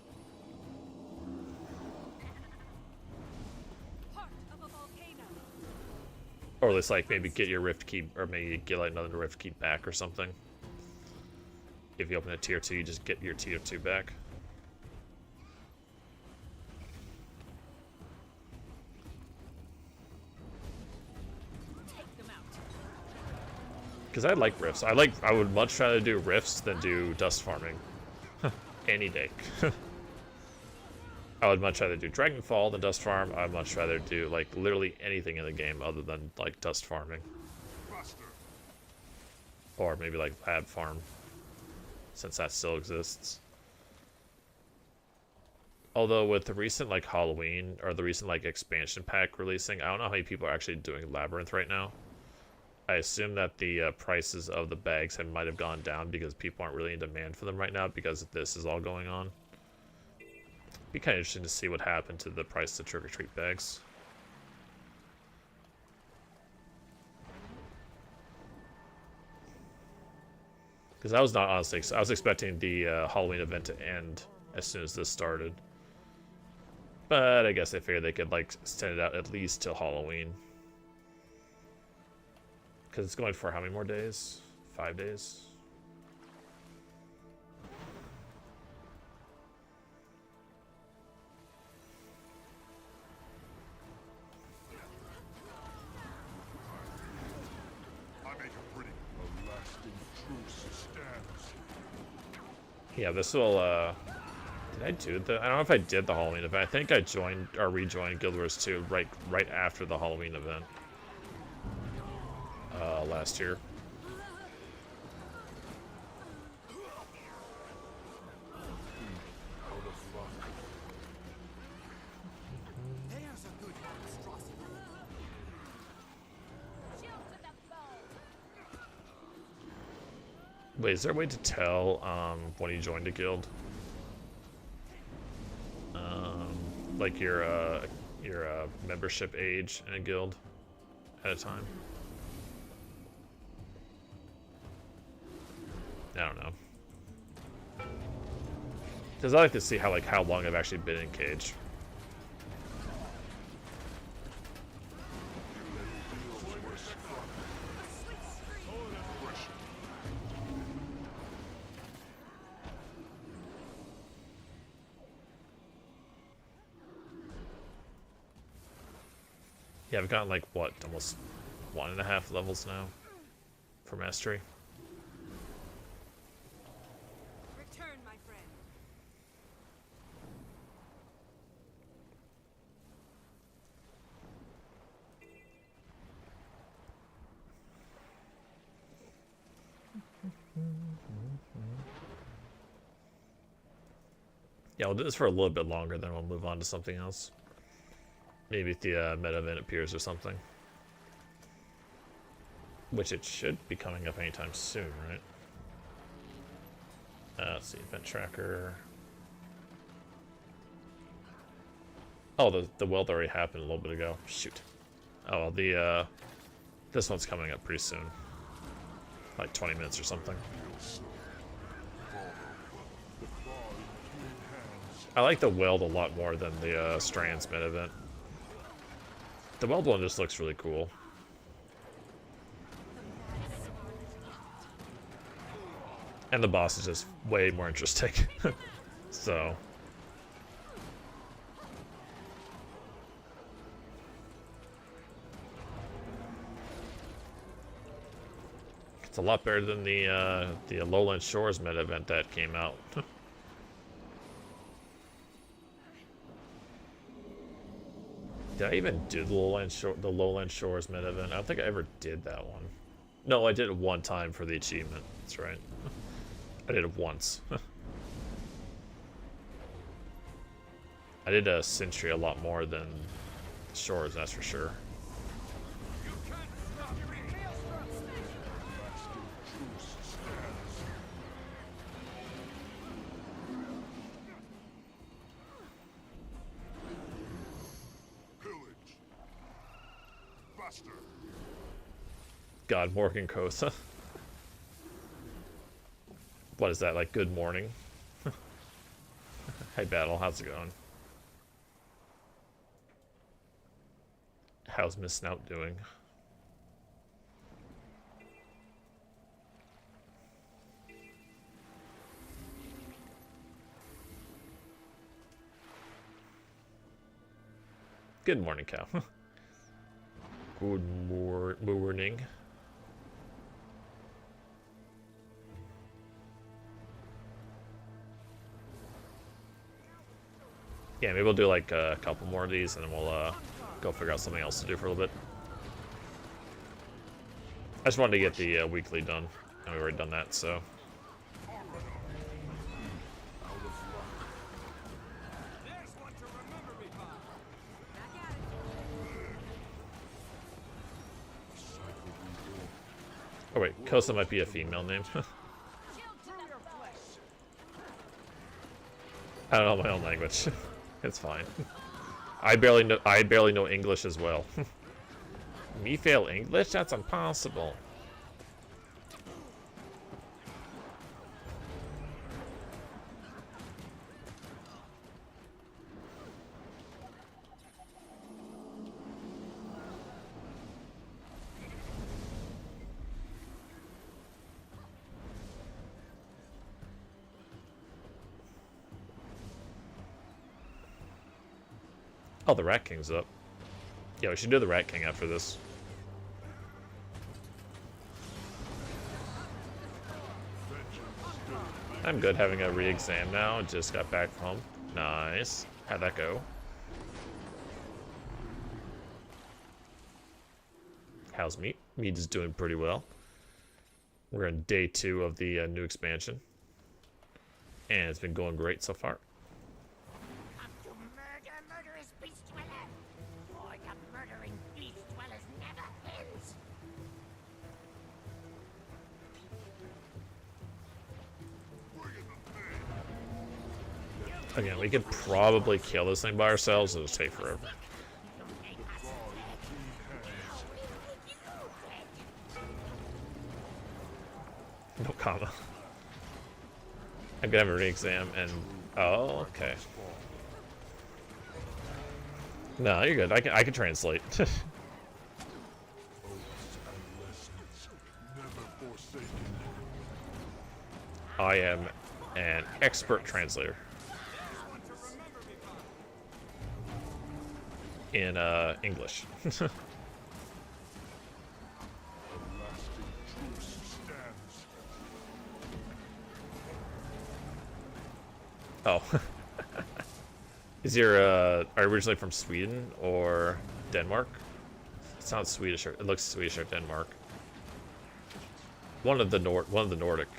Or at least like maybe get your rift key, or maybe get like another rift key back or something. If you open a tier 2, you just get your tier 2 back. Because I like rifts. I would much rather do rifts than do dust farming. Any day. I would much rather do Dragonfall than dust farm. I'd much rather do like literally anything in the game other than like dust farming. Or maybe like lab farm, since that still exists. Although with the recent like Halloween or the recent like expansion pack releasing, I don't know how many people are actually doing Labyrinth right now. I assume that the prices of the bags might have gone down because people aren't really in demand for them right now because this is all going on. Be kind of interesting to see what happened to the price of trick or treat bags. Because I was not honestly, I was expecting the Halloween event to end as soon as this started. But I guess they figured they could like extend it out at least till Halloween. Because it's going for how many more days? 5 days? Yeah, this will, did I do the, I don't know if I did the Halloween event. I think I joined, or rejoined Guild Wars 2 right after the Halloween event. Last year. Wait, is there a way to tell when you joined a guild? Like your membership age in a guild at a time? I don't know. Because I like to see how long I've actually been in Cage. Yeah, I've gotten like what, almost 1.5 levels now for mastery. Return, my friend. Yeah, we'll do this for a little bit longer, then we'll move on to something else. Maybe if the meta event appears or something. Which it should be coming up anytime soon, right? Let's see, event tracker. Oh, the weld already happened a little bit ago. Shoot. Oh, well, this one's coming up pretty soon. Like 20 minutes or something. I like the weld a lot more than the Strands meta event. The weld one just looks really cool. And the boss is just way more interesting. So. It's a lot better than the Lowland Shores meta event that came out. Did I even do the Lowland Shores meta event? I don't think I ever did that one. No, I did it one time for the achievement. That's right. I did it once. I did a Sentry a lot more than Shores, that's for sure. God, Morgan Kotha. What is that, like good morning? Hey Battle, how's it going? How's Miss Snout doing? Good morning, cow. Good morning. Yeah, maybe we'll do like a couple more of these, and then we'll go figure out something else to do for a little bit. I just wanted to get the weekly done, and we've already done that, so. Oh wait, Kosa might be a female name. I don't know my own language. It's fine. I barely know English as well. Me fail English? That's impossible. Oh, the Rat King's up. Yeah, we should do the Rat King after this. I'm good having a re-exam now. Just got back from home. Nice. How'd that go? How's Meat? Meat is doing pretty well. We're in day 2 of the new expansion. And it's been going great so far. Again, we could probably kill this thing by ourselves. It'll take forever. No comma. I'm gonna have a re-exam and... Oh, okay. No, you're good. I can translate. I am an expert translator. In English. Oh. Is your are you originally from Sweden or Denmark? It sounds Swedish or it looks Swedish or Denmark. One of the Nordic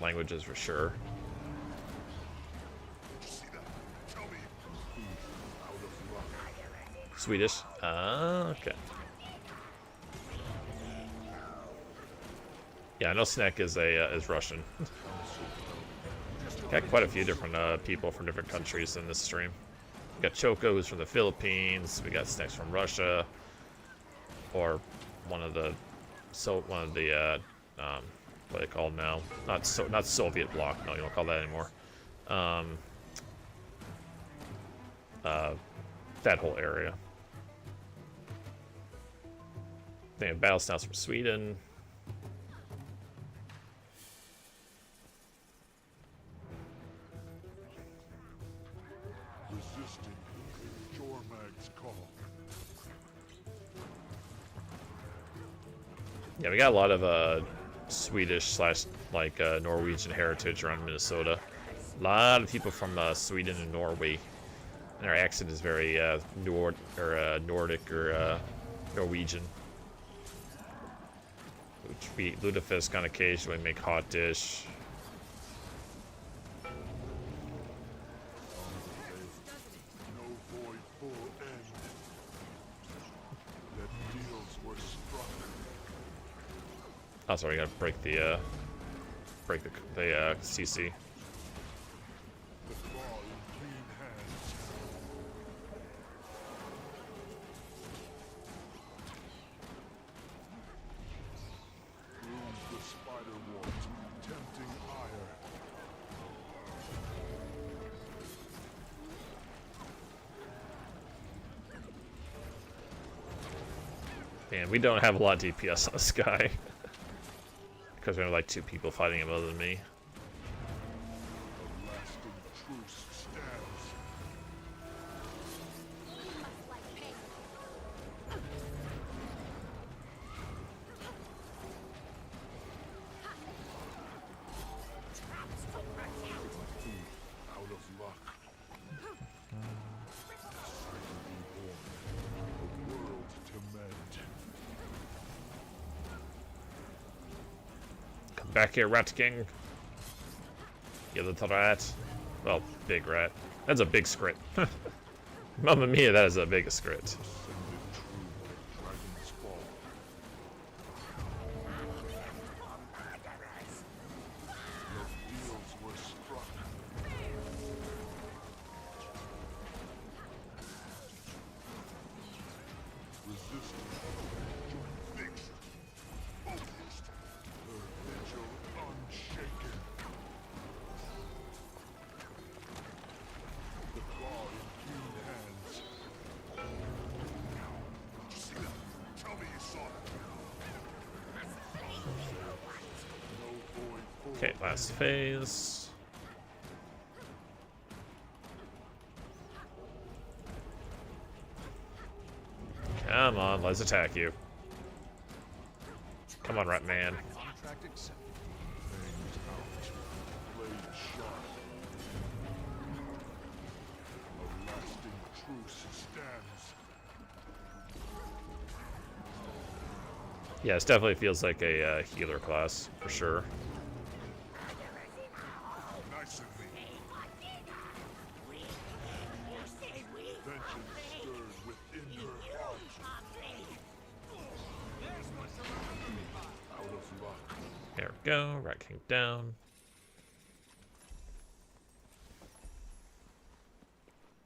languages for sure. Swedish. Okay. Yeah, I know Snack is Russian. Got quite a few different people from different countries in this stream. We got Choco, who's from the Philippines. We got Snacks from Russia, or one of the what are they called now? Not Soviet bloc. No, you don't call that anymore. That whole area. They have battle styles from Sweden. Resisting Jormag's call. Yeah, we got a lot of Swedish / Norwegian heritage around Minnesota. A lot of people from Sweden and Norway. And our accent is very Nordic or Norwegian. Which we lutefisk on occasion, we make hot dish. Oh, sorry, we gotta break the CC. Man, we don't have a lot of DPS on this guy. Because we have like 2 people fighting him other than me. back here, Rat King. You little rat. Well, big rat. That's a big scrit. Mamma mia, that is a big scrit. Okay, last phase. Come on, let's attack you. Come on, Rat Man. Yeah, this definitely feels like a healer class, for sure. There we go, Rat King down.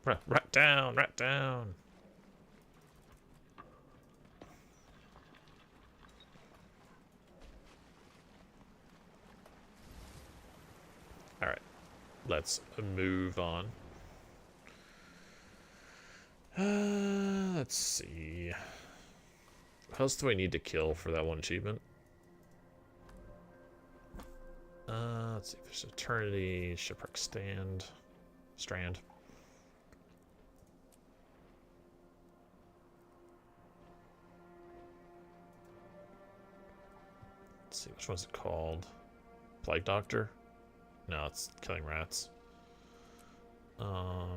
Rat down, rat down. Alright, let's move on. Let's see. What else do I need to kill for that one achievement? Let's see if there's Eternity, Shipwreck Strand. Let's see, which one's it called? Plague Doctor? No, it's killing rats. Couple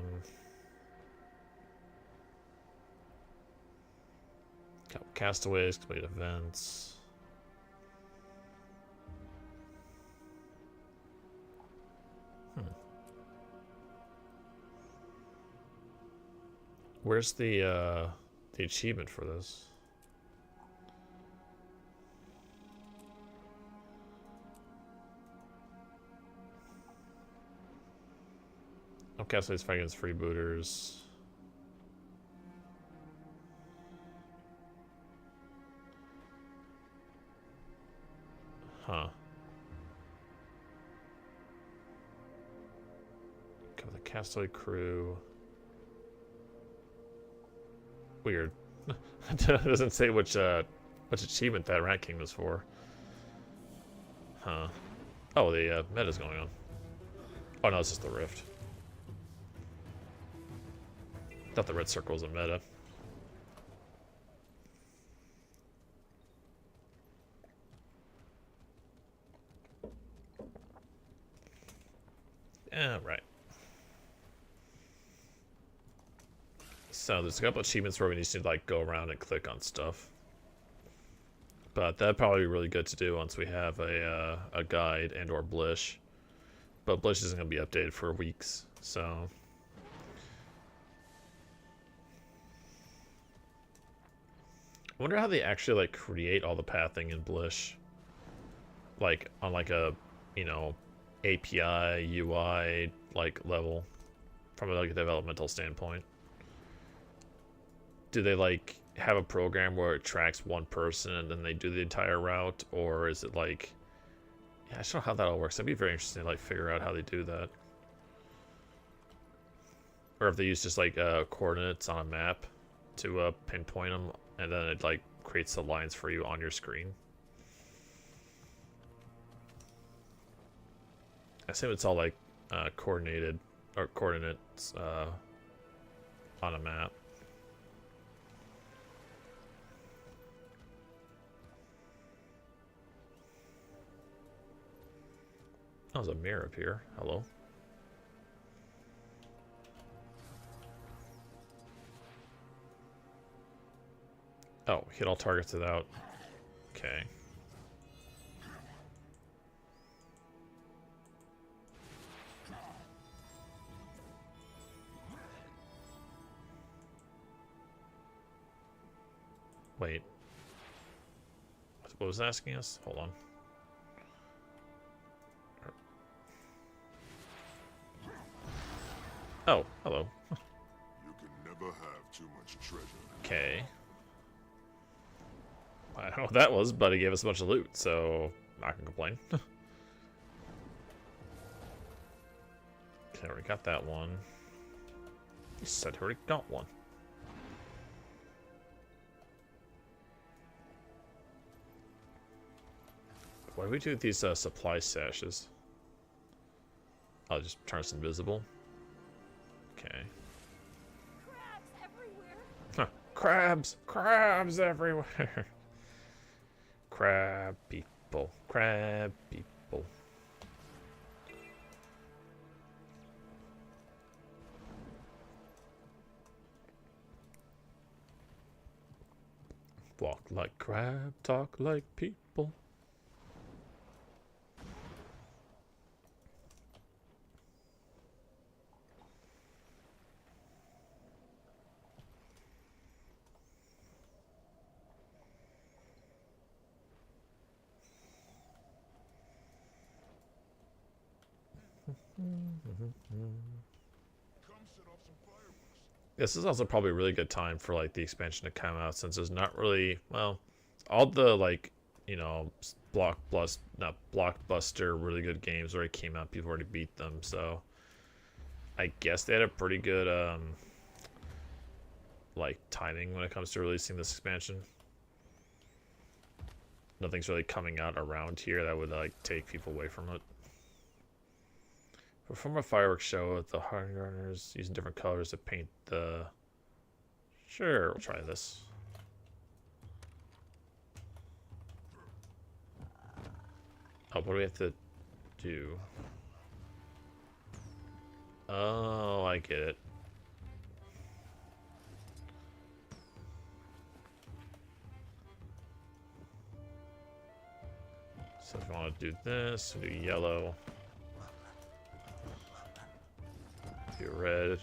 castaways, complete events. Where's the achievement for this? Oh, castaways fight against freebooters. Huh. Cover the castaway crew. Weird. It doesn't say which achievement that Rat King was for. Huh. Oh, the meta's going on. Oh no, it's just the rift. Thought the red circle was a meta. Yeah, right. So there's a couple achievements where we need to like go around and click on stuff. But that'd probably be really good to do once we have a guide and or Blish. But Blish isn't going to be updated for weeks, so... I wonder how they actually like create all the pathing in Blish. Like on like a, you know, API, UI like level from like a developmental standpoint. Do they like have a program where it tracks one person and then they do the entire route, or is it like, yeah, I don't know how that all works. That'd be very interesting to like figure out how they do that. Or if they use just like coordinates on a map to pinpoint them, and then it like creates the lines for you on your screen. I assume it's all like coordinated or coordinates on a map. Oh, there's a mirror up here. Hello. Oh, hit all targets without. Okay. Wait. What was it asking us? Hold on. Oh, hello. You can never have too much treasure. Okay. I don't know what that was, but he gave us a bunch of loot, so not gonna complain. Okay, already got that one. You said I already got one. What do we do with these supply sashes? I'll just turn us invisible. Okay. Crabs everywhere. Huh. Crabs! Crabs everywhere! Crab people. Crab people. Walk like crab, talk like people. This is also probably a really good time for like the expansion to come out, since there's not really, well, all the like, you know, blockbuster really good games already came out. People already beat them, so I guess they had a pretty good like timing when it comes to releasing this expansion. Nothing's really coming out around here that would like take people away from it. Perform a fireworks show with the Hardrunners using different colors to paint the... Sure, we'll try this. Oh, what do we have to do? Oh, I get it. So if I want to do this, we'll do yellow. Do red.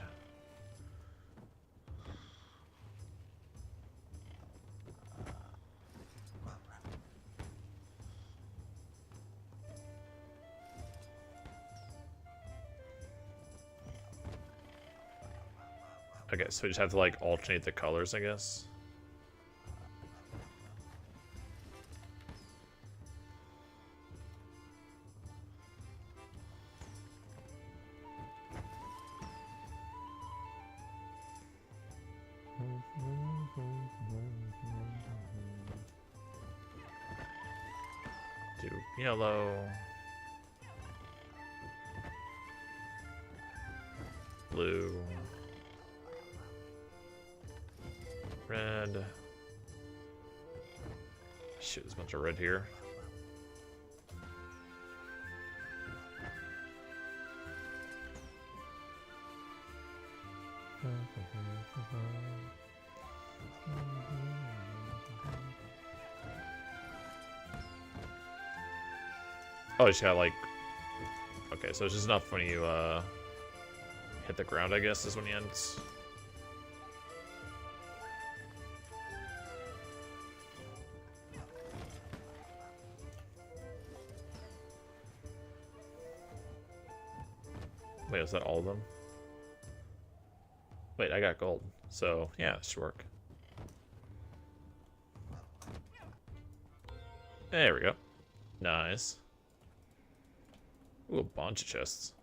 Okay, so we just have to like alternate the colors, I guess. Do yellow. Blue. Red. Shoot, there's a bunch of red here. Oh, it's got like... Okay, so it's just enough when you hit the ground, I guess, is when he ends. Wait, is that all of them? Wait, I got gold. So, yeah, this should work. There we go. Nice. Ooh, a bunch of chests.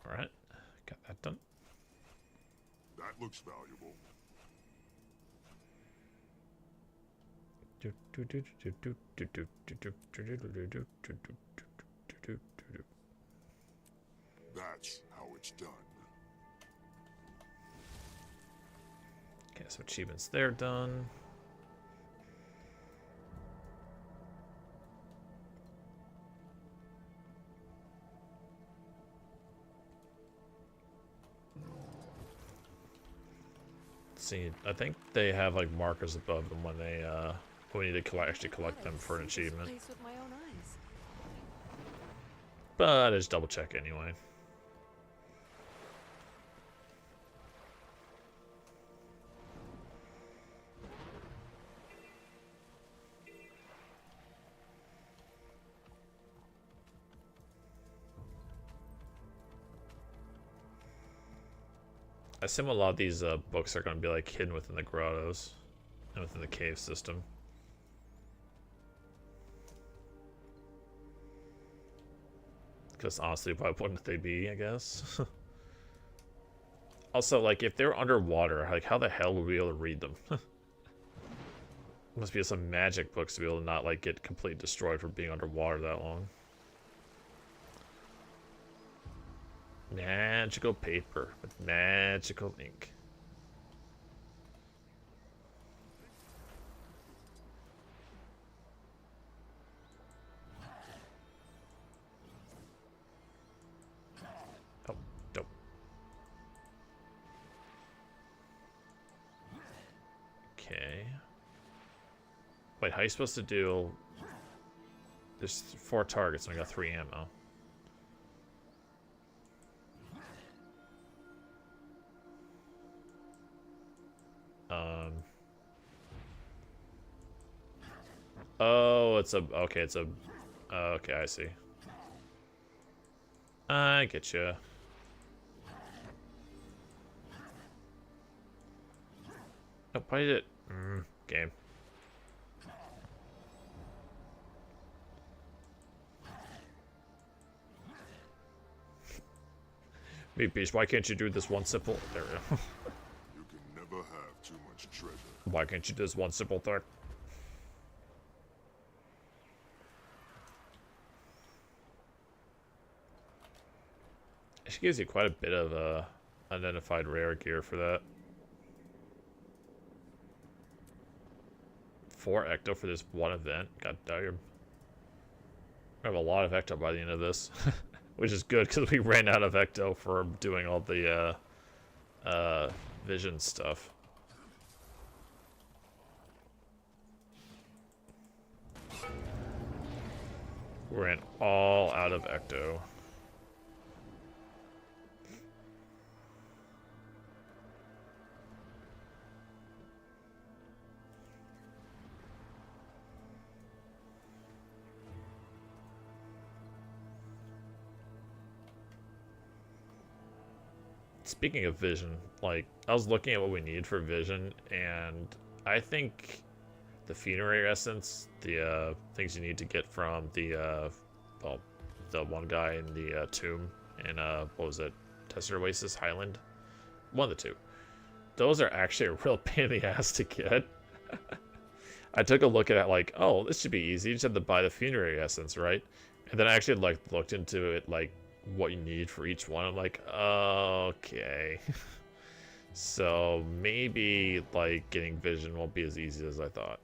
Alright, got that done. That looks valuable. That's how it's done. Okay, so achievements there done. See, I think they have like markers above them when they when we need to actually collect them for an achievement. With my own eyes. But I just double check anyway. I assume a lot of these books are going to be like hidden within the grottos and within the cave system. Because honestly, why wouldn't they be, I guess? Also, like, if they're underwater, like, how the hell would we be able to read them? Must be some magic books to be able to not, like, get completely destroyed for being underwater that long. Magical paper with magical ink. Oh, dope. Okay. Wait, how are you supposed to do... There's 4 targets and I got 3 ammo. Oh, it's a... Okay, it's a... Okay, I see. I get you. Nope, why did it... game. Meat Beast, why can't you do this one simple... There we go. You can never have too much treasure. Why can't you do this one simple thing? She gives you quite a bit of identified rare gear for that. 4 ecto for this one event. God damn. I have a lot of ecto by the end of this. Which is good because we ran out of ecto for doing all the vision stuff. We ran all out of ecto. Speaking of vision, like, I was looking at what we need for vision, and I think the funerary essence, the things you need to get from the, well, the one guy in the tomb in, what was it, Tesser Oasis Highland? One of the two. Those are actually a real pain in the ass to get. I took a look at it like, oh, this should be easy. You just have to buy the funerary essence, right? And then I actually, like, looked into it, like, what you need for each one. I'm like, okay. So maybe, like, getting vision won't be as easy as I thought.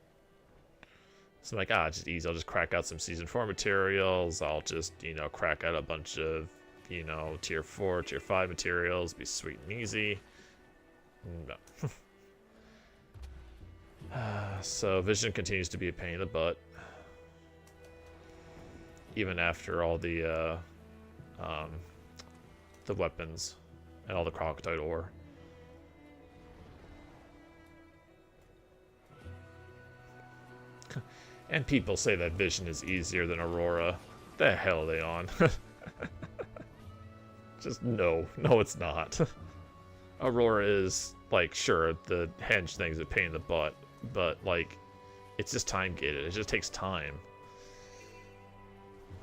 So I'm like, it's just easy. I'll just crack out some Season 4 materials. I'll just, you know, crack out a bunch of, you know, Tier 4, Tier 5 materials. Be sweet and easy. No. So vision continues to be a pain in the butt. Even after all the weapons and all the crocodile ore. And people say that vision is easier than Aurora. The hell are they on? Just no, it's not. Aurora is, like, sure, the henge thing's a pain in the butt, but, like, it's just time gated. It just takes time.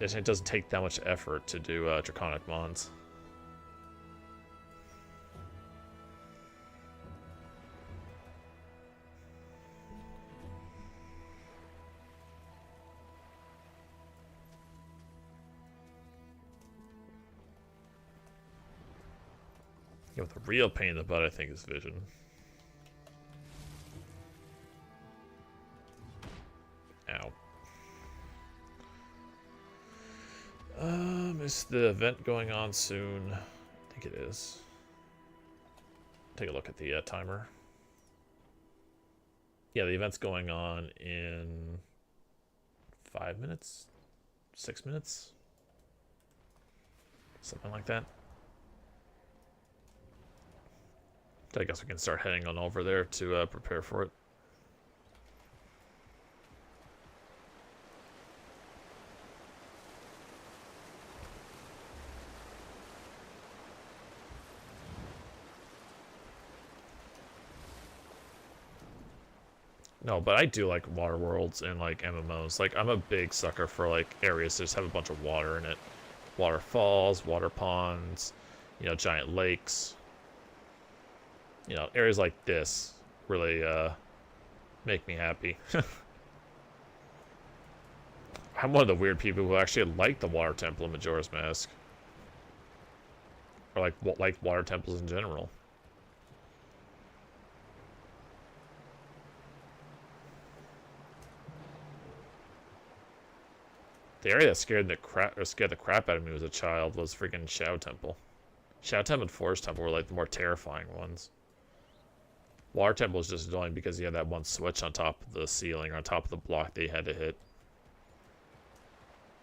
It doesn't take that much effort to do Draconic Mons. You know, the real pain in the butt, I think, is vision. Ow. Is the event going on soon? I think it is. Take a look at the timer. Yeah, the event's going on in 5 minutes? 6 minutes? Something like that. I guess we can start heading on over there to prepare for it. No, but I do like water worlds and like MMOs. Like I'm a big sucker for like areas that just have a bunch of water in it. Waterfalls, water ponds, you know, giant lakes. You know, areas like this really make me happy. I'm one of the weird people who actually like the water temple in Majora's Mask. Or like water temples in general. The area that scared the crap out of me as a child was freaking Shao Temple. Shao Temple and Forest Temple were like the more terrifying ones. Water Temple was just annoying because you had that one switch on top of the ceiling, or on top of the block they had to hit.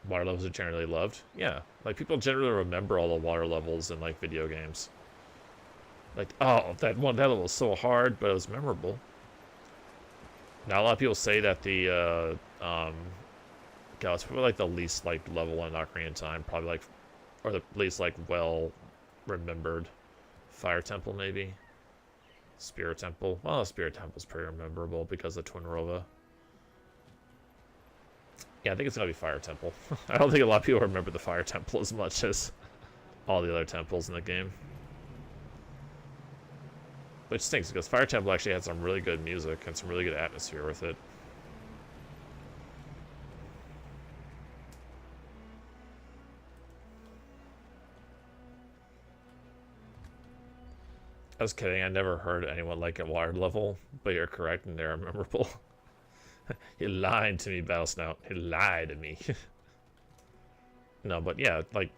Water levels are generally loved. Yeah, like people generally remember all the water levels in like video games. Like, oh, that level was so hard, but it was memorable. Now a lot of people say that the God, it's probably like the least like level in Ocarina of Time, probably like, or the least like well remembered. Fire Temple maybe. Spirit Temple. Well, Spirit Temple's pretty memorable because of Twin Rova. Yeah, I think it's gonna be Fire Temple. I don't think a lot of people remember the Fire Temple as much as all the other temples in the game. Which stinks because Fire Temple actually had some really good music and some really good atmosphere with it. I was kidding, I never heard anyone like a water level, but you're correct and they're memorable. He lied to me, Battlesnout. He lied to me. No, but yeah, like,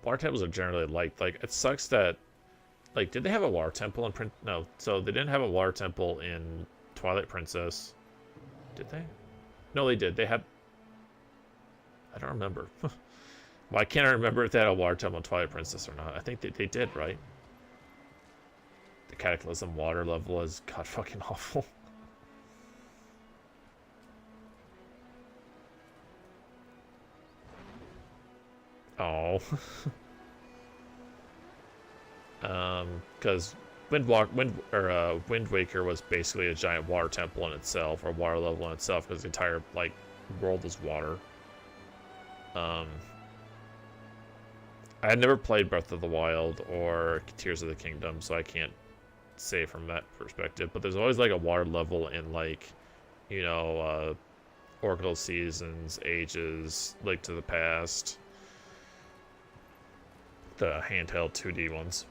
water temples are generally liked. Like, it sucks that, like, did they have a water temple in No, so they didn't have a water temple in Twilight Princess. Did they? No, they did. They had... I don't remember. Why can't I remember if they had a water temple in Twilight Princess or not? I think they did, right? The Cataclysm water level is god fucking awful. Oh. Because Wind Waker was basically a giant water temple in itself, or water level in itself, because the entire like world was water. I had never played Breath of the Wild or Tears of the Kingdom, so I can't say from that perspective. But there's always like a water level in like, you know, Orbital Seasons, Ages, Link to the Past, the handheld 2D ones.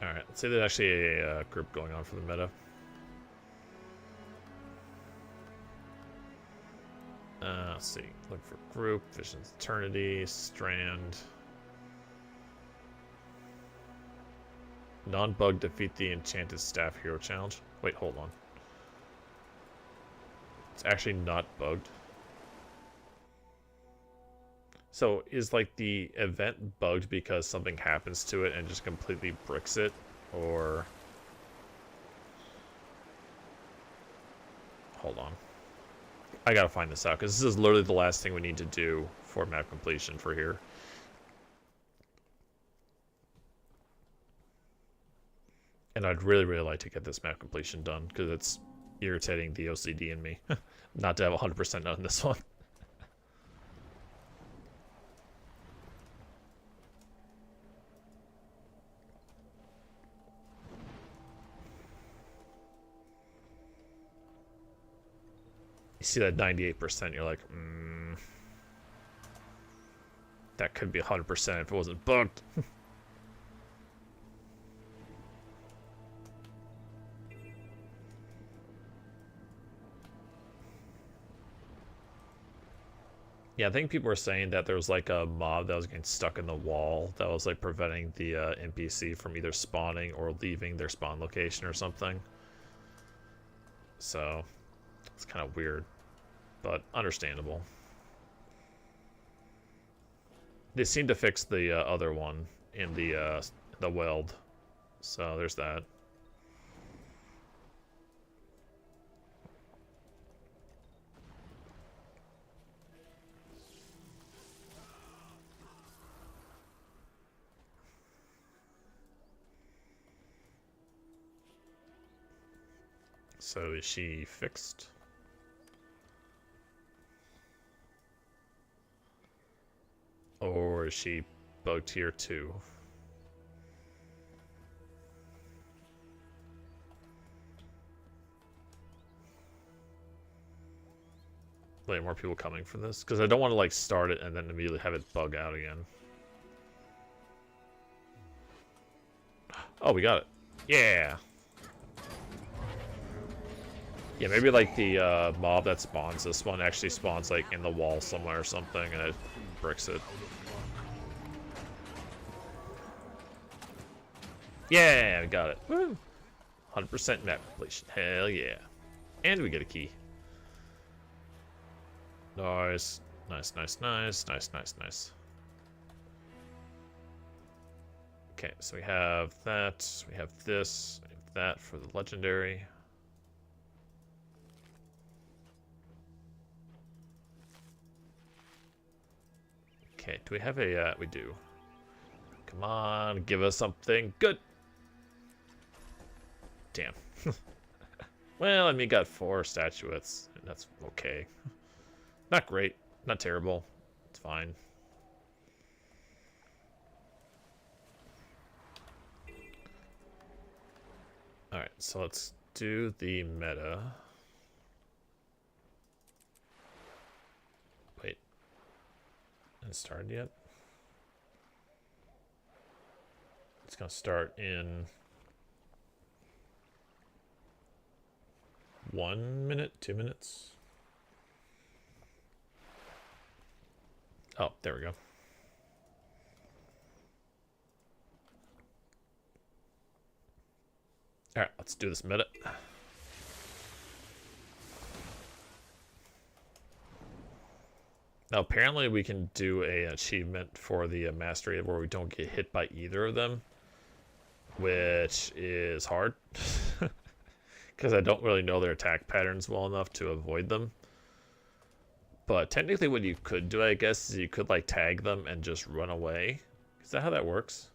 Alright, let's say there's actually a group going on for the meta. Let's see. Look for group, Vision's Eternity, Strand. Non-bug defeat the Enchanted Staff Hero Challenge. Wait, hold on. It's actually not bugged. So is like the event bugged because something happens to it and just completely bricks it? Or... Hold on. I gotta find this out, because this is literally the last thing we need to do for map completion for here. And I'd really, really like to get this map completion done, because it's irritating the OCD in me not to have 100% done this one. You see that 98%, you're like, that could be 100% if it wasn't bugged. Yeah, I think people were saying that there was like a mob that was getting stuck in the wall that was like preventing the NPC from either spawning or leaving their spawn location or something. So, it's kind of weird, but understandable. They seem to fix the other one in the weld, so there's that. So is she fixed? Or is she bug tier 2? Like more people coming for this? Because I don't want to like start it and then immediately have it bug out again. Oh, we got it. Yeah. Yeah, maybe like the mob that spawns this one actually spawns like in the wall somewhere or something and it bricks it. Yeah, we got it. Woo! 100% map completion. Hell yeah. And we get a key. Nice. Nice, nice, nice, nice, nice, nice. Okay, so we have that, we have this, we have that for the legendary. Okay, do we have a, we do. Come on, give us something good. Damn. Well, I mean, got 4 statuettes, and that's okay. Not great, not terrible, it's fine. Alright, so let's do the meta. Wait. Hasn't started yet? It's gonna start in 1 minute, 2 minutes. Oh, there we go. Alright, let's do this meta. Now, apparently we can do an achievement for the mastery where we don't get hit by either of them, which is hard. Because I don't really know their attack patterns well enough to avoid them. But technically what you could do, I guess, is you could like tag them and just run away. Is that how that works?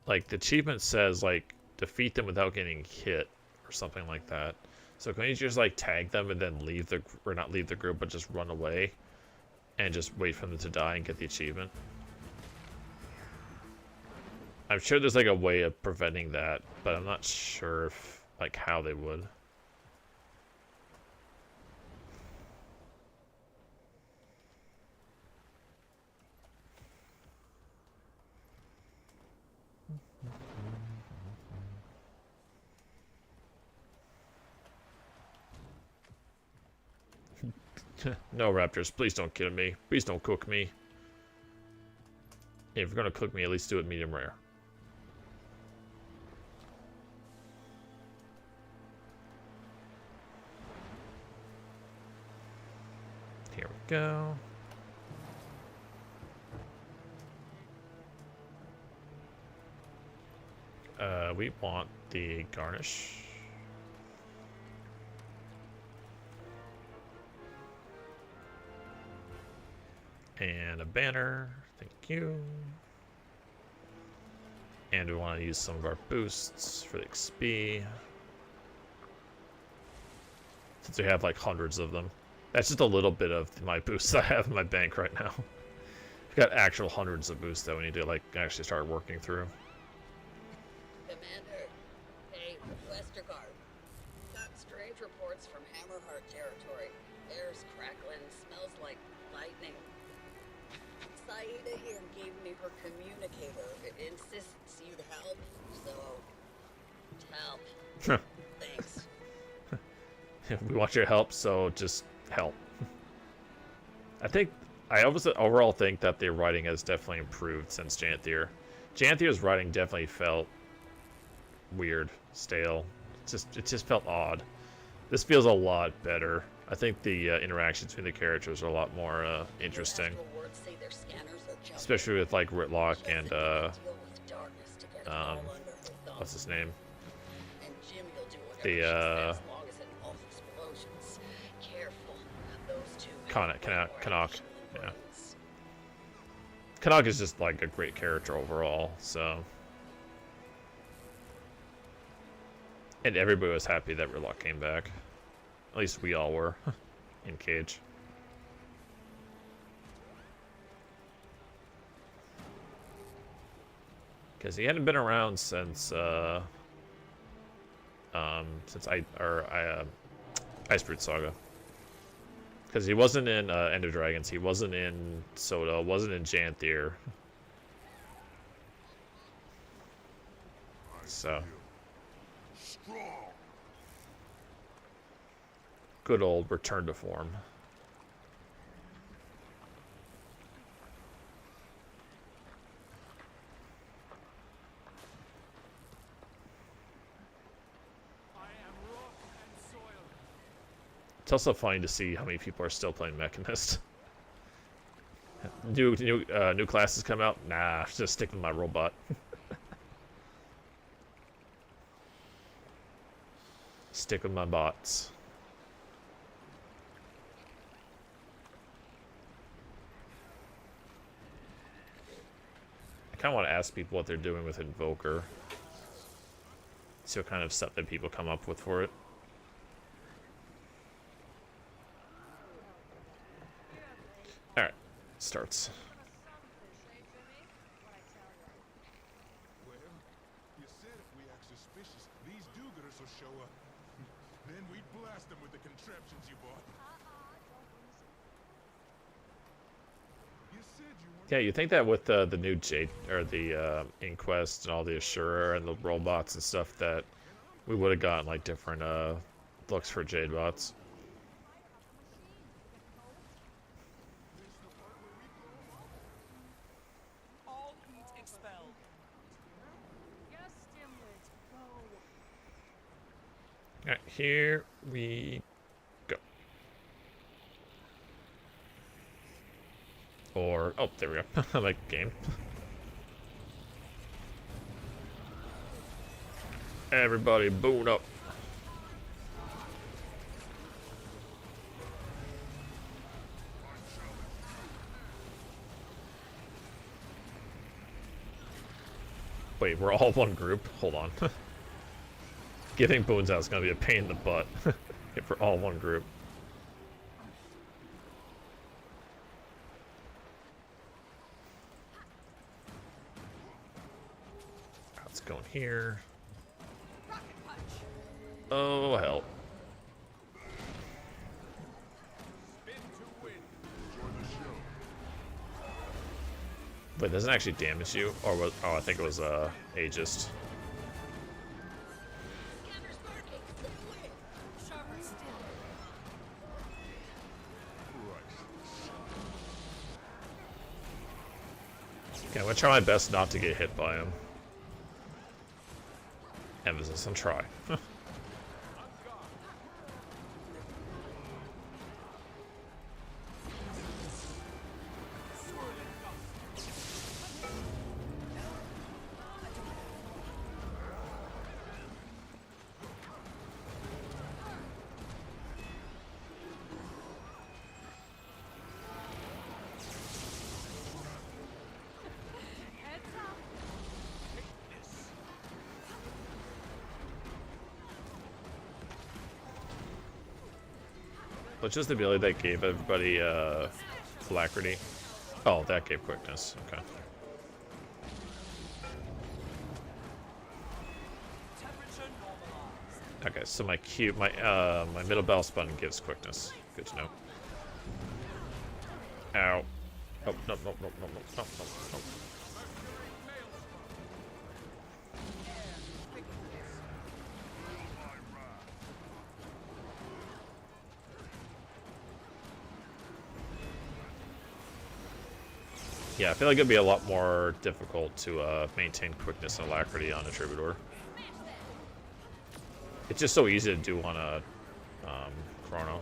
Like the achievement says like defeat them without getting hit or something like that. So can you just like tag them and then leave the, or not leave the group, but just run away and just wait for them to die and get the achievement? I'm sure there's like a way of preventing that, but I'm not sure if like how they would. No, Raptors, please don't kill me. Please don't cook me. If you're gonna cook me, at least do it medium rare. Here we go. We want the garnish. And a banner, thank you. And we want to use some of our boosts for the XP. Since we have like hundreds of them. That's just a little bit of my boosts I have in my bank right now. We've got actual hundreds of boosts that we need to like actually start working through. Commander, hey, Westergaard. Got strange reports from Hammerheart territory. Air's crackling, smells like lightning. Saida here gave me her communicator. It insists you'd help, so help. Thanks. We want your help, so just help. I overall think that the writing has definitely improved since Janthier. Janthier's writing definitely felt weird, stale. It just felt odd. This feels a lot better. I think the interactions between the characters are a lot more interesting. Especially with like Ritlock and what's his name? The Canuck. Yeah. Canuck is just like a great character overall, so And everybody was happy that Ridlock came back. At least we all were in Cage. Because he hadn't been around since Icebrute Saga. Because he wasn't in End of Dragons, he wasn't in Soda, wasn't in Janthier. So. Good old return to form. It's also funny to see how many people are still playing Mechanist. New classes come out? Nah, just stick with my robot. Stick with my bots. I kind of want to ask people what they're doing with Invoker. See what kind of stuff that people come up with for it. Alright, starts. Well, you said if we act suspicious, these do-gooders will show up. Then we'd blast them with the contraptions you bought. You said you weren't... Yeah, you think that with the new Jade, or the Inquest and all the Assurer and the robots and stuff that we would have gotten like different looks for Jade bots. Alright, here we go. Or, oh, there we go. I like game. Everybody boon up. Wait, we're all one group? Hold on. Giving boons out is going to be a pain in the butt if we're all one group. Let's go in here. Oh, hell. Wait, doesn't it actually damage you? Or was, oh, I think it was Aegis. Okay, I'm gonna try my best not to get hit by him. Emphasis on try. Which is the ability that gave everybody alacrity? Oh, that gave quickness. Okay. Okay, so my Q, my middle mouse button gives quickness. Good to know. Ow. Oh, no, no, no, no, no, no, no, no. Yeah, I feel like it'd be a lot more difficult to maintain quickness and alacrity on a Troubadour. It's just so easy to do on a Chrono.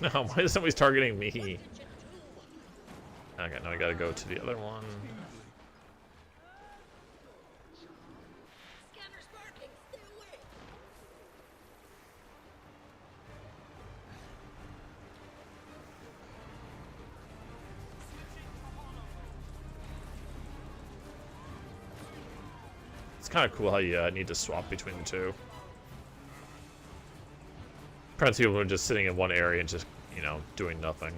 No, why is somebody's targeting me? Okay, now I gotta go to the other one. It's kind of cool how you need to swap between the two. Perhaps people are just sitting in one area and just, you know, doing nothing.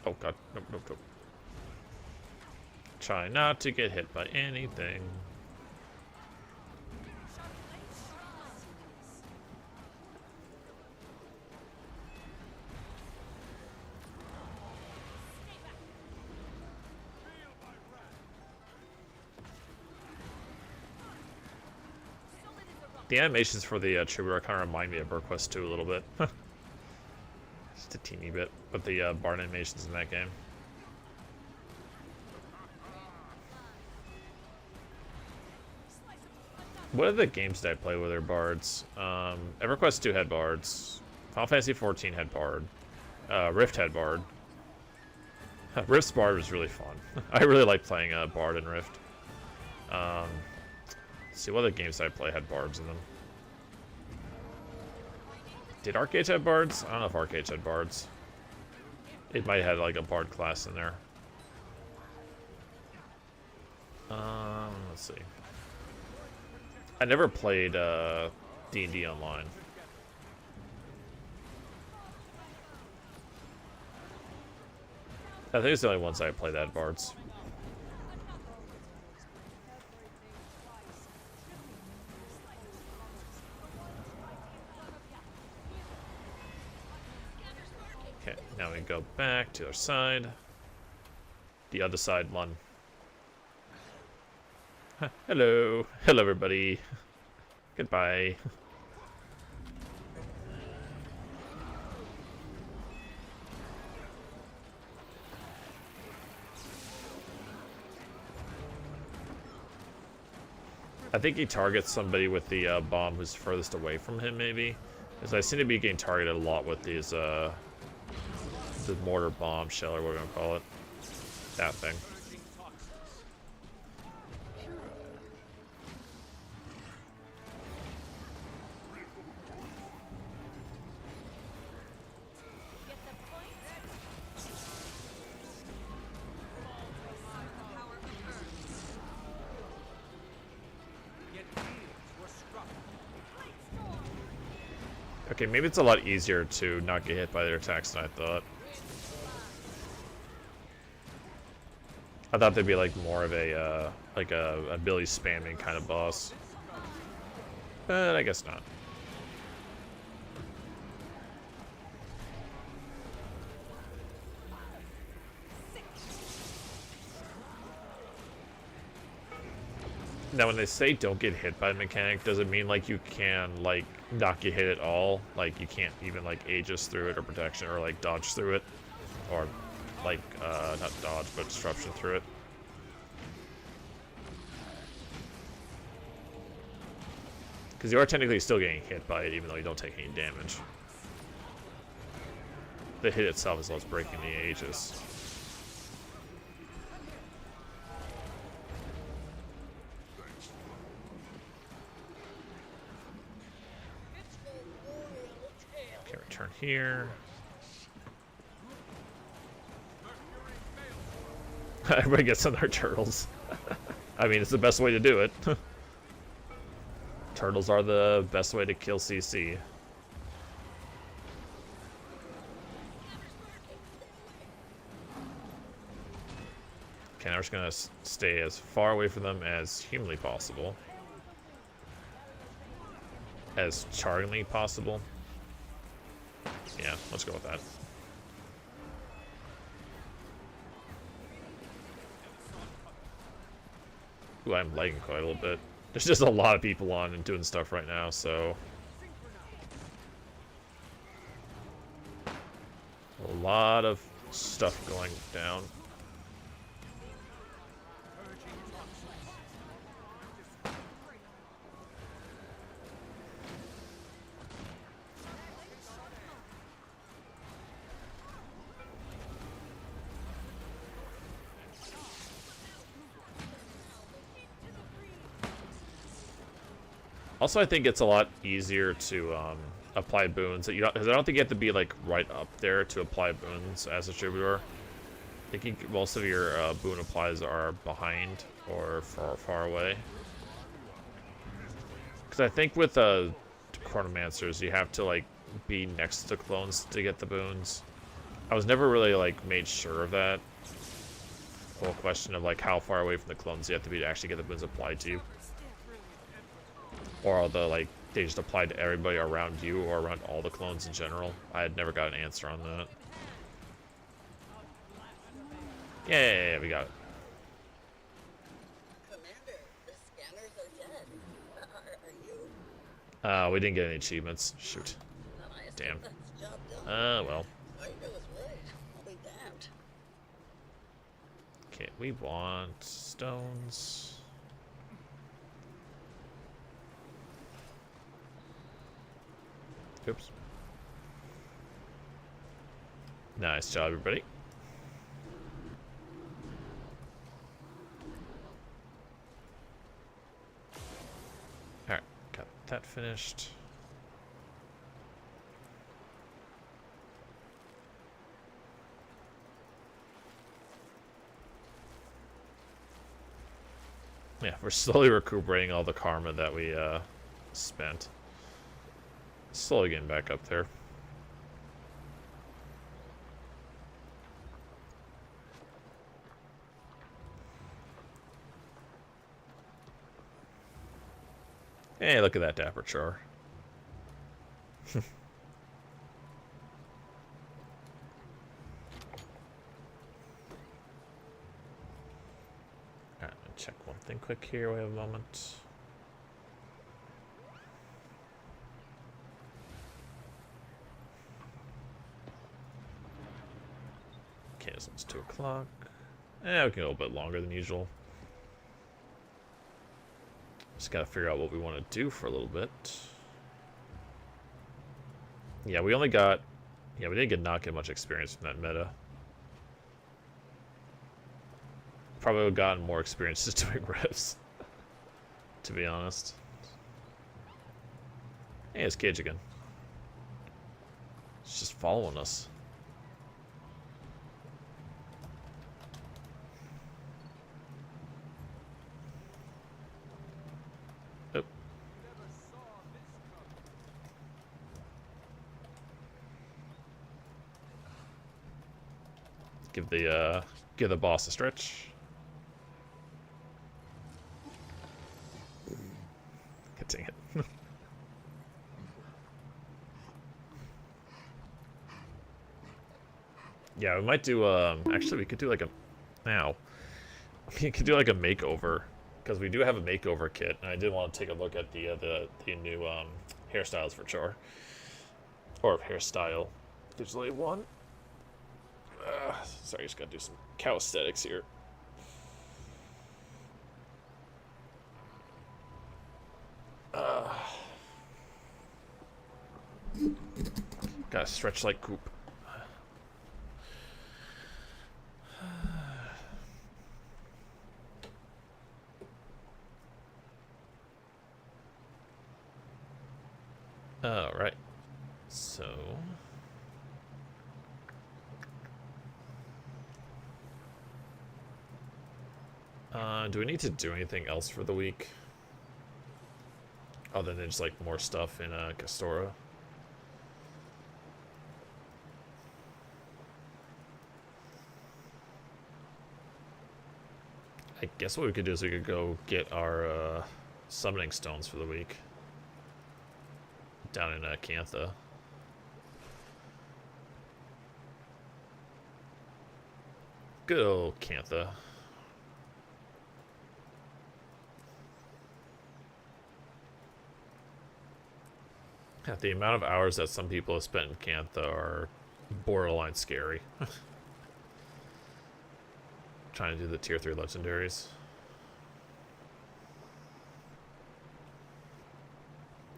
Oh god, nope, nope, nope. Try not to get hit by anything. The animations for the Troubadour kind of remind me of BurQuest 2 a little bit. Just a teeny bit, but the bard animations in that game. What are the games that I play with their bards? EverQuest 2 had bards. Final Fantasy 14 had bard. Rift had bard. Rift's bard was really fun. I really like playing bard in Rift. Let's see, what other games did I play had bards in them? Did Arcade have bards? I don't know if Arcade had bards. It might have had like a bard class in there. Let's see. I never played D&D online. I think it's the only ones I played that had bards. Okay, now we go back to our side. The other side one. Hello. Hello, everybody. Goodbye. I think he targets somebody with the bomb who's furthest away from him, maybe. Because I seem to be getting targeted a lot with these, the mortar bomb shell, or what we're gonna call it. That thing. Okay, maybe it's a lot easier to not get hit by their attacks than I thought. I thought they'd be like more of a like a ability spamming kind of boss, but I guess not. Now, when they say don't get hit by the mechanic, does it mean like you can like not get hit at all? Like you can't even like Aegis through it or protection or like dodge through it, or like not dodge but disruption through it? Because you are technically still getting hit by it even though you don't take any damage. The hit itself is what's breaking the Aegis. Okay, return here. Everybody gets on their turtles. I mean, it's the best way to do it. Turtles are the best way to kill CC. Okay, now we're just gonna stay as far away from them as humanly possible. As charmingly possible. Yeah, let's go with that. Ooh, I'm lagging quite a little bit. There's just a lot of people on and doing stuff right now, so... A lot of stuff going down. Also, I think it's a lot easier to apply boons. Because I don't think you have to be like right up there to apply boons as a distributor. I think most of your boon applies are behind or far away. Because I think with Chronomancers, you have to like be next to clones to get the boons. I was never really like made sure of that. Whole question of like how far away from the clones you have to be to actually get the boons applied to you. Or are the like they just apply to everybody around you or around all the clones in general? I had never got an answer on that. Yeah, we got it. Commander, the scanners are dead. Are you? We didn't get any achievements. Shoot. Damn. Well. All you do is wait. I'll be damned. Okay, we want stones. Oops. Nice job, everybody. Alright, got that finished. Yeah, we're slowly recuperating all the karma that we spent. Slowly getting back up there. Hey, look at that dapper char. Alright, check one thing quick here. We have a moment. Okay, so it's 2 o'clock. Yeah, we can go a bit longer than usual. Just gotta figure out what we want to do for a little bit. Yeah, we only got... Yeah, we didn't not get much experience from that meta. Probably would have gotten more experience just doing revs. To be honest. Hey, it's Cage again. It's just following us. Give the boss a stretch. Dang it. Yeah, we might do actually we could do like a we could do like a makeover because we do have a makeover kit and I did want to take a look at the new hairstyles for Char or hairstyle digitally one. Sorry, just gotta do some cow aesthetics here. Gotta stretch like Coop. Alright. So... do we need to do anything else for the week? Other than just like more stuff in Castora? I guess what we could do is we could go get our summoning stones for the week. Down in Cantha. Good old Cantha. The amount of hours that some people have spent in Cantha are borderline scary. Trying to do the tier 3 legendaries.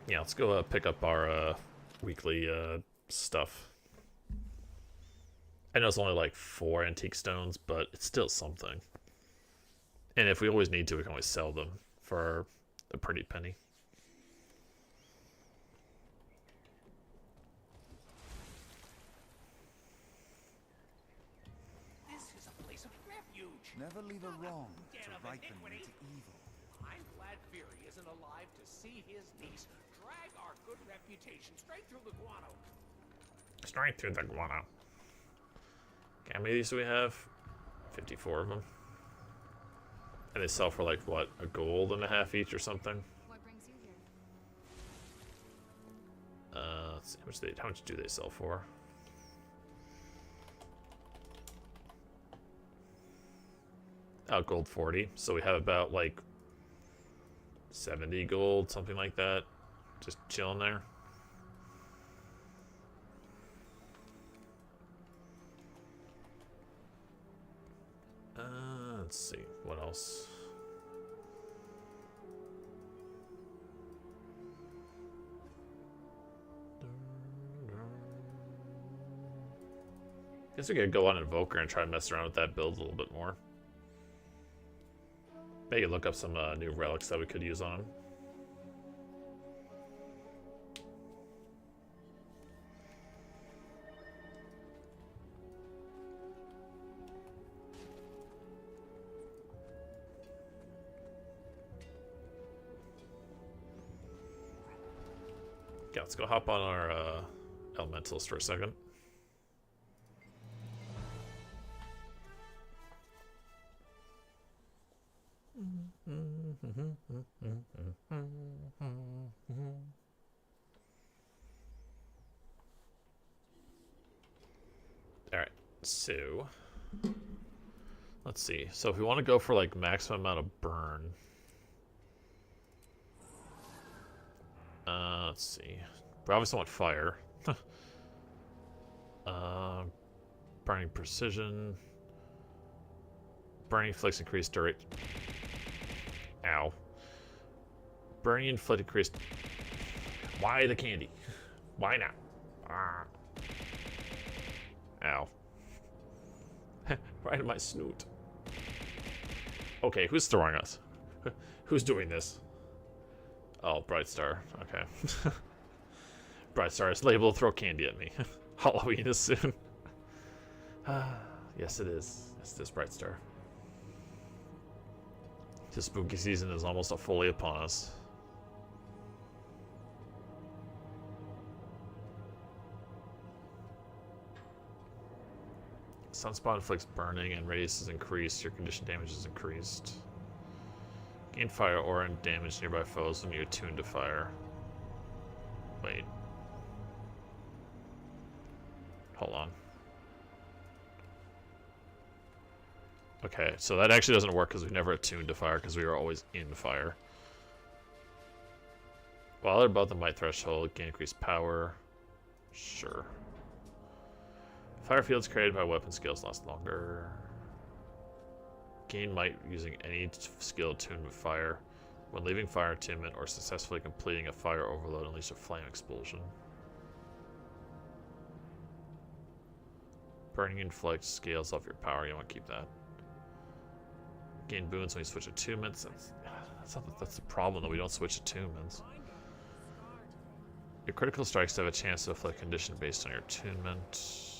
Yeah, let's go pick up our weekly stuff. I know it's only like 4 antique stones, but it's still something. And if we always need to, we can always sell them for a pretty penny. This is a place of refuge. Never leave a wrong to Den of ripen iniquity. into evil. I'm glad Fury isn't alive to see his niece drag our good reputation straight through the guano. Straight through the guano. How many of these do we have? 54 of them. And they sell for like, what, a gold and a half each or something? What brings you here? Let's see, how much do they sell for? Oh, gold 40. So we have about like 70 gold, something like that. Just chilling there. Let's see, what else? Guess we could go on Invoker and try to mess around with that build a little bit more. Maybe look up some new relics that we could use on him. Yeah, let's go hop on our elementals for a second. Alright, so let's see. So if we want to go for like maximum amount of burn, let's see. We obviously want fire. Burning precision. Burning inflicts increased duration. Ow. Burning inflict increased. Why the candy? Why not? Ah. Ow. Right in my snoot. Okay, who's throwing us? Who's doing this? Oh, Bright Star. Okay. Bright Star is able to throw candy at me. Halloween is soon. Yes, it is. Yes, it is, Bright Star. The spooky season is almost fully upon us. Sunspot inflicts burning and radius is increased. Your condition damage is increased. Gain fire aura and damage nearby foes when you're attuned to fire. Wait. Hold on. Okay, so that actually doesn't work because we've never attuned to fire because we were always in fire. While they're above the might threshold, gain increased power. Sure. Fire fields created by weapon skills last longer. Gain might using any skill attuned with fire. When leaving fire attunement or successfully completing a fire overload, unleash a flame explosion. Burning inflict scales off your power. You want to keep that. Gain boons when you switch attunements. That's the problem, though. We don't switch attunements. Your critical strikes have a chance to afflict condition based on your attunement.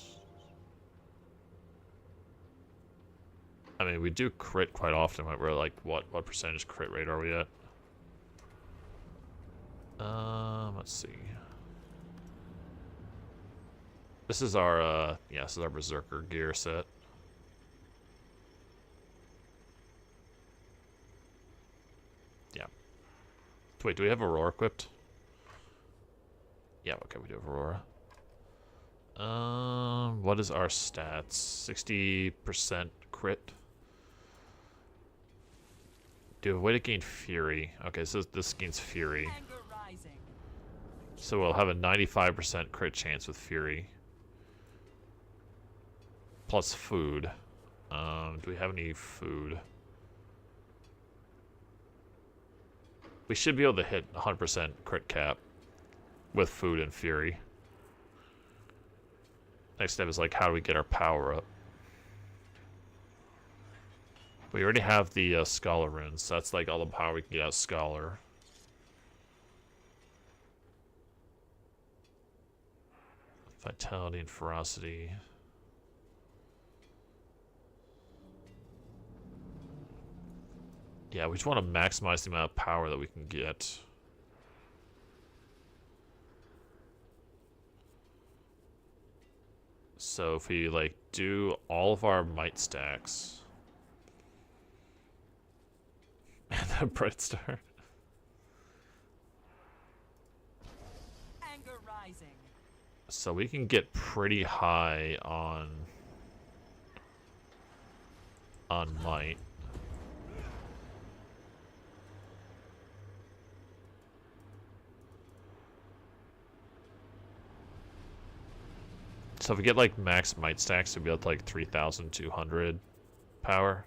I mean, we do crit quite often. We're like, what percentage crit rate are we at? Let's see. This is our, yeah, this is our Berserker gear set. Yeah. Wait, do we have Aurora equipped? Yeah, okay, we do have Aurora. What is our stats? 60% crit. Do we have a way to gain Fury? Okay, so this gains Fury. So we'll have a 95% crit chance with Fury. Plus food. Do we have any food? We should be able to hit 100% crit cap with food and fury. Next step is like, how do we get our power up? We already have the Scholar runes, so that's like all the power we can get out of Scholar. Vitality and ferocity. Yeah, we just want to maximize the amount of power that we can get. So if we like do all of our might stacks and then Bright Star. Anger rising. So we can get pretty high on might. So if we get like max might stacks, we'll be up to like 3,200 power.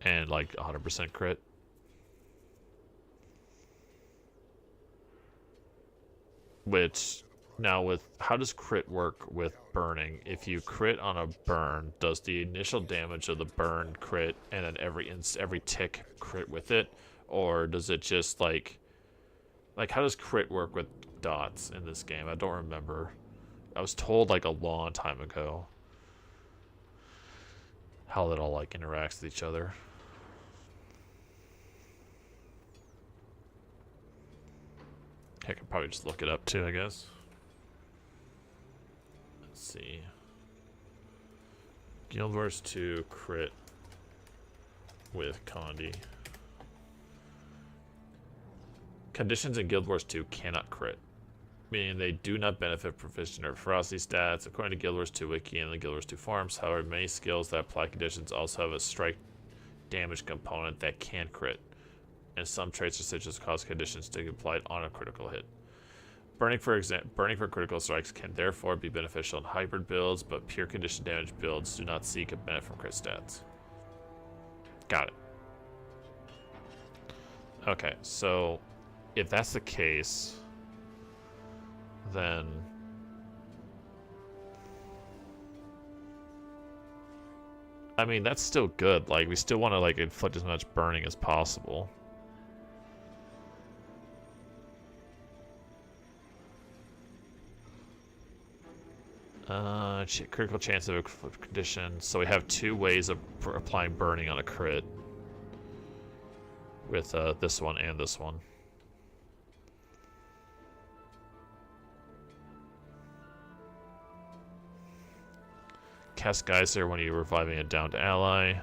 And like 100% crit. Which, now with, how does crit work with burning? If you crit on a burn, does the initial damage of the burn crit and then every tick crit with it? Or does it just like how does crit work with dots in this game? I don't remember. I was told like a long time ago how that all like interacts with each other. I could probably just look it up too, I guess. Let's see. Guild Wars 2 crit with Condi. Conditions in Guild Wars 2 cannot crit, meaning they do not benefit proficient or ferocity stats. According to Guild Wars 2 Wiki and the Guild Wars 2 forums, however, many skills that apply conditions also have a strike damage component that can crit, and some traits or stitches cause conditions to be applied on a critical hit. Burning for critical strikes can therefore be beneficial in hybrid builds, but pure condition damage builds do not seek a benefit from crit stats. Got it. Okay, so if that's the case, then I mean, that's still good. Like, we still want to like inflict as much burning as possible. Critical chance of a condition. So we have two ways of applying burning on a crit. With this one and this one. Cast Geyser when you're reviving a downed ally.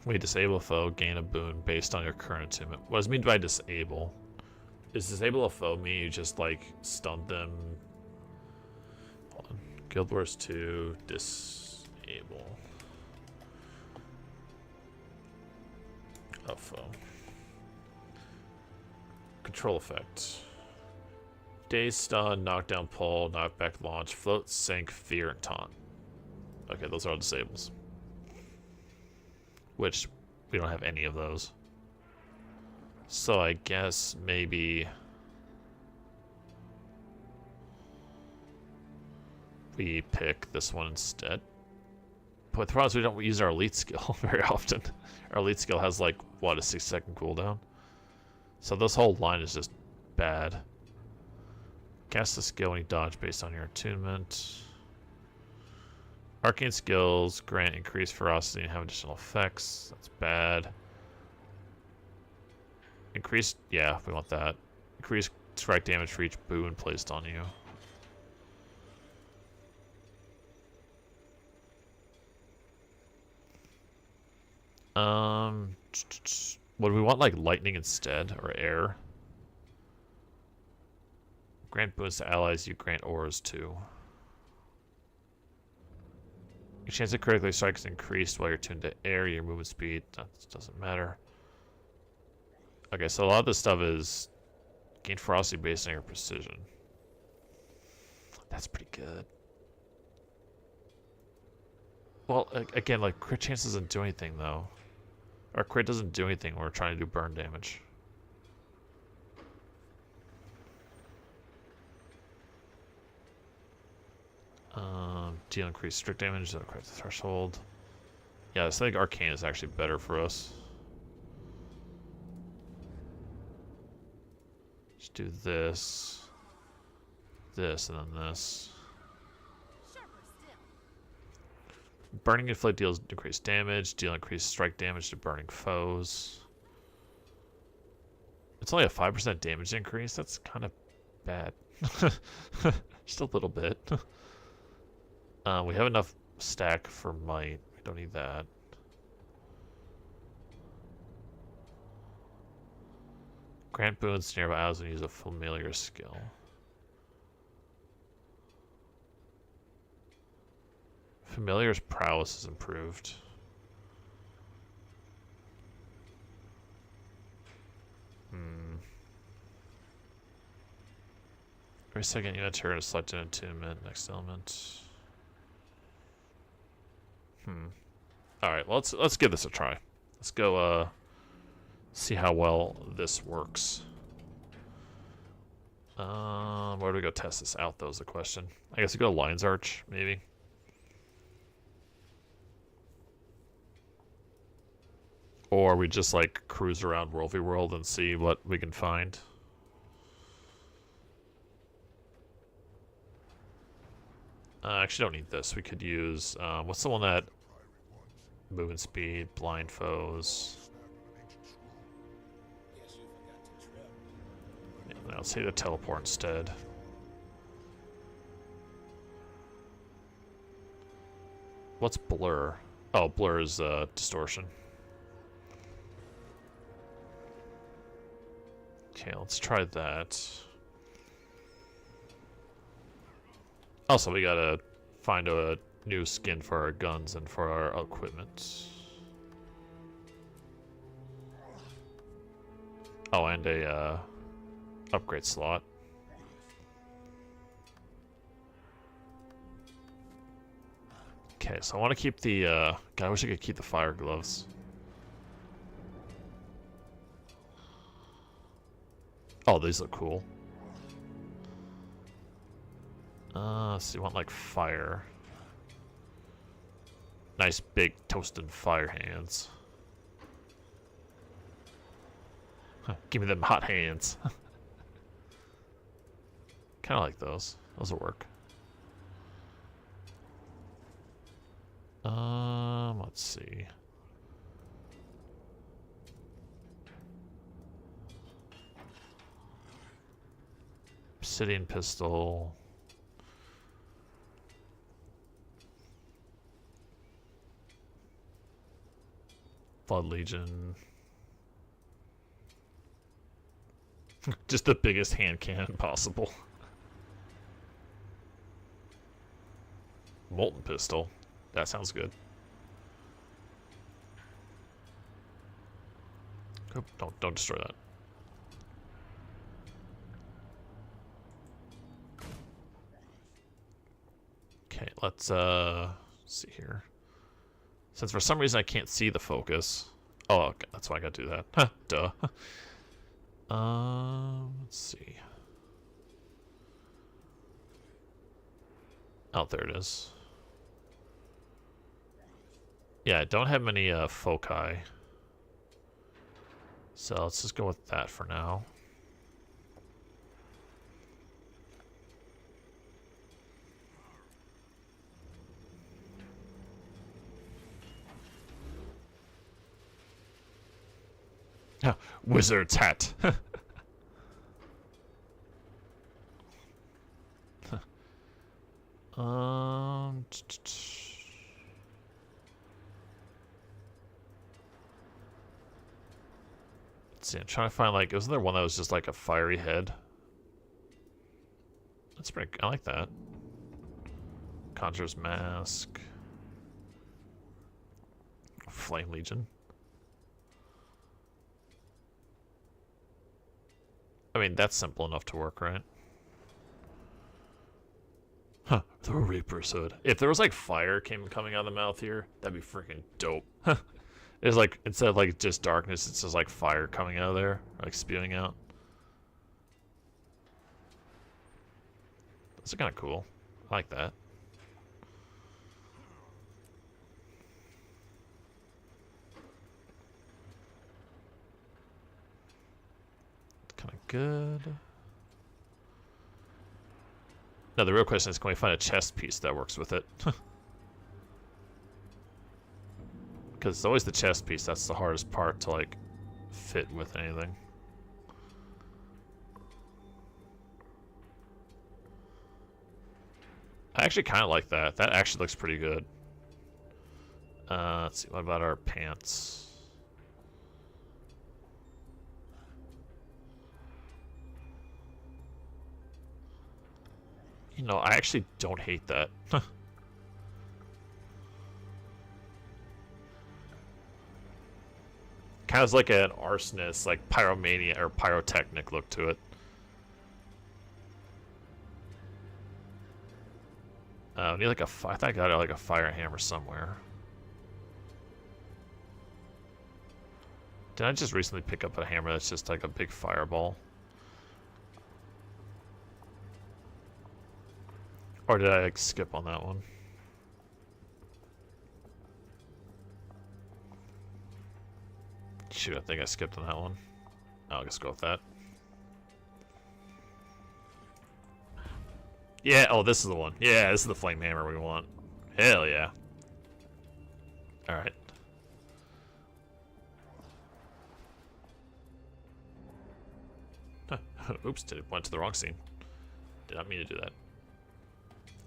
When you disable a foe, gain a boon based on your current attunement. What does it mean by disable? Is disable a foe mean you just like stun them? Hold on. Guild Wars 2 disable a foe. Control effect. Daze, stun, knockdown, pull, knockback, launch, float, sink, fear, and taunt. Okay, those are all disables. Which we don't have any of those. So I guess maybe we pick this one instead. But the problem is we don't use our elite skill very often. Our elite skill has like, what, a 6-second cooldown? So this whole line is just bad. Cast the skill when you dodge based on your attunement. Arcane skills grant increased ferocity and have additional effects. That's bad. Increased, yeah, we want that. Increased strike damage for each boon placed on you. Would we want like lightning instead, or air? Grant boons to allies you grant auras to. Your chance of critically strike is increased while you're tuned to air. Your movement speed, that doesn't matter. Okay, so a lot of this stuff is gain ferocity based on your precision. That's pretty good. Well, again, like crit chance doesn't do anything though. Or crit doesn't do anything when we're trying to do burn damage. Deal increased strict damage, deal increased threshold. Yeah, so I think Arcane is actually better for us. Just do this, this, and then this. Burning Inflict deals increased damage, deal increased strike damage to burning foes. It's only a 5% damage increase, that's kind of bad. Just a little bit. We have enough stack for might, we don't need that. Grant boons to nearby allies and use a familiar skill. Familiar's prowess is improved. Every second you enter a select an attunement, next element. Alright, well let's give this a try. Let's go see how well this works. Where do we go test this out though is the question. I guess we go to Lion's Arch, maybe. Or we just like cruise around Worldview World and see what we can find. I actually don't need this. We could use what's the one that movement speed, blind foes. Yeah, I'll say the teleport instead. What's blur? Oh, blur is distortion. Okay, let's try that. Also, we gotta find a new skin for our guns and for our equipment. Oh, and a upgrade slot. Okay, so I want to keep the God, I wish I could keep the fire gloves. Oh, these look cool. So you want like fire. Nice big toasted fire hands. Huh, give me them hot hands. Kinda like those. Those will work. Let's see. Obsidian pistol. Blood Legion. Just the biggest hand cannon possible. Molten pistol. That sounds good. Oh, don't destroy that. Okay, let's see here. Since for some reason I can't see the focus. Oh, okay, that's why I gotta do that. Huh, duh. Let's see. Oh, there it is. Yeah, I don't have many foci. So let's just go with that for now. Wizard's hat. Let's see, I'm trying to find like, wasn't there one that was just like a fiery head? That's pretty, I like that. Conjurer's Mask. Flame Legion. I mean, that's simple enough to work, right? Huh, the Reaper's Hood. If there was like fire coming out of the mouth here, that'd be freaking dope. It's like, instead of like just darkness, it's just like fire coming out of there, like spewing out. That's kind of cool. I like that. Kind of good. Now the real question is, can we find a chest piece that works with it? Because it's always the chest piece that's the hardest part to like fit with anything. I actually kind of like that. That actually looks pretty good. Let's see, what about our pants? You know, I actually don't hate that. Kind of like an arsonist, like pyromania or pyrotechnic look to it. I need like a. I think I got like a fire hammer somewhere. Did I just recently pick up a hammer that's just like a big fireball? Or did I like skip on that one? Shoot, I think I skipped on that one. I'll just go with that. Yeah, oh, this is the one. Yeah, this is the flame hammer we want. Hell yeah. Alright. Oops, went to the wrong scene. Did not mean to do that.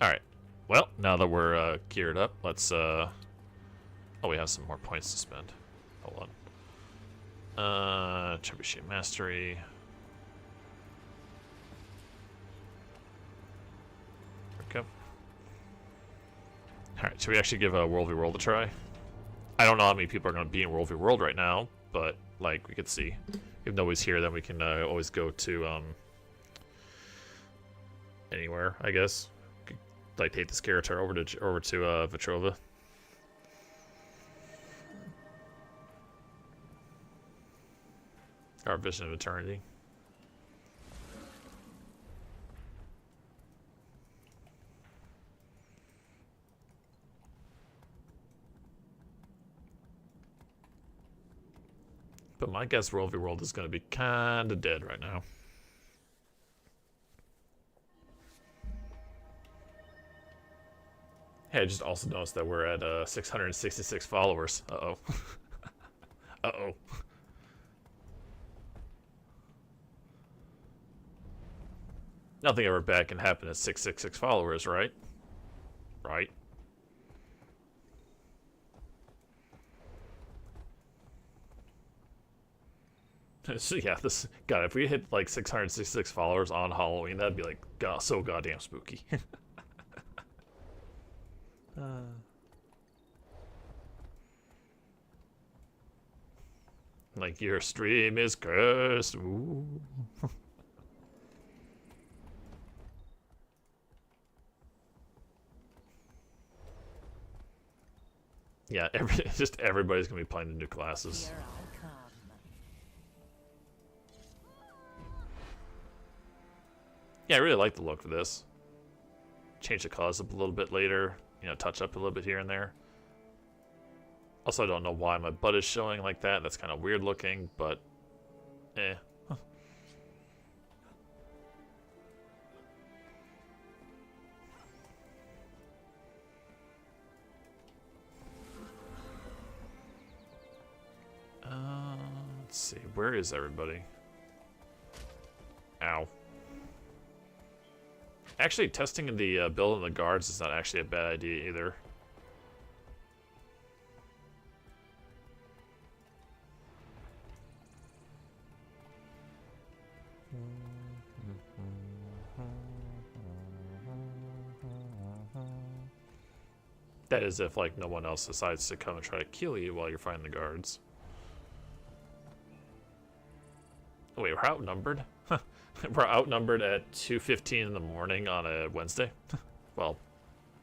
Alright. Well, now that we're geared up, let's oh, we have some more points to spend. Hold on. Trebuchet Mastery. Okay. Alright, should we actually give a World v World a try? I don't know how many people are going to be in World v World right now, but, like, we could see. If nobody's here, then we can always go to, anywhere, I guess. Like, take this character over to Vetrova. Our Vision of Eternity. But my guess World v World is going to be kind of dead right now. Hey, I just also noticed that we're at 666 followers. Uh-oh. Uh-oh. Nothing ever bad can happen at 666 followers, right? Right? So yeah, this God, if we hit like 666 followers on Halloween, that'd be like so goddamn spooky. Like your stream is cursed. Ooh. Yeah, just everybody's gonna be playing the new classes. Yeah, I really like the look of this. Change the colors up a little bit later. You know, touch up a little bit here and there. Also, I don't know why my butt is showing like that. That's kind of weird looking, but eh. Huh. Let's see. Where is everybody? Ow. Actually, testing the build and the guards is not actually a bad idea either. That is if, like, no one else decides to come and try to kill you while you're fighting the guards. Wait, we're outnumbered? We're outnumbered at 2:15 in the morning on a Wednesday? Well,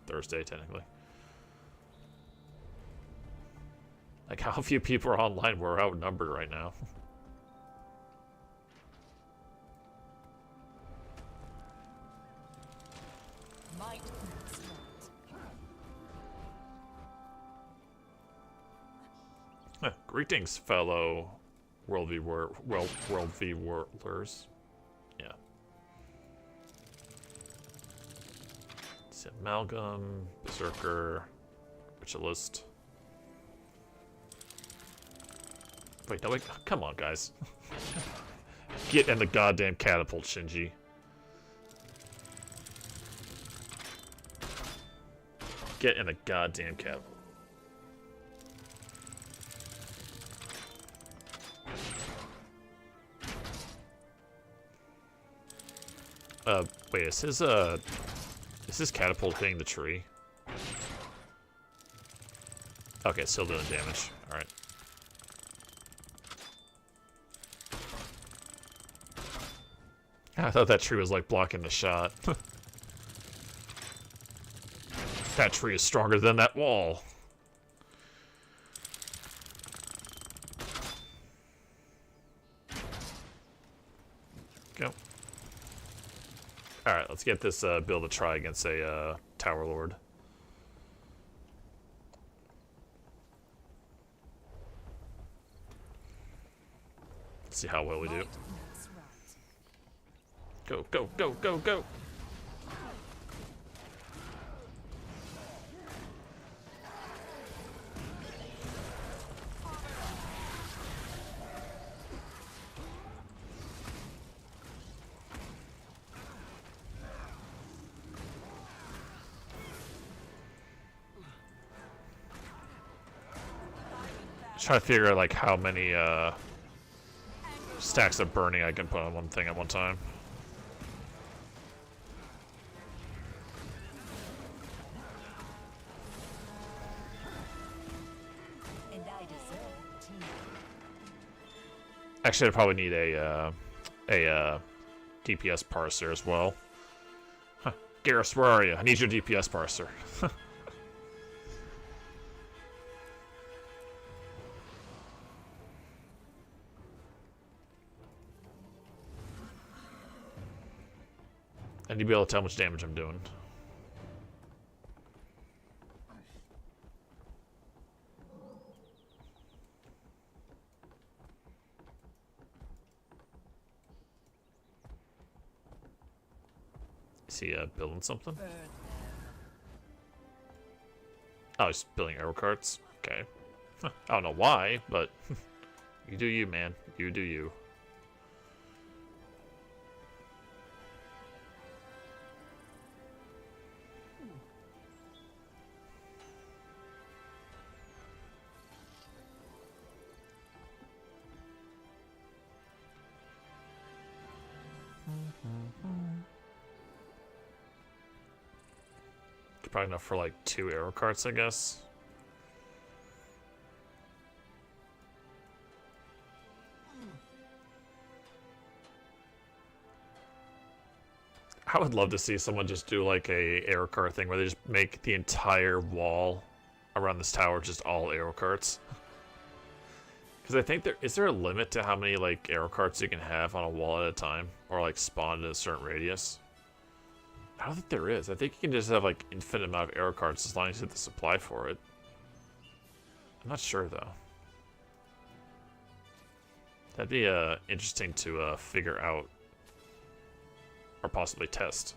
Thursday, technically. Like, how few people are online? We're outnumbered right now. Might Greetings, fellow World v. Worldlers. Yeah. It's Amalgam, Berserker, Ritualist. Wait, no, wait, come on, guys. Get in the goddamn catapult, Shinji. Get in the goddamn catapult. Wait, is his catapult hitting the tree? Okay, still doing damage. Alright. I thought that tree was like blocking the shot. That tree is stronger than that wall. Go. Alright, let's get this build to try against a Tower Lord. Let's see how well we do. Go, go, go, go, go! Trying to figure out like how many stacks of burning I can put on one thing at one time. Actually, I probably need a DPS parser as well. Huh. Garrus, where are you? I need your DPS parser. I need to be able to tell how much damage I'm doing. Is he building something? Oh, he's building arrow carts? Okay. I don't know why, but you do you, man. You do you. Probably enough for like 2 arrow carts, I guess. I would love to see someone just do like a arrow cart thing where they just make the entire wall around this tower just all arrow carts. Because I think is there a limit to how many like arrow carts you can have on a wall at a time, or like spawn in a certain radius? I don't think there is. I think you can just have like infinite amount of arrow carts as long as you have the supply for it. I'm not sure though. That'd be interesting to figure out or possibly test.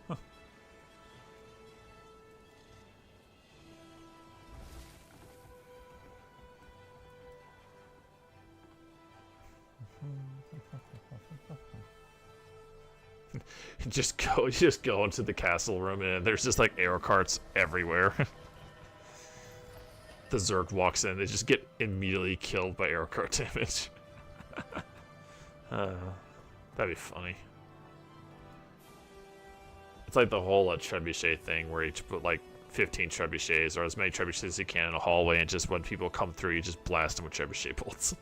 just go into the castle room and there's just like arrow carts everywhere. The Zerg walks in, they just get immediately killed by arrow cart damage. That'd be funny. It's like the whole trebuchet thing where you put like 15 trebuchets or as many trebuchets as you can in a hallway, and just when people come through, you just blast them with trebuchet bolts.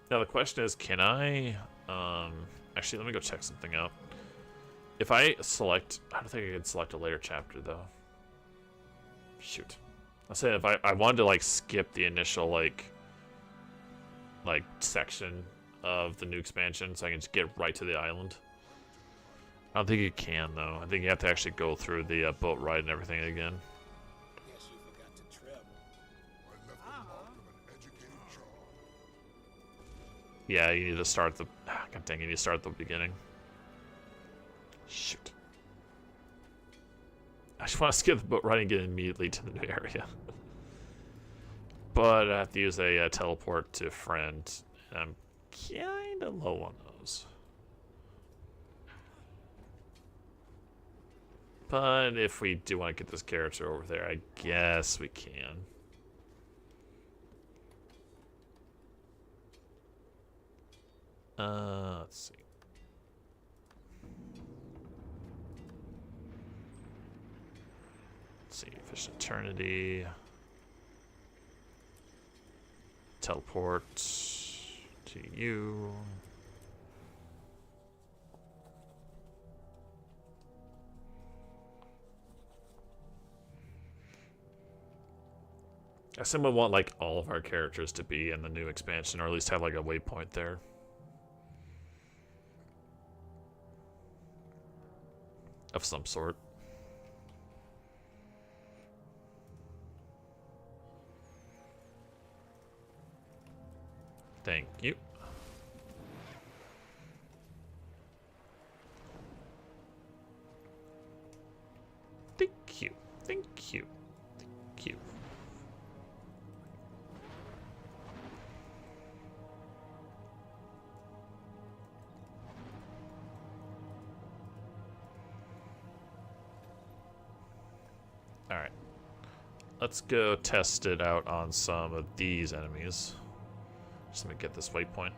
Now the question is, can I... actually, let me go check something out. If I select... I don't think I can select a later chapter, though. Shoot. I'll say if I wanted to, like, skip the initial, like, section of the new expansion so I can just get right to the island. I don't think you can, though. I think you have to actually go through the boat ride and everything again. Guess you forgot to travel. I left the mark of an educated child. Yeah, you need to start the... God dang, you need to start at the beginning. Shoot. I just want to skip the boat ride and get immediately to the new area. But I have to use a teleport to friend. And I'm kind of low on those. But if we do want to get this character over there, I guess we can. Let's see. Let's see, Fish Eternity. Teleport to you. I assume we want like all of our characters to be in the new expansion, or at least have like a waypoint there. Of some sort. Thank you. Thank you. Thank you. Thank you. Alright. Let's go test it out on some of these enemies. Just let me get this waypoint.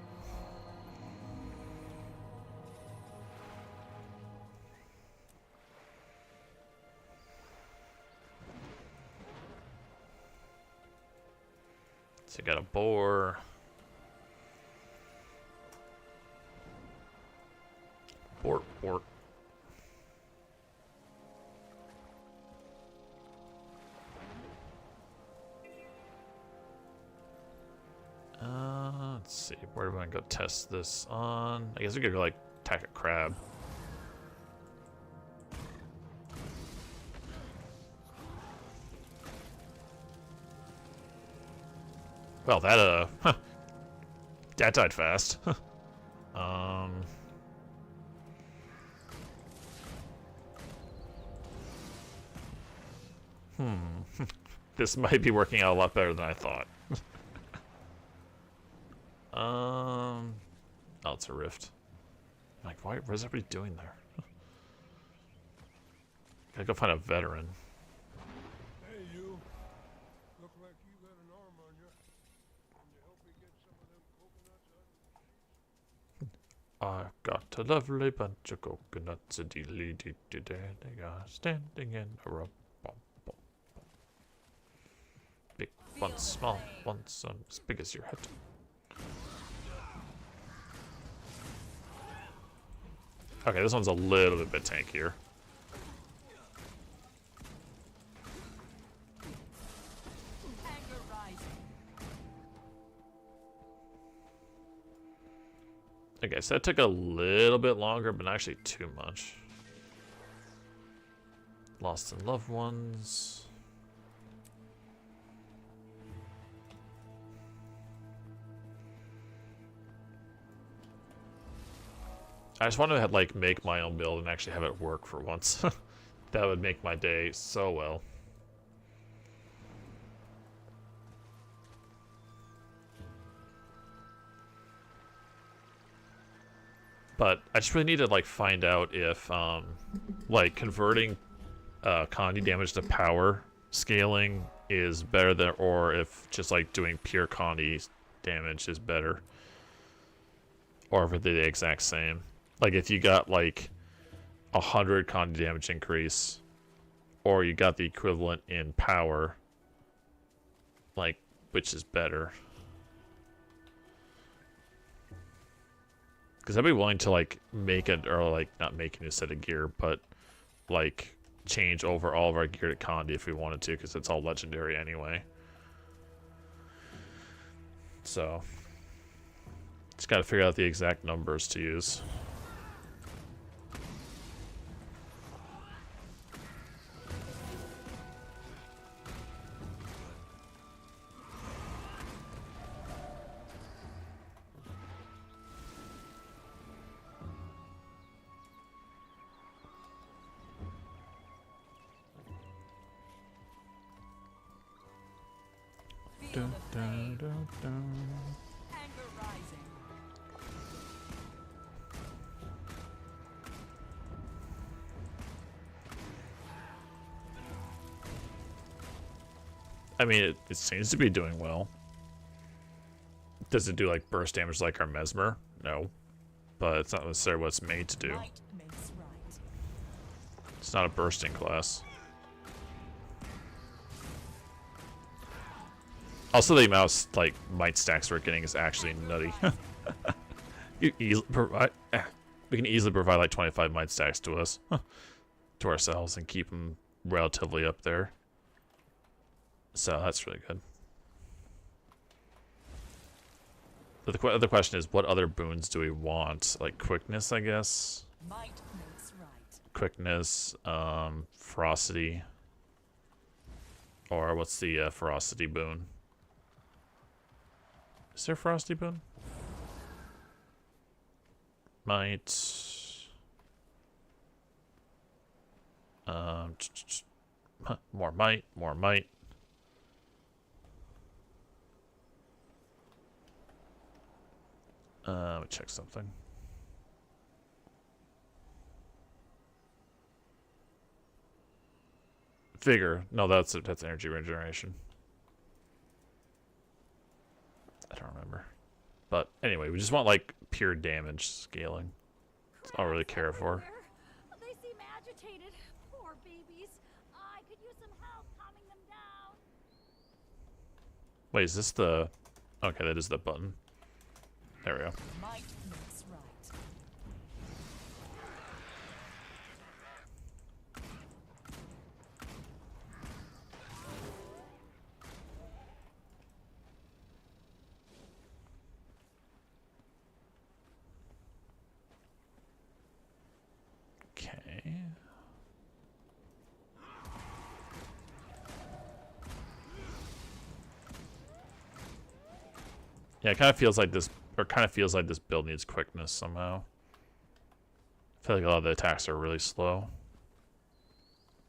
So you got a boar. Boar. Let's see, where do we want to go test this on? I guess we could like attack a crab. Well, that that died fast. This might be working out a lot better than I thought. Oh, it's a rift. I'm like, what is everybody doing there? Gotta go find a veteran. Hey, you. Look like you got an arm on you. Can you help me get some of them coconuts out of the trees? I've got a lovely bunch of coconuts. They are standing in a row. Big ones, small ones, as big as your head. Okay, this one's a little bit tankier. Okay, so that took a little bit longer, but not actually too much. Lost and loved ones. I just want to like make my own build and actually have it work for once. That would make my day so well. But I just really need to like find out if like converting Condi damage to power scaling is better than, or if just like doing pure Condi damage is better, or if they're the exact same. Like if you got like 100 Condi damage increase, or you got the equivalent in power, like which is better? Because I'd be willing to like make it, or like not make a new set of gear, but like change over all of our gear to Condi if we wanted to, because it's all legendary anyway. So just got to figure out the exact numbers to use. Dun, dun, dun, dun. Anger rising. I mean, it seems to be doing well. Does it do like burst damage like our Mesmer? No. But it's not necessarily what it's made to do. Might makes right. It's not a bursting class. Also, the amount of like might stacks we're getting is actually nutty. We can easily provide like 25 might stacks to us, to ourselves, and keep them relatively up there. So that's really good. But the other question is, what other boons do we want? Like quickness, I guess. Might makes right. Quickness, ferocity, or what's the ferocity boon? Is there a ferocity boon? Might. More might, more might. Let me check something. Vigor. No, that's energy regeneration. I don't remember. But anyway, we just want like pure damage scaling. That's all I really care for. They seem agitated. Poor babies. I could use some help calming them down. Wait, is this the... Okay, that is the button. There we go. Might makes right. Okay. Yeah, it kind of feels like this, or kind of feels like this build needs quickness somehow. I feel like a lot of the attacks are really slow.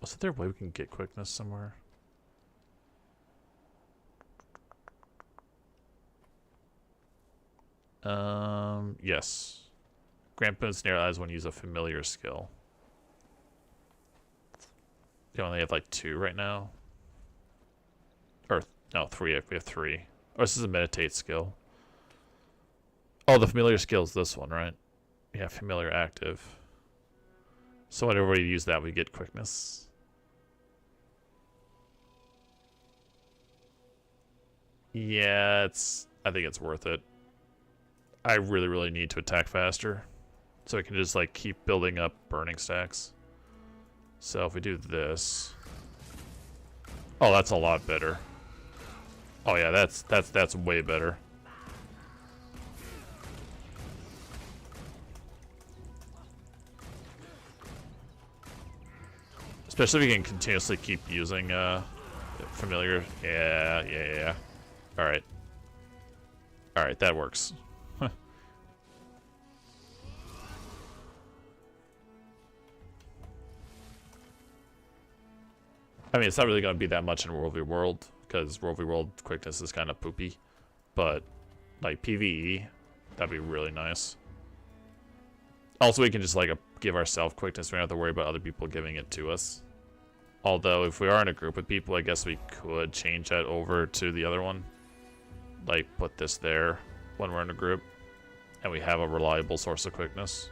Was there a way we can get quickness somewhere? Yes. Grant boons near eyes when you use a familiar skill. You only have like 2 right now. Or, no, 3. We have 3. Oh, this is a meditate skill. Oh, the familiar skill is this one, right? Yeah, familiar active. So whenever we use that, we get quickness. Yeah, I think it's worth it. I really, really need to attack faster. So I can just like keep building up burning stacks. So if we do this. Oh, that's a lot better. Oh yeah, that's way better. Especially if we can continuously keep using familiar. Yeah. Alright. Alright, that works. I mean, it's not really going to be that much in World v World, because World v World quickness is kind of poopy. But, like, PvE, that'd be really nice. Also, we can just, like, give ourselves quickness. We don't have to worry about other people giving it to us. Although, if we are in a group with people, I guess we could change that over to the other one. Like, put this there when we're in a group. And we have a reliable source of quickness.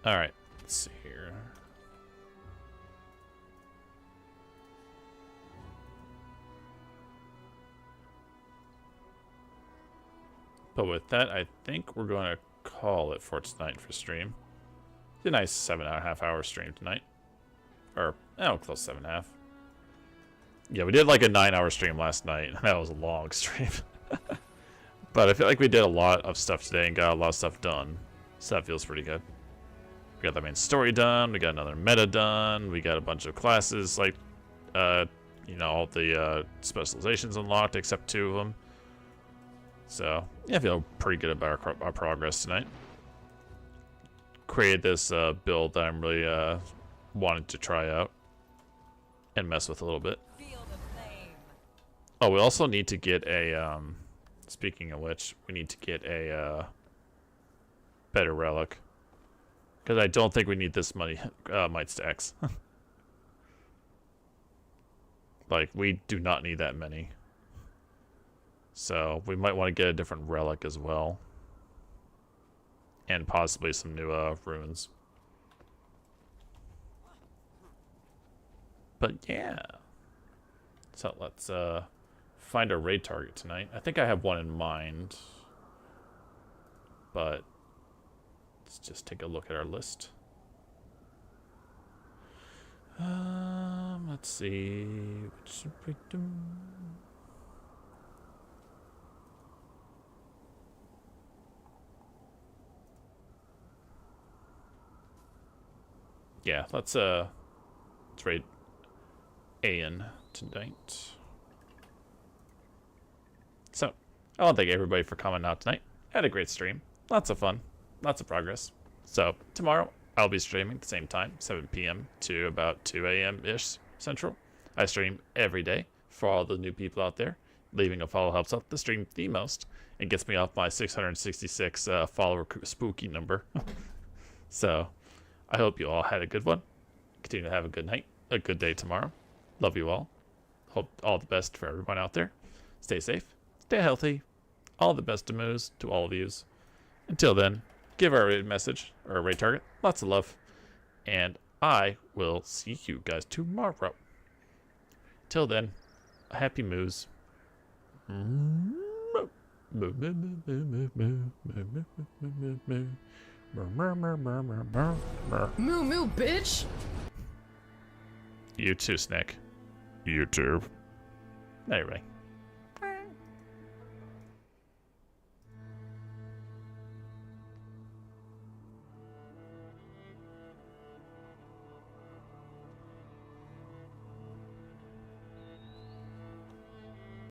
All right, let's see here. But with that, I think we're going to call it for tonight for stream. It's a nice 7.5 hour stream tonight. Or, oh, close to 7.5. Yeah, we did like a 9-hour stream last night. That was a long stream. But I feel like we did a lot of stuff today and got a lot of stuff done. So that feels pretty good. We got the main story done. We got another meta done. We got a bunch of classes, like, you know, all the specializations unlocked except 2 of them. So, yeah, I feel pretty good about our progress tonight. Created this build that I'm really wanted to try out and mess with a little bit. Oh, we also need to get a, speaking of which, we need to get a better relic. Because I don't think we need this many might stacks. Like, we do not need that many. So, we might want to get a different relic as well. And possibly some new runes. But yeah. So, let's find a raid target tonight. I think I have one in mind. But let's just take a look at our list. Let's see. Yeah, let's raid Ayan tonight. So, I want to thank everybody for coming out tonight. I had a great stream. Lots of fun. Lots of progress. So, tomorrow, I'll be streaming at the same time, 7 p.m. to about 2 a.m.-ish Central. I stream every day for all the new people out there. Leaving a follow helps out the stream the most and gets me off my 666 follower spooky number. So, I hope you all had a good one. Continue to have a good night, a good day tomorrow. Love you all. Hope all the best for everyone out there. Stay safe, stay healthy. All the best to moves to all of yous. Until then, give our raid message or a raid target lots of love. And I will see you guys tomorrow. Till then, happy moves. Moo moo, bitch! You too, Snick. YouTube. Anyway.